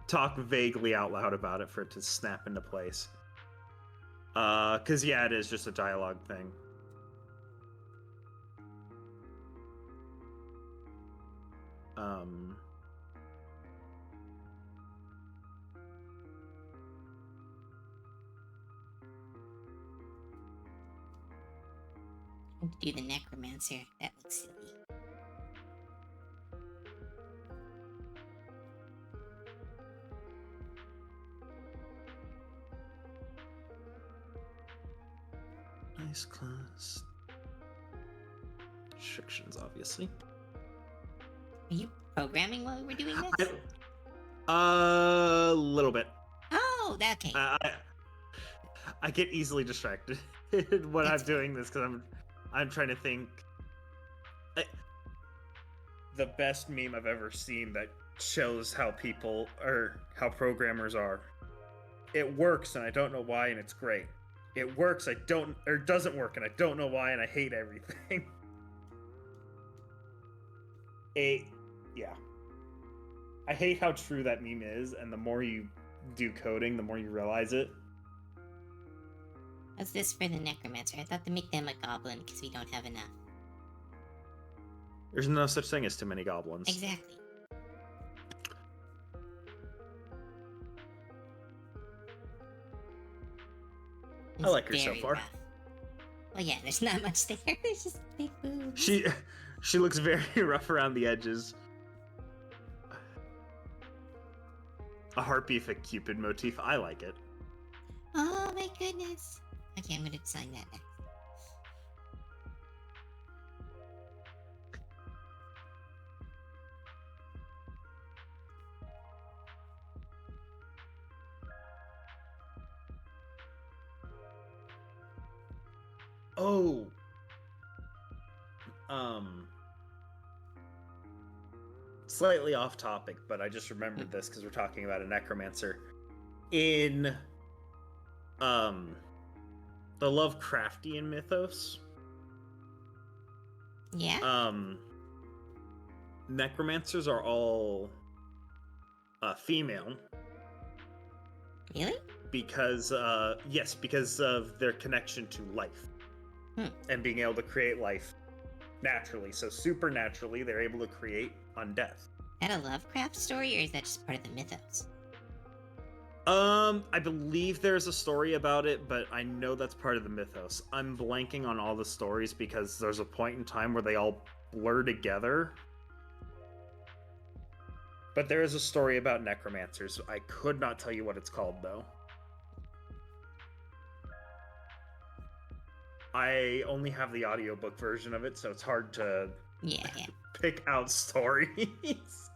talk vaguely out loud about it for it to snap into place. Because yeah, it is just a dialogue thing. do the Necromancer. That looks silly. Nice class. Restrictions, obviously. Are you programming while we were doing this? A little bit. Oh, okay. I get easily distracted when I'm doing this because I'm trying to think. The best meme I've ever seen that shows how people or how programmers are. It works and I don't know why, and it's great. It works, doesn't work, and I don't know why, and I hate everything. Yeah. I hate how true that meme is, and the more you do coding, the more you realize it. How's this for the necromancer? I thought to make them a goblin because we don't have enough. There's no such thing as too many goblins. Exactly. I like her so far. Rough. Well, yeah, there's not much there. There's just big boobs. She looks very rough around the edges. A heartbeat for Cupid motif. I like it. Oh my goodness. Okay, I'm gonna sign that next. Oh. Slightly off topic, but I just remembered this because we're talking about a necromancer. In the Lovecraftian mythos. Yeah. Necromancers are all female. Really? Because because of their connection to life. And being able to create life naturally. So supernaturally, they're able to create undeath. Is that a Lovecraft story, or is that just part of the mythos? I believe there's a story about it, but I know that's part of the mythos. I'm blanking on all the stories because there's a point in time where they all blur together. But there is a story about necromancers. I could not tell you what it's called, though. I only have the audiobook version of it, so it's hard to pick out stories.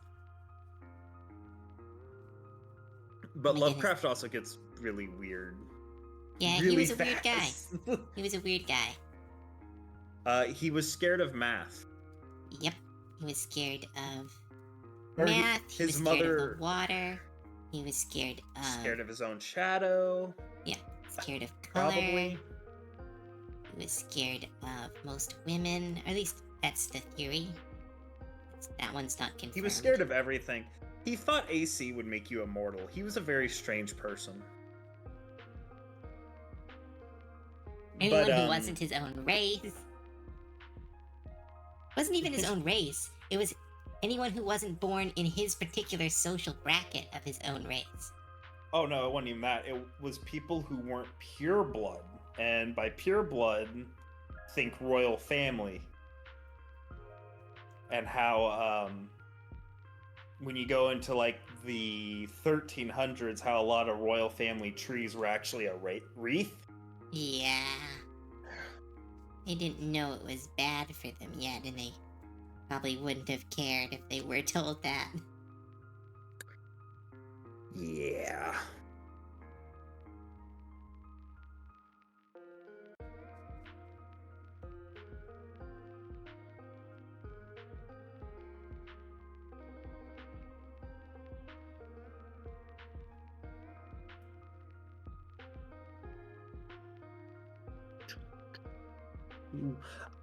But Lovecraft also gets really weird. Yeah, really he was a weird guy. He was a weird guy. He was scared of math. Yep. He was scared of math. He was scared of the water. He was scared of his own shadow. Yeah. Scared of color. Probably. He was scared of most women. Or at least that's the theory. That one's not confirmed. He was scared of everything. He thought AC would make you immortal. He was a very strange person. Anyone who wasn't his own race. Wasn't even his own race. It was anyone who wasn't born in his particular social bracket of his own race. Oh no, it wasn't even that. It was people who weren't pure blood. And by pure blood, think royal family. And how, when you go into, like, the 1300s, how a lot of royal family trees were actually a wreath? Yeah. They didn't know it was bad for them yet, and they probably wouldn't have cared if they were told that. Yeah.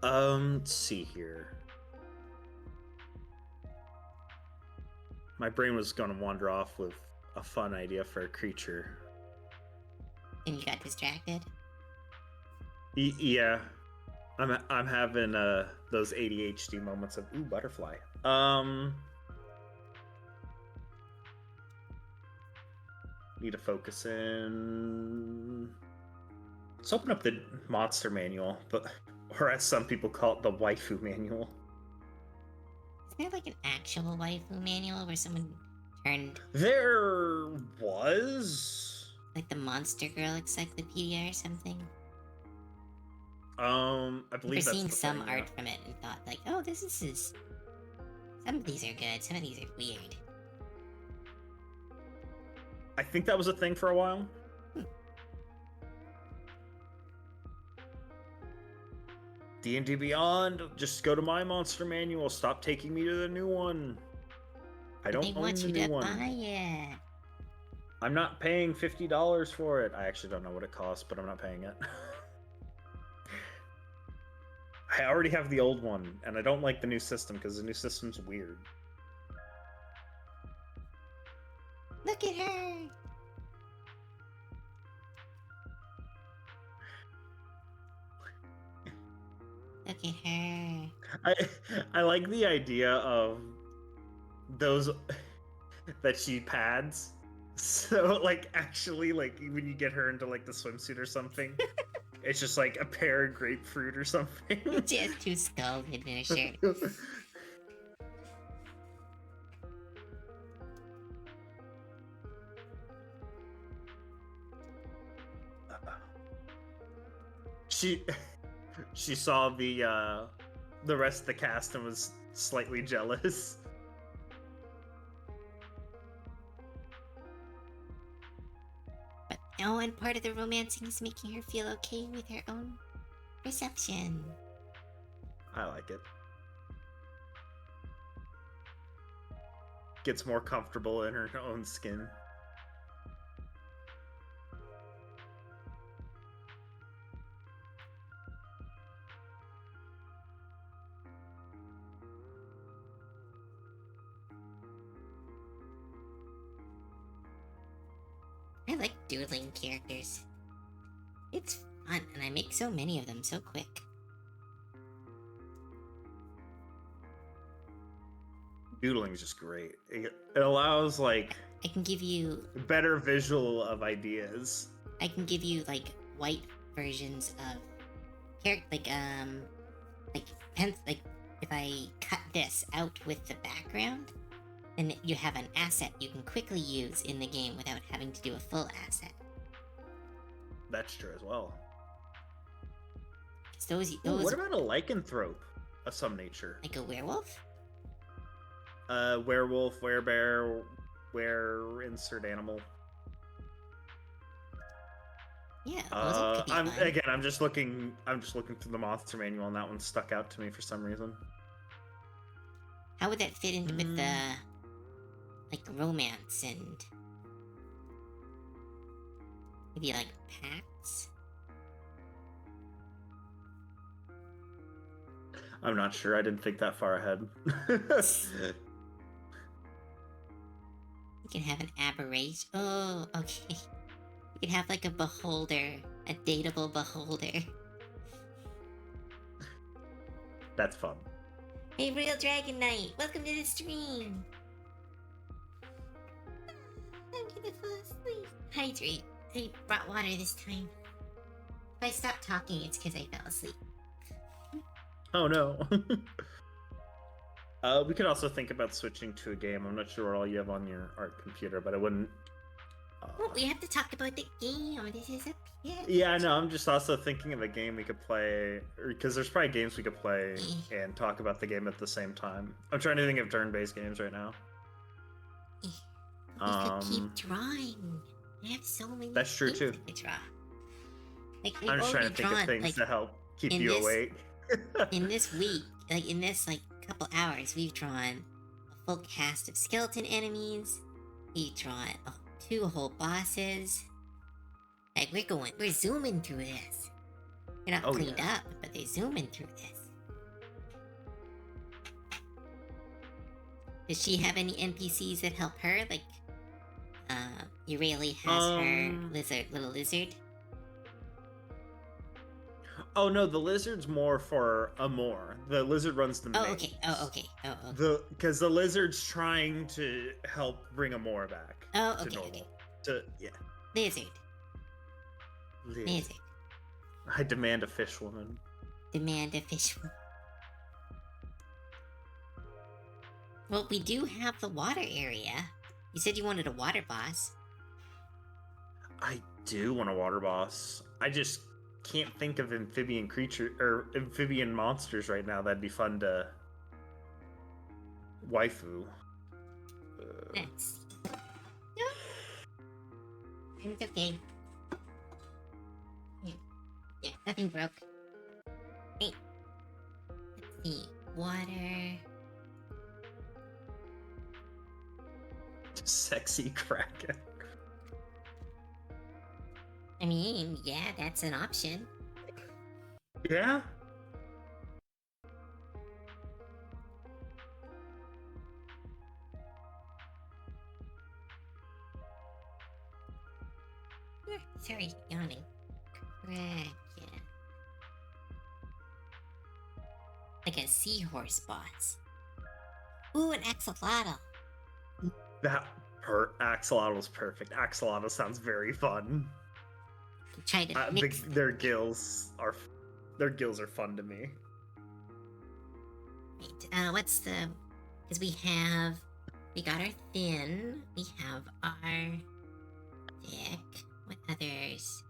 Let's see here. My brain was gonna wander off with a fun idea for a creature. And you got distracted? Yeah. I'm having those ADHD moments of butterfly. Need to focus in. Let's open up the monster manual, or as some people call it, the waifu manual. Isn't there like an actual waifu manual where someone turned... There was... like the Monster Girl Encyclopedia or something? I believe that's seeing some thing, art from it and thought like, oh, this is... some of these are good, some of these are weird. I think that was a thing for a while. D&D Beyond. Just go to my monster manual. Stop taking me to the new one. I They don't own want the you new to one. buy it. I'm not paying $50 for it. I actually don't know what it costs, but I'm not paying it. I already have the old one, and I don't like the new system because the new system's weird. Look at her. Look at her. I like the idea of those that she pads. So like actually like when you get her into like the swimsuit or something, it's just like a pear of grapefruit or something. She has 2 skulls hidden in her shirt. She saw the rest of the cast and was slightly jealous. But oh, and part of the romancing is making her feel okay with her own perception. I like it. Gets more comfortable in her own skin. I like doodling characters. It's fun, and I make so many of them so quick. Doodling is just great. It allows like I can give you better visual of ideas. I can give you like white versions of like if I cut this out with the background, then you have an asset you can quickly use in the game without having to do a full asset. That's true as well. Those Ooh, what about a lycanthrope of some nature? like a werewolf? Werewolf, werebear, insert animal. Yeah, those could be fun. Again, I'm just looking through the monster manual, and that one stuck out to me for some reason. How would that fit in with the like romance and maybe like pacts? I'm not sure. I didn't think that far ahead. You can have an aberration. Oh, okay. You can have like a beholder, a dateable beholder. That's fun. Hey, Real Dragon Knight, welcome to the stream. I'm gonna fall asleep. Hydrate. I brought water this time. If I stop talking, it's because I fell asleep. Oh no. We could also think about switching to a game. I'm not sure what all you have on your art computer, but I wouldn't. Well, we have to talk about the game. This is a pitch. Yeah, I know. I'm just also thinking of a game we could play, because there's probably games we could play and talk about the game at the same time. I'm trying to think of turn-based games right now. We could keep drawing. I have so many. That's true things too. I could draw. Like, I'm just trying to think of things to help keep you awake. In this week, in this couple hours, we've drawn a full cast of skeleton enemies. We've drawn 2 whole bosses. Like, we're zooming through this. They're not cleaned up, but they're zooming through this. Does she have any NPCs that help her? Like, Eureli has her little lizard. Oh no, the lizard's more for Amor. The lizard runs the maze. Okay. Oh, okay. Because the lizard's trying to help bring Amor back. Oh, to okay, normal. okay. Lizard. I demand a fish woman. Demand a fish woman. Well, we do have the water area. You said you wanted a water boss. I do want a water boss. I just can't think of amphibian creature or amphibian monsters right now. That'd be fun to waifu. Let's see. No. It's okay. Yeah, nothing broke. Hey, The water. Sexy Kraken. I mean, yeah, that's an option. Yeah? Sorry, yawning. Kraken. Like a seahorse boss. Ooh, an axolotl. Axolotl's perfect. Axolotl sounds very fun. Try to mix. Their gills are fun to me. Wait, what's the? Because we got our thin. We have our thick. What others?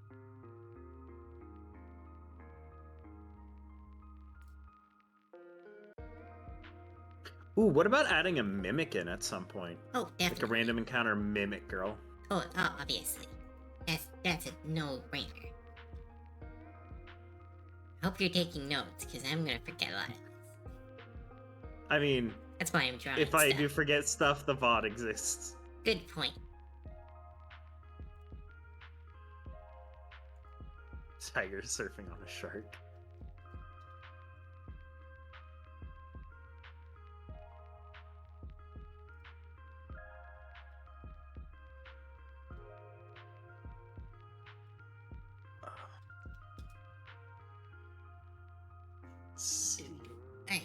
Ooh, what about adding a mimic in at some point? Oh, definitely. Like a random encounter mimic girl. Oh, obviously. That's a no-brainer. I hope you're taking notes, because I'm gonna forget a lot of this. I mean, That's why I'm drawing if I stuff. do forget stuff, the VOD exists. Good point. Tiger surfing on a shark. Alright.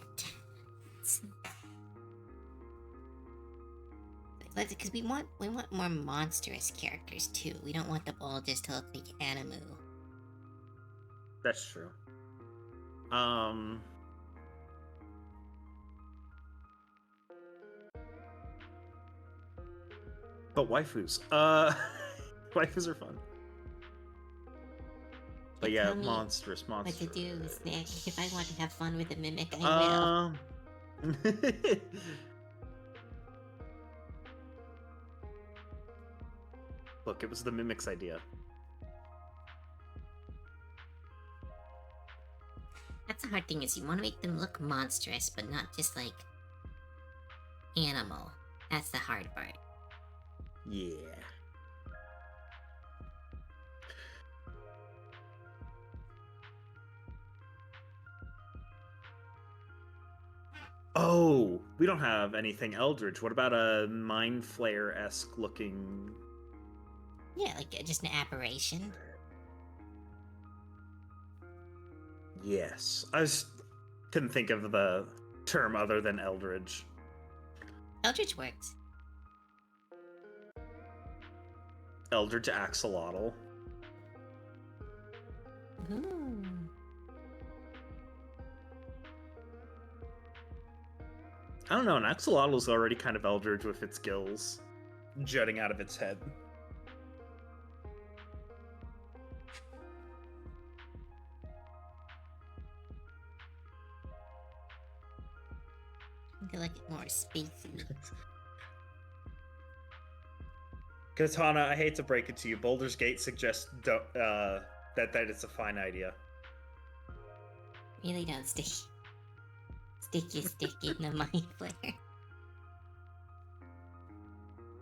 Because we want more monstrous characters too. We don't want them all just to look like Animu. That's true. But waifus. Waifus are fun. But yeah, monstrous. What to do, Nick? If I want to have fun with a mimic, I will. Look, it was the mimic's idea. That's the hard thing, is you want to make them look monstrous, but not just like animal. That's the hard part. Yeah. Oh, we don't have anything Eldritch. What about a Mind Flayer-esque looking? Yeah, like just an apparition. Yes, couldn't think of the term other than Eldritch. Eldritch works. Eldritch Axolotl. Ooh. I don't know, an axolotl is already kind of eldritch with its gills jutting out of its head. I feel like it more spacey. Katana, I hate to break it to you, Baldur's Gate suggests that it's a fine idea. Really don't stick your stick in the mind flare.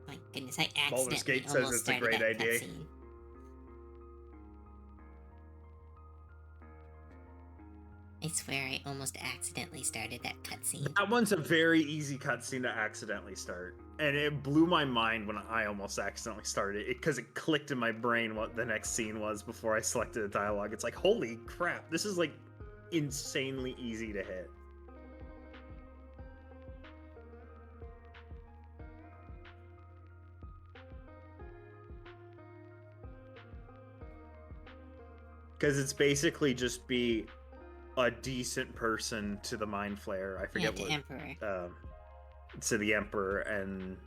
My goodness, I Baldur's accidentally Gate says almost it's a started great that idea. cutscene. I swear I almost accidentally started that cutscene. That one's a very easy cutscene to accidentally start. And it blew my mind when I almost accidentally started it, because it clicked in my brain what the next scene was before I selected the dialogue. It's like, holy crap, this is like insanely easy to hit. Because it's basically just be a decent person to the Mind Flayer. I forget the what. Emperor. To the Emperor, and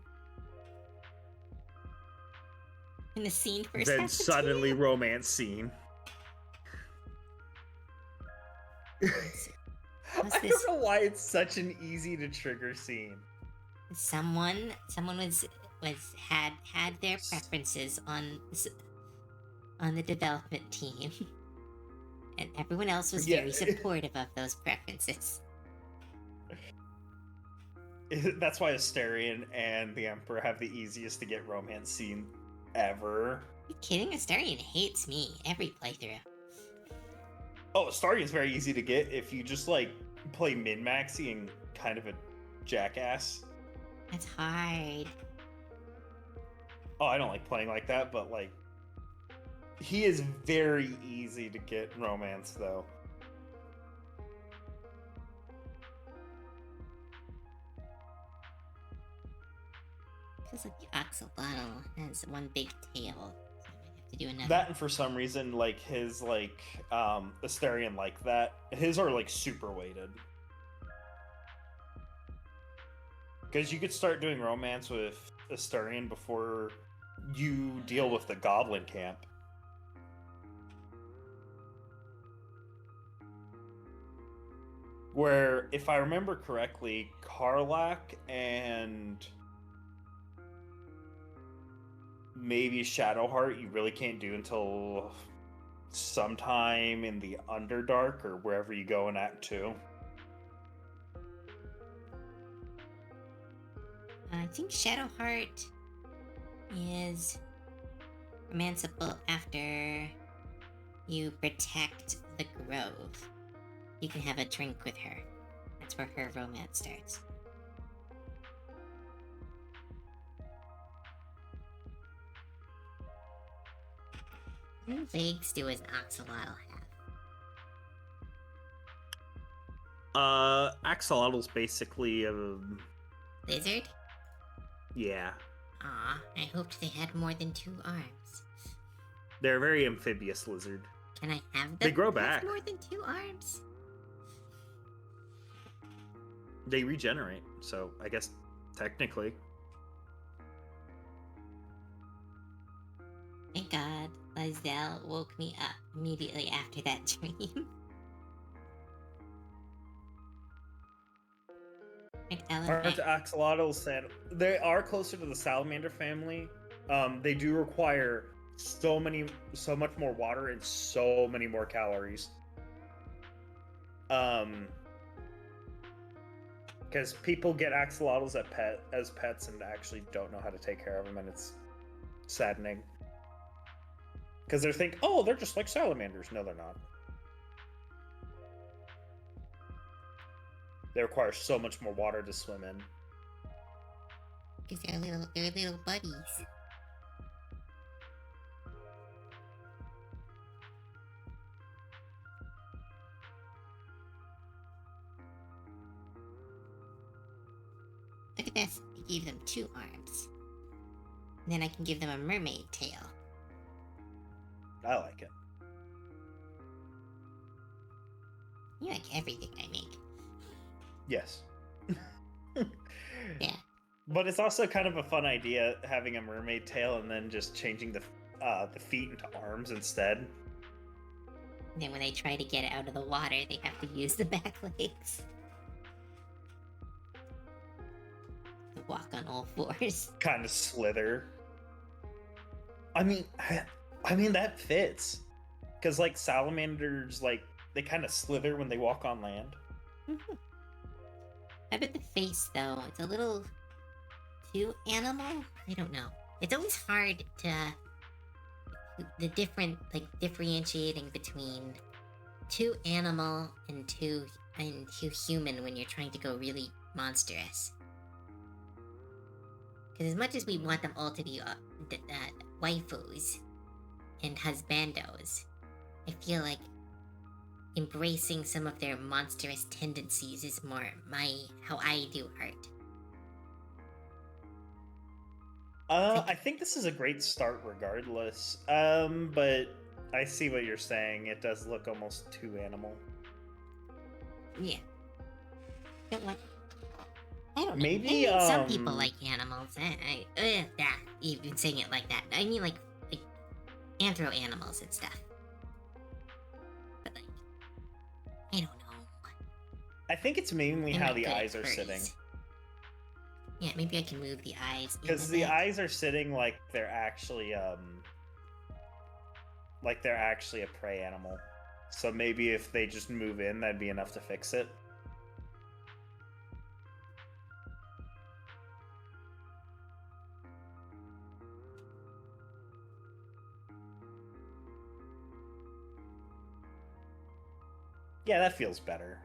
In the scene first. then suddenly romance scene. I don't know why it's such an easy to trigger scene. Someone had their preferences on the development team, and everyone else was very supportive of those preferences. That's why Asterion and the Emperor have the easiest to get romance scene ever. Are you kidding? Astarion hates me every playthrough. Oh, Astarion's very easy to get if you just like play min-maxy and kind of a jackass. That's hard. Oh, I don't like playing like that, but like he is very easy to get romance though. Feels like the axolotl has one big tail. So I might have to do another. That, and for some reason, like his Asterion like that. His are like super weighted. Because you could start doing romance with Asterion before you deal with the goblin camp. Where, if I remember correctly, Karlach and maybe Shadowheart you really can't do until sometime in the Underdark or wherever you go in Act 2. I think Shadowheart is romanceable after you protect the grove. You can have a drink with her. That's where her romance starts. How many legs do an axolotl have? Axolotl's basically a... Lizard? Yeah. Aw, I hoped they had more than 2 arms. They're a very amphibious lizard. Can I have them They grow have back. more than 2 arms? They regenerate, so I guess technically. Thank God, Lazel woke me up immediately after that dream. Aren't axolotls and they are closer to the salamander family. They do require so much more water and so many more calories. Because people get axolotls as pets and actually don't know how to take care of them, and it's saddening. Because they think, oh, they're just like salamanders. No, they're not. They require so much more water to swim in. Because they're little buddies. Look at this. I gave them 2 arms. And then I can give them a mermaid tail. I like it. You like everything I make. Yes. Yeah. But it's also kind of a fun idea having a mermaid tail and then just changing the feet into arms instead. And then when they try to get out of the water, they have to use the back legs. To walk on all 4s. Kind of slither. I mean that fits. Because like salamanders, like they kind of slither when they walk on land. I bet the face, though, it's a little too animal? I don't know. It's always hard to... the different, like, differentiating between too animal and too human when you're trying to go really monstrous. Because as much as we want them all to be waifus and husbandos, I feel like embracing some of their monstrous tendencies is more how I do art. I think this is a great start regardless. But I see what you're saying. It does look almost too animal. Yeah. But like, I don't know. Maybe, I mean, some people like animals. Even saying it like that. I mean like anthro animals and stuff. But like, I don't know. I think it's mainly I'm how not the good at eyes are furries. sitting. Yeah, maybe I can move the eyes. Because the eyes are sitting like they're actually a prey animal. So maybe if they just move in, that'd be enough to fix it. Yeah, that feels better.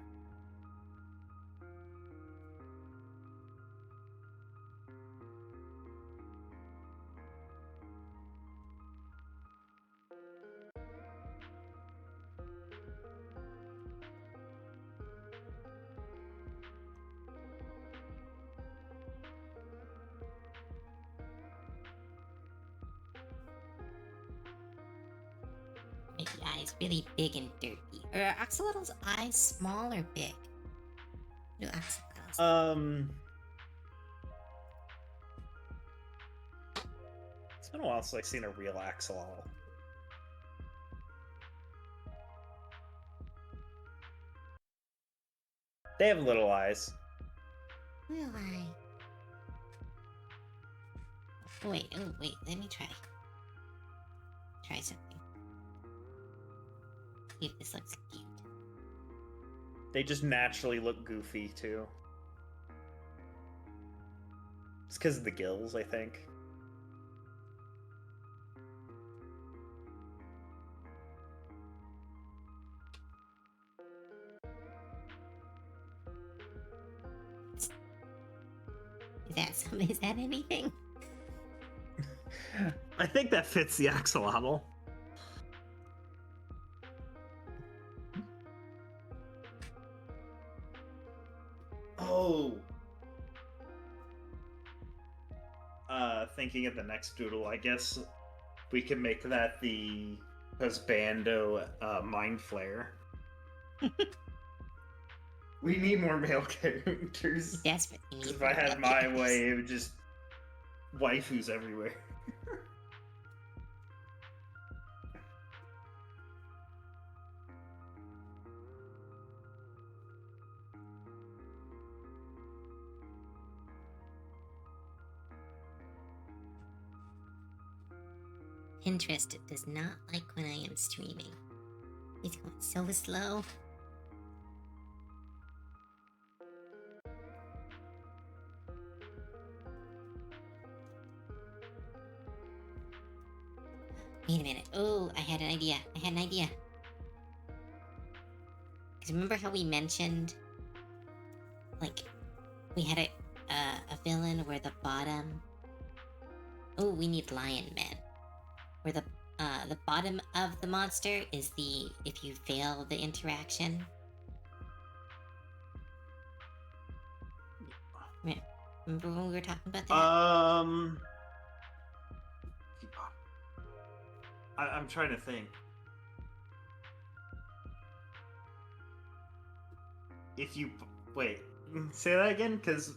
Make the eyes really big and dirty. Are Axolotls' eyes small or big? No axolotls. It's been a while since I've seen a real axolotl. They have little eyes. Will I? Oh wait, let me try. Try something. See if this looks cute. They just naturally look goofy, too. It's because of the gills, I think. Is that anything? I think that fits the axolotl. Oh. Thinking of the next doodle, I guess we can make that the husbando mind flare. We need more male characters. Desperately need If I had more my characters. way, it would just waifus everywhere. Pinterest does not like when I am streaming. It's going so slow. Wait a minute. Oh, I had an idea. Because remember how we mentioned, like, we had a villain where the bottom. Oh, we need lion men. Where the bottom of the monster is the if you fail the interaction. Remember when we were talking about that? I'm trying to think. If you wait, say that again, because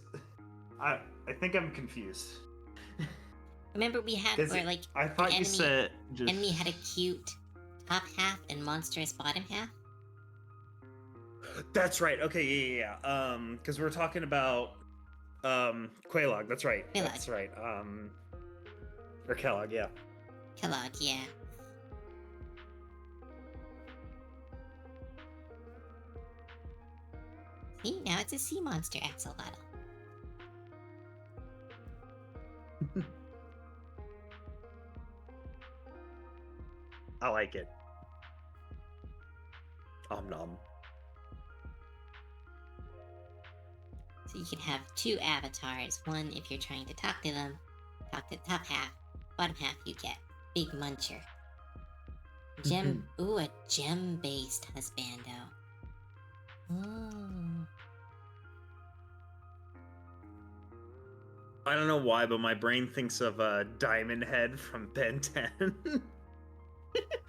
I think I'm confused. Remember we had where like I thought you said just enemy had a cute top half and monstrous bottom half. That's right. Okay, yeah. Because we're talking about Quelaag. That's right. Quelaag. That's right. Or Kellogg, yeah. Kellogg, yeah. See, now it's a sea monster axolotl. I like it. Nom. So you can have two avatars. One if you're trying to talk to them, talk to the top half. Bottom half you get big muncher. Gem. Ooh, a gem-based husbando. Ooh. I don't know why, but my brain thinks of Diamond Head from Ben 10.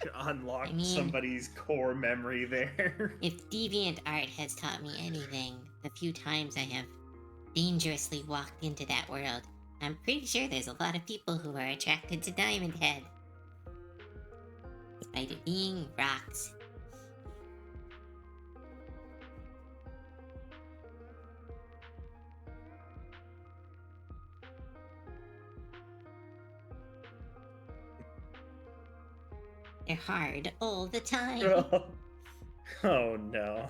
To unlock somebody's core memory there. If DeviantArt has taught me anything, the few times I have dangerously walked into that world, I'm pretty sure there's a lot of people who are attracted to Diamond Head. Despite it being rocks. They're hard all the time. Oh no.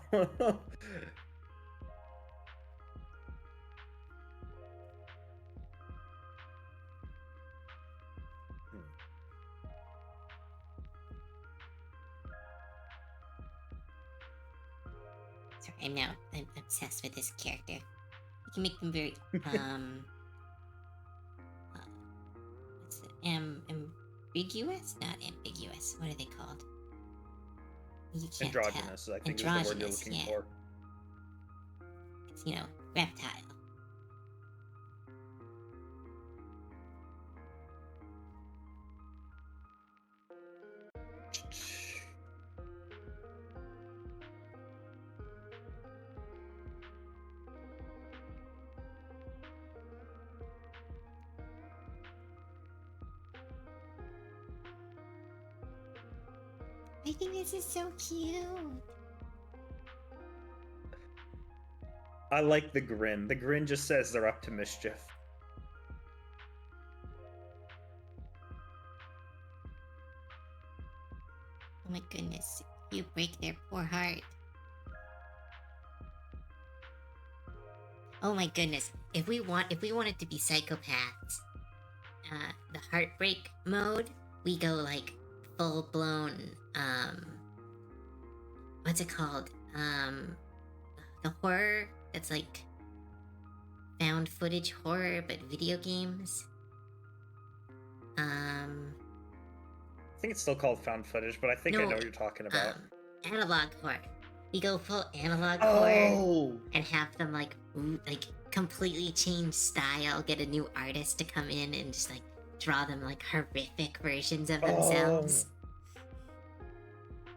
Sorry, I'm obsessed with this character. You can make them very what's it? Ambiguous? Not ambiguous. What are they called? You can't Androgynous, tell. I think is the word you're Androgynous, looking yeah. for. It's, reptile. I think this is so cute. I like the grin. The grin just says they're up to mischief. Oh my goodness, you break their poor heart. Oh my goodness, if we wanted to be psychopaths, the heartbreak mode, we go like full blown, what's it called? The horror that's like found footage horror, but video games. I think it's still called found footage, but I think I know what you're talking about. Analog horror. We go full analog Oh! horror and have them like completely change style, get a new artist to come in and just like draw them like horrific versions of themselves.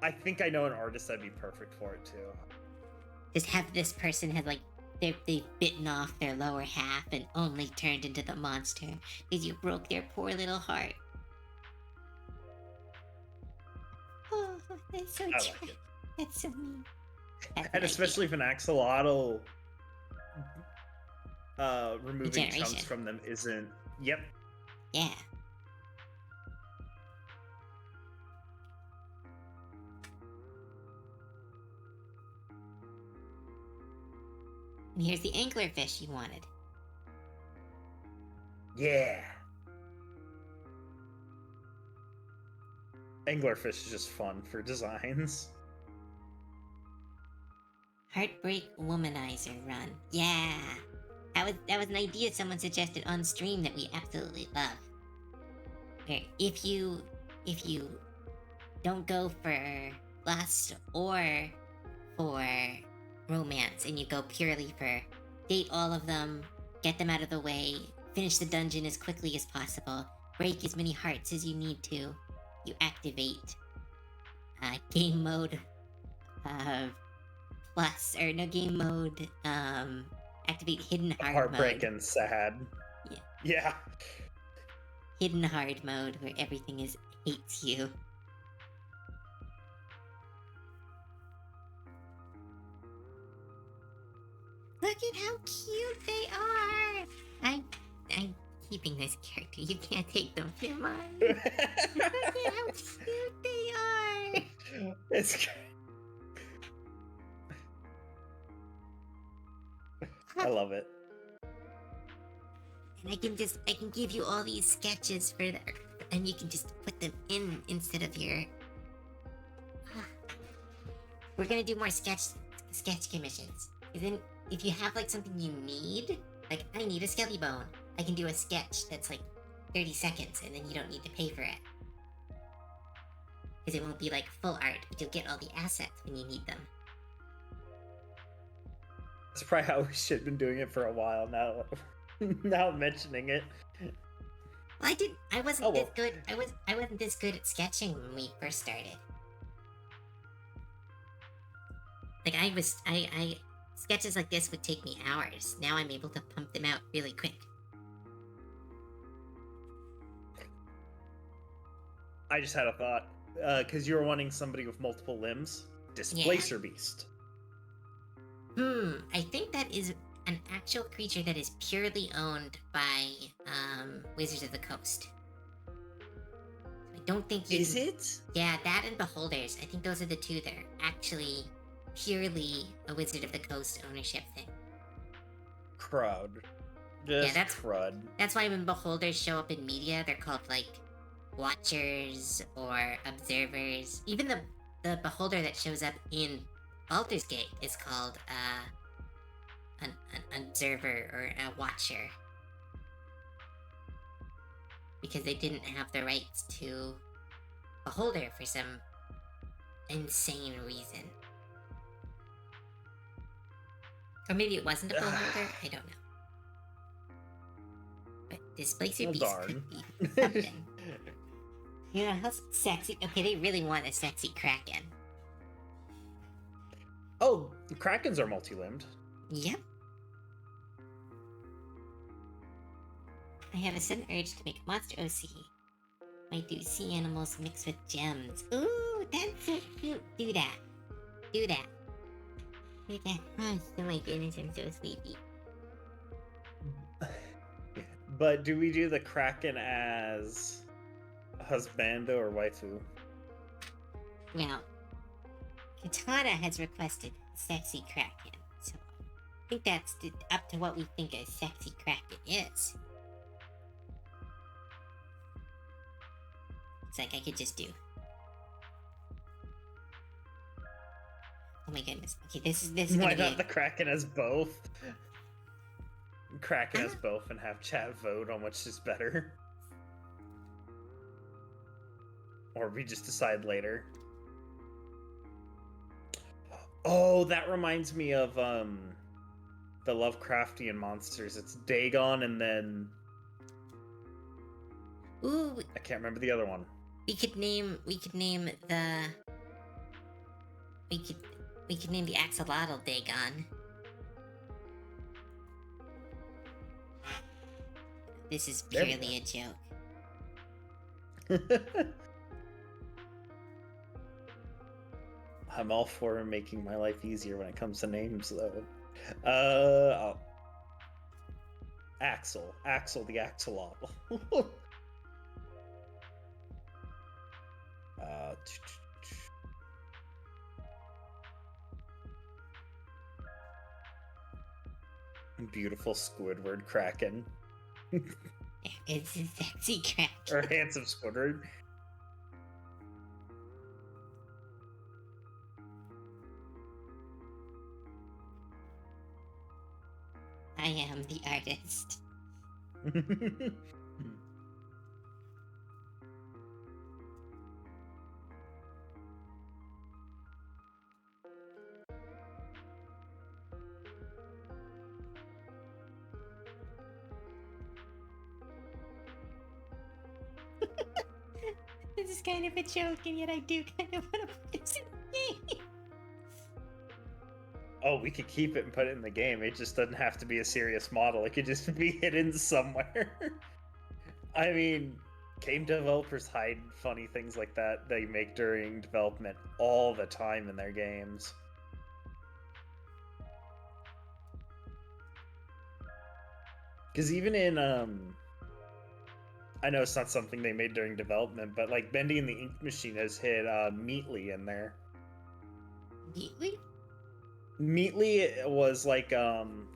I think I know an artist that'd be perfect for it too. Just have this person have like they've bitten off their lower half and only turned into the monster because you broke their poor little heart. Oh, that's so I like it. That's so mean. And especially if an axolotl removing chunks from them isn't. Yep. Yeah. And here's the anglerfish you wanted. Yeah. Anglerfish is just fun for designs. Heartbreak Womanizer run. Yeah. That was an idea someone suggested on stream that we absolutely love. Okay, if you don't go for lust or for romance and you go purely for date all of them, get them out of the way, finish the dungeon as quickly as possible, break as many hearts as you need to, you activate game mode plus, or no, game mode, activate hidden hard Heartbreak mode. and sad. Yeah. Yeah. Hidden hard mode where everything hates you. Look at how cute they are! I'm keeping this character. You can't take them. They're mine. Look at how cute they are! It's. I love it. And I can give you all these sketches for the, and you can just put them in instead of your. We're gonna do more sketch commissions. Then, if you have like something you need, like I need a skelly bone, I can do a sketch that's like 30 seconds, and then you don't need to pay for it. Because it won't be like full art, but you'll get all the assets when you need them. That's probably how we should have been doing it for a while now. Now mentioning it. Well, I wasn't this good. I wasn't this good at sketching when we first started. Like I sketches like this would take me hours. Now I'm able to pump them out really quick. I just had a thought. Because you were wanting somebody with multiple limbs. Displacer Beast. I think that is an actual creature that is purely owned by Wizards of the Coast. I don't think you Is it? Yeah, that and Beholders. I think those are the two that are actually purely a Wizard of the Coast ownership thing. Crud. Just crud. That's why when Beholders show up in media, they're called like Watchers or Observers. Even the Beholder that shows up in Baldur's Gate is called an observer or a watcher because they didn't have the rights to Beholder for some insane reason. Or maybe it wasn't a Beholder, I don't know. But Displacer Well, Beast darn. could be something. You know how sexy? Okay, they really want a sexy Kraken. Oh, Krakens are multi-limbed. Yep. I have a sudden urge to make a monster OC. Might do sea animals mixed with gems. Ooh, that's so cute. Do that. Do that. Do that. Oh my goodness, I'm so sleepy. But do we do the Kraken as husbando or waifu? Well, Katana has requested sexy Kraken, so I think that's up to what we think a sexy Kraken is. It's like I could just do. Oh my goodness. Okay, this is Why gonna be not the Kraken as both? Kraken as Huh? both and have chat vote on which is better. Or we just decide later. Oh, that reminds me of the Lovecraftian monsters. It's Dagon and then Ooh, I can't remember the other one. we could name the we could name the axolotl Dagon. This is There we purely a joke. I'm all for making my life easier when it comes to names, though. Axel the axolotl. Beautiful Squidward Kraken. It's a sexy Kraken. Or handsome Squidward. I am the artist. This is kind of a joke, and yet I do kind of want to put this in the game. Oh, we could keep it and put it in the game. It just doesn't have to be a serious model. It could just be hidden somewhere. I mean, game developers hide funny things like that they make during development all the time in their games. Because even in, I know it's not something they made during development, but like Bendy and the Ink Machine has hit Meatly in there. Meatly? Meatly was like,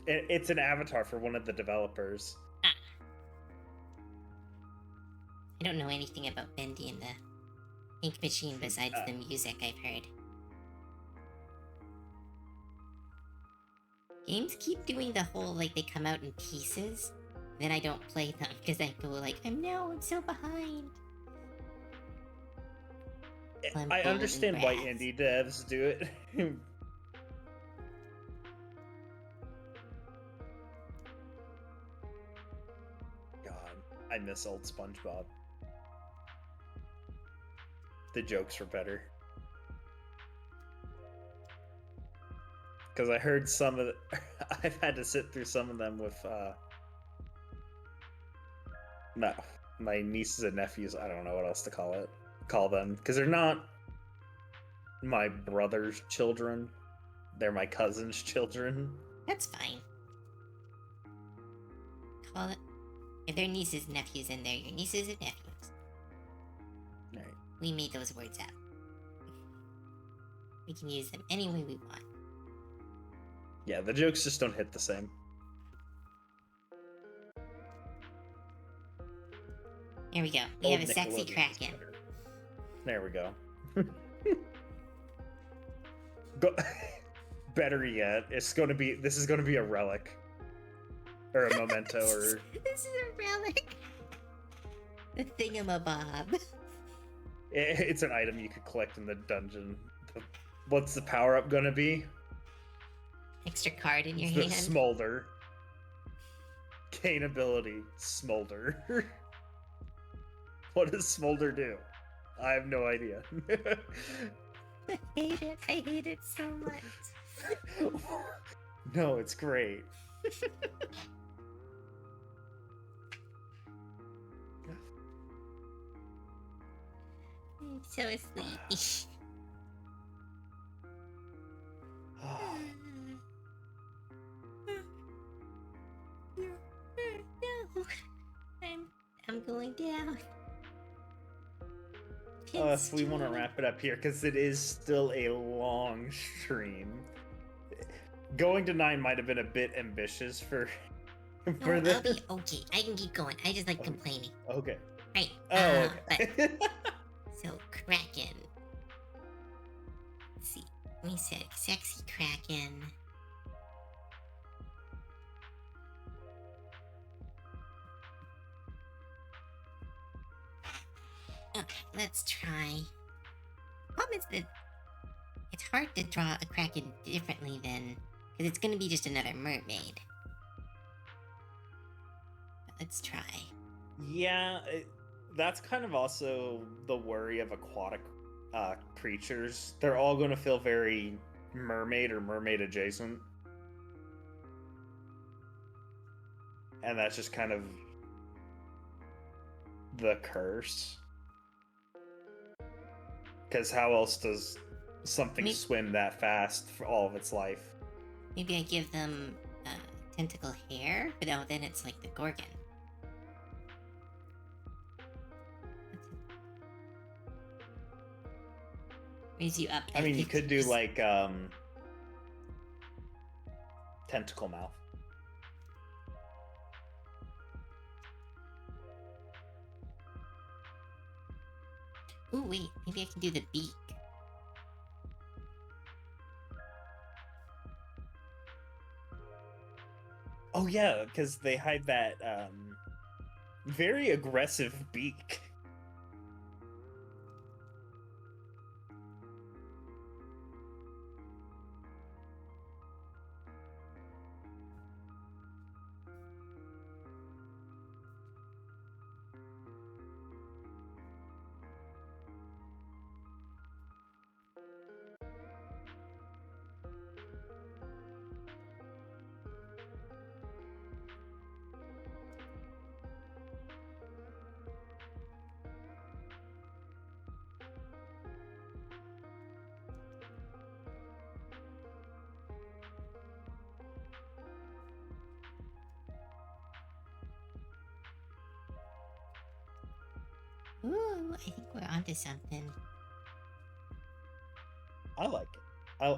it's an avatar for one of the developers. Ah. I don't know anything about Bendy and the Ink Machine besides the music I've heard. Games keep doing the whole, like, they come out in pieces, then I don't play them, because I go like, I'm so behind. I'm I old understand and why brass. indie devs do it. God, I miss old SpongeBob. The jokes were better. Because I heard some of the... I've had to sit through some of them with my nieces and nephews. I don't know what else to call them, because they're not my brother's children. They're my cousin's children. That's fine. Call it. If they're nieces and nephews in there, your nieces and nephews. All right. We made those words out. We can use them any way we want. Yeah, the jokes just don't hit the same. There we go. We have a sexy Nickelodeon is Kraken. better. There we go. Go. better yet, this is gonna be a relic. Or a memento, or... This is a relic. The thingamabob. It's an item you could collect in the dungeon. What's the power-up gonna be? Extra card in your The hand. Smolder. Gain ability, Smolder. What does Smolder do? I have no idea. I hate it. I hate it so much. No, it's great. I'm so sleepy. No, I'm going down. If we want to wrap it up here, because it is still a long stream. Going to 9 might have been a bit ambitious for No, this. I'll be okay. I can keep going. I just like complaining. Okay. Right. Oh, okay. So Kraken. Let's see. We said sexy Kraken. Okay, let's try. Problem is that it's hard to draw a Kraken differently than, because it's going to be just another mermaid. But let's try. Yeah, that's kind of also the worry of aquatic creatures. They're all going to feel very mermaid or mermaid adjacent. And that's just kind of the curse. Because how else does something swim that fast for all of its life? Maybe I give them tentacle hair, but no, then it's like the Gorgon. Raise you up. I mean, you could do like tentacle mouth. Ooh, wait, maybe I can do the beak. Oh yeah, because they hide that very aggressive beak. Ooh, I think we're onto something. I like it.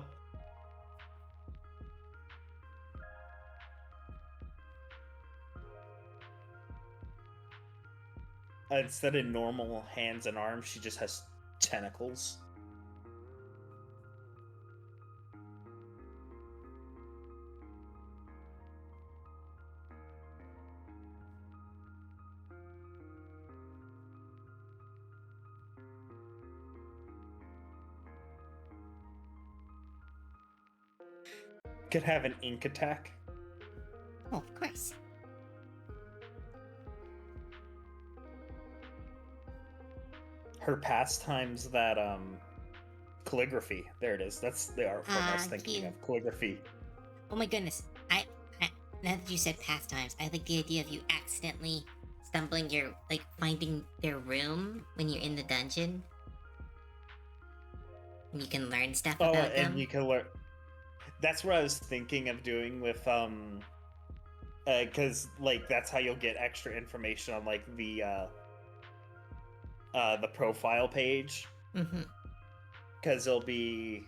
Instead of normal hands and arms, she just has tentacles. Could have an ink attack. Oh, of course. Her pastimes that calligraphy. There it is. That's the art form I was thinking of. Calligraphy. Oh my goodness. I now that you said pastimes, I like the idea of you accidentally stumbling your, like, finding their room when you're in the dungeon. And you can learn stuff about them. And you can learn. That's what I was thinking of doing with because like that's how you'll get extra information on like the profile page. Mm-hmm. Because it'll be,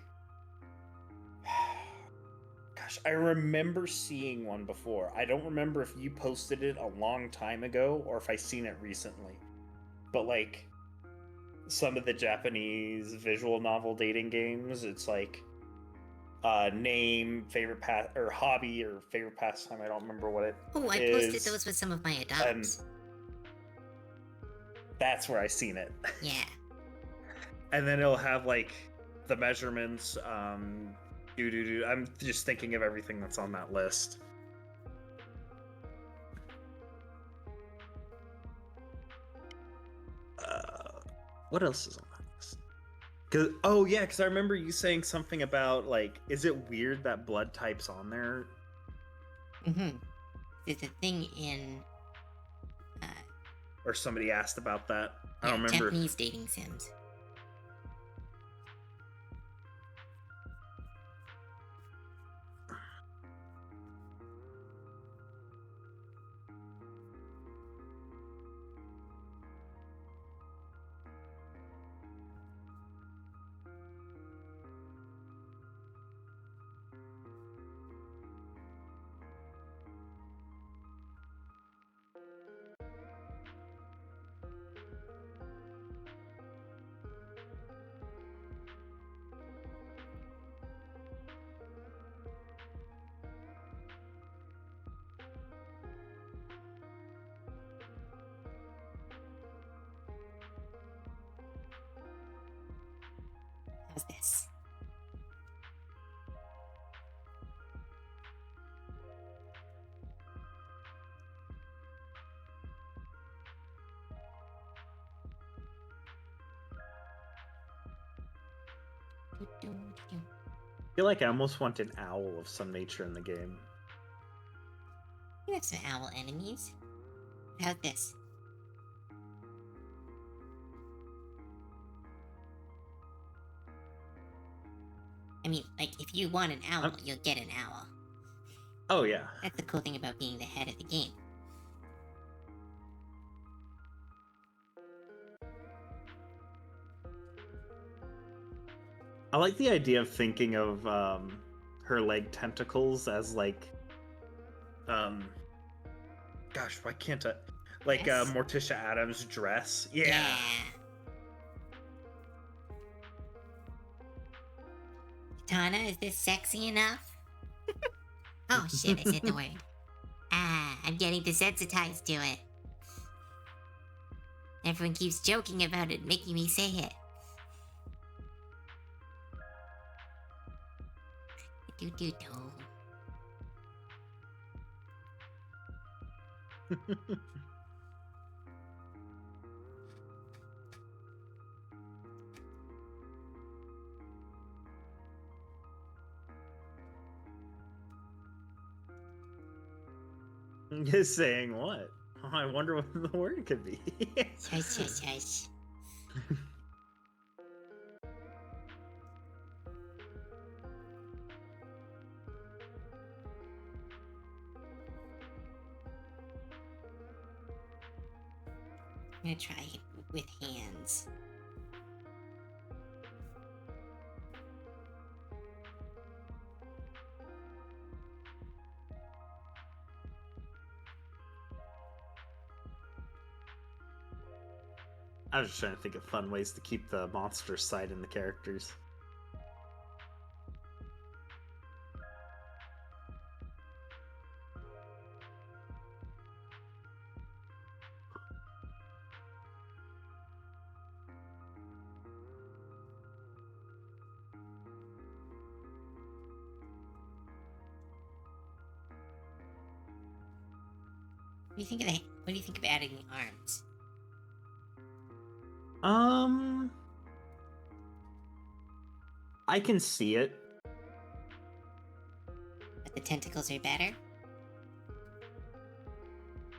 gosh, I remember seeing one before. I don't remember if you posted it a long time ago or if I seen it recently. But like some of the Japanese visual novel dating games, it's like name, favorite or hobby or favorite pastime. I don't remember what it Oh, I posted is, those with some of my and adopts. that's where I seen it. Yeah. And then it'll have like the measurements. I'm just thinking of everything that's on that list. What else is on that list? Because I remember you saying something about like, is it weird that blood type's on there? Mm-hmm. There's a thing in Or somebody asked about that. I don't remember. Japanese dating sims. How's this? I feel like I almost want an owl of some nature in the game. You have some owl enemies. How's this? I mean, like, if you want an owl, you'll get an owl. Oh yeah. That's the cool thing about being the head of the game. I like the idea of thinking of her leg tentacles as like, gosh, why can't I? Like Yes. Morticia Adams' dress. Yeah. Yeah. Katana, is this sexy enough? Oh shit, I said the word. I'm getting desensitized to it. Everyone keeps joking about it, making me say it. Do. Just saying what? Oh, I wonder what the word could be. Shush. I'm gonna try it with hands. I was just trying to think of fun ways to keep the monster side in the characters. What do you think of What do you think of adding the arms? I can see it. But the tentacles are better?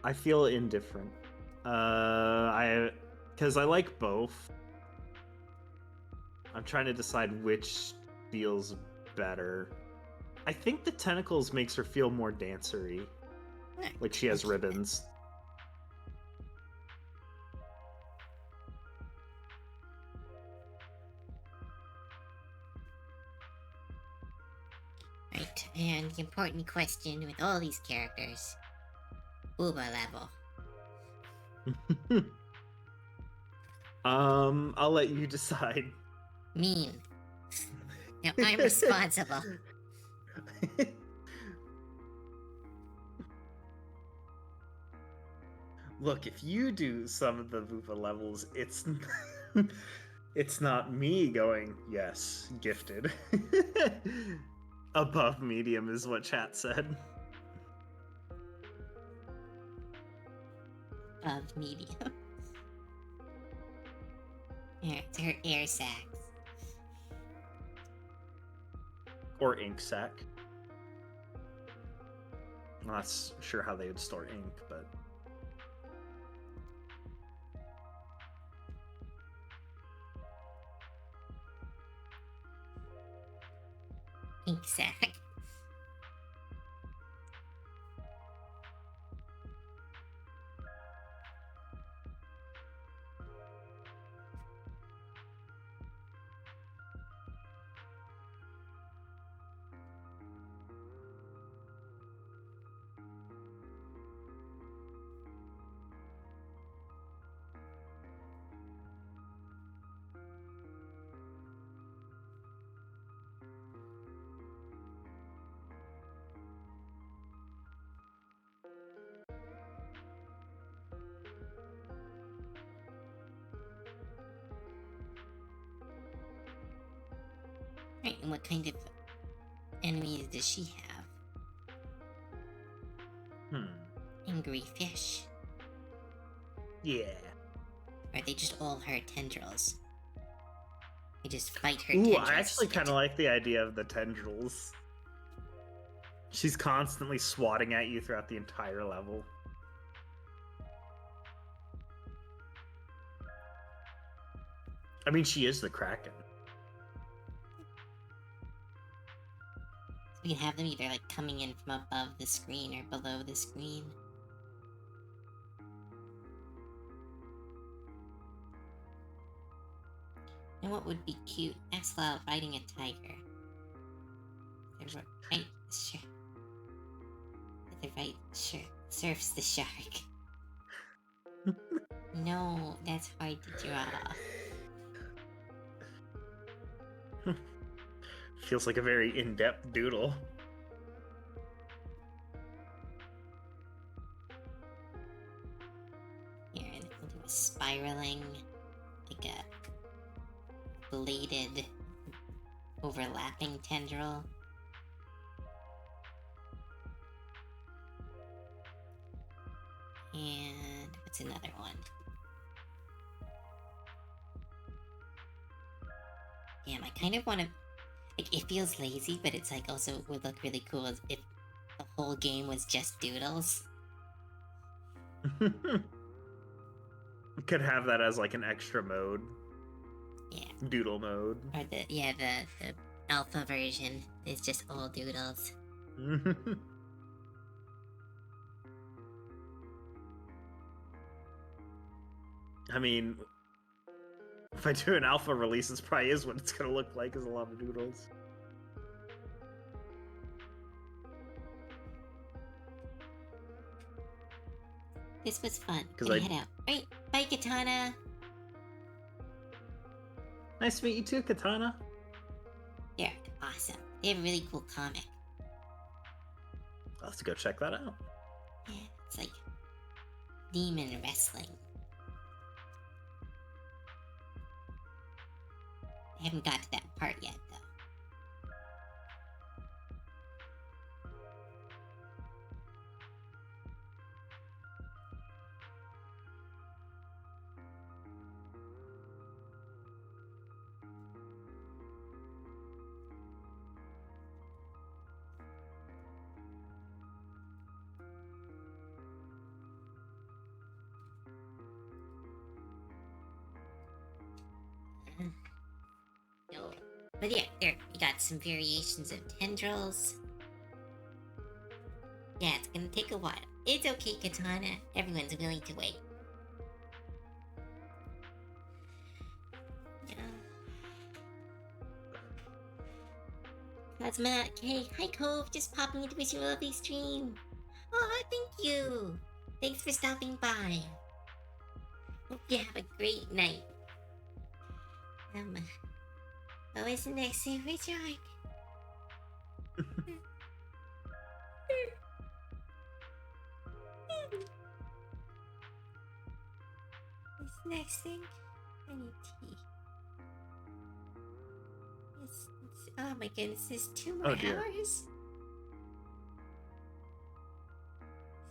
I feel indifferent. Because I like both. I'm trying to decide which feels better. I think the tentacles makes her feel more dancery. Like she has ribbons. Right, and the important question with all these characters. Uber level. I'll let you decide. Mean. Now I'm responsible. Look, if you do some of the Vupa levels, it's it's not me going, yes, gifted. Above medium is what chat said. Of medium. Yeah, it's her air sacs. Or ink sac. I'm not sure how they would store ink, but Ink sac. Right, and what kind of enemies does she have? Angry fish. yeah. Or are they just all her tendrils? They just fight her Ooh, tendrils. I actually kind of like the idea of the tendrils. She's constantly swatting at you throughout the entire level. I mean, she is the Kraken. So we can have them either like coming in from above the screen or below the screen. And what would be cute? Axel riding a tiger. The right, sure. The right, sure. Surfs the shark. No, that's hard to draw. Feels like a very in-depth doodle. Here, and we'll do a spiraling, like a bladed, overlapping tendril. And what's another one? Damn, I kind of want to. Like, it feels lazy, but it's like also would look really cool if the whole game was just doodles. Could have that as like an extra mode. Yeah. Doodle mode. Or the alpha version is just all doodles. I mean, if I do an alpha release, this probably is what it's gonna look like, is a lot of doodles. This was fun. 'Cause Gonna head out. Right, bye, Katana. Nice to meet you too, Katana. They're awesome. They have a really cool comic. I'll have to go check that out. Yeah, it's like demon wrestling. I haven't got to that part yet, though. No. But yeah, there, we got some variations of tendrils. Yeah, it's gonna take a while. It's okay, Katana. Everyone's willing to wait. Yeah. Cosma, okay, hi Cove, just popping in to wish you a lovely stream. Oh, thank you. Thanks for stopping by. Hope you have a great night. What was the next favorite shark? Oh my goodness, there's 2 more Oh, dear. hours?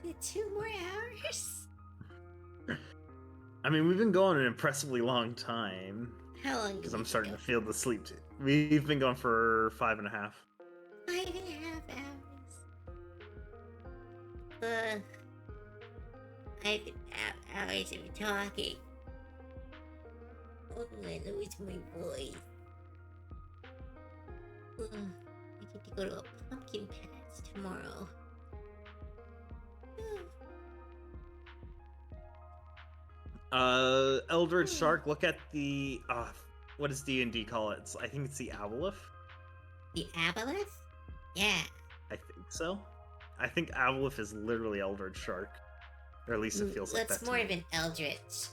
Is it 2 more hours? I mean, we've been going an impressively long time. How long? Because I'm starting to feel the sleep. We've been going for 5.5. 5.5 hours. 5.5 hours of talking. Oh, I lose my voice. I get to go to a pumpkin patch tomorrow. Eldritch Shark, look at the, what does D&D call it? I think it's the Aboleth? The Aboleth? Yeah. I think so. I think Aboleth is literally Eldritch Shark. Or at least it feels like that That's to more me. of an Eldritch,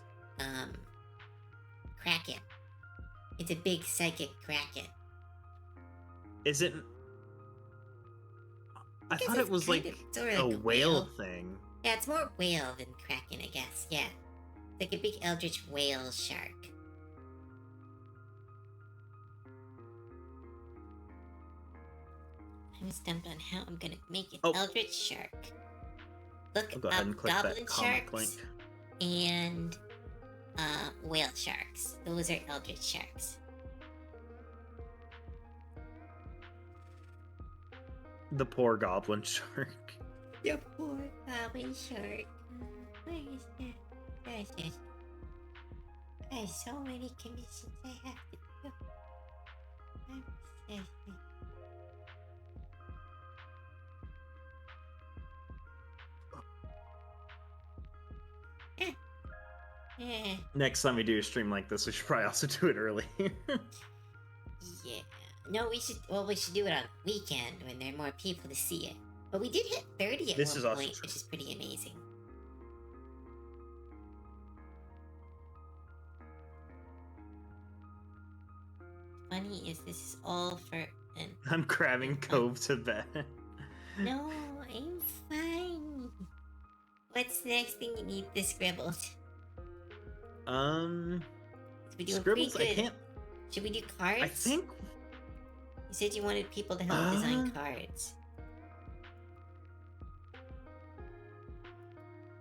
Kraken. It's a big psychic Kraken. Is it? I thought it was like a whale thing. Yeah, it's more whale than Kraken, I guess. Yeah. It's like a big Eldritch whale shark. I'm stumped on how I'm gonna make an Eldritch shark. Look I'll go ahead and click goblin that comic sharks link. and whale sharks. Those are Eldritch sharks. The poor goblin shark. The poor goblin shark. Where is that? There it is. There's so many commissions I have to do. I'm seriously. Yeah. Next time we do a stream like this, we should probably also do it early. Yeah. No, we should. Well, we should do it on weekend when there are more people to see it. But we did hit 30 at one point, which is pretty amazing. Funny is this is all for an. I'm crabbing Cove to bed. No, I'm fine. What's the next thing you need this scribbled? Scribbles, I can't. Should we do cards? I think. You said you wanted people to help design cards.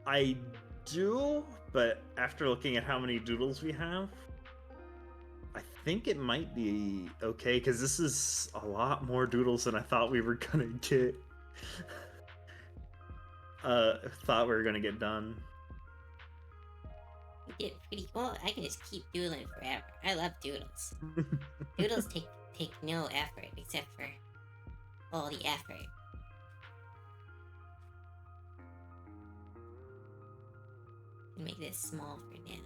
I do, but after looking at how many doodles we have, I think it might be okay, because this is a lot more doodles than I thought we were gonna get. Thought we were gonna get done. We did pretty well. I can just keep doodling forever. I love doodles. Doodles take no effort except for all the effort. Make this small for now.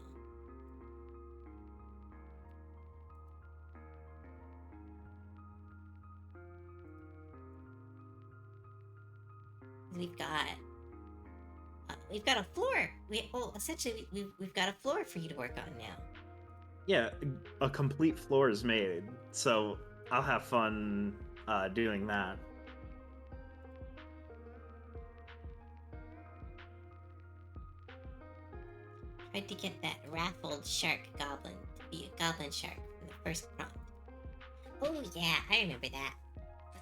We've got a floor. Essentially we've got a floor for you to work on now. Yeah, a complete floor is made, so I'll have fun doing that. Tried to get that raffled shark goblin to be a goblin shark from the first prompt. Oh yeah, I remember that.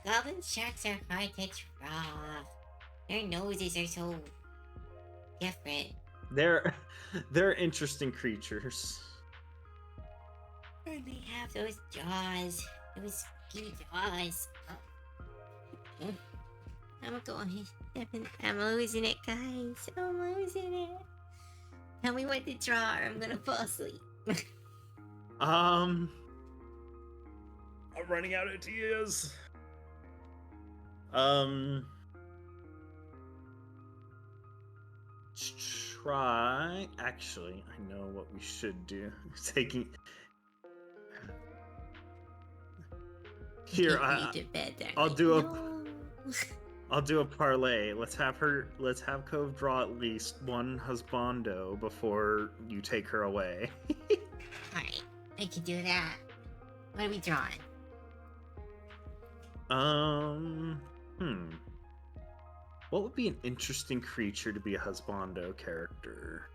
The goblin sharks are hard to draw. Their noses are so different. They're interesting creatures. And they have those jaws. Those big jaws. I'm going. I'm losing it, guys. I'm losing it. Tell me what to draw or I'm gonna fall asleep. I'm running out of ideas. Try. Actually, I know what we should do. Taking. Here, I'll do I'll do a parlay. Let's have Cove draw at least one husbando before you take her away. Alright, I can do that. What are we drawing? What would be an interesting creature to be a husbando character?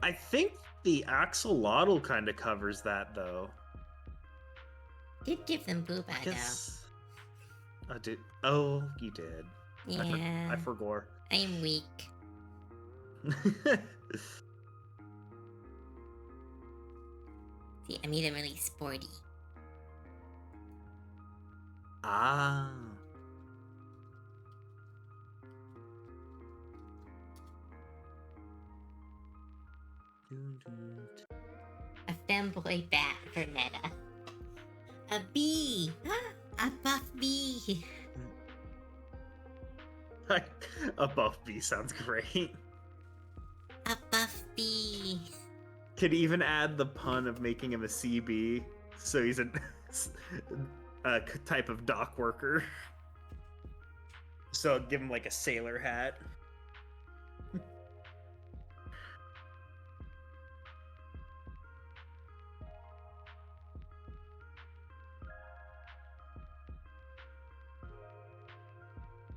I think the axolotl kind of covers that, though. Did give them poop I out guess. I did. Oh, you did. though. Yeah. I forgot. I'm weak. See, I made them really sporty. Ah. A femboy bat for meta. A bee! A buff bee! A buff bee sounds great. A buff bee! Could even add the pun of making him a CB, so he's a type of dock worker. So give him like a sailor hat.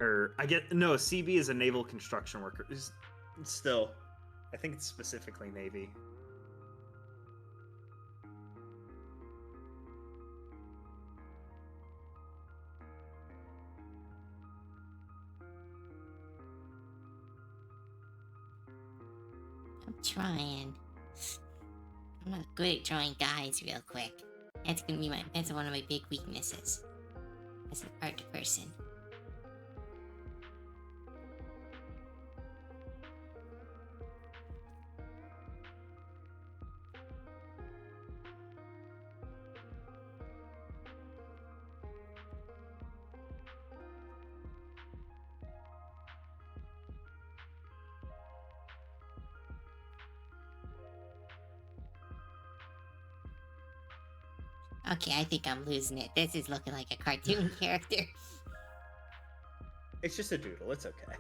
Or I get no, CB is a naval construction worker. Still, I think it's specifically Navy. I'm trying. I'm not good at drawing guys real quick. That's one of my big weaknesses as an art person. Okay, I think I'm losing it. This is looking like a cartoon character. It's just a doodle. It's okay.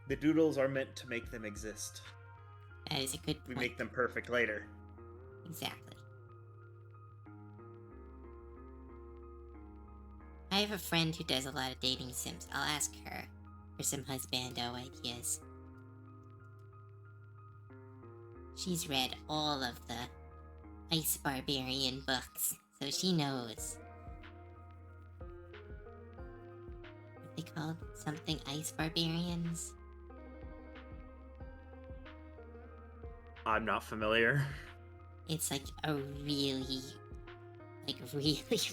The doodles are meant to make them exist. That is a good point. We make them perfect later. Exactly. I have a friend who does a lot of dating sims. I'll ask her for some husbando ideas. She's read all of the Ice Barbarian books, so she knows. What they called? Something Ice Barbarians? I'm not familiar. It's like a really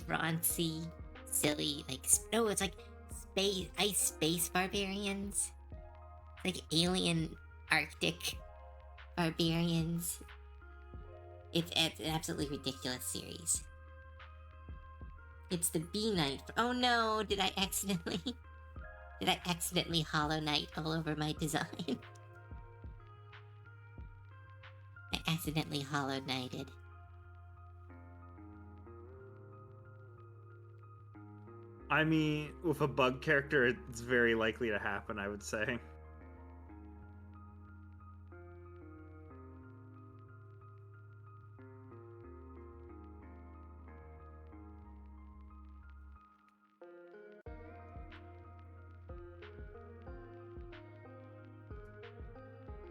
raunchy, silly, no, it's like space barbarians. Like alien Arctic barbarians. It's an absolutely ridiculous series. It's the Bee Knight. Oh no, did I accidentally Hollow Knight all over my design? I accidentally Hollow Knighted. I mean, with a bug character, it's very likely to happen, I would say.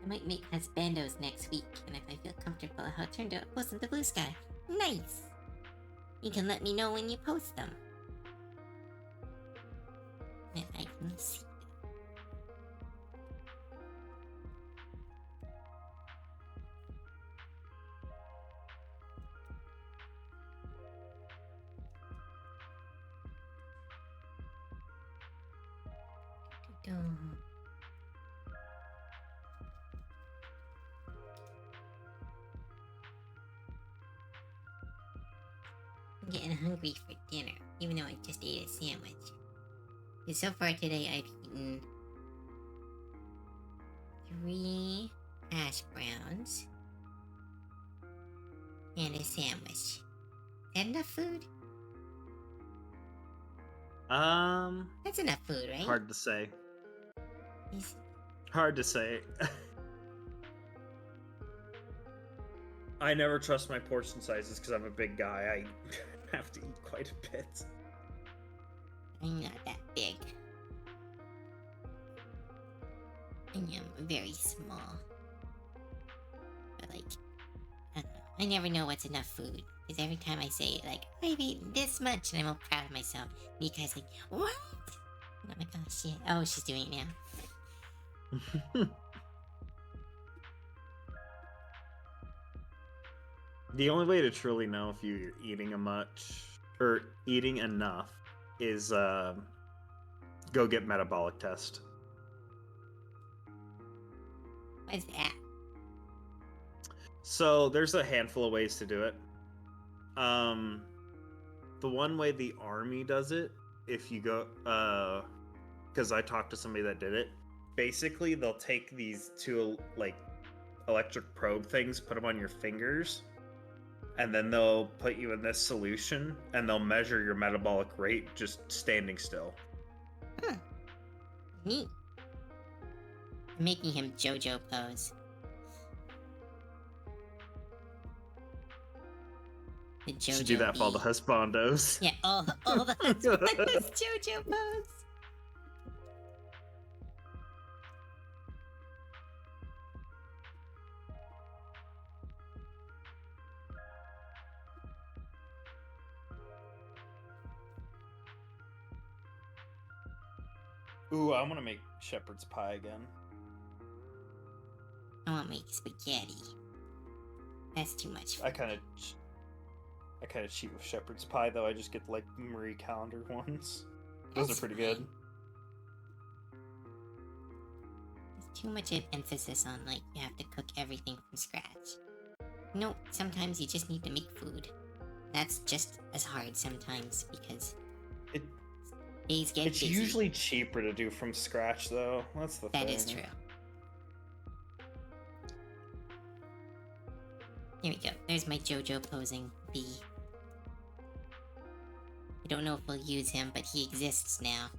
I might make husbandos next week, and if I feel comfortable how it turned out, post in the blue sky. Nice! You can let me know when you post them. And I can see them. I'm getting hungry for dinner, even though I just ate a sandwich. Because so far today I've eaten 3 hash browns and a sandwich. Is that enough food? That's enough food, right? Hard to say. Is- Hard to say. I never trust my portion sizes because I'm a big guy. I have to eat quite a bit. I'm not that big. I am very small. I never know what's enough food. Because every time I say it, like, I've eaten this much, and I'm all proud of myself. And you guys like, what? And I'm like, oh shit. Oh, she's doing it now. The only way to truly know if you're eating or eating enough is go get metabolic test. What is that? So there's a handful of ways to do it. The one way the army does it, if you go, because I talked to somebody that did it. Basically, they'll take these two like electric probe things, put them on your fingers, and then they'll put you in this solution, and they'll measure your metabolic rate just standing still. Neat. I'm making him JoJo pose. The JoJo Should do that for all the husbandos. Yeah, all the husbandos JoJo pose. Ooh, I want to make shepherd's pie again. I want to make spaghetti. That's too much food. I kind of cheat with shepherd's pie though. I just get like Marie Calendar ones. Those That's are pretty fine. good. There's too much emphasis on like you have to cook everything from scratch. No, sometimes you just need to make food. That's just as hard sometimes because days get It's busy. usually cheaper to do from scratch though. That's the thing. That is true. Here we go. There's my JoJo posing bee. I don't know if we'll use him, but he exists now.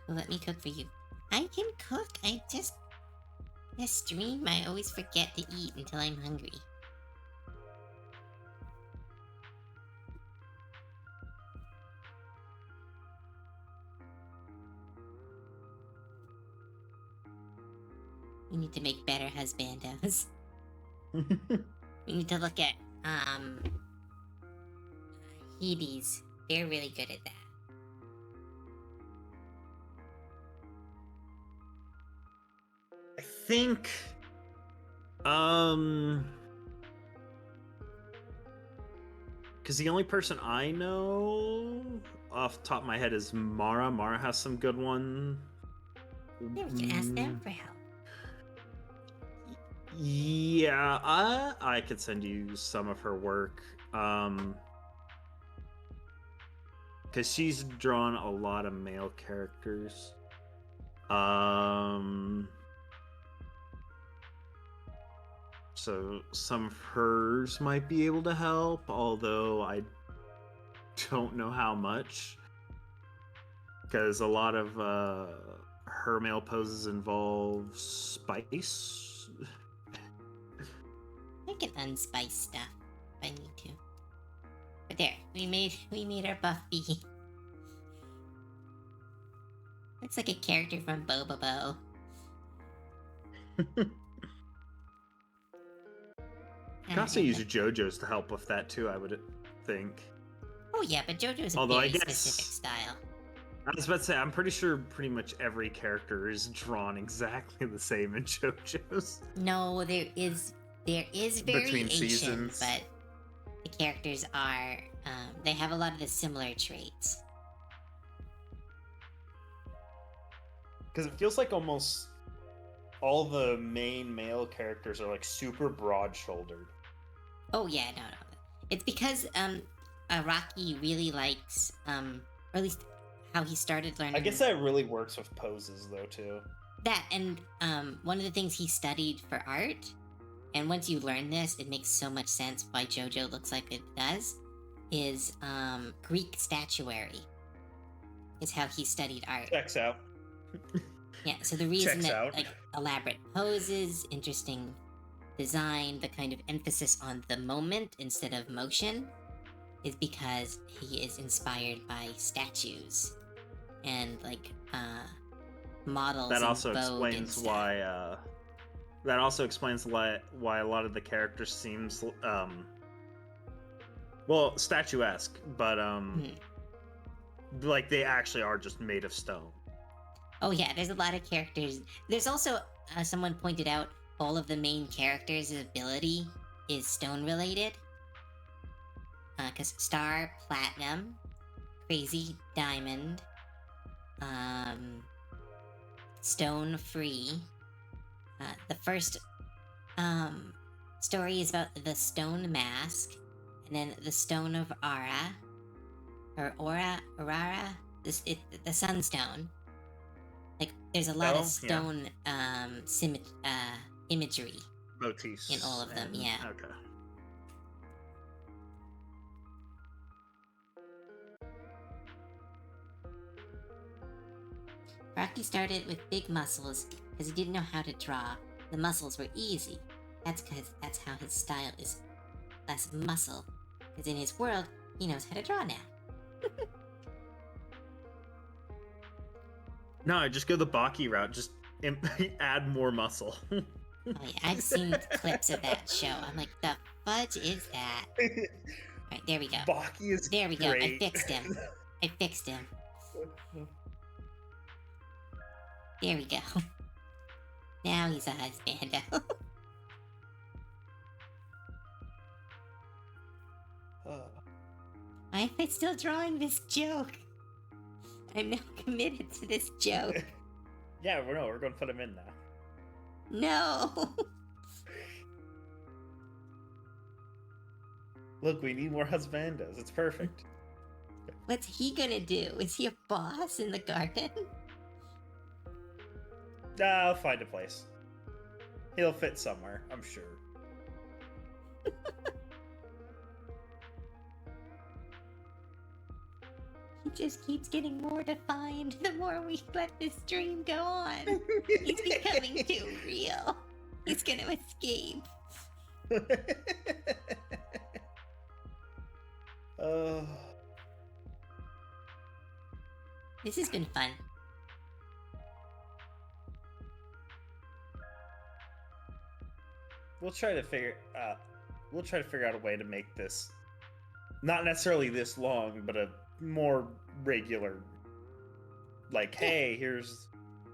Let me cook for you. I can cook. I just... This stream, I always forget to eat until I'm hungry. We need to make better husbandos. We need to look at, Hades. They're really good at that. I think because the only person I know off the top of my head is Mara. Mara has some good one. Yeah, we can ask them for help. Yeah, I could send you some of her work. Because she's drawn a lot of male characters. So some of hers might be able to help, although I don't know how much. Because a lot of her male poses involve spice. I can unspice stuff if I need to. But there, we made our buff bee. Looks like a character from Bobobo. You can also use JoJo's to help with that too, I would think. Oh yeah, but JoJo's a Although very I guess- specific style. I was about to say, I'm pretty sure pretty much every character is drawn exactly the same in JoJo's. No, there is variation, Between seasons. but the characters are they have a lot of the similar traits. Because it feels like almost all the main male characters are like super broad-shouldered. Oh yeah, no. It's because Araki really likes or at least how he started learning. I guess that really works with poses though too. That and one of the things he studied for art, and once you learn this, it makes so much sense why JoJo looks like it does, is Greek statuary. Is how he studied art. Checks out. Yeah, so the reason Checks that out. like elaborate poses, interesting design, the kind of emphasis on the moment instead of motion is because he is inspired by statues and like models That in also Vogue and explains stuff. why. That also explains why a lot of the characters seems well, statuesque, but like they actually are just made of stone. Oh yeah, there's a lot of characters. There's also someone pointed out all of the main characters' ability is stone related. Because Star, Platinum, Crazy, Diamond, Stone, Free. The first story is about the Stone Mask, and then the Stone of Ara, or Aurora, the Sunstone. Like, there's a lot of stone imagery Motifs in all of them. Yeah. Okay. Rocky started with big muscles because he didn't know how to draw. The muscles were easy. That's how his style is less muscle. Because in his world, he knows how to draw now. No, just go the Baki route. Just add more muscle. Oh yeah, I've seen clips of that show. I'm like, the fudge is that? Alright, there we go. Baki is There we great. go. I fixed him. There we go. Now he's a husbando. Why am I still drawing this joke? I'm now committed to this joke. Yeah, we're gonna put him in now. No! Look, we need more husbandos. It's perfect. What's he gonna do? Is he a boss in the garden? I'll find a place. He'll fit somewhere, I'm sure. He just keeps getting more defined the more we let this dream go on. He's becoming too real. He's gonna escape. Oh. This has been fun. We'll try to figure out a way to make this not necessarily this long, but a more regular. Like, hey, here's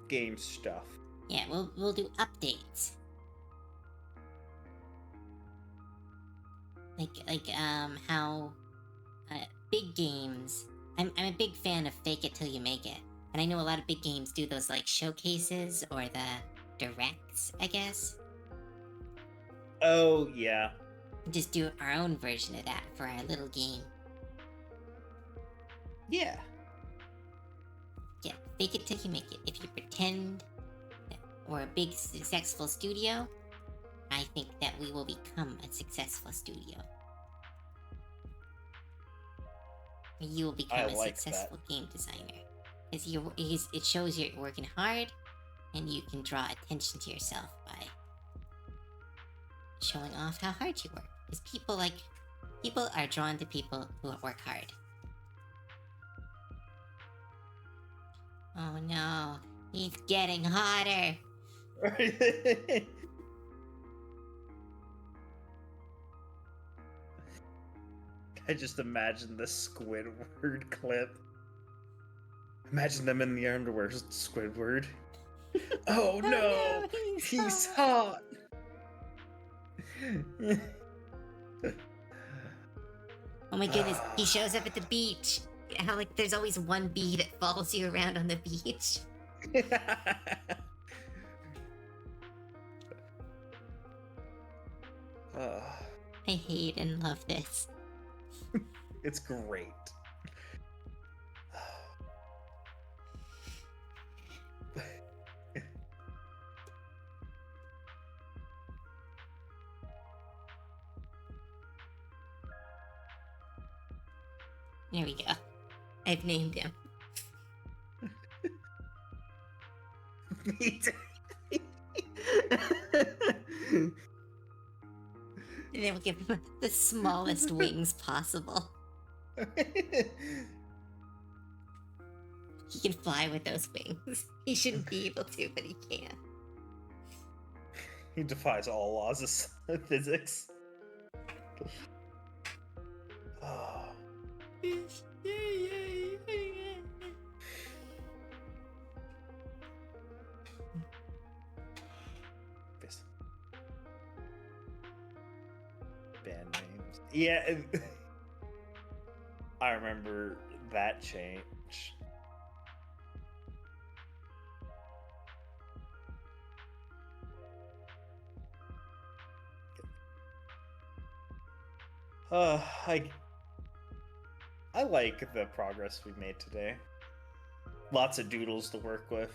game stuff. Yeah, we'll do updates. Like how big games. I'm a big fan of fake it till you make it, and I know a lot of big games do those like showcases or the directs, I guess. Oh yeah. Just do our own version of that for our little game. Yeah. Yeah, fake it till you make it. If you pretend we're a big successful studio, I think that we will become a successful studio. You will become a successful game designer. It shows you're working hard, and you can draw attention to yourself by showing off how hard you work. Because people are drawn to people who work hard. Oh no, he's getting hotter. I just imagine the Squidward clip. Imagine them in the underwear, Squidward. Oh no, he's hot. Oh my goodness, he shows up at the beach. How like there's always one bee that follows you around on the beach. I hate and love this. It's great. There we go. I've named him. Me too. And then we'll give him the smallest wings possible. can fly with those wings. He shouldn't be able to, but he can. He defies all laws of physics. Oh. Band names. Yeah. I remember that change. I like the progress we made today. Lots of doodles to work with.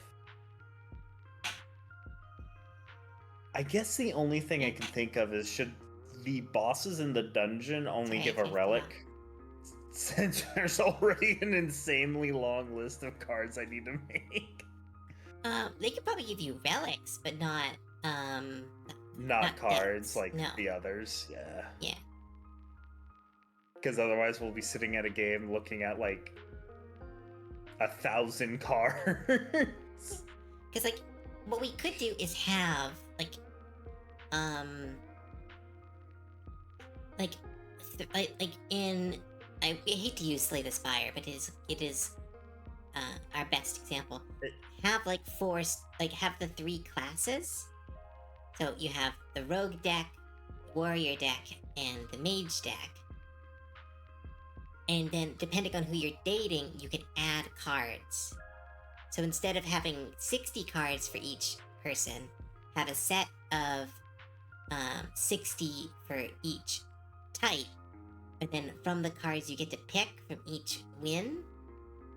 I guess the only thing I can think of is should the bosses in the dungeon only give a relic? Since there's already an insanely long list of cards I need to make. They could probably give you relics, but not not cards decks. like No. the others. Yeah. Yeah. Because otherwise we'll be sitting at a game looking at like 1,000 cards. Because like, what we could do is have like in I hate to use Slay the Spire, but it is our best example. Have like have the 3 classes. So you have the rogue deck, the warrior deck, and the mage deck. And then depending on who you're dating, you can add cards. So instead of having 60 cards for each person, have a set of 60 for each type. But then from the cards you get to pick from each win,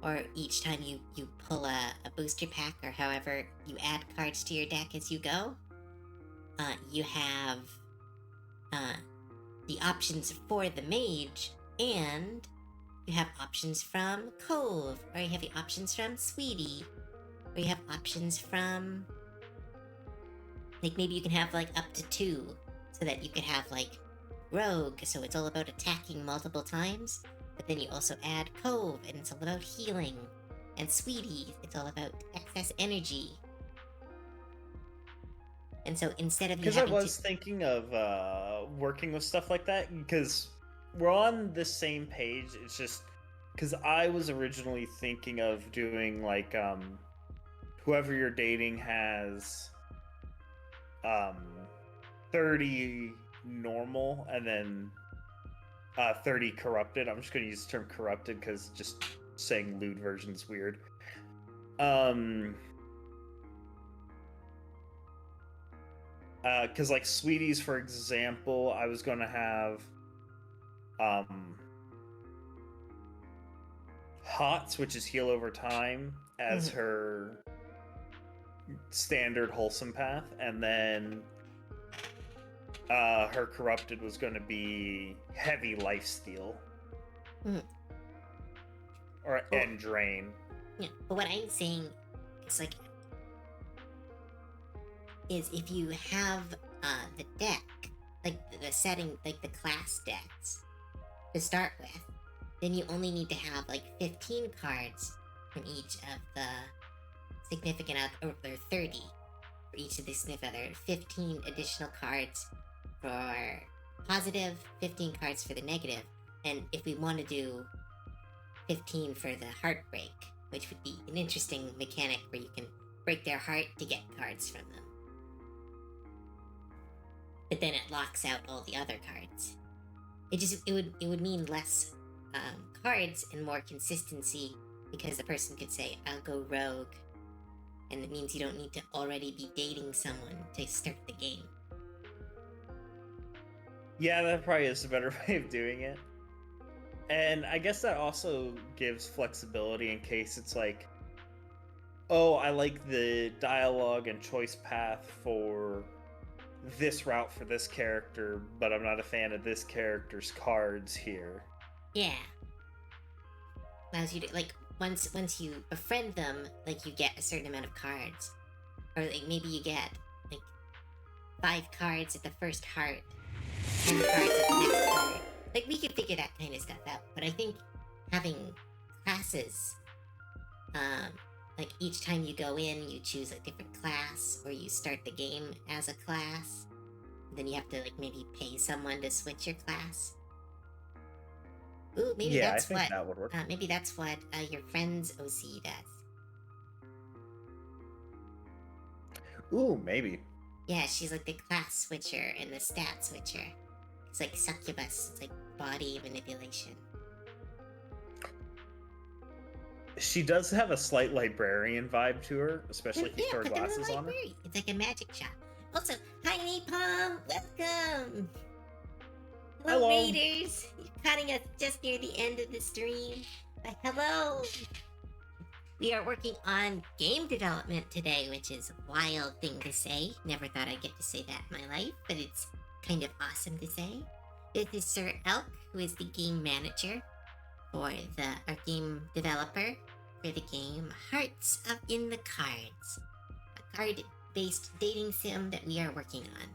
or each time you pull a booster pack, or however you add cards to your deck as you go, you have the options for the mage, and you have options from Cove, or you have the options from Sweetie, or you have options from, like, maybe you can have like up to 2, so that you could have like Rogue, so it's all about attacking multiple times, but then you also add Cove, and it's all about healing, and Sweetie, it's all about excess energy. And so instead of you because I was thinking of working with stuff like that, because we're on the same page. It's just because I was originally thinking of doing like whoever you're dating has 30 normal and then 30 corrupted. I'm just going to use the term corrupted because just saying lewd version is weird. Because like Sweeties, for example, I was going to have Hots, which is heal over time, as her standard wholesome path, and then her corrupted was going to be heavy lifesteal. Or and drain. Yeah, but what I'm saying is like, is if you have the deck, like the setting, like the class decks to start with, then you only need to have like 15 cards from each of the significant other, or 30 for each of the significant other, 15 additional cards for positive, 15 cards for the negative, and if we want to do 15 for the heartbreak, which would be an interesting mechanic where you can break their heart to get cards from them. But then it locks out all the other cards. It would mean less cards and more consistency, because the person could say, I'll go rogue, and it means you don't need to already be dating someone to start the game. Yeah, that probably is a better way of doing it. And I guess that also gives flexibility in case it's like, oh, I like the dialogue and choice path for this route for this character, but I'm not a fan of this character's cards here. Yeah. Allows you to, like, once you befriend them, like, you get a certain amount of cards. Or, like, maybe you get, like, 5 cards at the first heart, 10 cards at the next heart. Like, we could figure that kind of stuff out, but I think having classes Um, like each time you go in, you choose a different class, or you start the game as a class. Then you have to like maybe pay someone to switch your class. Ooh, maybe Yeah, I that's think what. that would work. Maybe that's what your friend's OC does. Ooh, maybe. Yeah, she's like the class switcher and the stat switcher. It's like succubus. It's like body manipulation. She does have a slight librarian vibe to her, especially if you Yeah, throw put them in the glasses on her. library. It's like a magic shop. Also, hi Napalm, welcome. Hello, Hello. Raiders. You're cutting us just near the end of the stream. But hello. We are working on game development today, which is a wild thing to say. Never thought I'd get to say that in my life, but it's kind of awesome to say. This is Sir Elk, who is the game manager for our game developer for the game Hearts of in the Cards, a card-based dating sim that we are working on.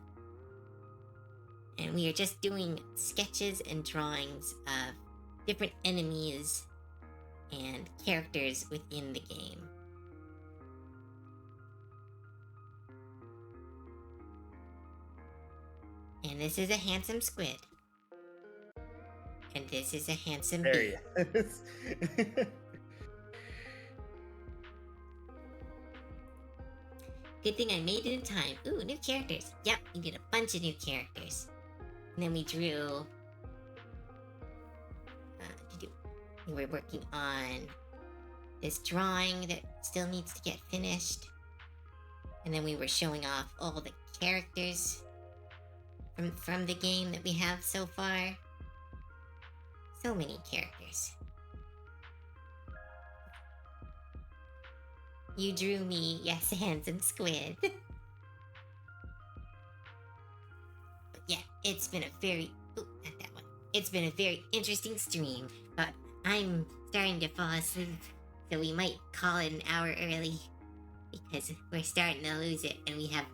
And we are just doing sketches and drawings of different enemies and characters within the game. And this is a handsome squid. And this is a handsome There bee. he is. Good thing I made it in time. Ooh, new characters. Yep, we did a bunch of new characters. And then we drew... we were working on this drawing that still needs to get finished. And then we were showing off all the characters from the game that we have so far. So many characters. You drew me, yes, a handsome squid. But yeah, it's been a very... Ooh, not that one. It's been a very interesting stream, but I'm starting to fall asleep, so we might call it an hour early, because we're starting to lose it, and we have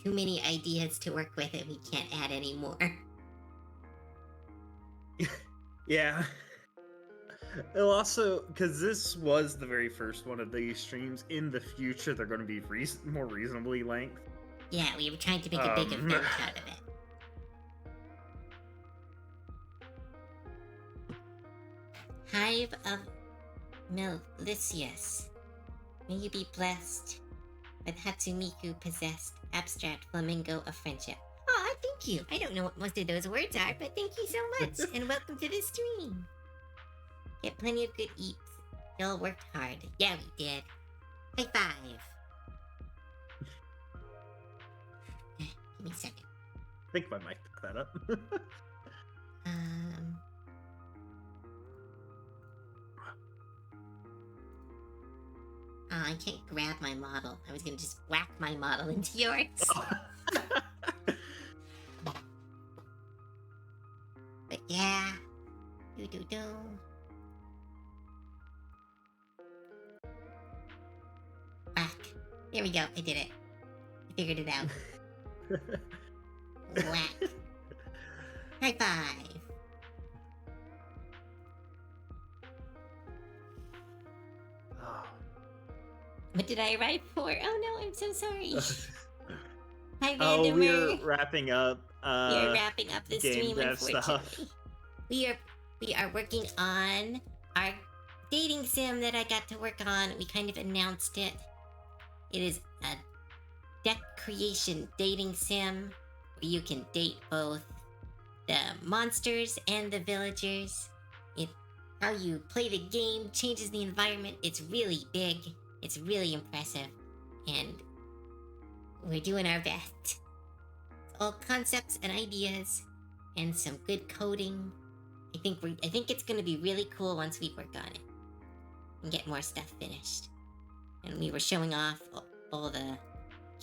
too many ideas to work with, and we can't add any more. Yeah. It'll also, because this was the very first one of these streams, in the future they're going to be more reasonably length. Yeah, we were trying to make a big event out of it. Hive of Melicius. May you be blessed with Hatsumiku possessed abstract flamingo of friendship. Aw, thank you. I don't know what most of those words are, but thank you so much, and welcome to the stream. Get plenty of good eats. Y'all worked hard. Yeah, we did. High five. Give me a second. I think my mic picked that up. Oh, I can't grab my model. I was gonna just whack my model into yours. But yeah. Do. Whack. There we go. I did it. I figured it out. Whack. High five. What did I arrive for? Oh no, I'm so sorry. Hi, Vandermeer. Oh, we're wrapping up. We are wrapping up the game stream, dev unfortunately. stuff. We are working on our dating sim that I got to work on. We kind of announced it. It is a deck creation dating sim where you can date both the monsters and the villagers. How you play the game changes the environment. It's really big. It's really impressive. And we're doing our best. It's all concepts and ideas and some good coding. I think it's gonna be really cool once we work on it and get more stuff finished. And we were showing off all the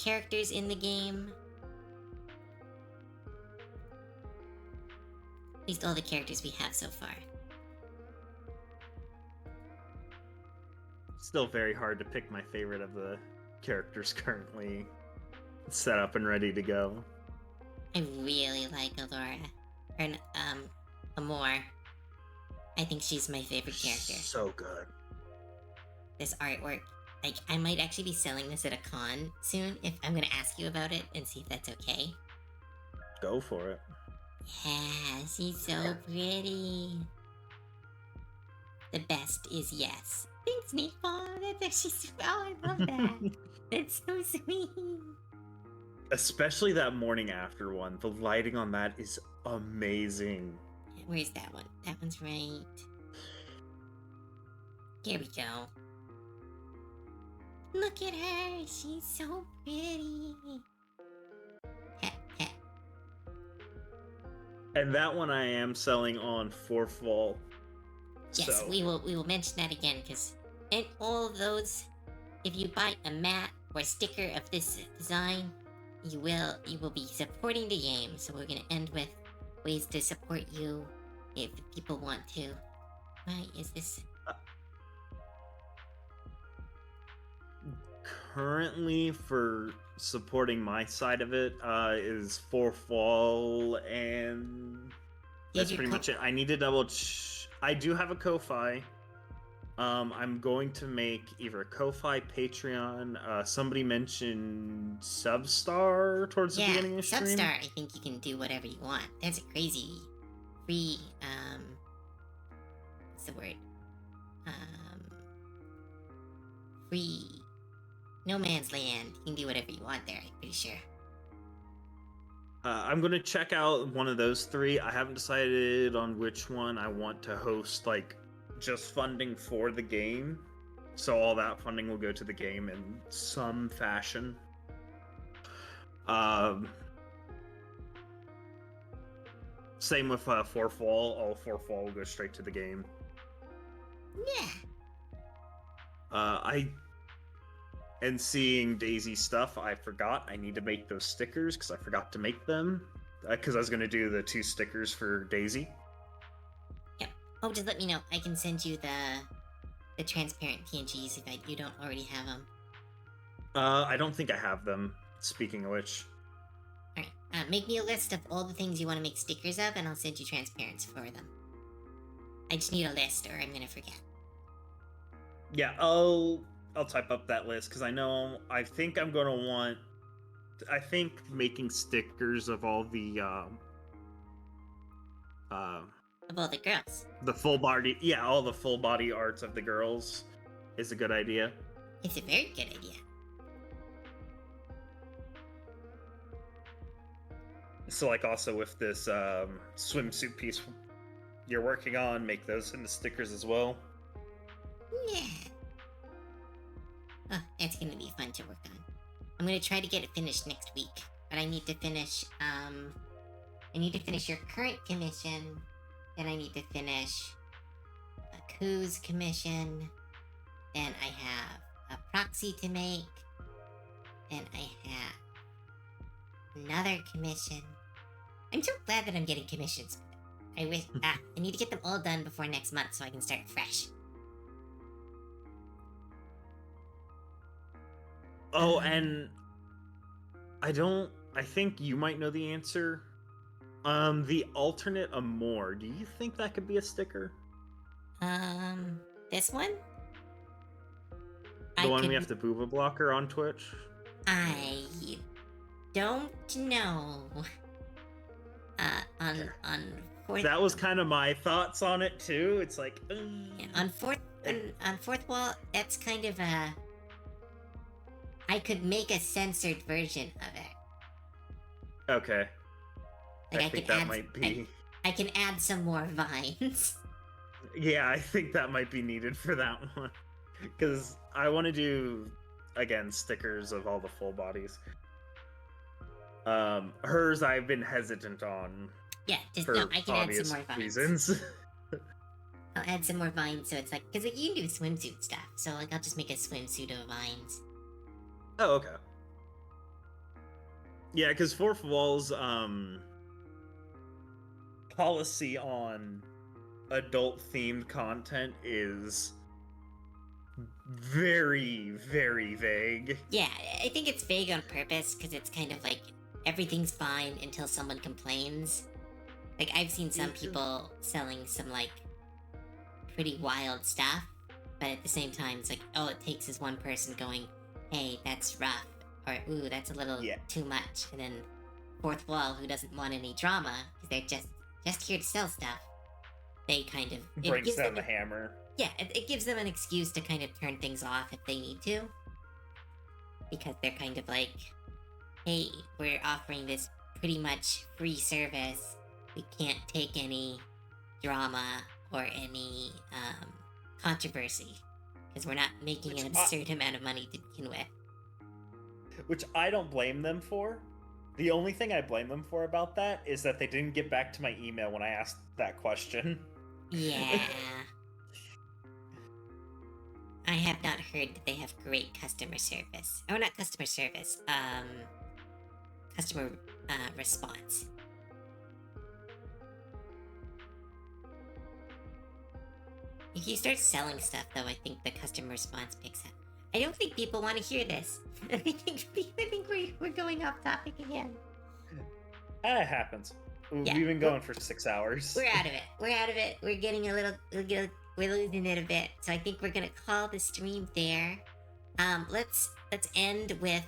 characters in the game. At least all the characters we have so far. Still very hard to pick my favorite of the characters currently set up and ready to go. I really like Alora. Or, Amor. I think she's my favorite character. So good. this artwork. Like, I might actually be selling this at a con soon. If I'm gonna ask you about it and see if that's okay. Go for it. Yeah, she's so pretty. The best is yes. Thanks, Meatball. That's actually so. Oh, I love that. That's so sweet. Especially that morning after one. The lighting on that is amazing. Where's that one? That one's right. Here we go. Look at her. She's so pretty. Heh, heh. And that one I am selling on fourth wall. Yes, So we will mention that again because in all of those, if you buy a mat or sticker of this design, you will be supporting the game. So we're gonna end with ways to support you if people want to. Why is this? currently for supporting my side of it is fourth wall, and that's pretty much it. I need to double I do have a Ko-Fi. I'm going to make either a Ko-Fi, Patreon. Somebody mentioned Substar towards the beginning of the stream. Substar, I think you can do whatever you want. That's a crazy free what's the word? Free no man's land. You can do whatever you want there, I'm pretty sure. I'm gonna check out one of those three. I haven't decided on which one I want to host, like, just funding for the game. So all that funding will go to the game in some fashion. Same with fourth wall. All fourth wall will go straight to the game. Yeah. And seeing Daisy stuff, I forgot I need to make those stickers because I forgot to make them. Because I was going to do the 2 stickers for Daisy. Yep. Oh, just let me know. I can send you the transparent PNGs if you don't already have them. I don't think I have them, speaking of which. Alright. Make me a list of all the things you want to make stickers of, and I'll send you transparents for them. I just need a list, or I'm going to forget. Yeah, I'll type up that list because I think I'm gonna want. I think making stickers of all the of all the girls. The full body, yeah, all the full body arts of the girls is a good idea. It's a very good idea. So, like, also with this swimsuit piece you're working on, make those into stickers as well. Yeah. Oh, that's gonna be fun to work on. I'm gonna try to get it finished next week, but I need to finish, your current commission, then I need to finish a Koo's commission, then I have a proxy to make, then I have another commission. I'm so glad that I'm getting commissions. I wish, I need to get them all done before next month so I can start fresh. Oh, and I think you might know the answer. The alternate Amore, do you think that could be a sticker? This one? The one we have to booba blocker on Twitch? I don't know. On fourth... That was kind of my thoughts on it, too. It's like... Yeah, on fourth wall, that's kind of a... I could make a censored version of it. Okay. Like I think that might be... I can add some more vines. Yeah, I think that might be needed for that one. Because I want to do, again, stickers of all the full bodies. Hers I've been hesitant on. Yeah, just for no, I can add obvious some more vines. Reasons. I'll add some more vines, so it's like... Because like, you can do swimsuit stuff, so like I'll just make a swimsuit of vines. Oh, okay. Yeah, because fourth wall's policy on adult-themed content is very, very vague. Yeah, I think it's vague on purpose, because it's kind of like, everything's fine until someone complains. Like, I've seen some people selling some, like, pretty wild stuff, but at the same time, it's like all it takes is one person going, "Hey, that's rough," or "Ooh, that's a little Yeah. too much," and then fourth wall, who doesn't want any drama because they're just here to sell stuff. They kind of Brings down the hammer. Yeah, it gives them an excuse to kind of turn things off if they need to, because they're kind of like, "Hey, we're offering this pretty much free service. We can't take any drama or any controversy because we're not making an absurd amount of money to begin with." Which I don't blame them for. The only thing I blame them for about that is that they didn't get back to my email when I asked that question. Yeah. I have not heard that they have great customer service. Oh, not customer service. Customer response. If you start selling stuff, though, I think the customer response picks up. I don't think people want to hear this. I think we're going off topic again. It happens. Yeah, We've been going for 6 hours. We're out of it. We're out of it. We're getting a little. We're losing it a bit. So I think we're gonna call the stream there. Let's end with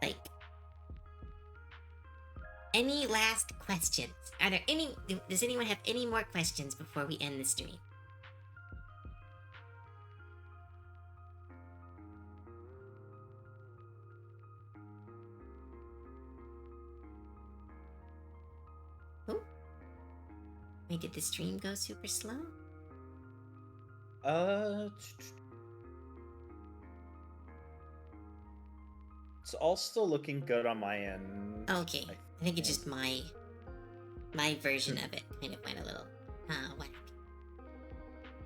like any last questions? Are there any? Does anyone have any more questions before we end the stream? Oh, wait, did the stream go super slow? It's all still looking good on my end. Okay, I think it's just my version of it kind of went a little whack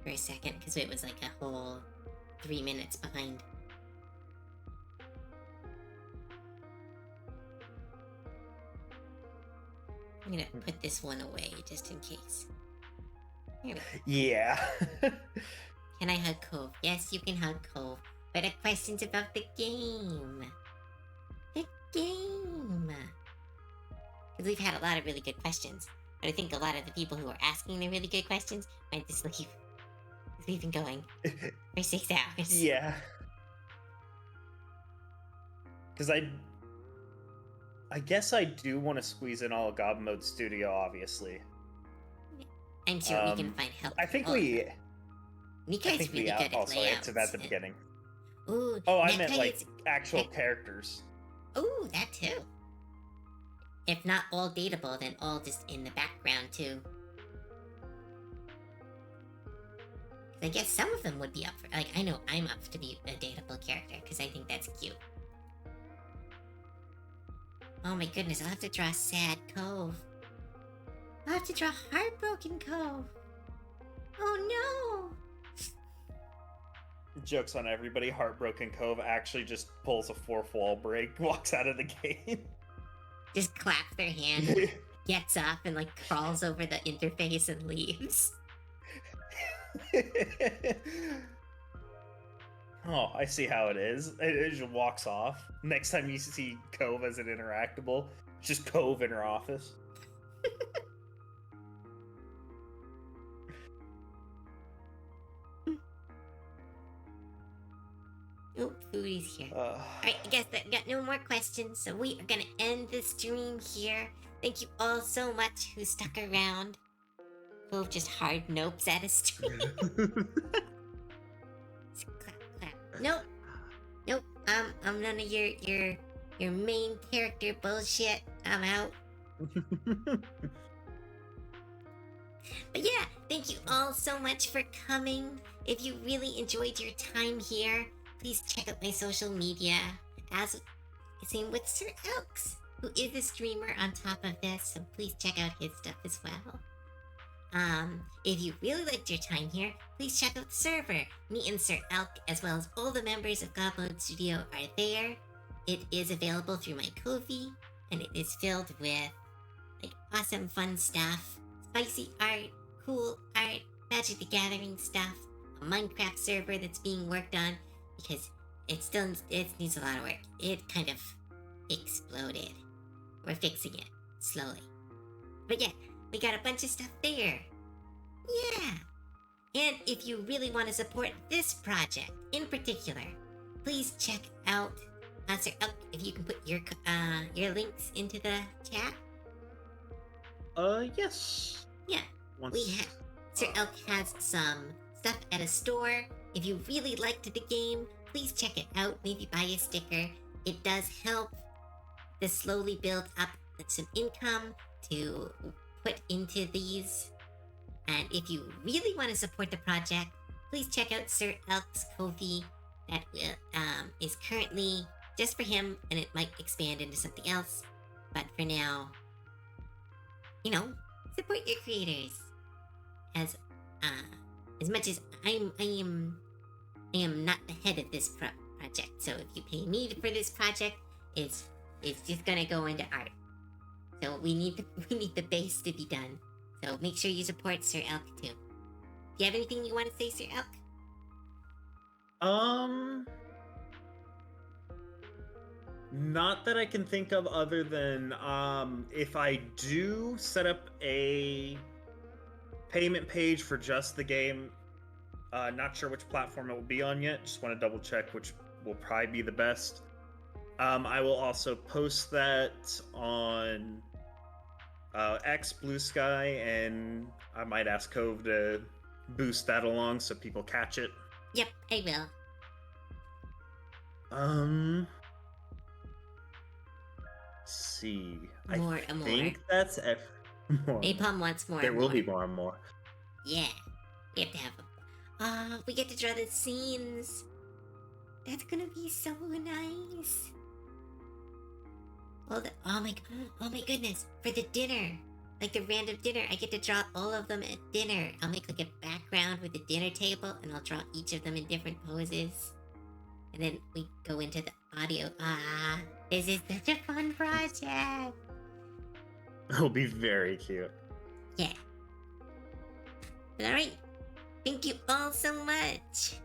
for a second because it was like a whole 3 minutes behind. I'm gonna put this one away just in case. Here we go. Yeah. Can I hug Cove? Yes, you can hug Cove. But a question's about the game. The game. Because we've had a lot of really good questions. But I think a lot of the people who are asking the really good questions might just leave. Because we've been going for 6 hours. Yeah. Because I guess I do want to squeeze in all of God Mode Studio, obviously. I'm sure we can find help. I think we... Nikai's really good at also layouts. answered that at the beginning. Ooh, I meant like actual characters. Ooh, that too. If not all dateable, then all just in the background too. I guess some of them would be up for, like, I know I'm up to be a dateable character because I think that's cute. Oh my goodness, I'll have to draw Sad Cove. I'll have to draw Heartbroken Cove. Oh no! Joke's on everybody, Heartbroken Cove actually just pulls a fourth wall break, walks out of the game. Just claps their hand, gets up, and like crawls over the interface and leaves. Oh, I see how it is. It just walks off. Next time you see Cove as an interactable, it's just Cove in her office. Oh, Foodie's here. Alright, I guess that got no more questions, so we are gonna end the stream here. Thank you all so much who stuck around. Cove just hard nopes at a stream. Clap, clap. Nope. Nope. I'm none of your main character bullshit. I'm out. But yeah, thank you all so much for coming. If you really enjoyed your time here, please check out my social media. As same with Sir Elks, who is a streamer on top of this, so please check out his stuff as well. If you really liked your time here, please check out the server. Me and Sir Elk, as well as all the members of God Mode Studio, are there. It is available through my Ko-fi, and it is filled with like awesome, fun stuff, spicy art, cool art, Magic the Gathering stuff, a Minecraft server that's being worked on because it needs a lot of work. It kind of exploded. We're fixing it slowly, but yeah. We got a bunch of stuff there. Yeah. And if you really want to support this project in particular, please check out Sir Elk. If you can put your links into the chat. Yes. Yeah. Once, Sir Elk has some stuff at a store. If you really liked the game, please check it out. Maybe buy a sticker. It does help to slowly build up some income to put into these. And if you really want to support the project, please check out Sir Elk's Ko-fi. That is currently just for him, and it might expand into something else. But for now, support your creators. As much as I am not the head of this project. So if you pay me for this project, it's just gonna go into art. So we need the base to be done. So make sure you support Sir Elk too. Do you have anything you want to say, Sir Elk? Not that I can think of, other than if I do set up a payment page for just the game, not sure which platform it will be on yet. Just want to double check which will probably be the best. I will also post that on X, Blue Sky, and I might ask Cove to boost that along so people catch it. Yep, I will. Let's see. More. I think that's more. Napalm wants more. There will be more and more. Yeah, we have to have them. We get to draw the scenes. That's gonna be so nice. Oh my goodness! For the dinner, like the random dinner, I get to draw all of them at dinner. I'll make like a background with the dinner table, and I'll draw each of them in different poses. And then we go into the audio. This is such a fun project. It'll be very cute. Yeah. But all right. Thank you all so much.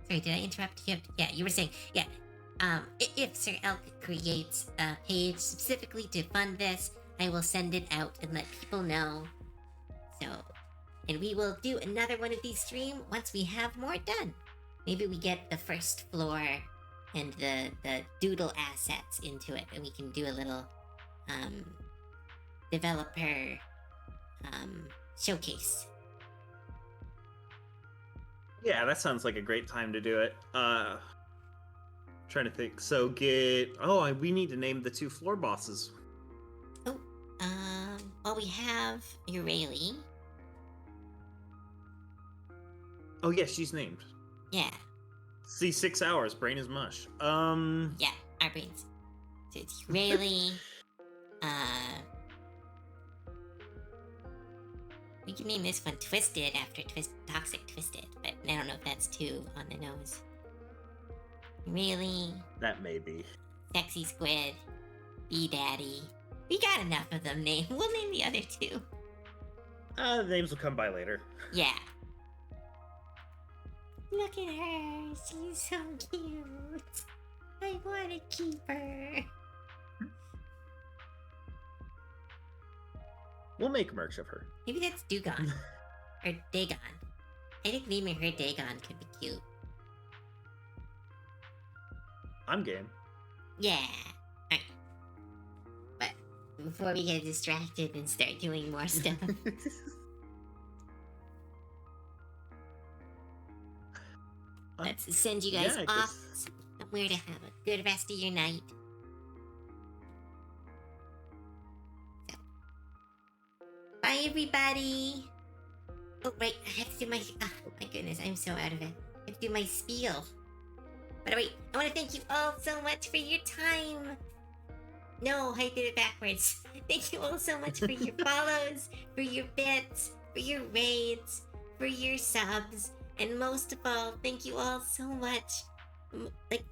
Sorry, did I interrupt you? Yeah, you were saying, yeah. If Sir Elk creates a page specifically to fund this, I will send it out and let people know. And we will do another one of these streams once we have more done. Maybe we get the first floor and the doodle assets into it, and we can do a little developer showcase. Yeah, that sounds like a great time to do it. Trying to think. So we need to name the 2 floor bosses. Well, we have Urayli. Oh yeah, she's named. Yeah. See, 6 hours. Brain is mush. Yeah, our brains. So it's Urayli. We can name this one Twisted after Toxic Twisted, but I don't know if that's too on the nose. Really? That may be. Sexy Squid. B-Daddy. We got enough of them named. We'll name the other 2. The names will come by later. Yeah. Look at her. She's so cute. I want to keep her. We'll make merch of her. Maybe that's Dugon. Or Dagon. I think naming her Dagon could be cute. I'm game. Yeah. Alright. But before we get distracted and start doing more stuff. Let's send you guys off somewhere to have a good rest of your night. So, bye everybody! Oh right, I have to do my... Oh my goodness, I'm so out of it. I have to do my spiel. But wait, I want to thank you all so much for your time. No, I did it backwards. Thank you all so much for your follows, for your bits, for your raids, for your subs, and most of all, thank you all so much.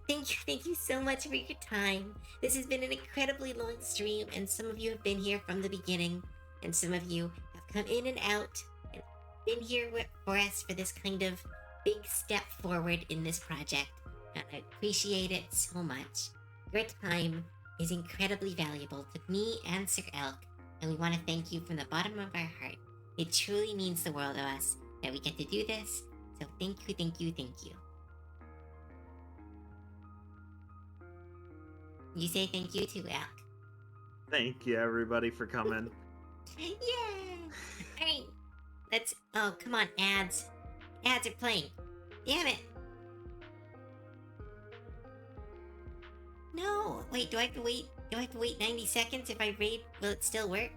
Thank you so much for your time. This has been an incredibly long stream, and some of you have been here from the beginning, and some of you have come in and out, and been here for us for this kind of big step forward in this project. And I appreciate it so much. Your time is incredibly valuable to me and Sir Elk, and we want to thank you from the bottom of our heart. It truly means the world to us, that we get to do this. So thank you, thank you, thank you. You say thank you to Elk. Thank you, everybody, for coming. Yeah! Alright, let's. Oh, come on, ads. Ads are playing. Damn it. No! Wait, do I have to wait? Do I have to wait 90 seconds if I raid? Will it still work?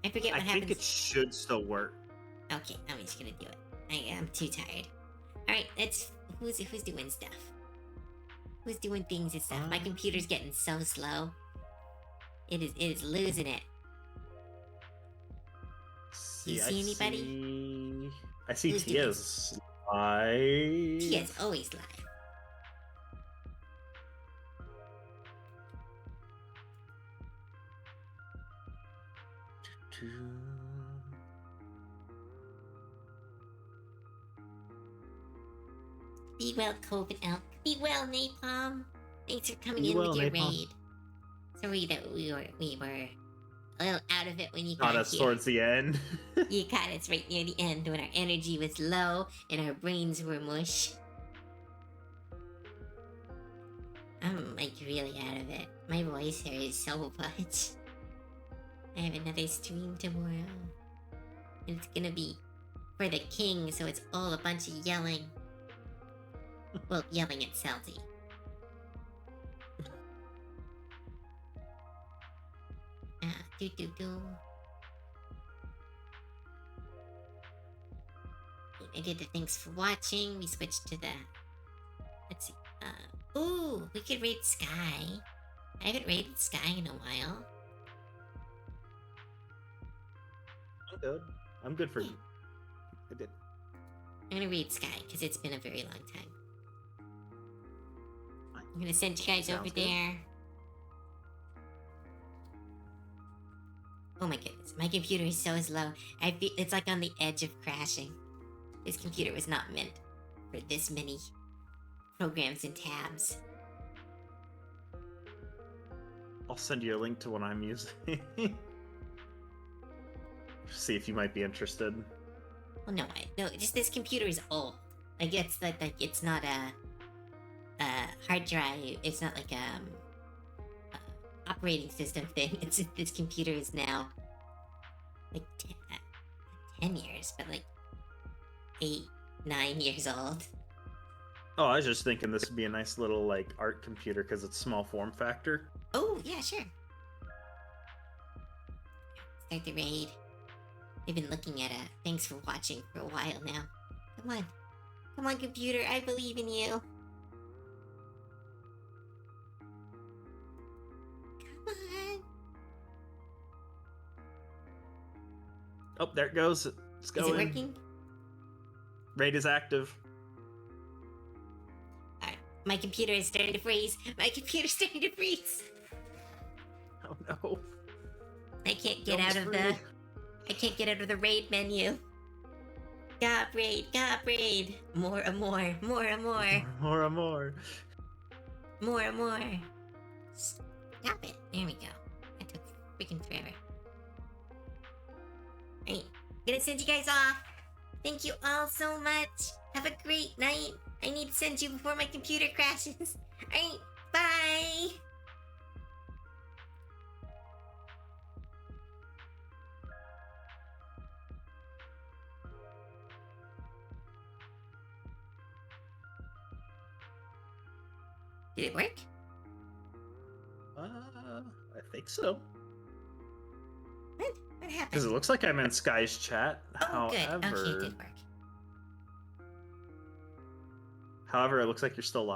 I forget what I happens. think it should still work. Okay, I'm just gonna do it. I'm too tired. Alright, let's. Who's doing stuff? Who's doing things and stuff? My computer's getting so slow. It is losing it. You see anybody? I see Who's Tia's live. Tia's always live. Be well, Cove and Elk. Be well, Napalm. Thanks for coming in with your raid. Sorry that we were a little out of it when you got us here. Towards the end. You caught us right near the end when our energy was low and our brains were mush. I'm like really out of it. My voice hurts so much. I have another stream tomorrow. And it's gonna be for the king, so it's all a bunch of yelling. Well, yelling at Celty. Do. I did the thanks for watching. We switched to the... Let's see. Ooh, we could raid Sky. I haven't raided Sky in a while. I'm good. I'm good for... I did. I'm gonna raid Sky, because it's been a very long time. I'm gonna send you guys over there. Oh my goodness, my computer is so slow. It's like on the edge of crashing. This computer was not meant for this many programs and tabs. I'll send you a link to what I'm using. See if you might be interested. Well, no, just this computer is old. Like it's it's not a hard drive. It's not like operating system thing. It's this computer is now like 10 years, but like 8-9 years old. Oh, I was just thinking this would be a nice little like art computer because it's small form factor. Oh yeah, sure. Start the raid. They've been looking at thanks for watching for a while now. Come on, computer. I believe in you. Come on. Oh, there it goes. It's going. Is it working? Raid is active. Alright, my computer is starting to freeze. My computer's starting to freeze. Oh no. I can't get out of the... I can't get out of the raid menu. God raid. More. More. Stop it. There we go. That took freaking forever. Alright, gonna send you guys off. Thank you all so much. Have a great night. I need to send you before my computer crashes. Alright, bye. Did it work? I think so. What happened? Because it looks like I'm in Sky's chat. Oh, good. However, Okay, it did work. However, it looks like you're still live.